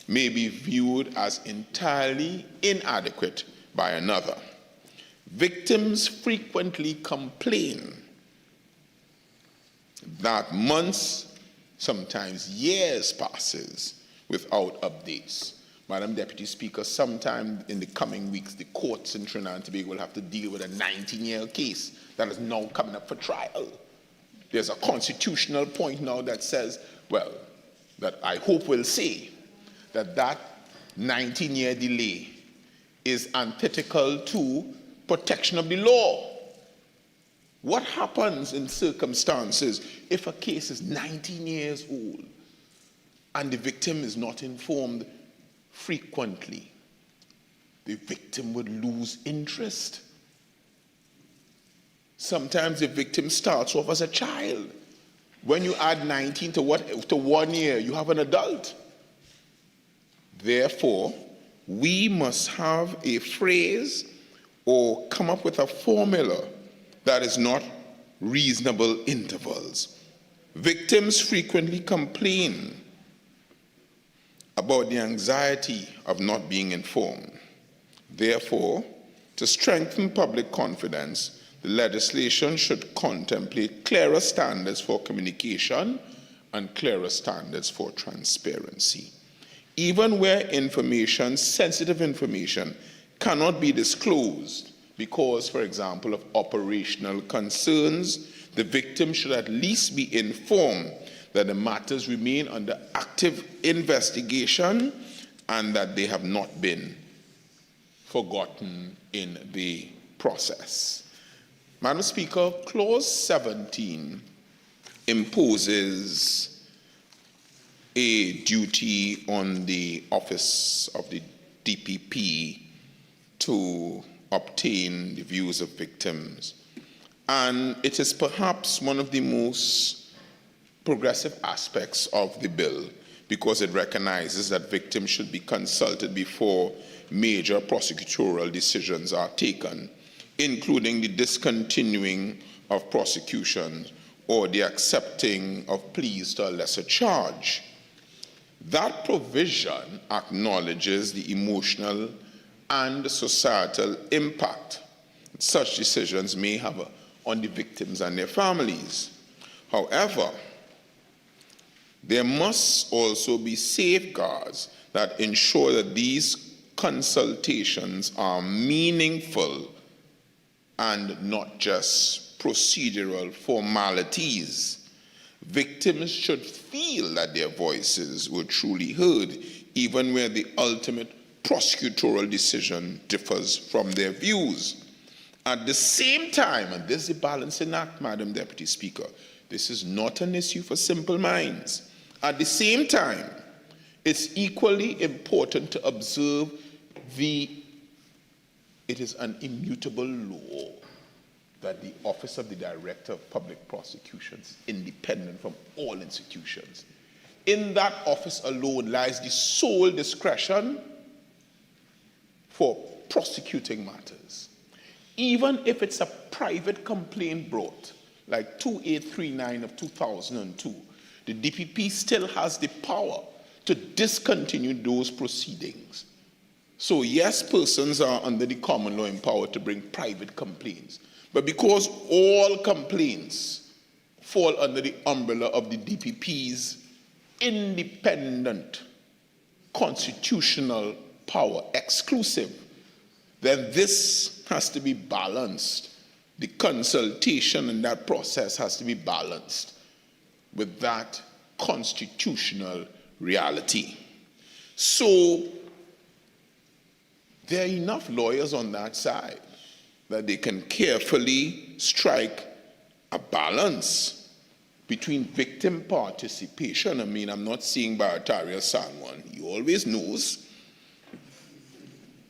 may be viewed as entirely inadequate by another. Victims frequently complain that months, sometimes years passes without updates. Madam Deputy Speaker, sometime in the coming weeks, the courts in Trinidad and Tobago will have to deal with a 19-year case that is now coming up for trial. There's a constitutional point now that says, well, that I hope will say that that 19-year delay is antithetical to protection of the law. What happens in circumstances if a case is 19 years old and the victim is not informed frequently? The victim would lose interest. Sometimes the victim starts off as a child. When you add 19 to 1 year, you have an adult. Therefore, we must have a phrase or come up with a formula that is not reasonable intervals. Victims frequently complain about the anxiety of not being informed. Therefore, to strengthen public confidence, the legislation should contemplate clearer standards for communication and clearer standards for transparency. Even where information, sensitive information, cannot be disclosed because, for example, of operational concerns, the victim should at least be informed that the matters remain under active investigation and that they have not been forgotten in the process. Madam Speaker, Clause 17 imposes a duty on the Office of the DPP to obtain the views of victims. And it is perhaps one of the most progressive aspects of the bill because it recognizes that victims should be consulted before major prosecutorial decisions are taken, including the discontinuing of prosecution or the accepting of pleas to a lesser charge. That provision acknowledges the emotional and societal impact such decisions may have on the victims and their families. However, there must also be safeguards that ensure that these consultations are meaningful and not just procedural formalities. Victims should feel that their voices were truly heard, even where the ultimate prosecutorial decision differs from their views. At the same time, and this is a balancing act, Madam Deputy Speaker, this is not an issue for simple minds. At the same time, it's equally important to observe it is an immutable law that the Office of the Director of Public Prosecutions is independent from all institutions. In that office alone lies the sole discretion for prosecuting matters. Even if it's a private complaint brought, like 2839 of 2002, the DPP still has the power to discontinue those proceedings. So yes, persons are under the common law empowered to bring private complaints, but because all complaints fall under the umbrella of the DPP's independent constitutional power, exclusive, then this has to be balanced. The consultation in that process has to be balanced with that constitutional reality. So there are enough lawyers on that side that they can carefully strike a balance between victim participation. I mean, I'm not seeing Barataria Sanwan, he always knows,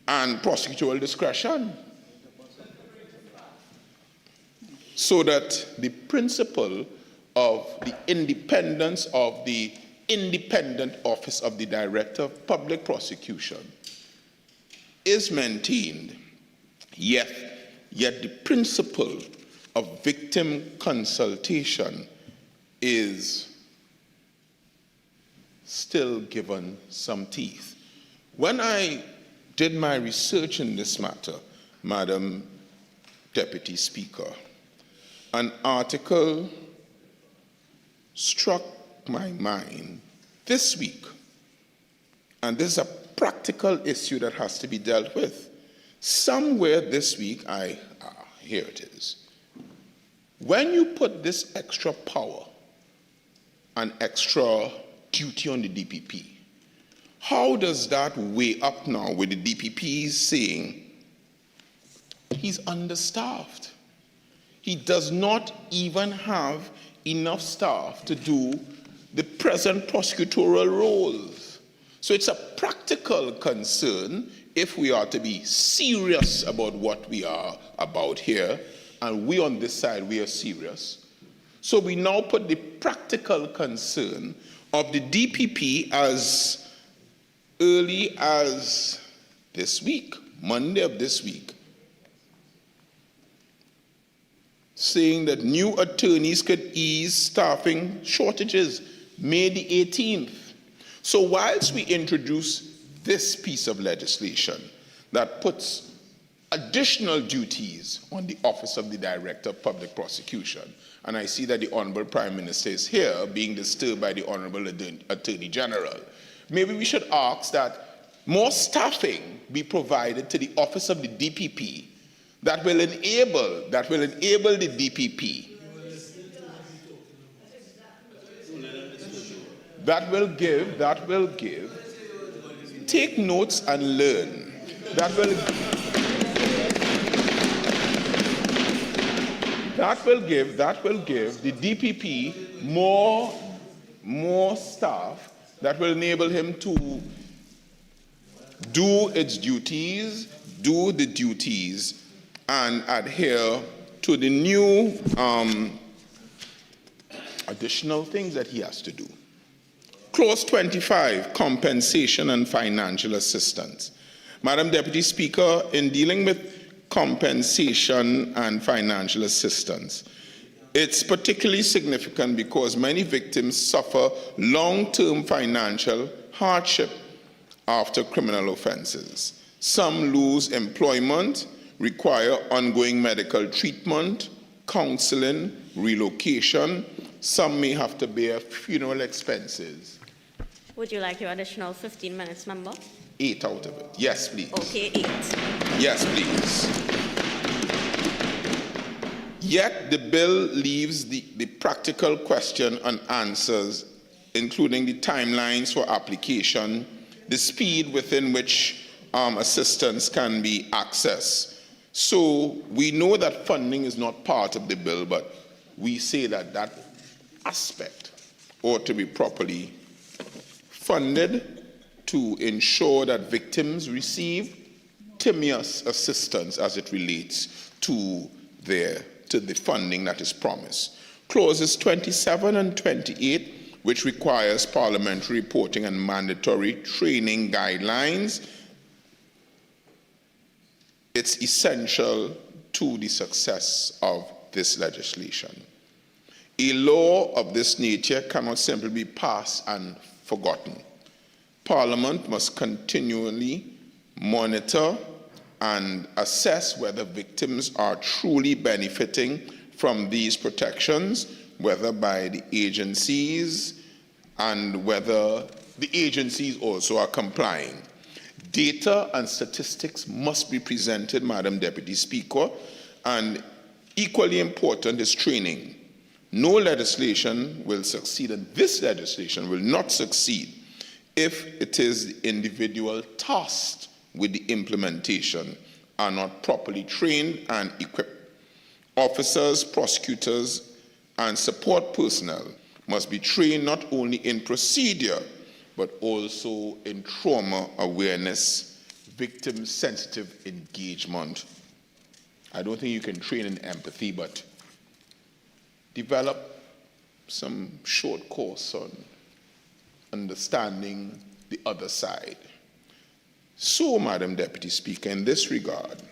and prosecutorial discretion, so that the principle of the independence of the independent Office of the Director of Public Prosecution is maintained, yet the principle of victim consultation is still given some teeth. When I did my research in this matter, Madam Deputy Speaker, an article struck my mind this week, and this is a practical issue that has to be dealt with. Somewhere this week, here it is. When you put this extra power and extra duty on the DPP, how does that weigh up now with the DPP saying he's understaffed? He does not even have enough staff to do the present prosecutorial roles. So it's a practical concern if we are to be serious about what we are about here, and we on this side, we are serious. So we now put the practical concern of the DPP as early as this week, Monday of this week, saying that new attorneys could ease staffing shortages, May the 18th. So whilst we introduce this piece of legislation that puts additional duties on the Office of the Director of Public Prosecution, and I see that the Honourable Prime Minister is here being disturbed by the Honourable Attorney General, maybe we should ask that more staffing be provided to the Office of the DPP that will enable the DPP, that will give, take notes and learn, that will give the DPP more staff that will enable him to do the duties and adhere to the new additional things that he has to do. Clause 25, compensation and financial assistance. Madam Deputy Speaker, in dealing with compensation and financial assistance, it's particularly significant because many victims suffer long-term financial hardship after criminal offenses. Some lose employment, require ongoing medical treatment, counseling, relocation. Some may have to bear funeral expenses. Would you like your additional 15 minutes, member? 8 out of it. Yes, please. Okay, 8. Yes, please. Yet the bill leaves the practical question unanswered, including the timelines for application, the speed within which assistance can be accessed. So we know that funding is not part of the bill, but we say that that aspect ought to be properly funded to ensure that victims receive timeous assistance as it relates to the funding that is promised. Clauses 27 and 28, which requires parliamentary reporting and mandatory training guidelines, it's essential to the success of this legislation. A law of this nature cannot simply be passed and forgotten. Parliament must continually monitor and assess whether victims are truly benefiting from these protections, whether by the agencies and whether the agencies also are complying. Data and statistics must be presented, Madam Deputy Speaker, and equally important is training. No legislation will succeed, and this legislation will not succeed if it is the individual tasked with the implementation are not properly trained and equipped. Officers, prosecutors, and support personnel must be trained not only in procedure, but also in trauma awareness, victim-sensitive engagement. I don't think you can train in empathy, but develop some short course on understanding the other side. So, Madam Deputy Speaker, in this regard,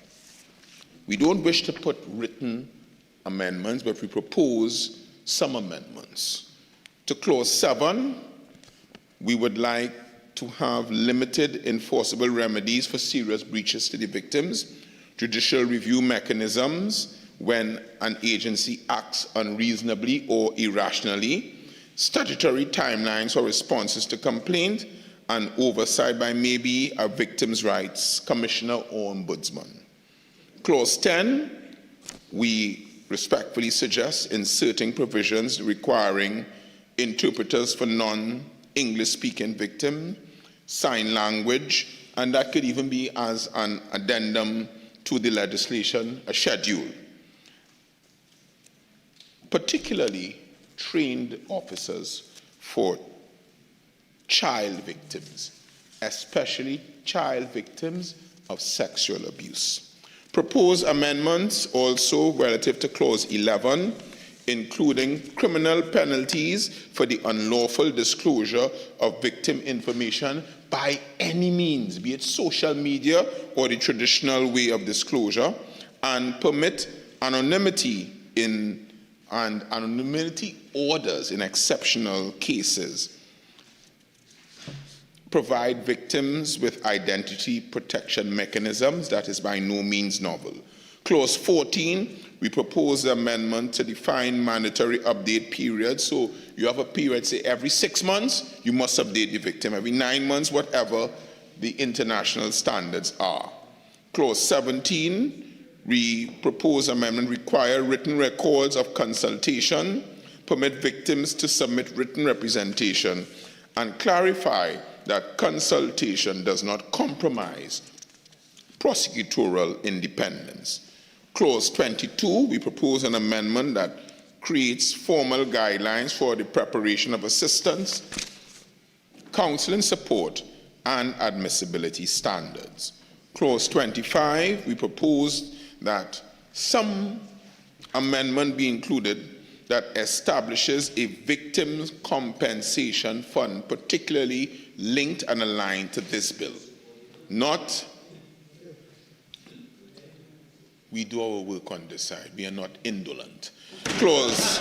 we don't wish to put written amendments, but we propose some amendments. To Clause 7, we would like to have limited enforceable remedies for serious breaches to the victims, judicial review mechanisms when an agency acts unreasonably or irrationally, statutory timelines for responses to complaint, and oversight by maybe a victims' rights commissioner or ombudsman. Clause 10, we respectfully suggest inserting provisions requiring interpreters for non-English speaking victims, sign language, and that could even be as an addendum to the legislation, a schedule. Particularly trained officers for child victims, especially child victims of sexual abuse. Proposed amendments also relative to Clause 11, including criminal penalties for the unlawful disclosure of victim information by any means, be it social media or the traditional way of disclosure, and permit anonymity and anonymity orders in exceptional cases provide victims with identity protection mechanisms. That is by no means novel. Clause 14, we propose the amendment to define mandatory update periods. So you have a period, say every 6 months, you must update the victim. Every 9 months, whatever the international standards are. Clause 17, we propose amendment require written records of consultation, permit victims to submit written representation, and clarify that consultation does not compromise prosecutorial independence. Clause 22, we propose an amendment that creates formal guidelines for the preparation of assistance, counseling support, and admissibility standards. Clause 25, we propose that some amendment be included that establishes a victims' compensation fund, particularly linked and aligned to this bill. Not, we do our work on this side, we are not indolent. Clause,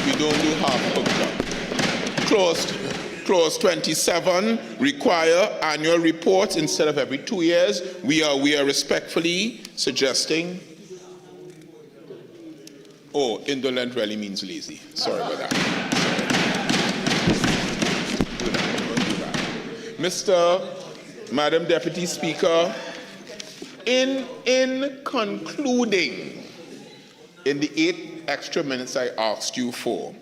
we don't do half hooked up. Clause 27, require annual reports instead of every 2 years. We are respectfully suggesting, oh, indolent really means lazy. Sorry about that. Madam Deputy Speaker, in concluding, in the 8 extra minutes I asked you for,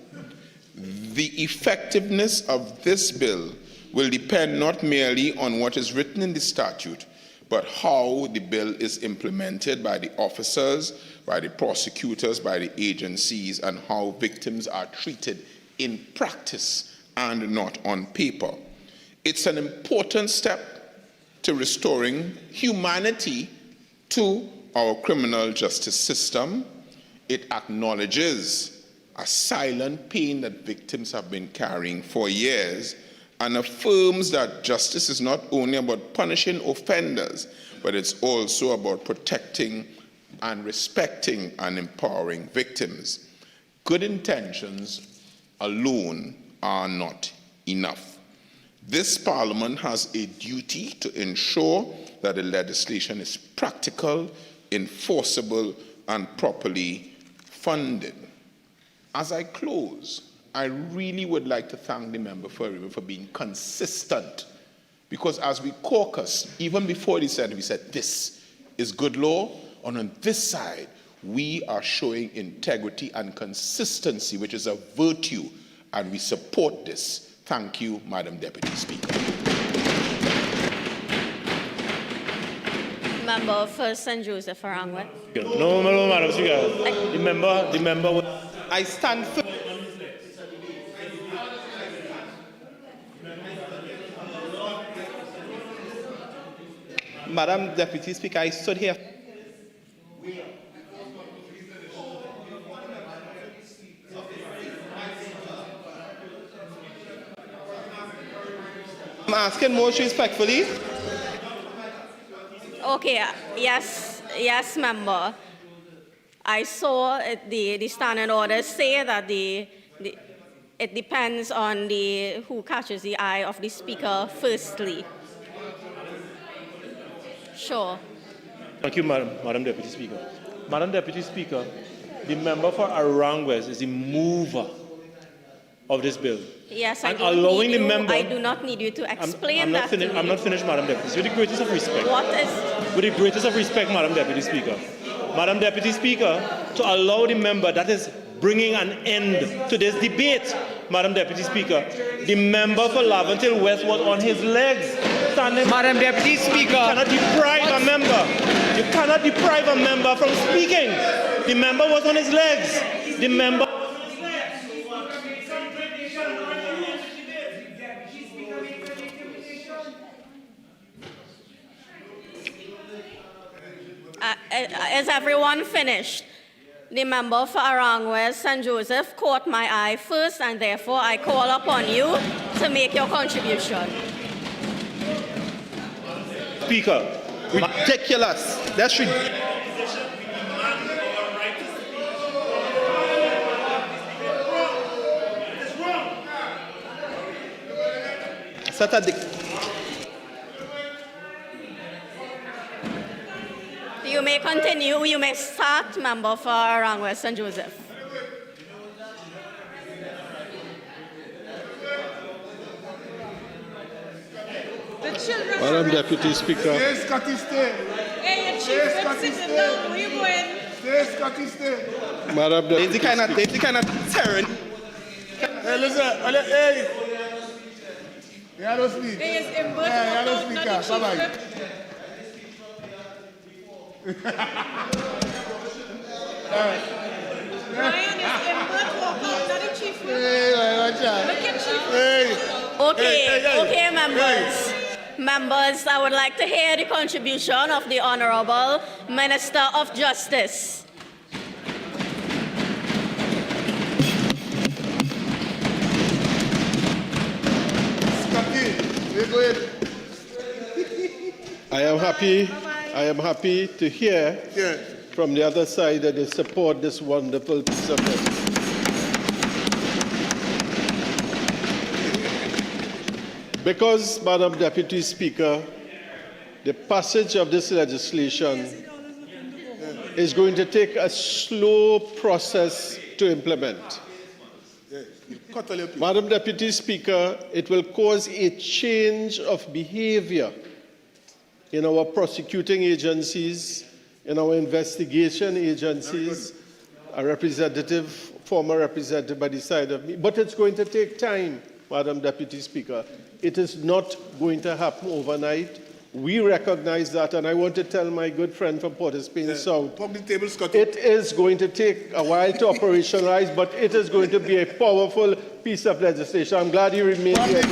the effectiveness of this bill will depend not merely on what is written in the statute, but how the bill is implemented by the officers, by the prosecutors, by the agencies, and how victims are treated in practice and not on paper. It's an important step to restoring humanity to our criminal justice system. It acknowledges a silent pain that victims have been carrying for years and affirms that justice is not only about punishing offenders, but it's also about protecting and respecting and empowering victims. Good intentions alone are not enough. This Parliament has a duty to ensure that the legislation is practical, enforceable, and properly funded. As I close, I really would like to thank the member for being consistent, because as we caucused, even before he said, we said, this is good law, and on this side, we are showing integrity and consistency, which is a virtue, and we support this. Thank you, Madam Deputy Speaker. Member for St. Joseph Arangwe. No, Madam Speaker. The member. I stand firm. Madam Deputy Speaker, I stood here. I'm asking most respectfully. Okay, yes, member. I saw the standing orders say that it depends on who catches the eye of the speaker firstly. Sure. Thank you, Madam Deputy Speaker. Madam Deputy Speaker, the member for Arangwes is the mover of this bill. Yes, and allowing the member. I do not need you to explain I'm not that. I'm not finished, Madam Deputy. With the greatest of respect. What is? With the greatest of respect, Madam Deputy Speaker. Madam Deputy Speaker, to allow the member that is bringing an end to this debate, Madam Deputy Speaker, the member for Laventille West was on his legs. Standing. Madam Deputy Speaker. You cannot deprive a member. You cannot deprive a member from speaking. The member was on his legs. The member. Is everyone finished? The member for Arangwes St. Joseph caught my eye first, and therefore I call upon you to make your contribution. Speaker, ridiculous. That's ridiculous. You may continue. You may start, member for Orang West St. Joseph. Madam Deputy Speaker. Stay, Scotty, stay. Hey, Chief, sitting down. Where you going? Stay, Scotty, stay. Madam Deputy Speaker. They kind of tearing. Hey, listen. Hey. Yeah, don't speak. Hey, it's in birth. Yeah, don't speak. Bye-bye. Ryan is in birth walkout, not the chief. Hey, watch out. Look at chief. Hey. Okay, members. Members, I would like to hear the contribution of the Honorable Minister of Justice. I am happy to hear from the other side that they support this wonderful piece of legislation. Because, Madam Deputy Speaker, the passage of this legislation is going to take a slow process to implement. Madam Deputy Speaker, it will cause a change of behavior in our prosecuting agencies, in our investigation agencies, former representative by the side of me. But it's going to take time, Madam Deputy Speaker. It is not going to happen overnight. We recognize that, and I want to tell my good friend from Port of Spain South, it is going to take a while to operationalize, but it is going to be a powerful piece of legislation. I'm glad you remain here.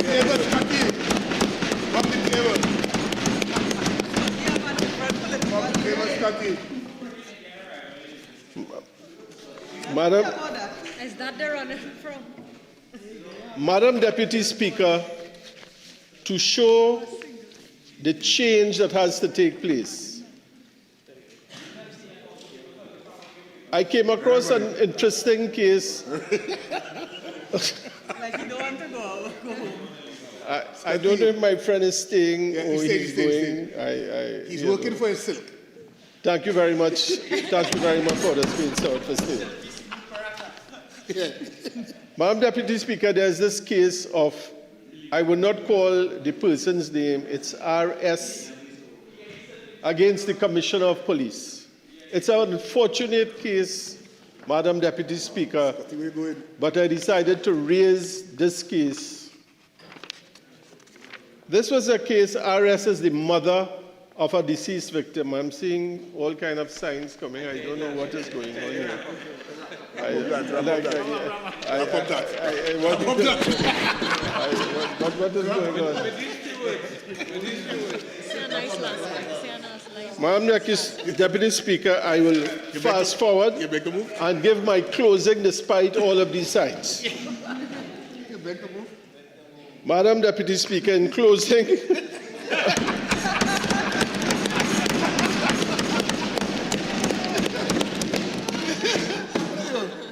Madam, is that the running from? Madam Deputy Speaker, to show the change that has to take place, I came across an interesting case. Like you don't want to go home. I don't know if my friend is staying or he's going. He's working for his silk. Thank you very much. Thank you very much for the Spain South for staying. Madam Deputy Speaker, there's this case of, I would not call the person's name, it's RS against the Commissioner of Police. It's an unfortunate case, Madam Deputy Speaker, but I decided to raise this case. This was a case, RS is the mother of a deceased victim. I'm seeing all kind of signs coming. I don't know what is going on here. What is going on? Madam Deputy Speaker, I will fast forward and give my closing despite all of these signs. Madam Deputy Speaker, in closing,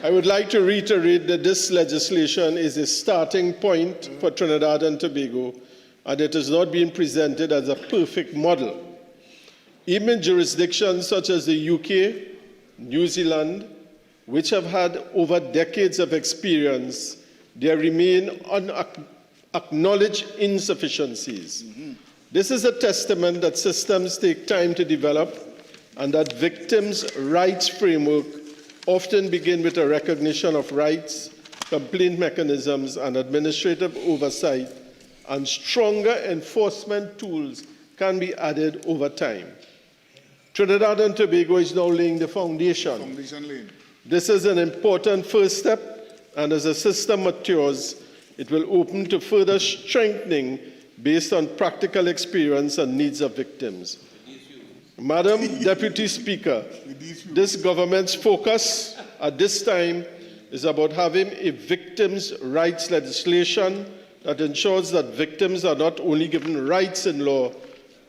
I would like to reiterate that this legislation is a starting point for Trinidad and Tobago, and it is not being presented as a perfect model. Even in jurisdictions such as the UK, New Zealand, which have had over decades of experience, there remain unacknowledged insufficiencies. This is a testament that systems take time to develop and that victims' rights framework often begin with a recognition of rights, complaint mechanisms, and administrative oversight, and stronger enforcement tools can be added over time. Trinidad and Tobago is now laying the foundation. This is an important first step, and as the system matures, it will open to further strengthening based on practical experience and needs of victims. Madam Deputy Speaker, this government's focus at this time is about having a victims' rights legislation that ensures that victims are not only given rights in law,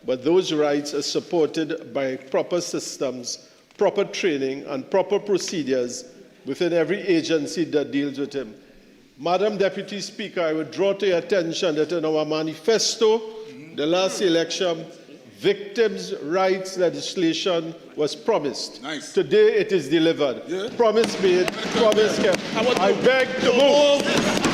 but those rights are supported by proper systems, proper training, and proper procedures within every agency that deals with them. Madam Deputy Speaker, I would draw to your attention that in our manifesto, the last election, victims' rights legislation was promised. Nice. Today it is delivered. Yeah. Promise made, promise kept. I beg to move.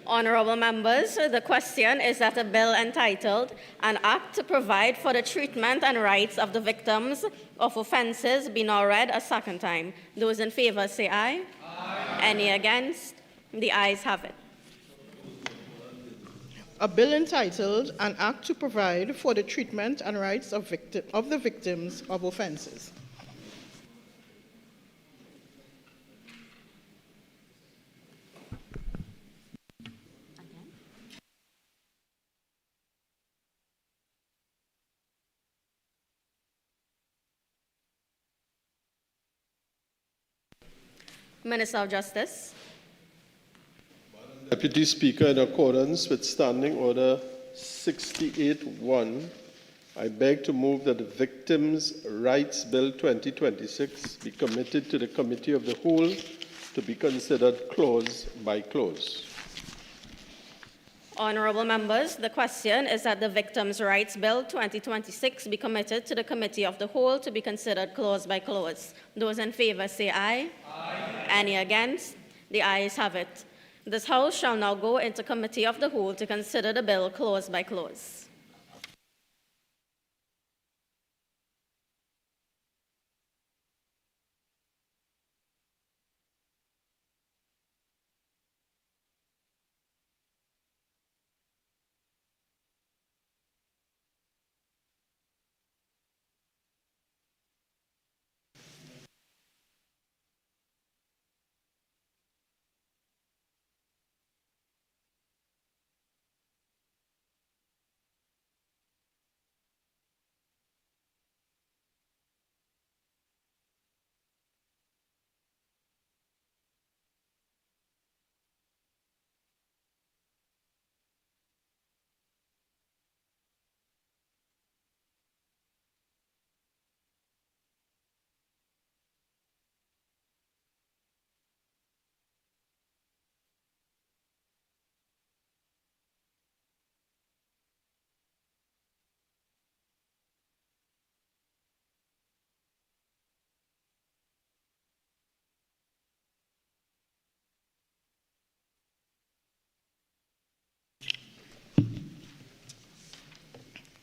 Honorable members, the question is that a bill entitled "An Act to Provide for the Treatment and Rights of the Victims of Offences" be now read a second time. Those in favor say aye. Aye. Any against? The ayes have it. A bill entitled "An Act to Provide for the Treatment and Rights of the Victims of Offences." Minister of Justice. Deputy Speaker, in accordance with Standing Order 68-1, I beg to move that the Victims' Rights Bill 2026 be committed to the Committee of the Whole to be considered clause by clause. Honorable members, the question is that the Victims' Rights Bill 2026 be committed to the Committee of the Whole to be considered clause by clause. Those in favor say aye. Aye. Any against? The ayes have it. This House shall now go into Committee of the Whole to consider the bill clause by clause.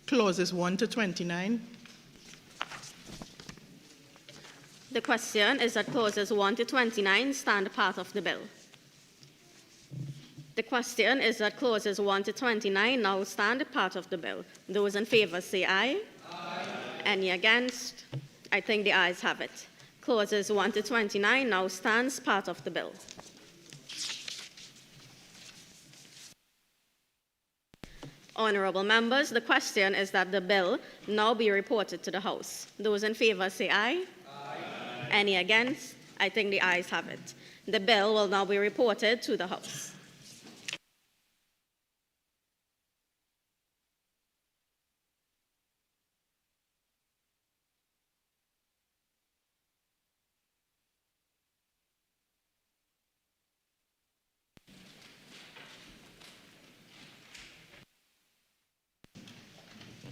Clauses 1 to 29. The question is that clauses 1 to 29 stand part of the bill. The question is that clauses 1 to 29 now stand part of the bill. Those in favor say aye. Aye. Any against? I think the ayes have it. Clauses 1 to 29 now stands part of the bill. Honorable members, the question is that the bill now be reported to the House. Those in favor say aye. Aye. Any against? I think the ayes have it. The bill will now be reported to the House.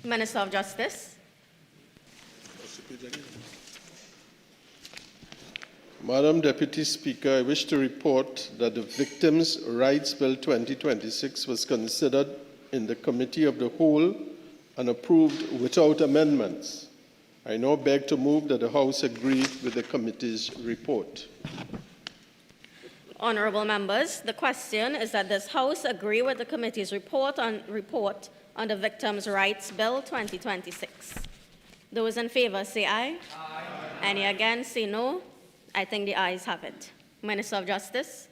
Minister of Justice. Madam Deputy Speaker, I wish to report that the Victims' Rights Bill 2026 was considered in the Committee of the Whole and approved without amendments. I now beg to move that the House agree with the committee's report. Honorable members, the question is that this House agree with the committee's report on the Victims' Rights Bill 2026. Those in favor say aye. Aye. Any against say no. I think the ayes have it. Minister of Justice.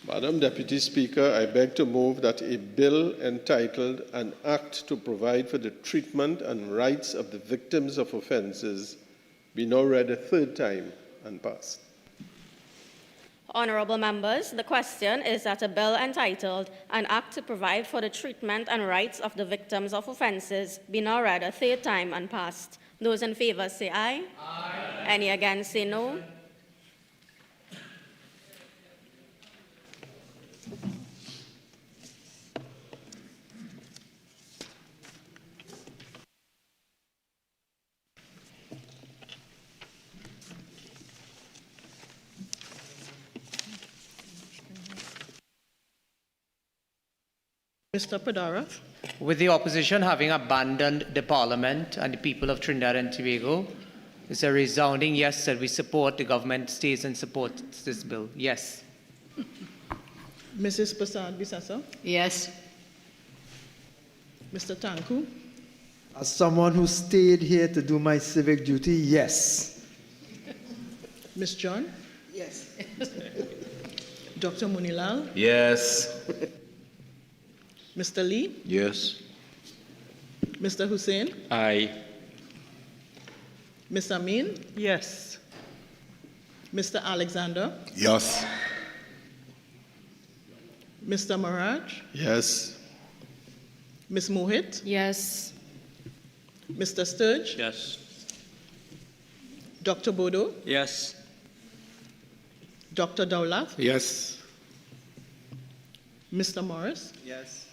Madam Deputy Speaker, I beg to move that a bill entitled "An Act to Provide for the Treatment and Rights of the Victims of Offences" be now read a third time and passed. Honorable members, the question is that a bill entitled An Act to Provide for the Treatment and Rights of the Victims of Offences be now read a third time and passed. Those in favor say aye. Aye. Any against say no. Mr. Padara. With the opposition having abandoned the Parliament and the people of Trinidad and Tobago, it's a resounding yes that we support, the government stays and supports this bill. Yes. Mrs. Prasad Bisasa. Yes. Mr. Tanku. As someone who stayed here to do my civic duty, yes. Ms. John. Yes. Dr. Munilal. Yes. Mr. Lee. Yes. Mr. Hussain. Aye. Ms. Amin. Yes. Mr. Alexander. Yes. Mr. Maharaj. Yes. Ms. Mohit. Yes. Mr. Sturge. Yes. Dr. Bodo. Yes. Dr. Dowlath. Yes. Mr. Morris. Yes.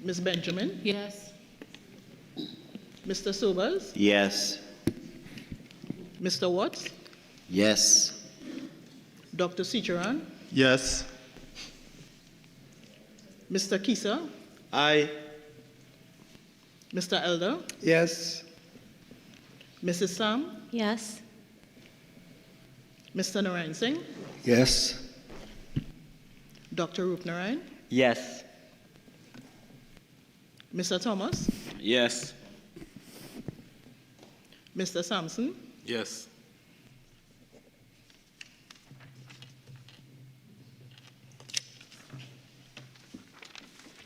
Ms. Benjamin. Yes. Mr. Sobers. Yes. Mr. Watts. Yes. Dr. Seecheran. Yes. Mr. Kisa. Aye. Mr. Elder. Yes. Mrs. Sam. Yes. Mr. Narayan Singh. Yes. Dr. Roopnarine. Yes. Mr. Thomas. Yes. Mr. Sampson. Yes.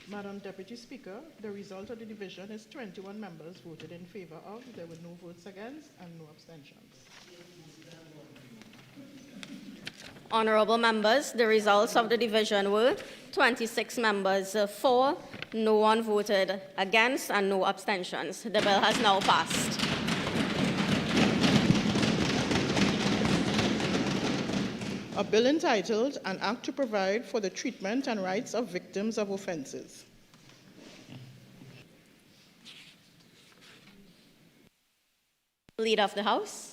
Madam Deputy Speaker, the result of the division is 21 members voted in favor of. There were no votes against and no abstentions. Honorable members, the results of the division were 26 members for, no one voted against, and no abstentions. The bill has now passed. A bill entitled An Act to Provide for the Treatment and Rights of Victims of Offences. Leader of the House.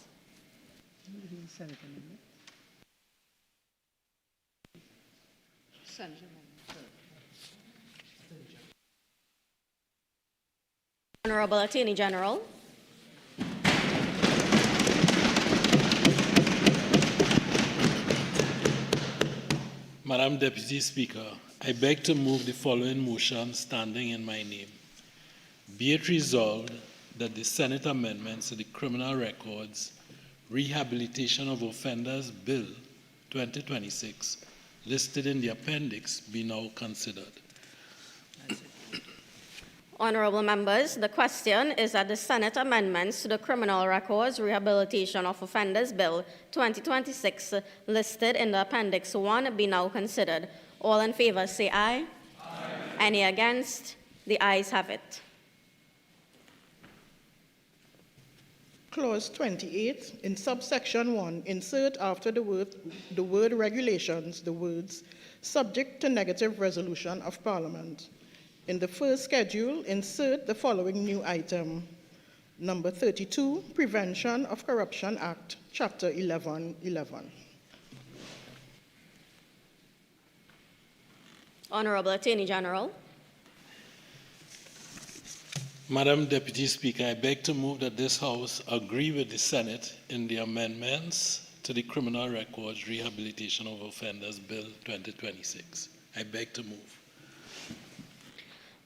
Honorable Attorney General. Madam Deputy Speaker, I beg to move the following motion standing in my name. Be it resolved that the Senate amendments to the Criminal Records Rehabilitation of Offenders Bill 2026 listed in the appendix be now considered. Honorable members, the question is that the Senate amendments to the Criminal Records Rehabilitation of Offenders Bill 2026 listed in the Appendix 1 be now considered. All in favor say aye. Aye. Any against? The ayes have it. Clause 28, in subsection 1, insert after the word regulations the words subject to negative resolution of Parliament. In the first schedule, insert the following new item. Number 32, Prevention of Corruption Act, Chapter 1111. Honorable Attorney General. Madam Deputy Speaker, I beg to move that this House agree with the Senate in the amendments to the Criminal Records Rehabilitation of Offenders Bill 2026. I beg to move.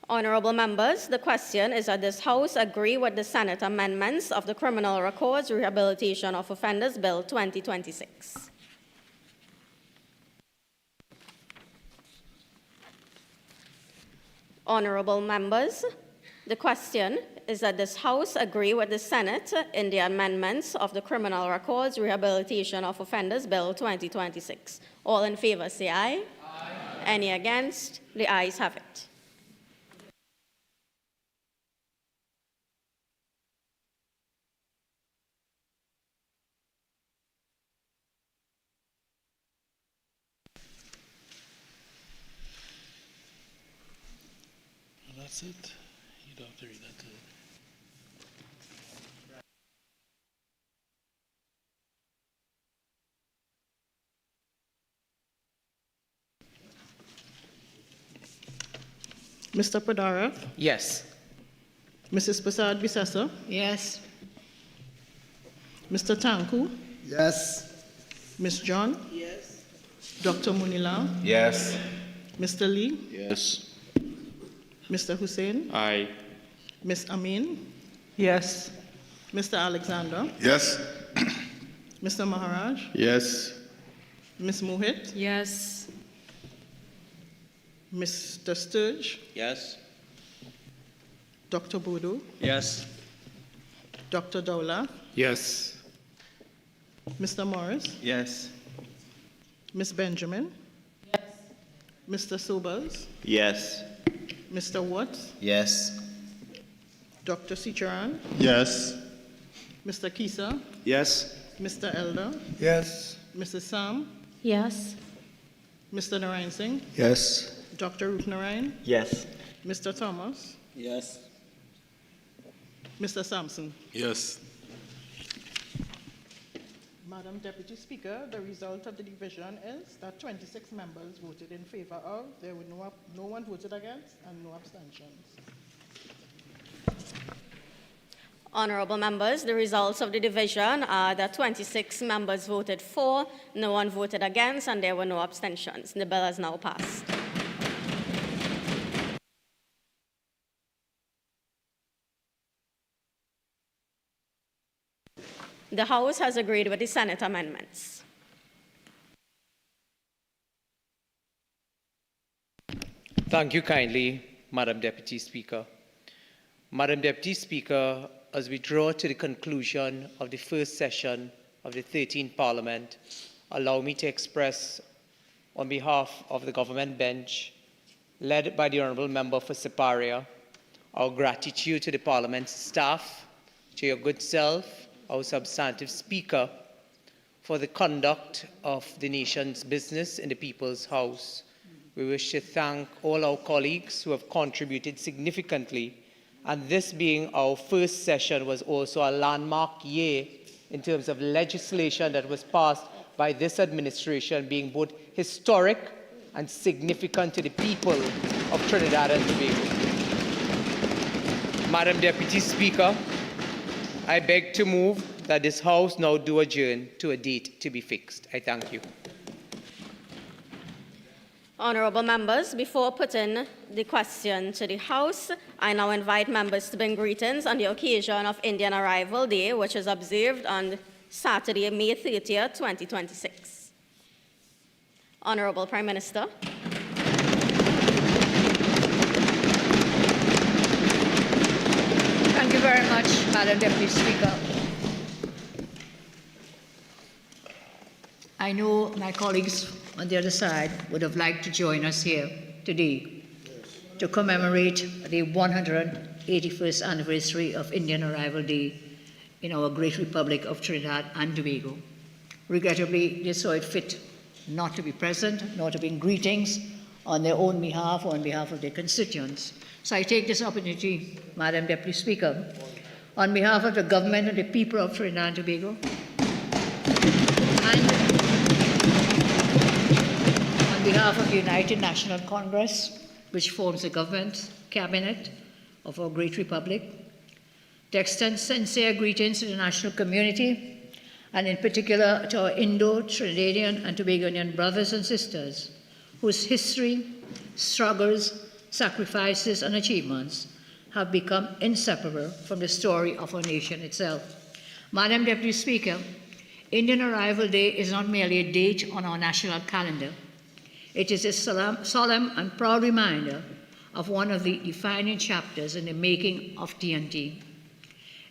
Honorable members, the question is that this House agree with the Senate amendments of the Criminal Records Rehabilitation of Offenders Bill 2026. Honorable members, The question is that this House agree with the Senate in the amendments of the Criminal Records Rehabilitation of Offenders Bill 2026. All in favor say aye. Aye. Any against? The ayes have it. That's it. You don't have to read that. Mr. Padara? Yes. Mrs. Prasad Bisasa? Yes. Mr. Tanku? Yes. Ms. John? Yes. Dr. Munila? Yes. Mr. Lee? Yes. Mr. Hussain? Aye. Ms. Amin? Yes. Mr. Alexander? Yes. Mr. Maharaj? Yes. Ms. Mohit? Yes. Mr. Sturge? Yes. Dr. Bodo? Yes. Dr. Dowla? Yes. Mr. Morris? Yes. Ms. Benjamin? Yes. Mr. Sobers? Yes. Mr. Watts? Yes. Dr. Seecheran? Yes. Mr. Kisa? Yes. Mr. Elder? Yes. Mrs. Sam? Yes. Mr. Narayan Singh? Yes. Dr. Roopnarine? Yes. Mr. Thomas? Yes. Mr. Sampson? Yes. Madam Deputy Speaker, the result of the division is that 26 members voted in favor of, there were no one voted against, and no abstentions. Honorable members, the results of the division are that 26 members voted for, no one voted against, and there were no abstentions. The bill has now passed. The House has agreed with the Senate amendments. Thank you kindly, Madam Deputy Speaker. Madam Deputy Speaker, as we draw to the conclusion of the first session of the 13th Parliament, allow me to express on behalf of the government bench, led by the Honourable Member for Siparia, our gratitude to the Parliament's staff, to your good self, our substantive Speaker, for the conduct of the nation's business in the People's House. We wish to thank all our colleagues who have contributed significantly, and this being our first session was also a landmark year in terms of legislation that was passed by this administration, being both historic and significant to the people of Trinidad and Tobago. Madam Deputy Speaker, I beg to move that this House now do adjourn to a date to be fixed. I thank you. Honourable members, before putting the question to the House, I now invite members to bring greetings on the occasion of Indian Arrival Day, which is observed on Saturday, May 30th, 2026. Honourable Prime Minister. Thank you very much, Madam Deputy Speaker. I know my colleagues on the other side would have liked to join us here today to commemorate the 181st anniversary of Indian Arrival Day in our great Republic of Trinidad and Tobago. Regrettably, they saw it fit not to be present, nor to bring greetings on their own behalf or on behalf of their constituents. So I take this opportunity, Madam Deputy Speaker, on behalf of the government and the people of Trinidad and Tobago, and on behalf of the United National Congress, which forms the government cabinet of our great republic, to extend sincere greetings to the national community, and in particular to our Indo-Trinidadian and Tobagonian brothers and sisters, whose history, struggles, sacrifices, and achievements have become inseparable from the story of our nation itself. Madam Deputy Speaker, Indian Arrival Day is not merely a date on our national calendar. It is a solemn and proud reminder of one of the defining chapters in the making of TNT.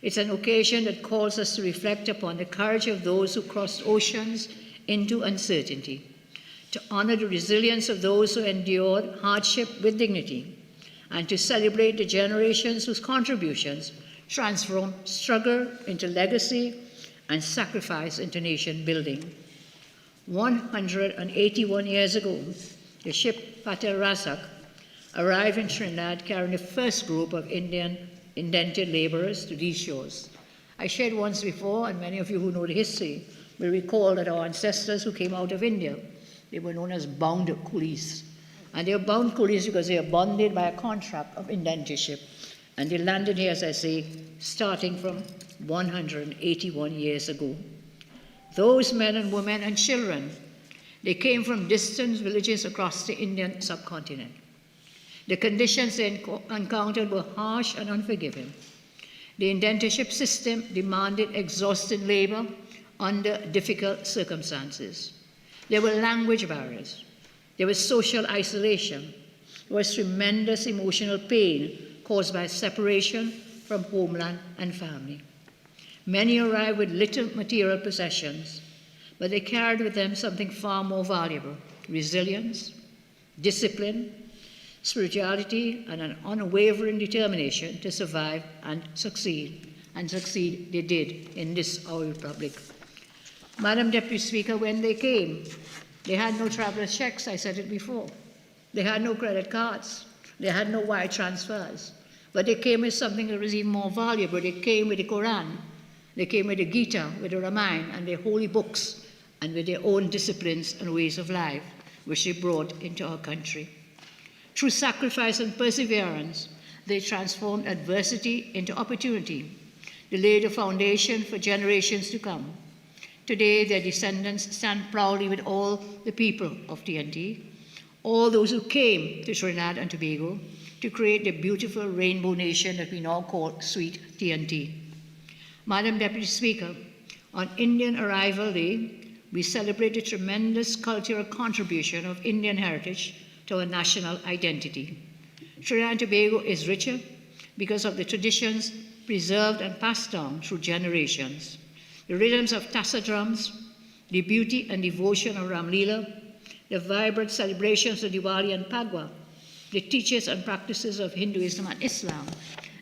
It's an occasion that calls us to reflect upon the courage of those who crossed oceans into uncertainty, to honor the resilience of those who endured hardship with dignity, and to celebrate the generations whose contributions transformed struggle into legacy and sacrifice into nation building. 181 years ago, the ship Patel Razak arrived in Trinidad carrying the first group of Indian indented laborers to these shores. I shared once before, and many of you who know the history will recall that our ancestors who came out of India, they were known as bound coolies. And they were bound coolies because they were bonded by a contract of indentureship. And they landed here, as I say, starting from 181 years ago. Those men and women and children, they came from distant villages across the Indian subcontinent. The conditions they encountered were harsh and unforgiving. The indentureship system demanded exhausting labor under difficult circumstances. There were language barriers. There was social isolation. There was tremendous emotional pain caused by separation from homeland and family. Many arrived with little material possessions, but they carried with them something far more valuable: resilience, discipline, spirituality, and an unwavering determination to survive and succeed. And succeed they did in this our republic. Madam Deputy Speaker, when they came, they had no traveler's checks, I said it before. They had no credit cards. They had no wire transfers. But they came with something that was even more valuable. They came with the Quran. They came with the Gita, with the Romain, and their holy books, and with their own disciplines and ways of life, which they brought into our country. Through sacrifice and perseverance, they transformed adversity into opportunity. They laid a foundation for generations to come. Today, their descendants stand proudly with all the people of TNT, all those who came to Trinidad and Tobago to create the beautiful rainbow nation that we now call sweet TNT. Madam Deputy Speaker, on Indian Arrival Day, we celebrate the tremendous cultural contribution of Indian heritage to our national identity. Trinidad and Tobago is richer because of the traditions preserved and passed down through generations. The rhythms of tassa drums, the beauty and devotion of Ramlila, the vibrant celebrations of Diwali and Pagwa, the teachings and practices of Hinduism and Islam,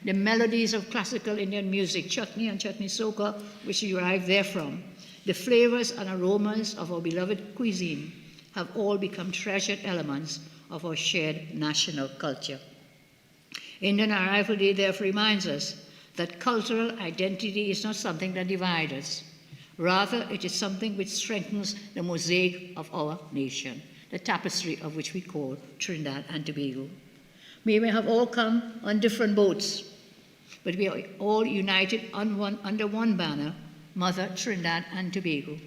the melodies of classical Indian music, chutney and chutney soka, which derive therefrom, the flavors and aromas of our beloved cuisine have all become treasured elements of our shared national culture. Indian Arrival Day therefore reminds us that cultural identity is not something that divides us. Rather, it is something which strengthens the mosaic of our nation, the tapestry of which we call Trinidad and Tobago. We may have all come on different boats, but we are all united under one banner, Mother Trinidad and Tobago,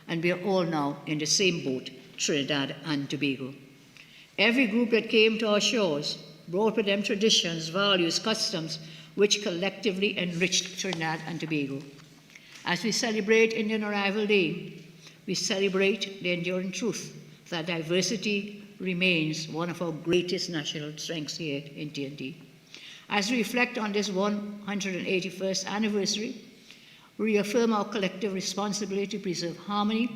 and we are all now in the same boat, Trinidad and Tobago. Every group that came to our shores brought with them traditions, values, customs, which collectively enriched Trinidad and Tobago. As we celebrate Indian Arrival Day, we celebrate the enduring truth that diversity remains one of our greatest national strengths here in TNT. As we reflect on this 181st anniversary, we reaffirm our collective responsibility to preserve harmony,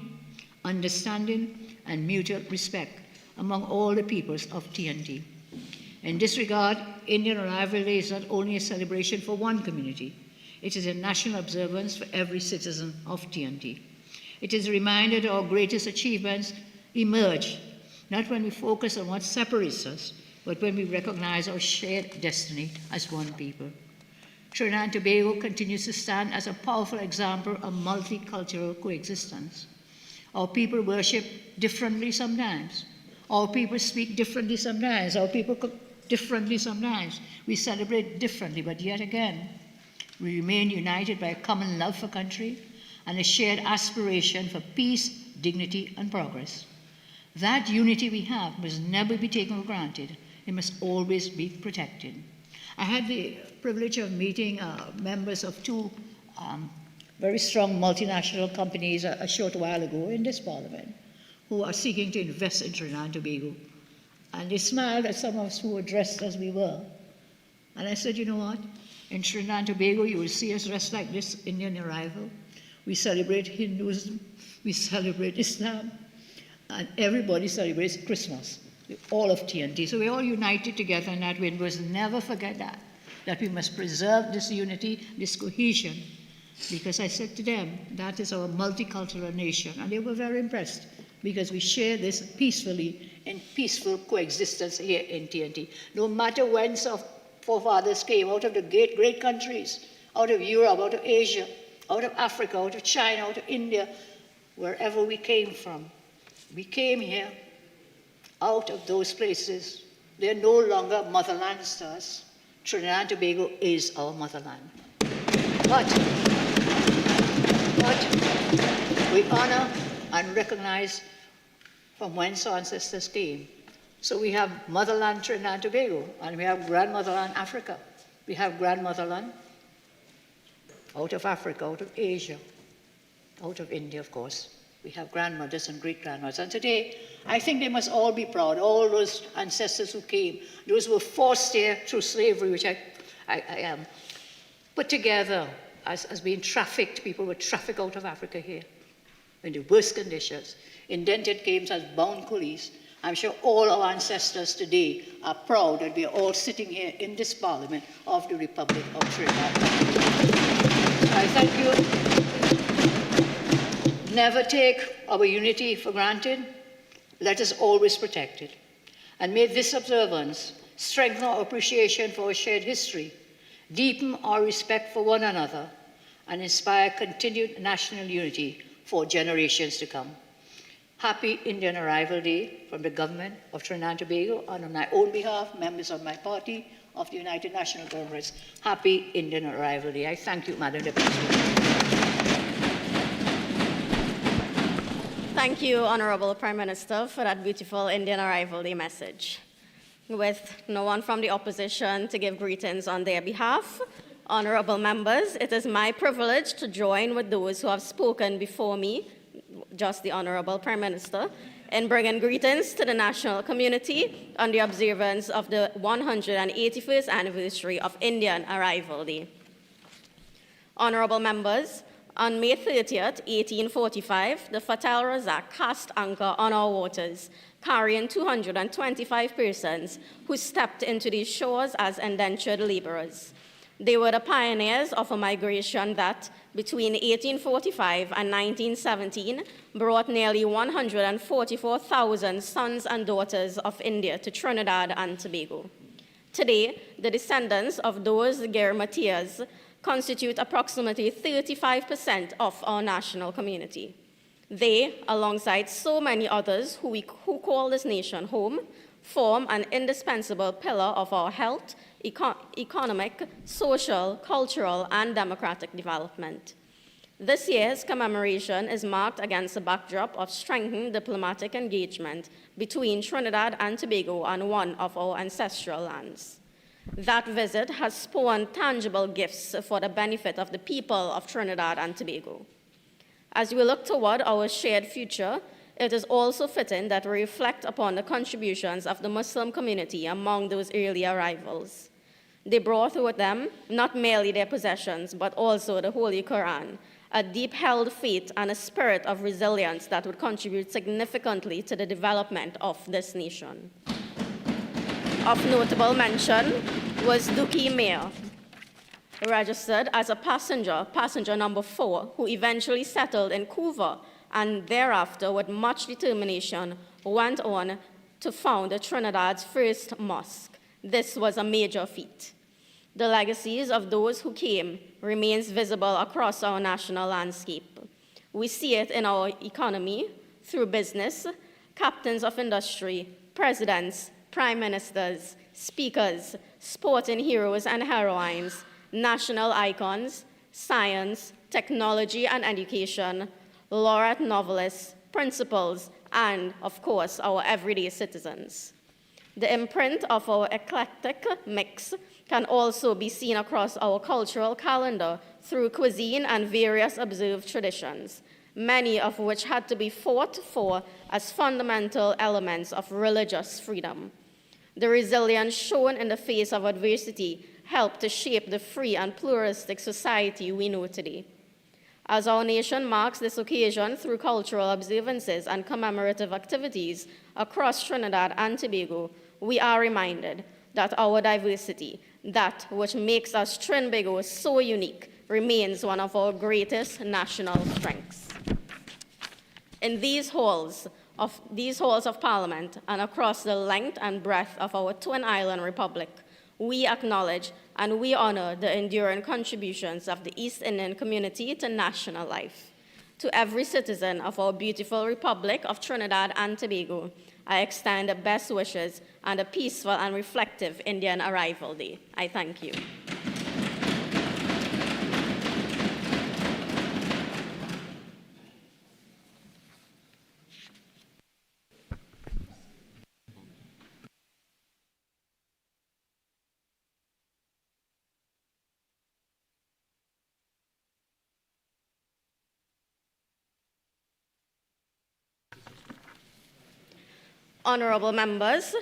understanding, and mutual respect among all the peoples of TNT. In this regard, Indian Arrival Day is not only a celebration for one community, it is a national observance for every citizen of TNT. It is a reminder that our greatest achievements emerge not when we focus on what separates us, but when we recognize our shared destiny as one people. Trinidad and Tobago continues to stand as a powerful example of multicultural coexistence. Our people worship differently sometimes. Our people speak differently sometimes. Our people cook differently sometimes. We celebrate differently, but yet again, we remain united by a common love for country and a shared aspiration for peace, dignity, and progress. That unity we have must never be taken for granted. It must always be protected. I had the privilege of meeting members of two very strong multinational companies a short while ago in this Parliament who are seeking to invest in Trinidad and Tobago. And they smiled at some of us who were dressed as we were. And I said, you know what? In Trinidad and Tobago, you will see us dressed like this, Indian arrival. We celebrate Hinduism, we celebrate Islam, and everybody celebrates Christmas, all of TNT. So we're all united together in that way, and we must never forget that we must preserve this unity, this cohesion, because I said to them, that is our multicultural nation, and they were very impressed, because we share this peacefully, in peaceful coexistence here in TNT. No matter whence our forefathers came, out of the great countries, out of Europe, out of Asia, out of Africa, out of China, out of India, wherever we came from. We came here out of those places. They're no longer motherlands to us. Trinidad and Tobago is our motherland. But we honor and recognize from whence our ancestors came. So we have motherland Trinidad and Tobago, and we have grandmotherland Africa. We have grandmotherland out of Africa, out of Asia, out of India, of course. We have grandmothers and great-grandmothers. And today, I think they must all be proud, all those ancestors who came, those who were forced here through slavery, which I put together as being trafficked. People were trafficked out of Africa here in the worst conditions, indented caves as bound coolies. I'm sure all our ancestors today are proud that we are all sitting here in this Parliament of the Republic of Trinidad. I thank you. Never take our unity for granted. Let us always protect it. And may this observance strengthen our appreciation for our shared history, deepen our respect for one another, and inspire continued national unity for generations to come. Happy Indian Arrival Day from the government of Trinidad and Tobago, and on my own behalf, members of my party, of the United National Congress. Happy Indian Arrival Day. I thank you, Madam Deputy Speaker. Thank you, Honorable Prime Minister, for that beautiful Indian Arrival Day message. With no one from the opposition to give greetings on their behalf, honorable members, it is my privilege to join with those who have spoken before me, just the Honorable Prime Minister, in bringing greetings to the national community on the observance of the 181st anniversary of Indian Arrival Day. Honorable members, on May 30th, 1845, the Fatal Razak cast anchor on our waters, carrying 225 persons who stepped into these shores as indentured laborers. They were the pioneers of a migration that, between 1845 and 1917, brought nearly 144,000 sons and daughters of India to Trinidad and Tobago. Today, the descendants of those Jeremites constitute approximately 35% of our national community. They, alongside so many others who call this nation home, form an indispensable pillar of our health, economic, social, cultural, and democratic development. This year's commemoration is marked against a backdrop of strengthened diplomatic engagement between Trinidad and Tobago on one of our ancestral lands. That visit has spawned tangible gifts for the benefit of the people of Trinidad and Tobago. As we look toward our shared future, it is also fitting that we reflect upon the contributions of the Muslim community among those early arrivals. They brought with them not merely their possessions, but also the Holy Quran, a deep-held faith and a spirit of resilience that would contribute significantly to the development of this nation. Of notable mention was Duki Mayor, registered as a passenger number 4, who eventually settled in Couva and thereafter, with much determination, went on to found Trinidad's first mosque. This was a major feat. The legacies of those who came remains visible across our national landscape. We see it in our economy, through business, captains of industry, presidents, prime ministers, speakers, sporting heroes and heroines, national icons, science, technology and education, laureate novelists, principals, and, of course, our everyday citizens. The imprint of our eclectic mix can also be seen across our cultural calendar through cuisine and various observed traditions, many of which had to be fought for as fundamental elements of religious freedom. The resilience shown in the face of adversity helped to shape the free and pluralistic society we know today. As our nation marks this occasion through cultural observances and commemorative activities across Trinidad and Tobago, we are reminded that our diversity, that which makes us Trinbago so unique, remains one of our greatest national strengths. In these halls of Parliament and across the length and breadth of our Twin Island Republic, we acknowledge and we honor the enduring contributions of the East Indian community to national life. To every citizen of our beautiful Republic of Trinidad and Tobago, I extend the best wishes and a peaceful and reflective Indian Arrival Day. I thank you. Honorable members,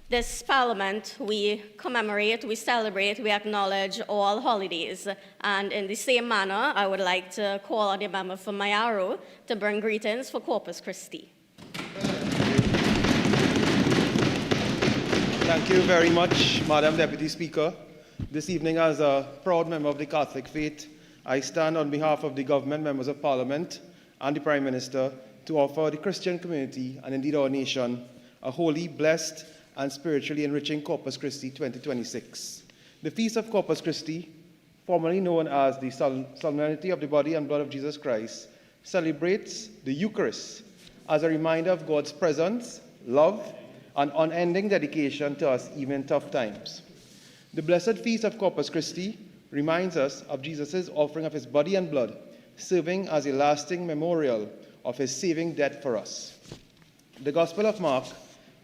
this Parliament, we commemorate, we celebrate, we acknowledge all holidays. And in the same manner, I would like to call on the member for Mayaro to bring greetings for Corpus Christi. Thank you very much, Madam Deputy Speaker. This evening, as a proud member of the Catholic faith, I stand on behalf of the government, members of Parliament, and the Prime Minister to offer the Christian community, and indeed our nation, a holy, blessed, and spiritually enriching Corpus Christi 2026. The Feast of Corpus Christi, formerly known as the Solemnity of the Body and Blood of Jesus Christ, celebrates the Eucharist as a reminder of God's presence, love, and unending dedication to us even in tough times. The Blessed Feast of Corpus Christi reminds us of Jesus' offering of his body and blood, serving as a lasting memorial of his saving death for us. The Gospel of Mark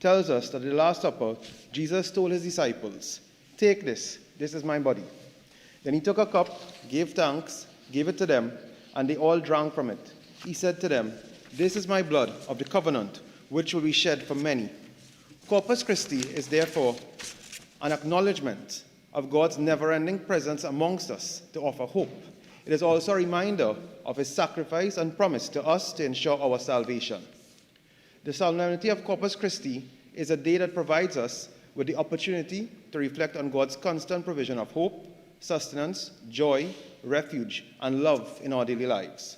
tells us that at the Last Supper, Jesus told his disciples, "Take this, this is my body." Then he took a cup, gave thanks, gave it to them, and they all drank from it. He said to them, "This is my blood of the covenant, which will be shed for many." Corpus Christi is therefore an acknowledgement of God's never-ending presence amongst us to offer hope. It is also a reminder of his sacrifice and promise to us to ensure our salvation. The Solemnity of Corpus Christi is a day that provides us with the opportunity to reflect on God's constant provision of hope, sustenance, joy, refuge, and love in our daily lives.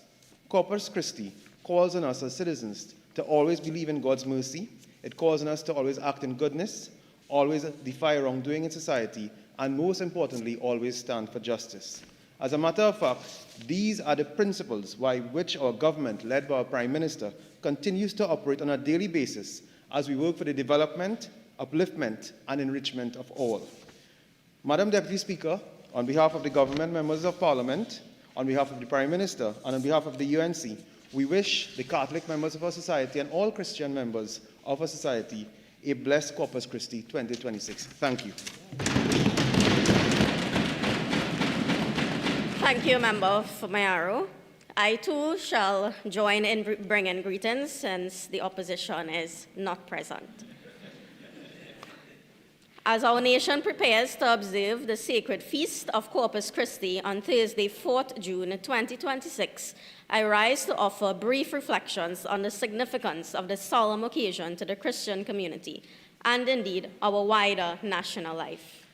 Corpus Christi calls on us as citizens to always believe in God's mercy. It calls on us to always act in goodness, always defy wrongdoing in society, and most importantly, always stand for justice. As a matter of fact, these are the principles by which our government, led by our Prime Minister, continues to operate on a daily basis as we work for the development, upliftment, and enrichment of all. Madam Deputy Speaker, on behalf of the government, members of Parliament, on behalf of the Prime Minister, and on behalf of the UNC, we wish the Catholic members of our society and all Christian members of our society a blessed Corpus Christi 2026. Thank you. Thank you, Member for Mayaro. I too shall join in bringing greetings since the opposition is not present. As our nation prepares to observe the sacred feast of Corpus Christi on Thursday, 4th June 2026, I rise to offer brief reflections on the significance of this solemn occasion to the Christian community and indeed our wider national life.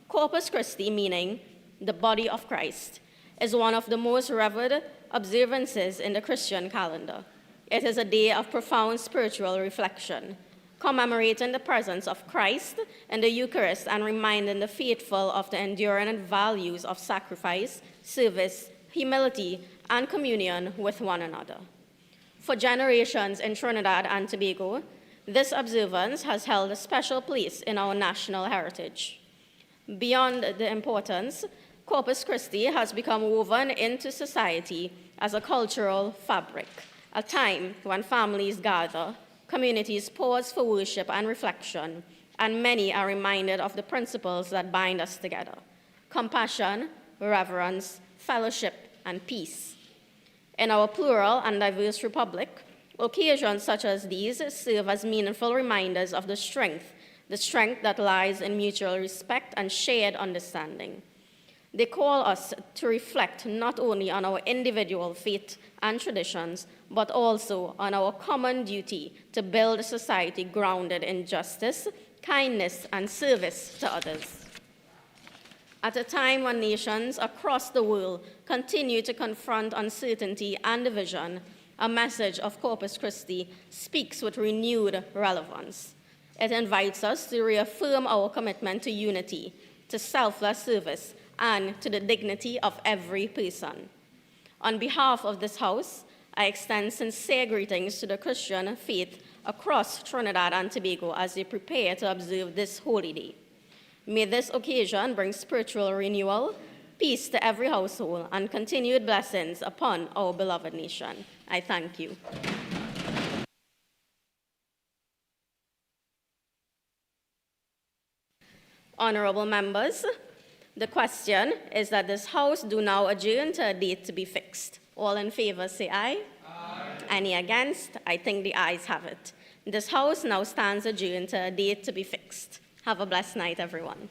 Corpus Christi, meaning the body of Christ, is one of the most revered observances in the Christian calendar. It is a day of profound spiritual reflection, commemorating the presence of Christ in the Eucharist and reminding the faithful of the enduring values of sacrifice, service, humility, and communion with one another. For generations in Trinidad and Tobago, this observance has held a special place in our national heritage. Beyond the importance, Corpus Christi has become woven into society as a cultural fabric, a time when families gather, communities pause for worship and reflection, and many are reminded of the principles that bind us together: compassion, reverence, fellowship, and peace. In our plural and diverse republic, occasions such as these serve as meaningful reminders of the strength the strength that lies in mutual respect and shared understanding. They call us to reflect not only on our individual faith and traditions, but also on our common duty to build a society grounded in justice, kindness, and service to others. At a time when nations across the world continue to confront uncertainty and division, a message of Corpus Christi speaks with renewed relevance. It invites us to reaffirm our commitment to unity, to selfless service, and to the dignity of every person. On behalf of this House, I extend sincere greetings to the Christian faith across Trinidad and Tobago as they prepare to observe this holy day. May this occasion bring spiritual renewal, peace to every household, and continued blessings upon our beloved nation. I thank you. Honorable members, the question is that this House do now adjourn to a date to be fixed. All in favor say aye. Aye. Any against? I think the ayes have it. This House now stands adjourned to a date to be fixed. Have a blessed night, everyone.